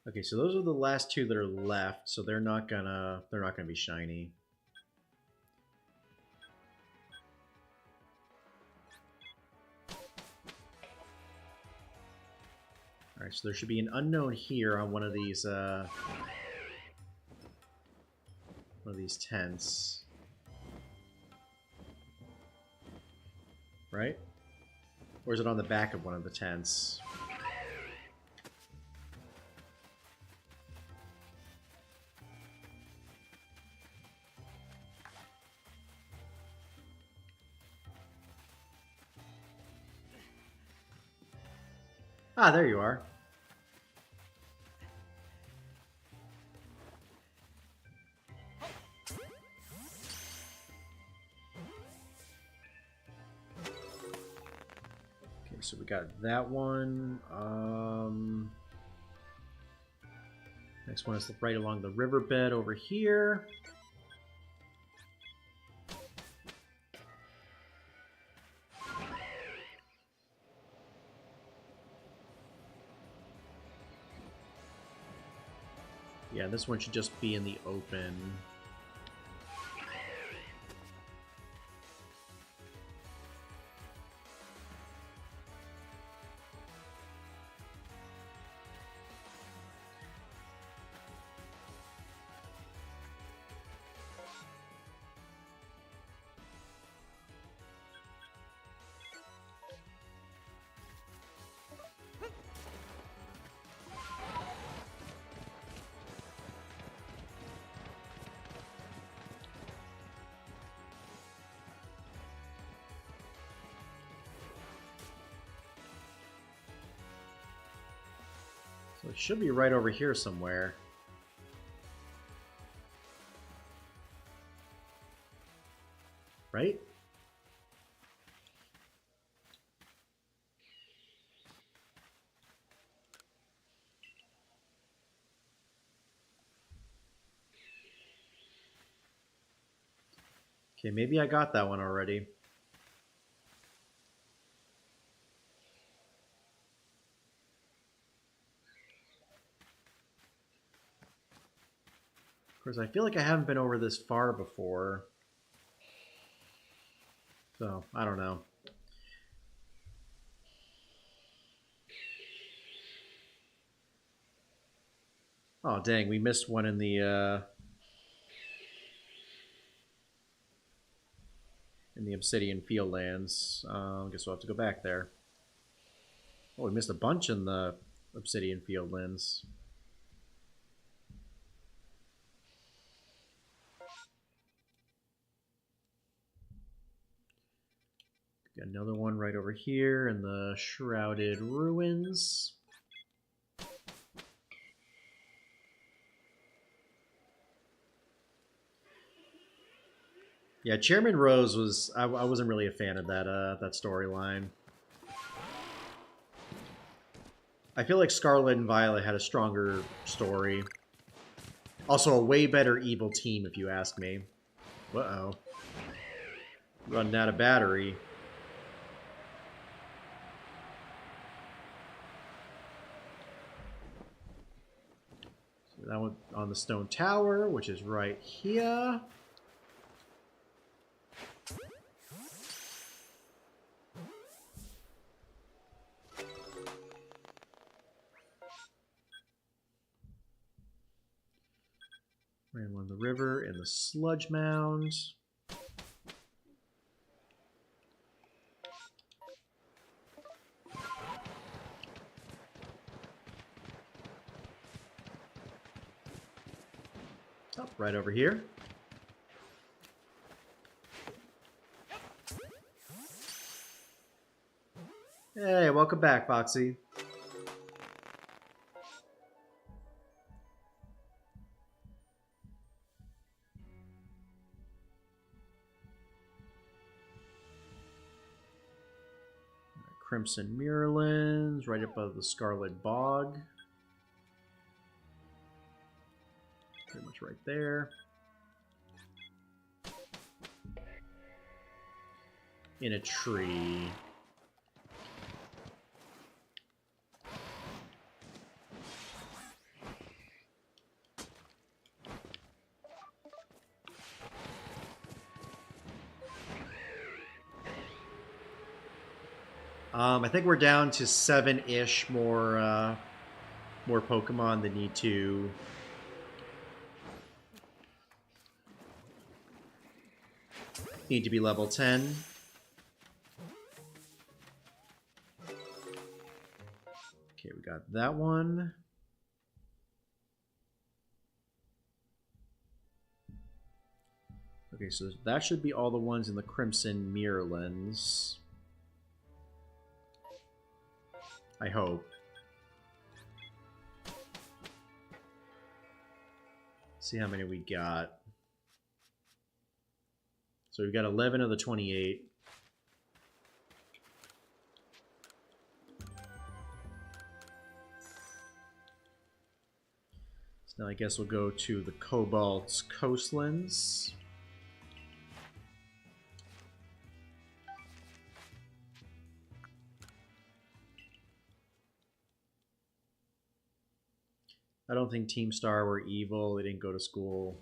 Okay, so those are the last two that are left, so they're not gonna be shiny. Alright, so there should be an unknown here on one of these tents. Right? Or is it on the back of one of the tents? Ah, there you are. Okay, so we got that one. Next one is right along the riverbed over here. Yeah, this one should just be in the open. So it should be right over here somewhere. Right? Okay, maybe I got that one already. Of course, I feel like I haven't been over this far before. So, I don't know. Oh, dang, we missed one in the Obsidian Fieldlands. Guess we'll have to go back there. Oh, we missed a bunch in the Obsidian Fieldlands. Got another one right over here in the Shrouded Ruins. Yeah, Chairman Rose was... I wasn't really a fan of that storyline. I feel like Scarlet and Violet had a stronger story. Also, a way better evil team, if you ask me. Uh-oh. Running out of battery. So that one on the stone tower, which is right here. Ran along the river in the sludge mound. Oh, right over here. Hey, welcome back, Foxy. Crimson Murlands, right above the Scarlet Bog. Pretty much right there. In a tree. I think we're down to 7-ish more Pokemon that need to be level 10. Okay, we got that one. Okay, so that should be all the ones in the Crimson Murlands. I hope. See how many we got. So we've got 11 of the 28. So now I guess we'll go to the Cobalt's Coastlands. I don't think Team Star were evil. They didn't go to school.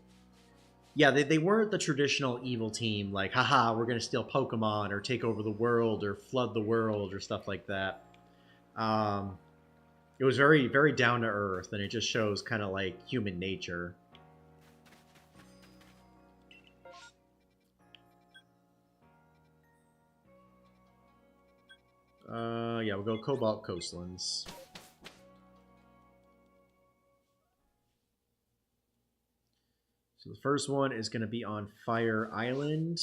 Yeah, they weren't the traditional evil team, like, haha, we're going to steal Pokemon or take over the world or flood the world or stuff like that. It was very, very down to earth, and it just shows kind of like human nature. Yeah, we'll go Cobalt Coastlands. So the first one is going to be on Fire Island.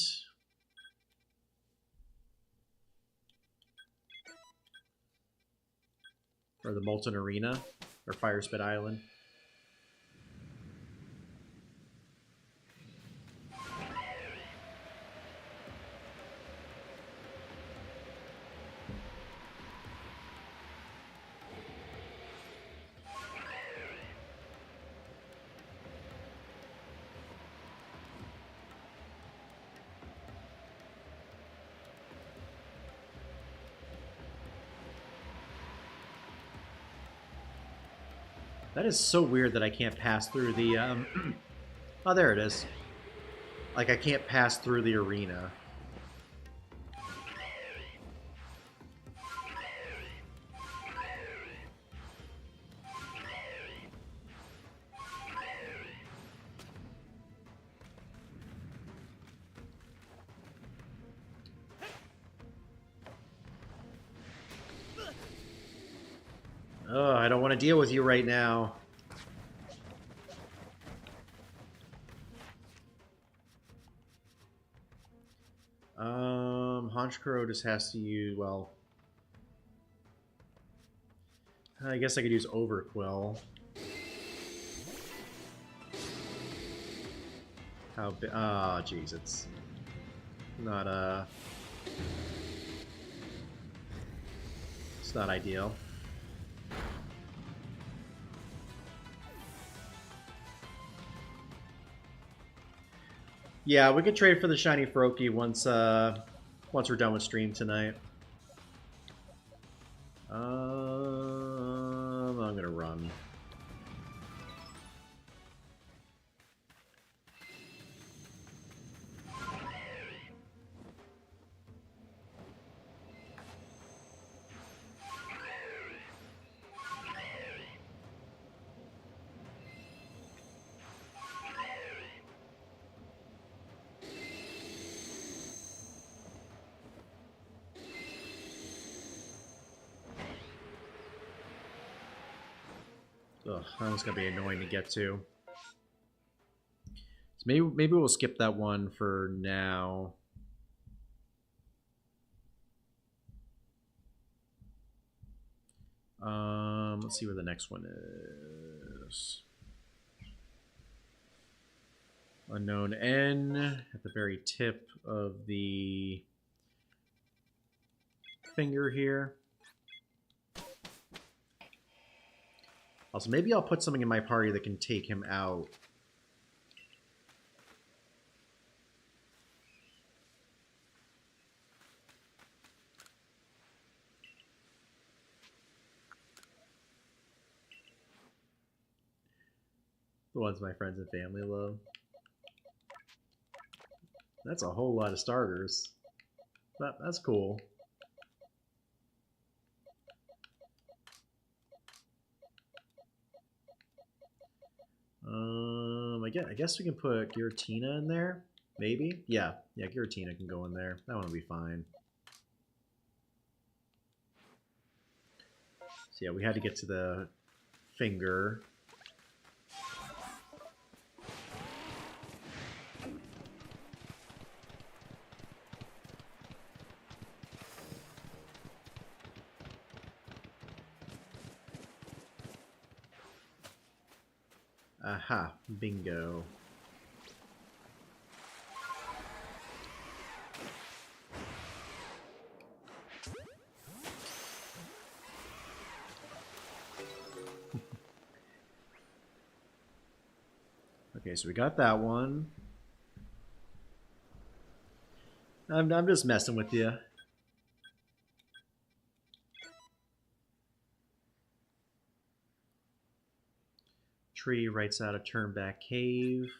Or the Molten Arena. Or Fire Spit Island. That is so weird that I can't pass through the, Oh, there it is. Like, I can't pass through the arena. Oh, I don't want to deal with you right now. Honchkrow just has to use, well... I guess I could use Overquill. How big? Ah, jeez, it's not it's not ideal. Yeah, we could trade for the shiny Froakie once once we're done with stream tonight. I'm gonna run. Ugh, that one's gonna be annoying to get to. So maybe we'll skip that one for now. Let's see where the next one is. Unknown N at the very tip of the finger here. Also, maybe I'll put something in my party that can take him out. The ones my friends and family love. That's a whole lot of starters. That's cool. I guess we can put Giratina in there. Maybe? Yeah, Giratina can go in there. That one will be fine. So yeah, we had to get to the finger. Aha, bingo. Okay, so we got that one. I'm just messing with you. Tree writes out a turn back cave.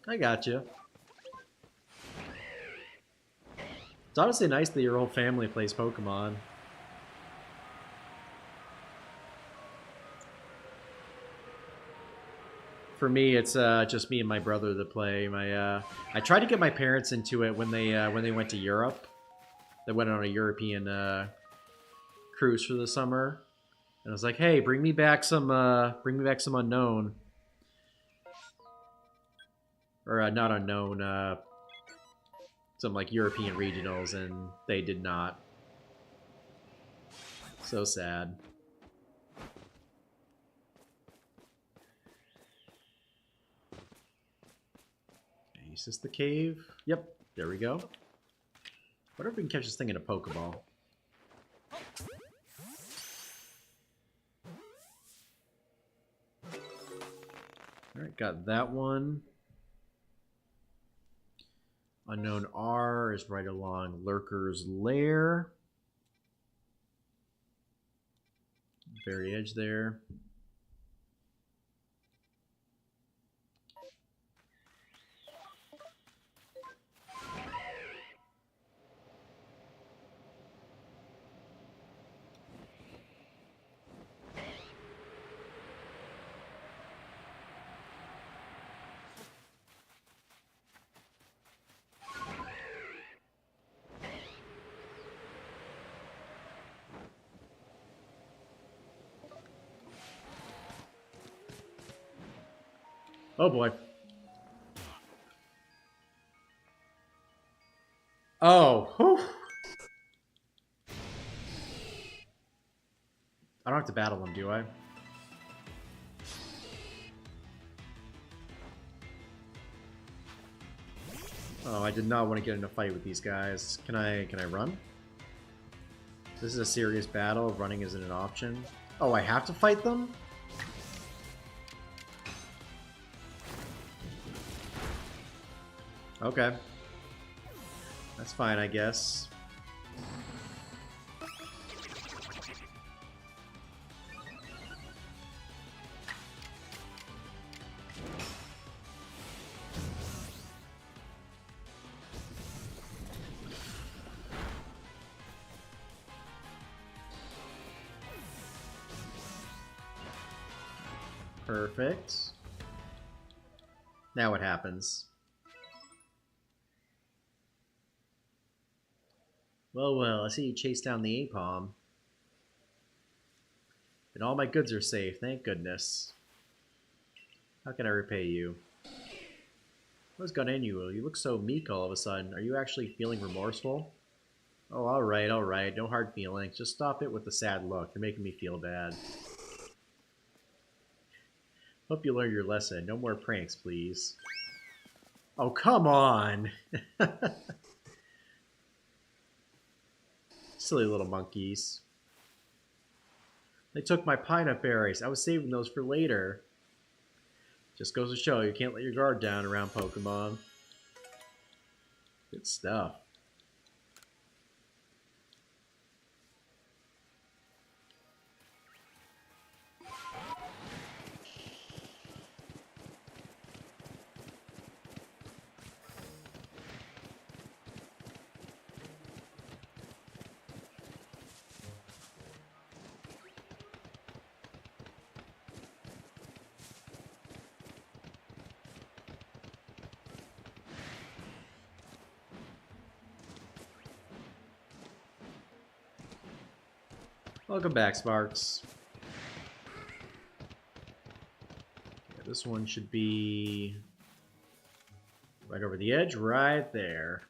I got you. It's honestly nice that your whole family plays Pokemon. For me, it's just me and my brother that play. I tried to get my parents into it when they went to Europe. They went on a European cruise for the summer, and I was like, "Hey, bring me back some Unknown, or not Unknown, some like European regionals," and they did not. So sad. Okay, is this the cave? Yep, there we go. Wonder if we can catch this thing in a Pokeball. Alright, got that one. Unknown R is right along Lurker's Lair. Very edge there. Oh boy. Oh, whew. I don't have to battle him, do I? Oh, I did not want to get in a fight with these guys. Can I run? This is a serious battle. Running isn't an option. Oh, I have to fight them? Okay. That's fine, I guess. Perfect. Now what happens? Well, I see you chase down the Apom. And all my goods are safe, thank goodness. How can I repay you? What's got in you? You look so meek all of a sudden. Are you actually feeling remorseful? Oh, alright. No hard feelings. Just stop it with the sad look. You're making me feel bad. Hope you learned your lesson. No more pranks, please. Oh, come on! Silly little monkeys. They took my pineapple berries. I was saving those for later. Just goes to show you can't let your guard down around Pokemon. Good stuff. Welcome back, Sparks. Yeah, this one should be right over the edge, right there.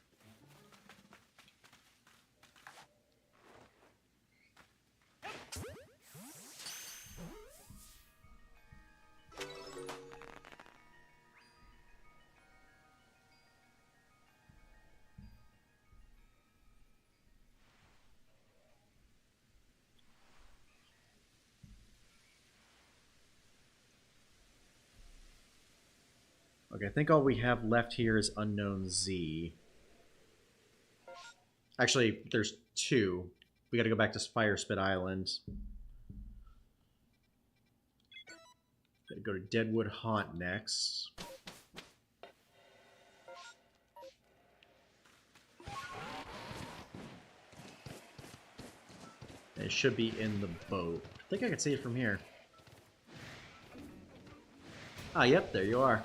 Okay, I think all we have left here is Unknown Z. Actually, there's two. We gotta go back to Fire Spit Island. Gotta go to Deadwood Haunt next. And it should be in the boat. I think I can see it from here. Ah, yep, there you are.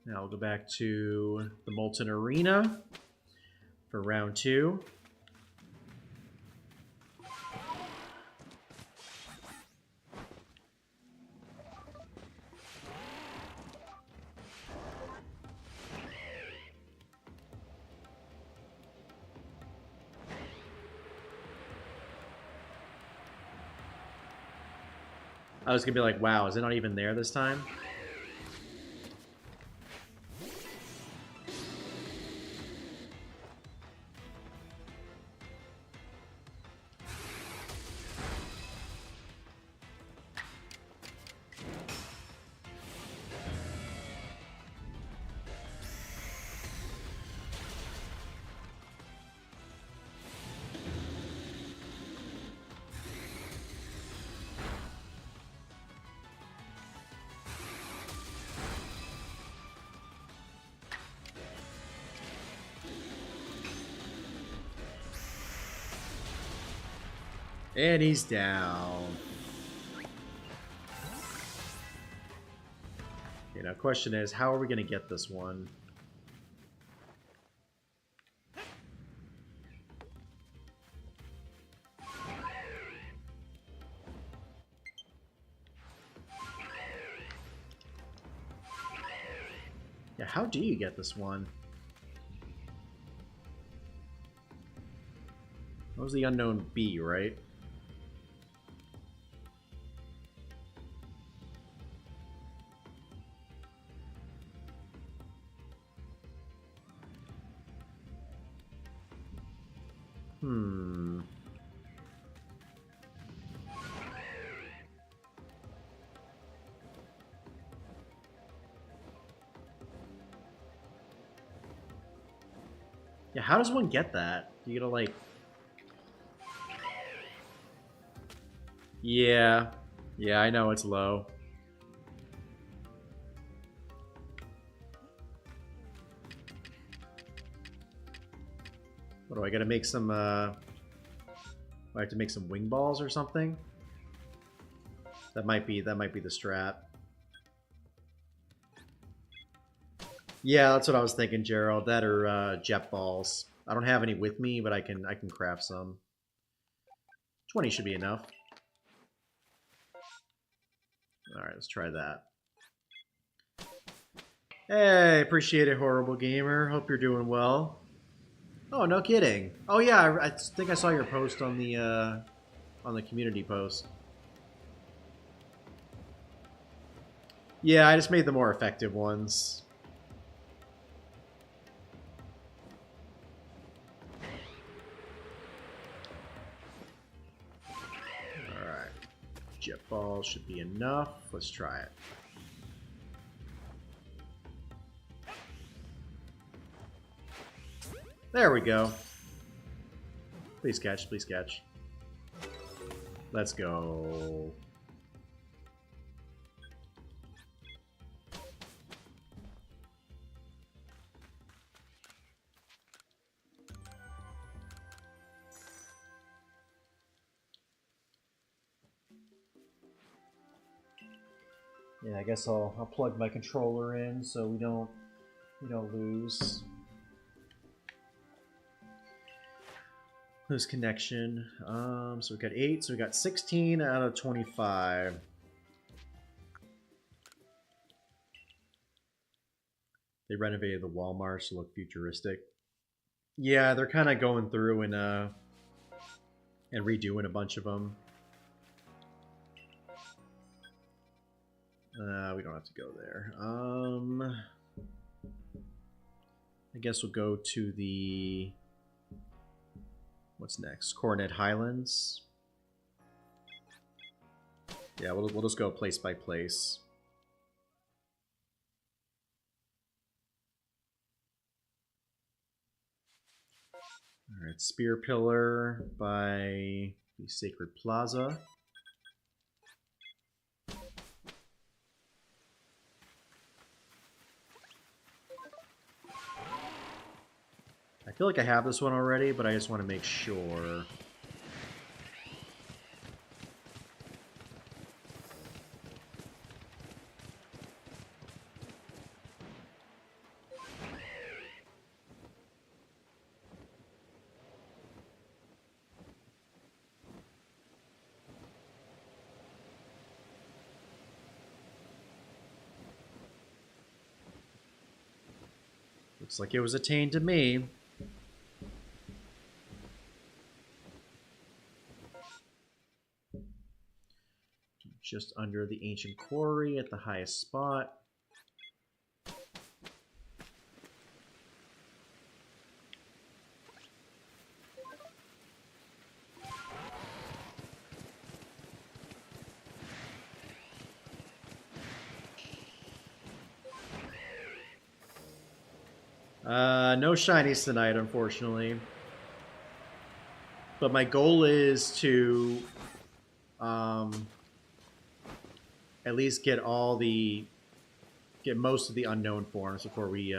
Now we'll go back to the Molten Arena for round 2. I was gonna be like, wow, is it not even there this time? And he's down. You know, question is, how are we going to get this one? Yeah, how do you get this one? What was the unknown B, right? Hmm. Yeah, how does one get that? You gotta like... Yeah. Yeah, I know it's low. What do I gotta make some, I have to make some wing balls or something? That might be the strat. Yeah, that's what I was thinking, Gerald. That or jet balls. I don't have any with me, but I can craft some. 20 should be enough. Alright, let's try that. Hey, appreciate it, Horrible Gamer. Hope you're doing well. Oh, no kidding. Oh yeah, I think I saw your post on the community post. Yeah, I just made the more effective ones. Alright. Jet balls should be enough. Let's try it. There we go. Please catch, please catch. Let's go. Yeah, I guess I'll plug my controller in so we don't lose connection. So we got 8, so we got 16 out of 25. They renovated the Walmart to look futuristic. Yeah, they're kind of going through and redoing a bunch of them. We don't have to go there. I guess we'll go to the... What's next? Coronet Highlands. Yeah, we'll just go place by place. Alright, Spear Pillar by the Sacred Plaza. I feel like I have this one already, but I just want to make sure. Looks like it was attained to me. Just under the ancient quarry at the highest spot. No shinies tonight, unfortunately. But my goal is to at least get most of the unknown forms before we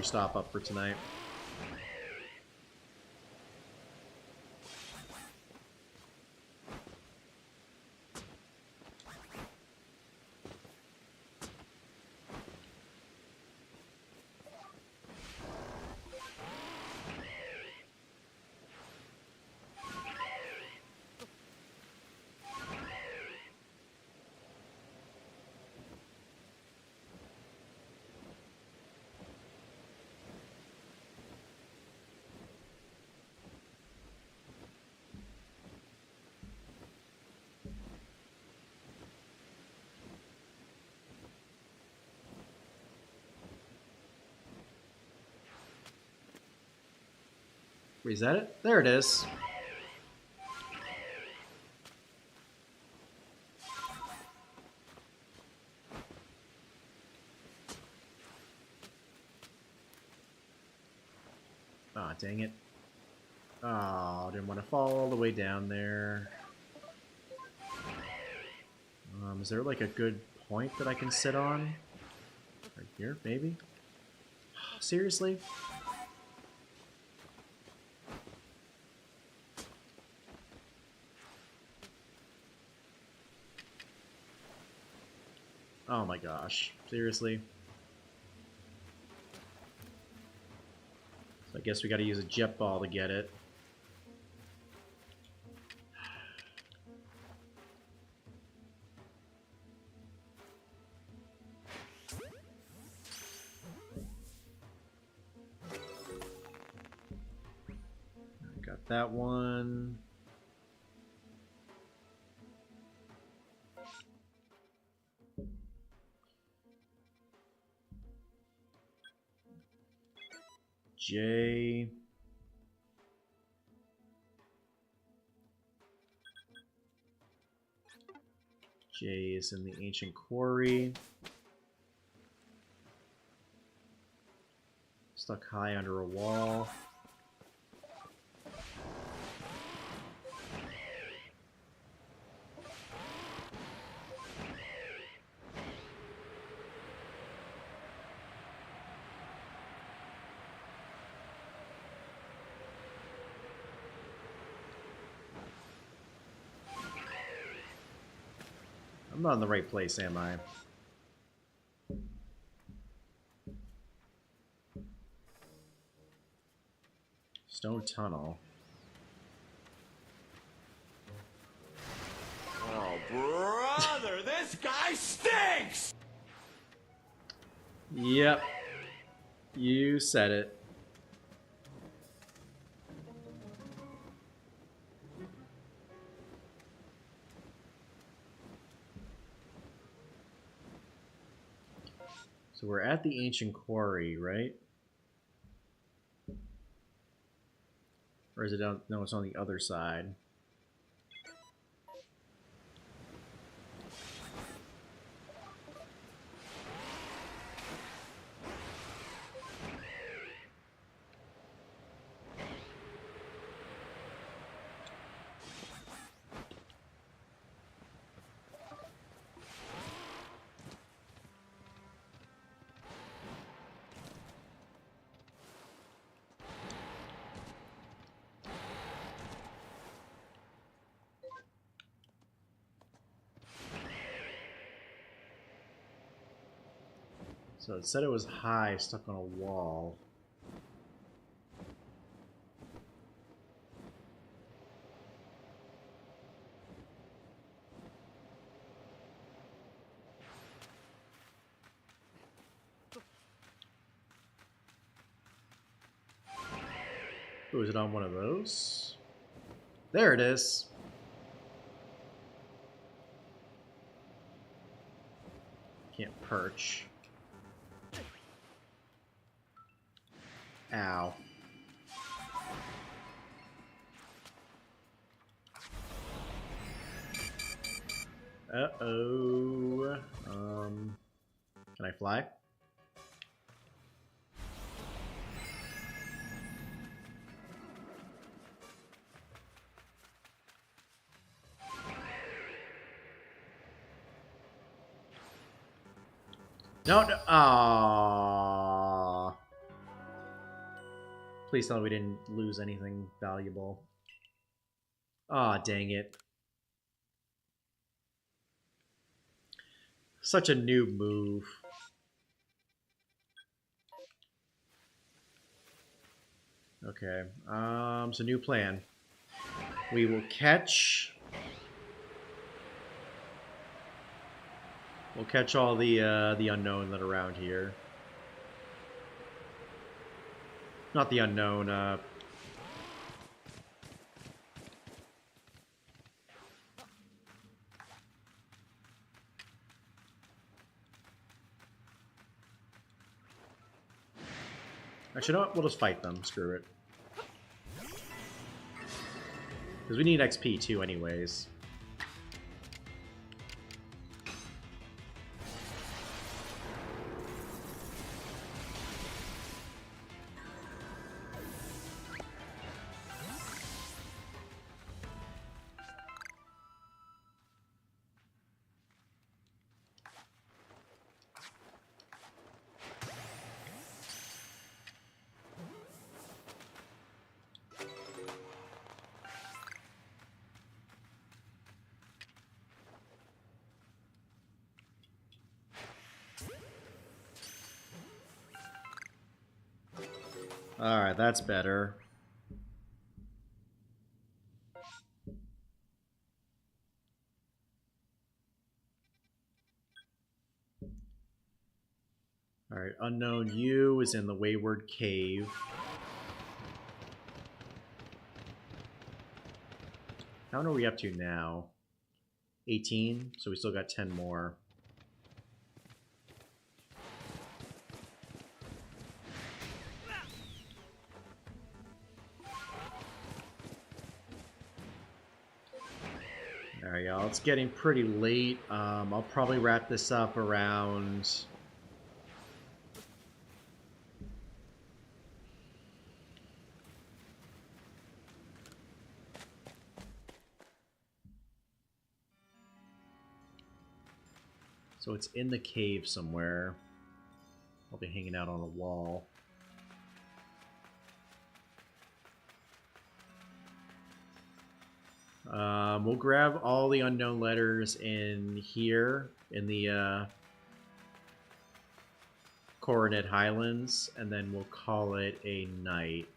stop up for tonight. Is that it? There it is. Ah, dang it. Oh, didn't want to fall all the way down there. Is there like a good point that I can sit on? Right here, maybe? Seriously? Oh my gosh. Seriously? So I guess we gotta use a jet ball to get it. Got that one. J. J is in the ancient quarry. Stuck high under a wall. I'm not in the right place, am I? Stone tunnel. Oh, brother, this guy stinks! Yep. You said it. So we're at the ancient quarry, right? Or is it on? No, it's on the other side. So it said it was high, stuck on a wall. Oh, is it on one of those? There it is. Can't perch. Ow. Uh-oh. Can I fly? No, no. Aww. Please tell me we didn't lose anything valuable. Aw, dang it. Such a noob move. Okay. So new plan. We will catch... We'll catch all the unknown that are around here. Not the unknown, actually, no, we'll just fight them. Screw it. Because we need XP too anyways. Alright, that's better. Alright, unknown U is in the Wayward Cave. How many are we up to now? 18, so we still got 10 more. Alright, y'all, it's getting pretty late. I'll probably wrap this up around... So it's in the cave somewhere. I'll be hanging out on a wall. We'll grab all the unknown letters in here in the Coronet Highlands, and then we'll call it a night.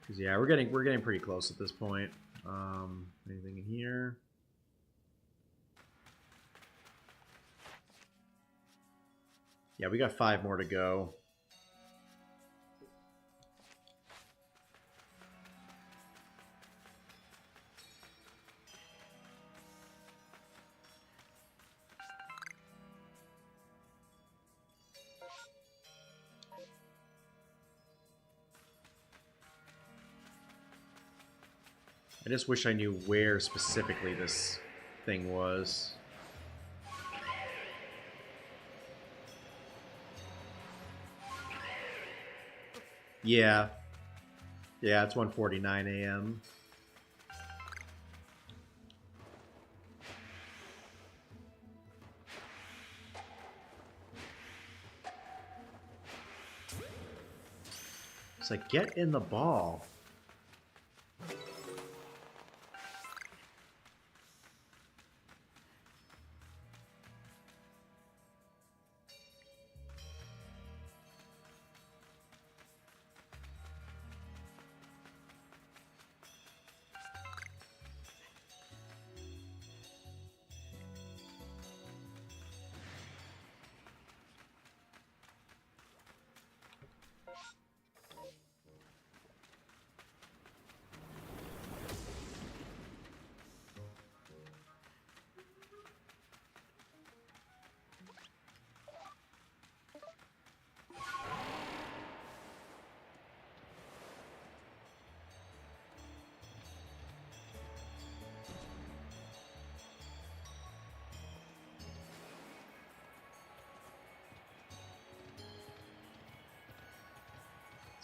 Cause yeah, we're getting pretty close at this point. Anything in here? Yeah, we got 5 more to go. I just wish I knew where specifically this thing was. Yeah. Yeah, it's 1:49 a.m. It's like, get in the ball.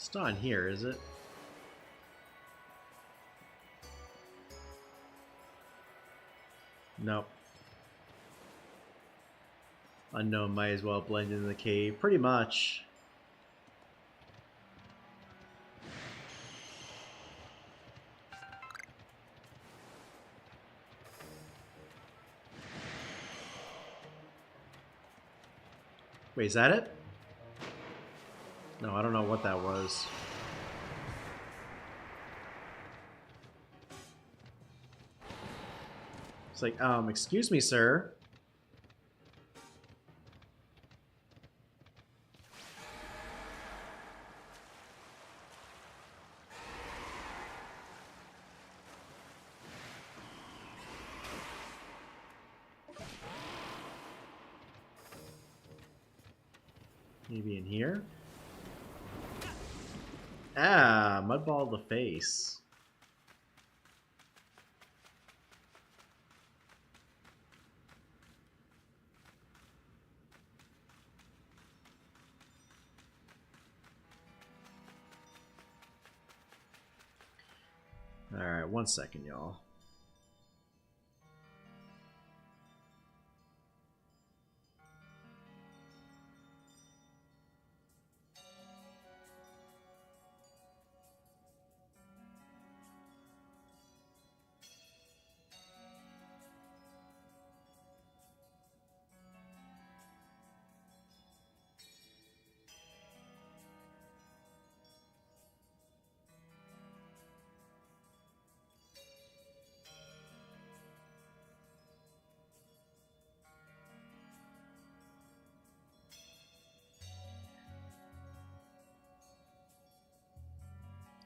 It's not in here, is it? Nope. Unknown might as well blend into the cave. Pretty much. Wait, is that it? No, I don't know what that was. It's like, excuse me, sir. Maybe in here? Ah, mudball the face. Alright, 1 second, y'all.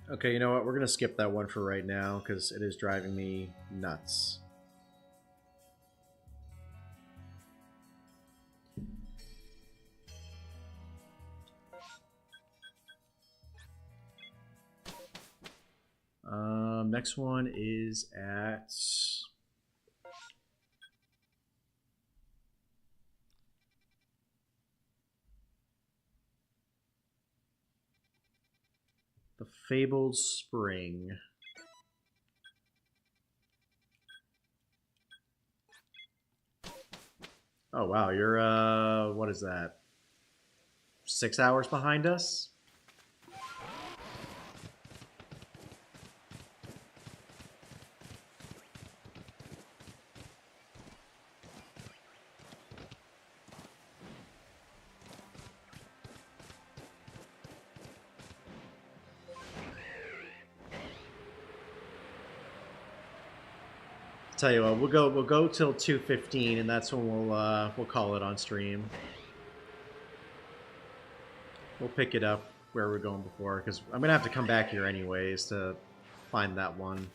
Okay, you know what? We're going to skip that one for right now because it is driving me nuts. Next one is at... the Fabled Spring. Oh wow, you're what is that? 6 hours behind us? Tell you what, we'll go till 2:15, and that's when we'll call it on stream. We'll pick it up where we're going before, because I'm gonna have to come back here anyways to find that one.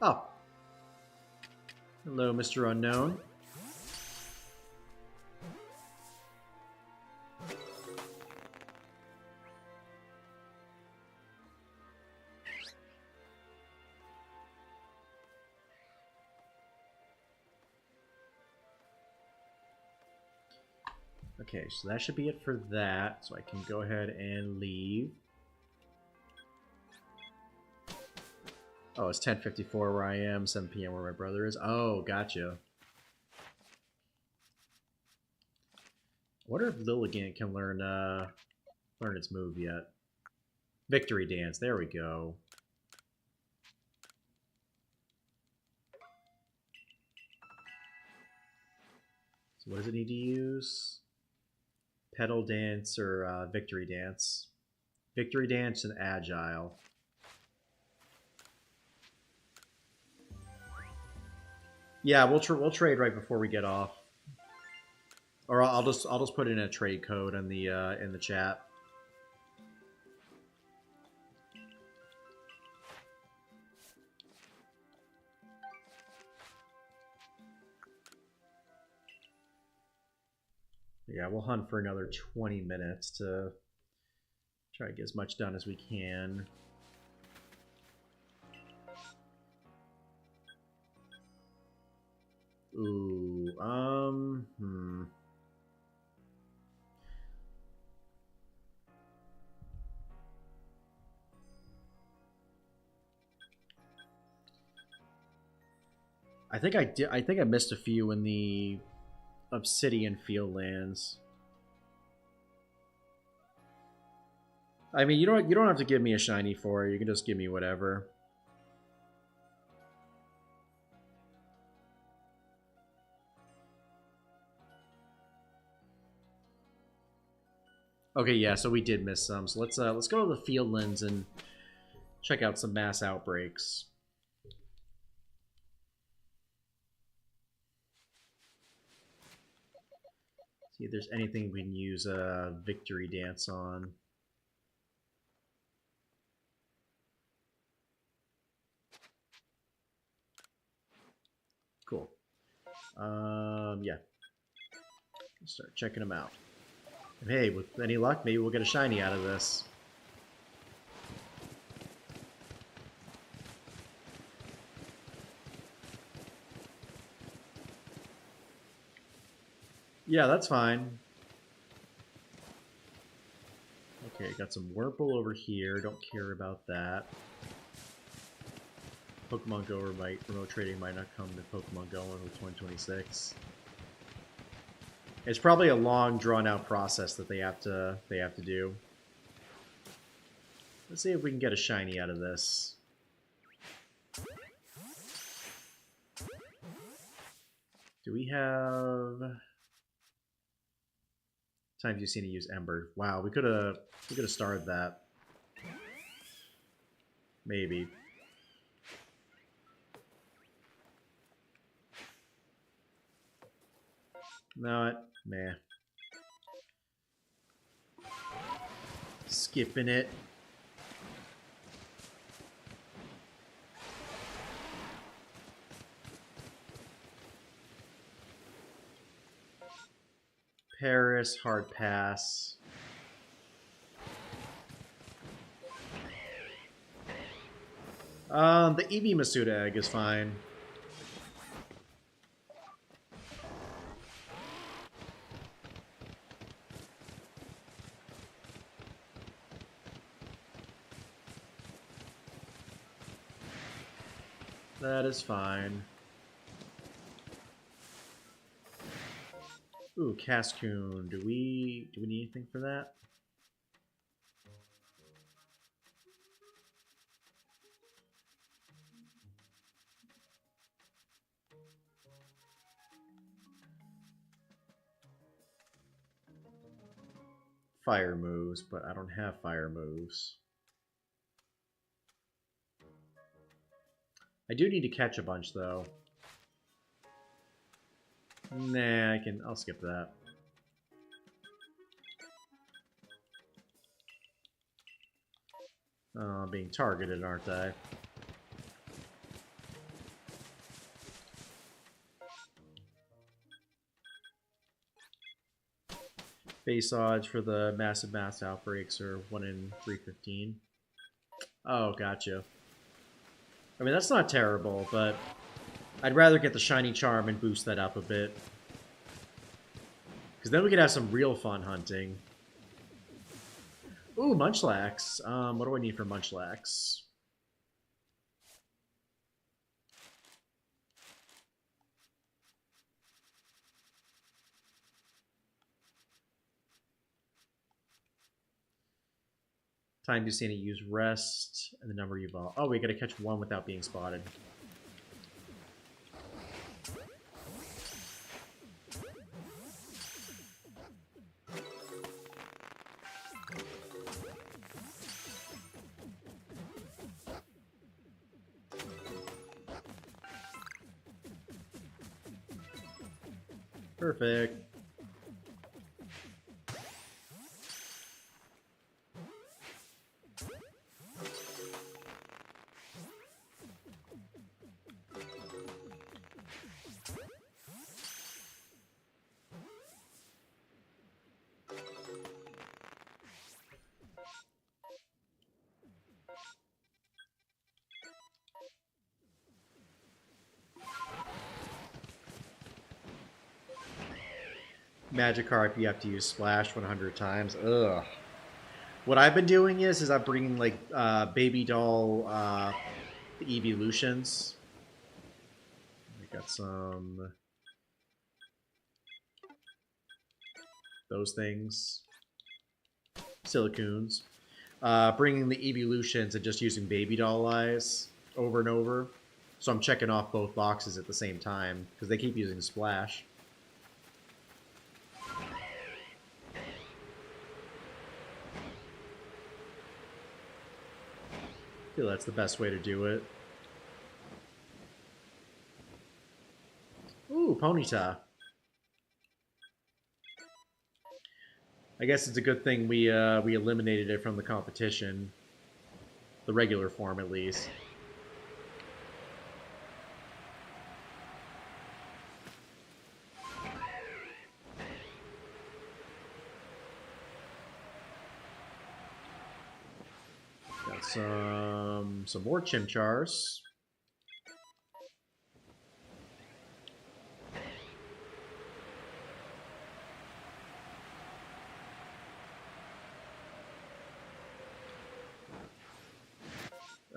Oh, hello, Mr. Unknown. Okay, so that should be it for that. So I can go ahead and leave. Oh, it's 10:54 where I am, 7 p.m. where my brother is. Oh, gotcha. I wonder if Lilligant can learn its move yet. Victory Dance, there we go. So what does it need to use? Pedal Dance or Victory Dance? Victory Dance and Agile. Yeah, we'll trade right before we get off, or I'll just put in a trade code in the chat. Yeah, we'll hunt for another 20 minutes to try to get as much done as we can. Ooh, I think I did. I think I missed a few in the Obsidian Fieldlands. I mean, you don't have to give me a shiny for it. You can just give me whatever. Okay, yeah, so we did miss some. So let's go to the Fieldlands and check out some mass outbreaks. See if there's anything we can use a Victory Dance on. Yeah. Start checking them out. And hey, with any luck, maybe we'll get a shiny out of this. Yeah, that's fine. Okay, got some Wurmple over here. Don't care about that. Pokemon Go remote trading might not come to Pokemon Go until 2026. It's probably a long, drawn-out process that they have to do. Let's see if we can get a shiny out of this. Do we have times you've seen it use Ember? Wow, we could have started that. Maybe. No, meh. Skipping it. Paris, hard pass. The Eevee Masuda egg is fine. That is fine. Ooh, Cascoon. Do we need anything for that? Fire moves, but I don't have fire moves. I do need to catch a bunch though. Nah, I'll skip that. Being targeted, aren't I? Base odds for the massive mass outbreaks are 1 in 315. Oh, gotcha. I mean, that's not terrible, but I'd rather get the shiny charm and boost that up a bit. Because then we could have some real fun hunting. Ooh, Munchlax. What do I need for Munchlax? Time to see it use rest, and the number you evolve. Oh, we gotta catch one without being spotted. Perfect. Magikarp, you have to use Splash 100 times. Ugh. What I've been doing is I'm bringing like baby doll evolutions. I got some those things, Silicoons. Bringing the evolutions and just using baby doll eyes over and over. So I'm checking off both boxes at the same time because they keep using Splash. I feel that's the best way to do it. Ooh, Ponyta. I guess it's a good thing we eliminated it from the competition. The regular form, at least. got some more Chimchars.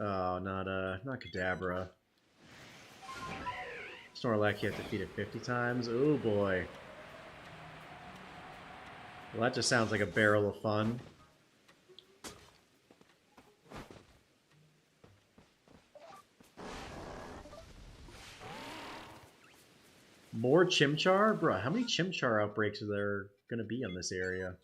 Oh, not Kadabra. Snorlax, you have to feed it 50 times. Oh boy. Well, that just sounds like a barrel of fun. More Chimchar? Bruh, how many Chimchar outbreaks are there gonna be in this area?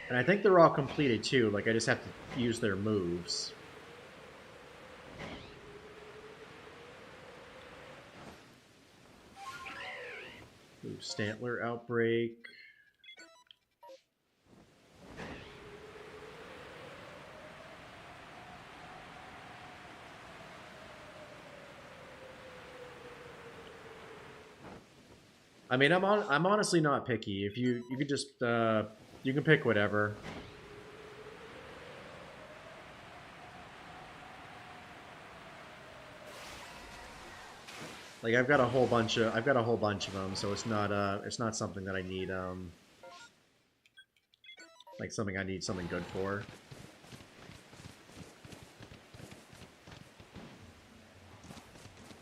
And I think they're all completed too, like I just have to use their moves. Ooh, Stantler outbreak. I mean, I'm honestly not picky. If you could just you can pick whatever. Like I've got a whole bunch of them, so it's not something that I need like something I need something good for.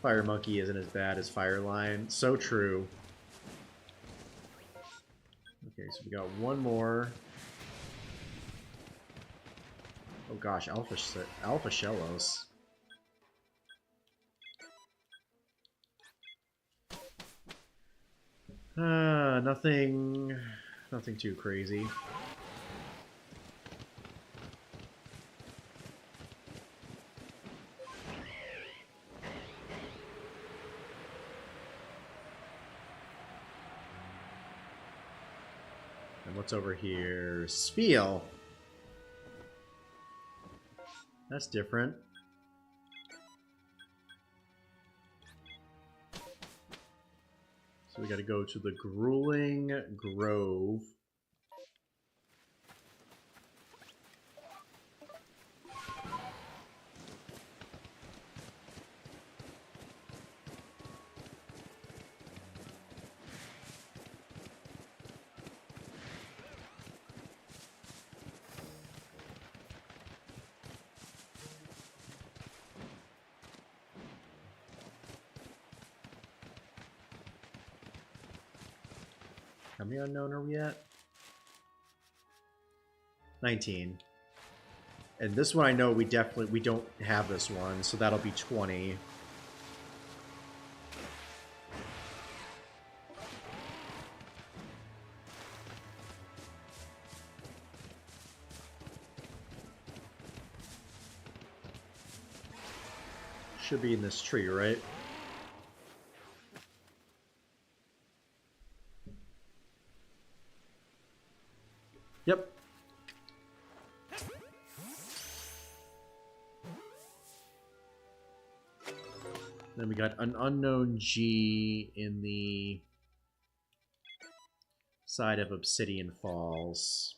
Fire Monkey isn't as bad as Fire Lion. So true. Okay, so we got one more. Oh gosh, Alpha Shellos. Nothing too crazy. And what's over here? Spiel. That's different. So we gotta go to the Grueling Grove. How many unknown are we at? 19. And this one I know we don't have this one, so that'll be 20. Should be in this tree, right? Yep. Then we got an unknown G in the side of Obsidian Falls.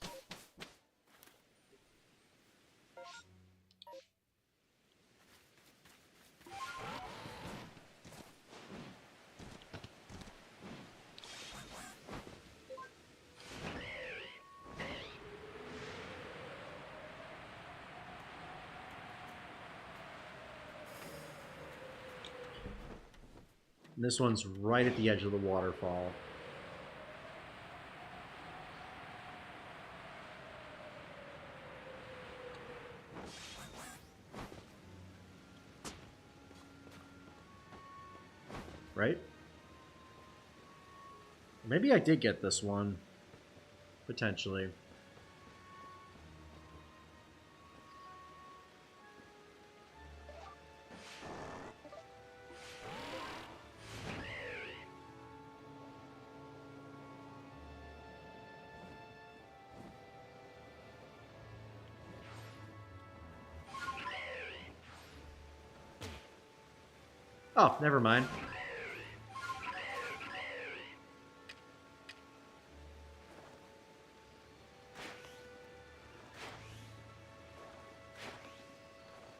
And this one's right at the edge of the waterfall. Right? Maybe I did get this one. Potentially. Oh, never mind.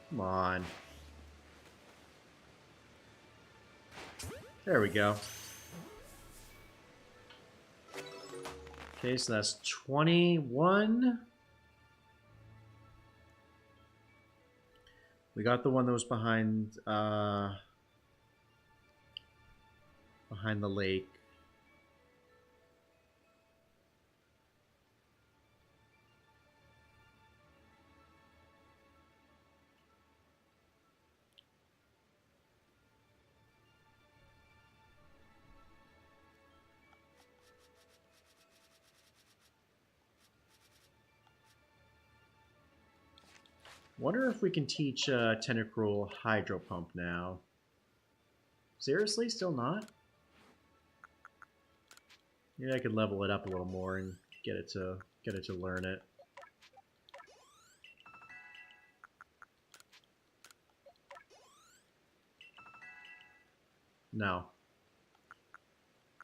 Come on. There we go. Okay, so that's 21. We got the one that was behind behind the lake. Wonder if we can teach Tentacruel Hydro Pump now. Seriously, still not? Maybe I could level it up a little more and get it to learn it. No.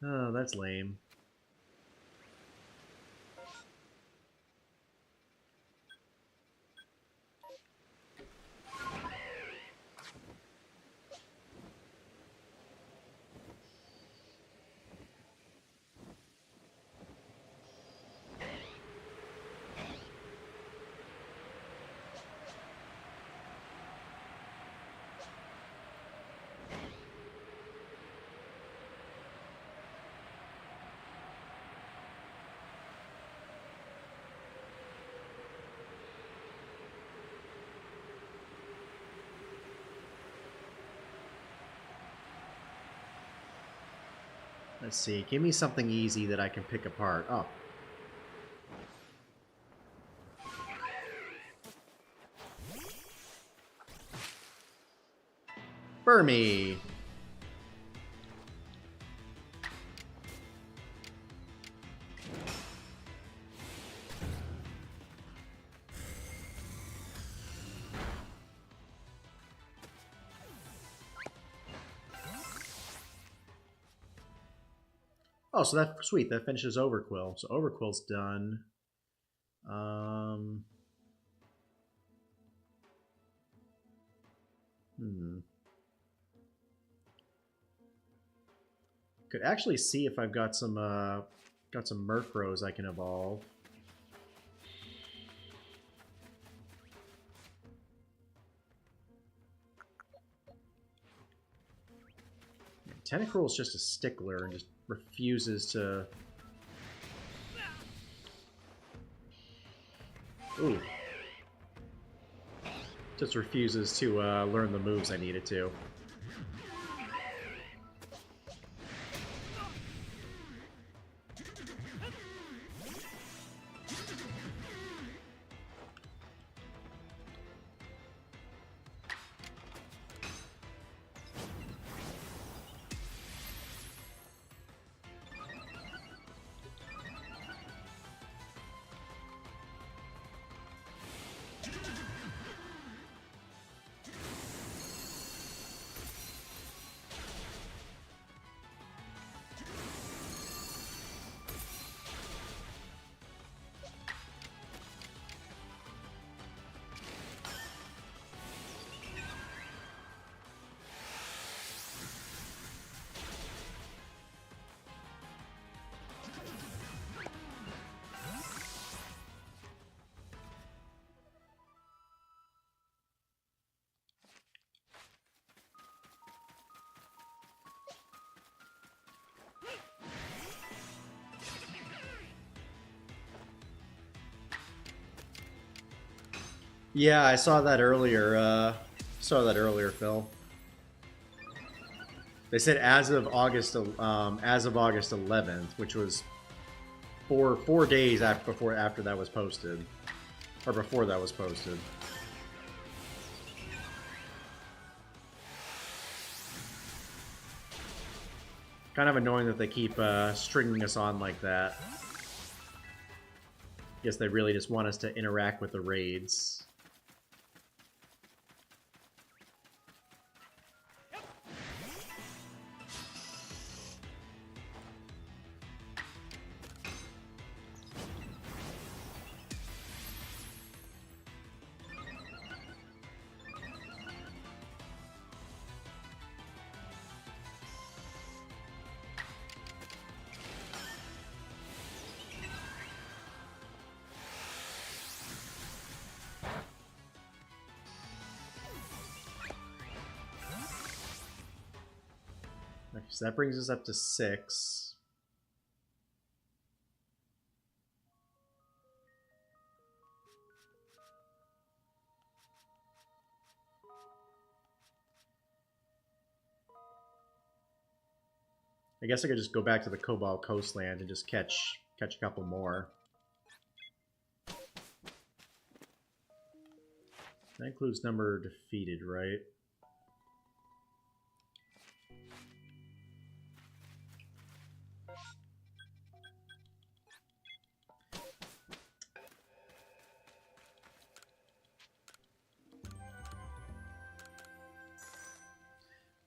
Oh, that's lame. Let's see. Give me something easy that I can pick apart. Oh. Burmy. Oh, so that's sweet. That finishes Overquill. So Overquill's done. Could actually see if I've got some Murkrows I can evolve. Tentacruel's just a stickler and just refuses to... Ooh. Just refuses to learn the moves I need it to. Yeah, I saw that earlier. Phil. They said as of August 11th, which was four days after that was posted, or before that was posted. Kind of annoying that they keep stringing us on like that. Guess they really just want us to interact with the raids. so that brings us up to 6. I guess I could just go back to the Cobalt Coastland and just catch a couple more. That includes number defeated, right?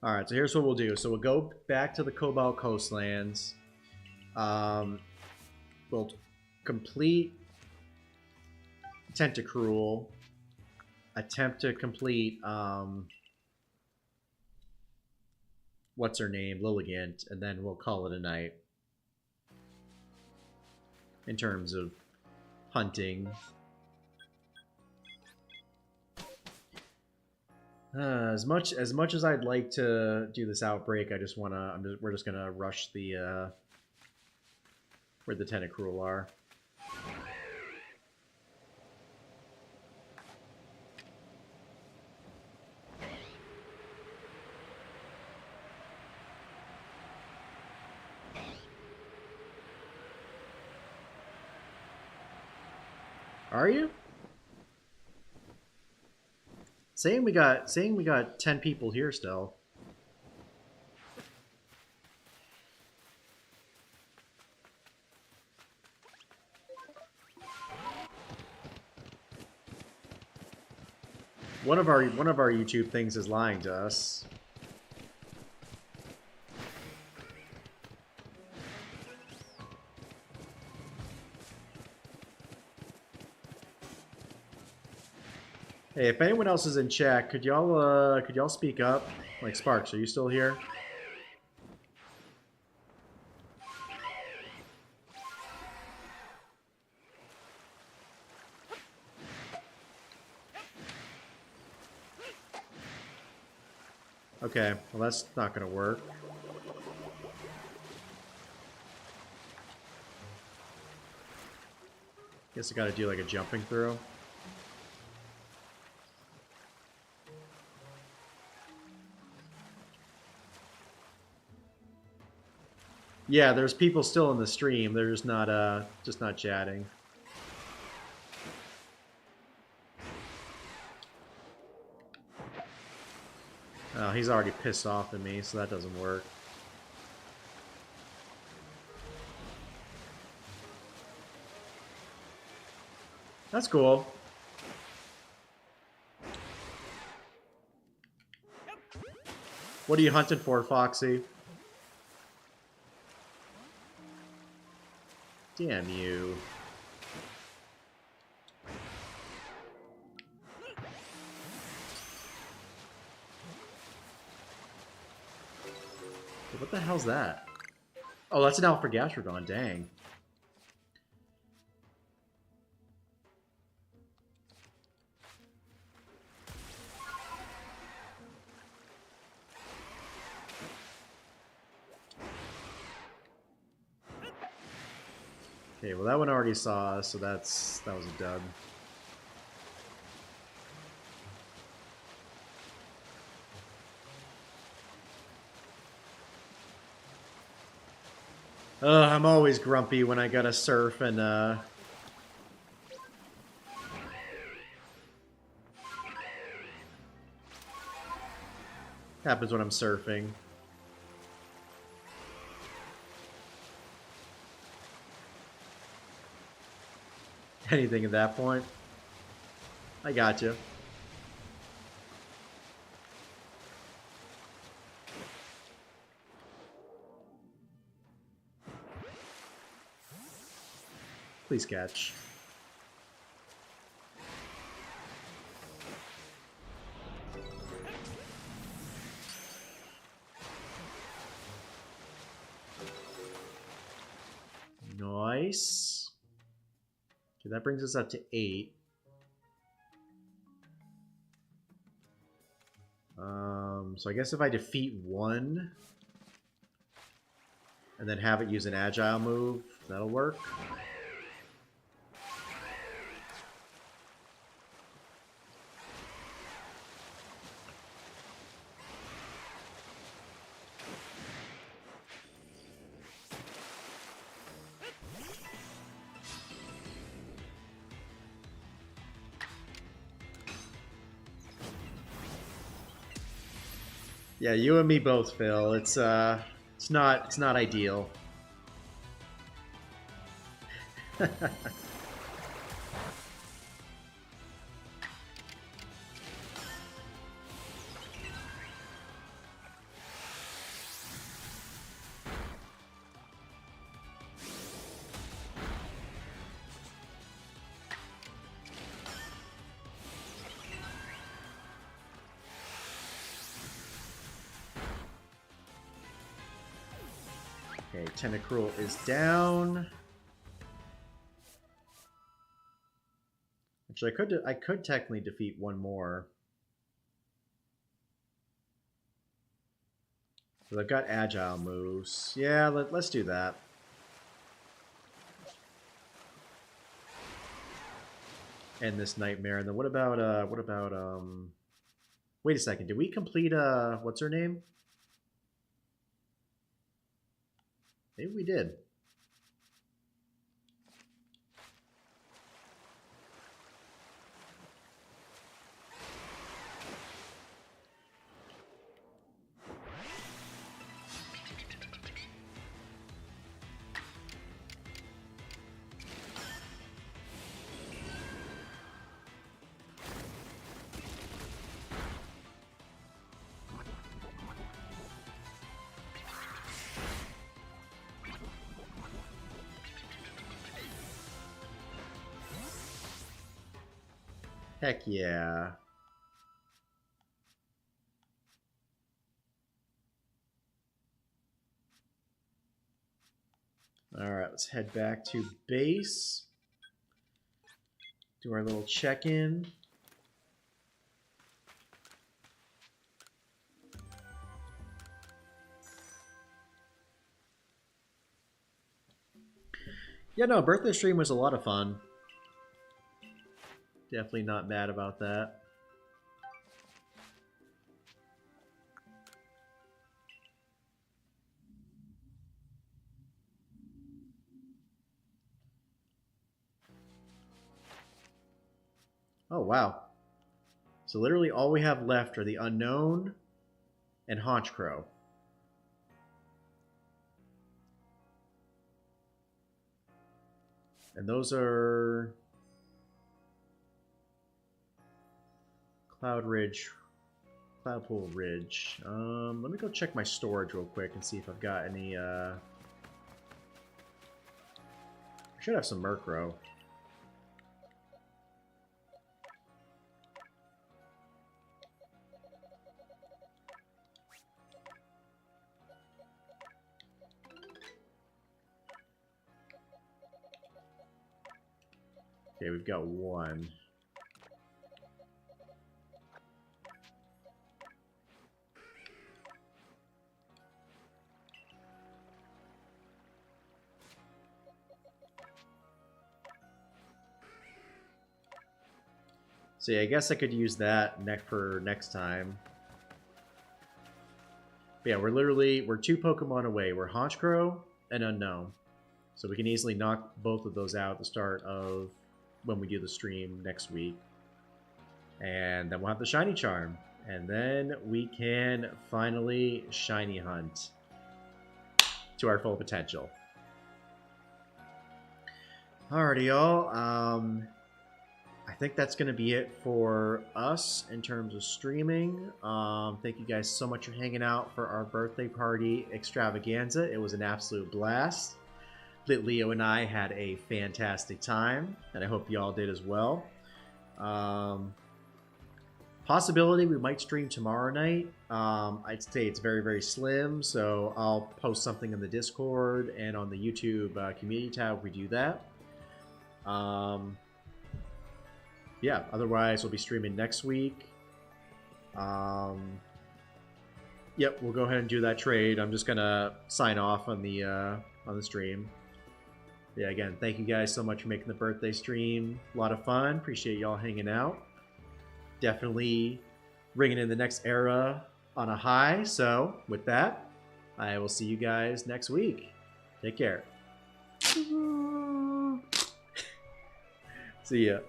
Alright, so here's what we'll do. So we'll go back to the Cobalt Coastlands. We'll complete Tentacruel. Attempt to complete what's her name? Lilligant, and then we'll call it a night. In terms of hunting. As much as I'd like to do this outbreak, we're just gonna rush the where the Tentacruel are. Are you? Saying we got 10 people here still. One of our YouTube things is lying to us. Hey, if anyone else is in chat, could y'all speak up? Like Sparks, are you still here? Okay, well that's not gonna work. Guess I gotta do like a jumping throw. Yeah, there's people still in the stream. They're just not chatting. Oh, he's already pissed off at me, so that doesn't work. That's cool. What are you hunting for, Foxy? Damn you. What the hell's that? Oh, that's an Alpha-Gastrodon, dang. Okay, well that one already saw us, so that was a dub. I'm always grumpy when I gotta surf and happens when I'm surfing. Anything at that point. I got you. Please catch. Nice. Okay, that brings us up to 8. So I guess if I defeat one, and then have it use an agile move. That'll work. Yeah, you and me both, Phil. It's not ideal. Okay, Tentacruel is down. Actually, I could technically defeat one more. So they've got agile moves. Yeah, let's do that. End this nightmare. And then what about wait a second. Did we complete what's her name? Maybe we did. Heck yeah. Alright, let's head back to base. Do our little check-in. Yeah, no, birthday stream was a lot of fun. Definitely not mad about that. Oh, wow. So literally all we have left are the Unknown and Haunchcrow. And those are Cloudpool Ridge. Let me go check my storage real quick and see if I've got any, I should have some Murkrow. Okay, we've got one. So yeah, I guess I could use that for next time. But yeah, we're 2 Pokemon away. We're Haunchcrow and Unknown. So we can easily knock both of those out at the start of when we do the stream next week. And then we'll have the Shiny Charm. And then we can finally Shiny Hunt to our full potential. Alrighty, y'all. I think that's going to be it for us in terms of streaming. Thank you guys so much for hanging out for our birthday party extravaganza. It was an absolute blast. Leo and I had a fantastic time, and I hope you all did as well. Possibility we might stream tomorrow night. I'd say it's very, very slim, so I'll post something in the Discord and on the YouTube community tab if we do that. Yeah, otherwise we'll be streaming next week. Yeah, Yep, we'll go ahead and do that trade. I'm just gonna sign off on the stream. Yeah, again, thank you guys so much for making the birthday stream a lot of fun. Appreciate y'all hanging out. Definitely bringing in the next era on a high. So with that, I will see you guys next week. Take care. See ya.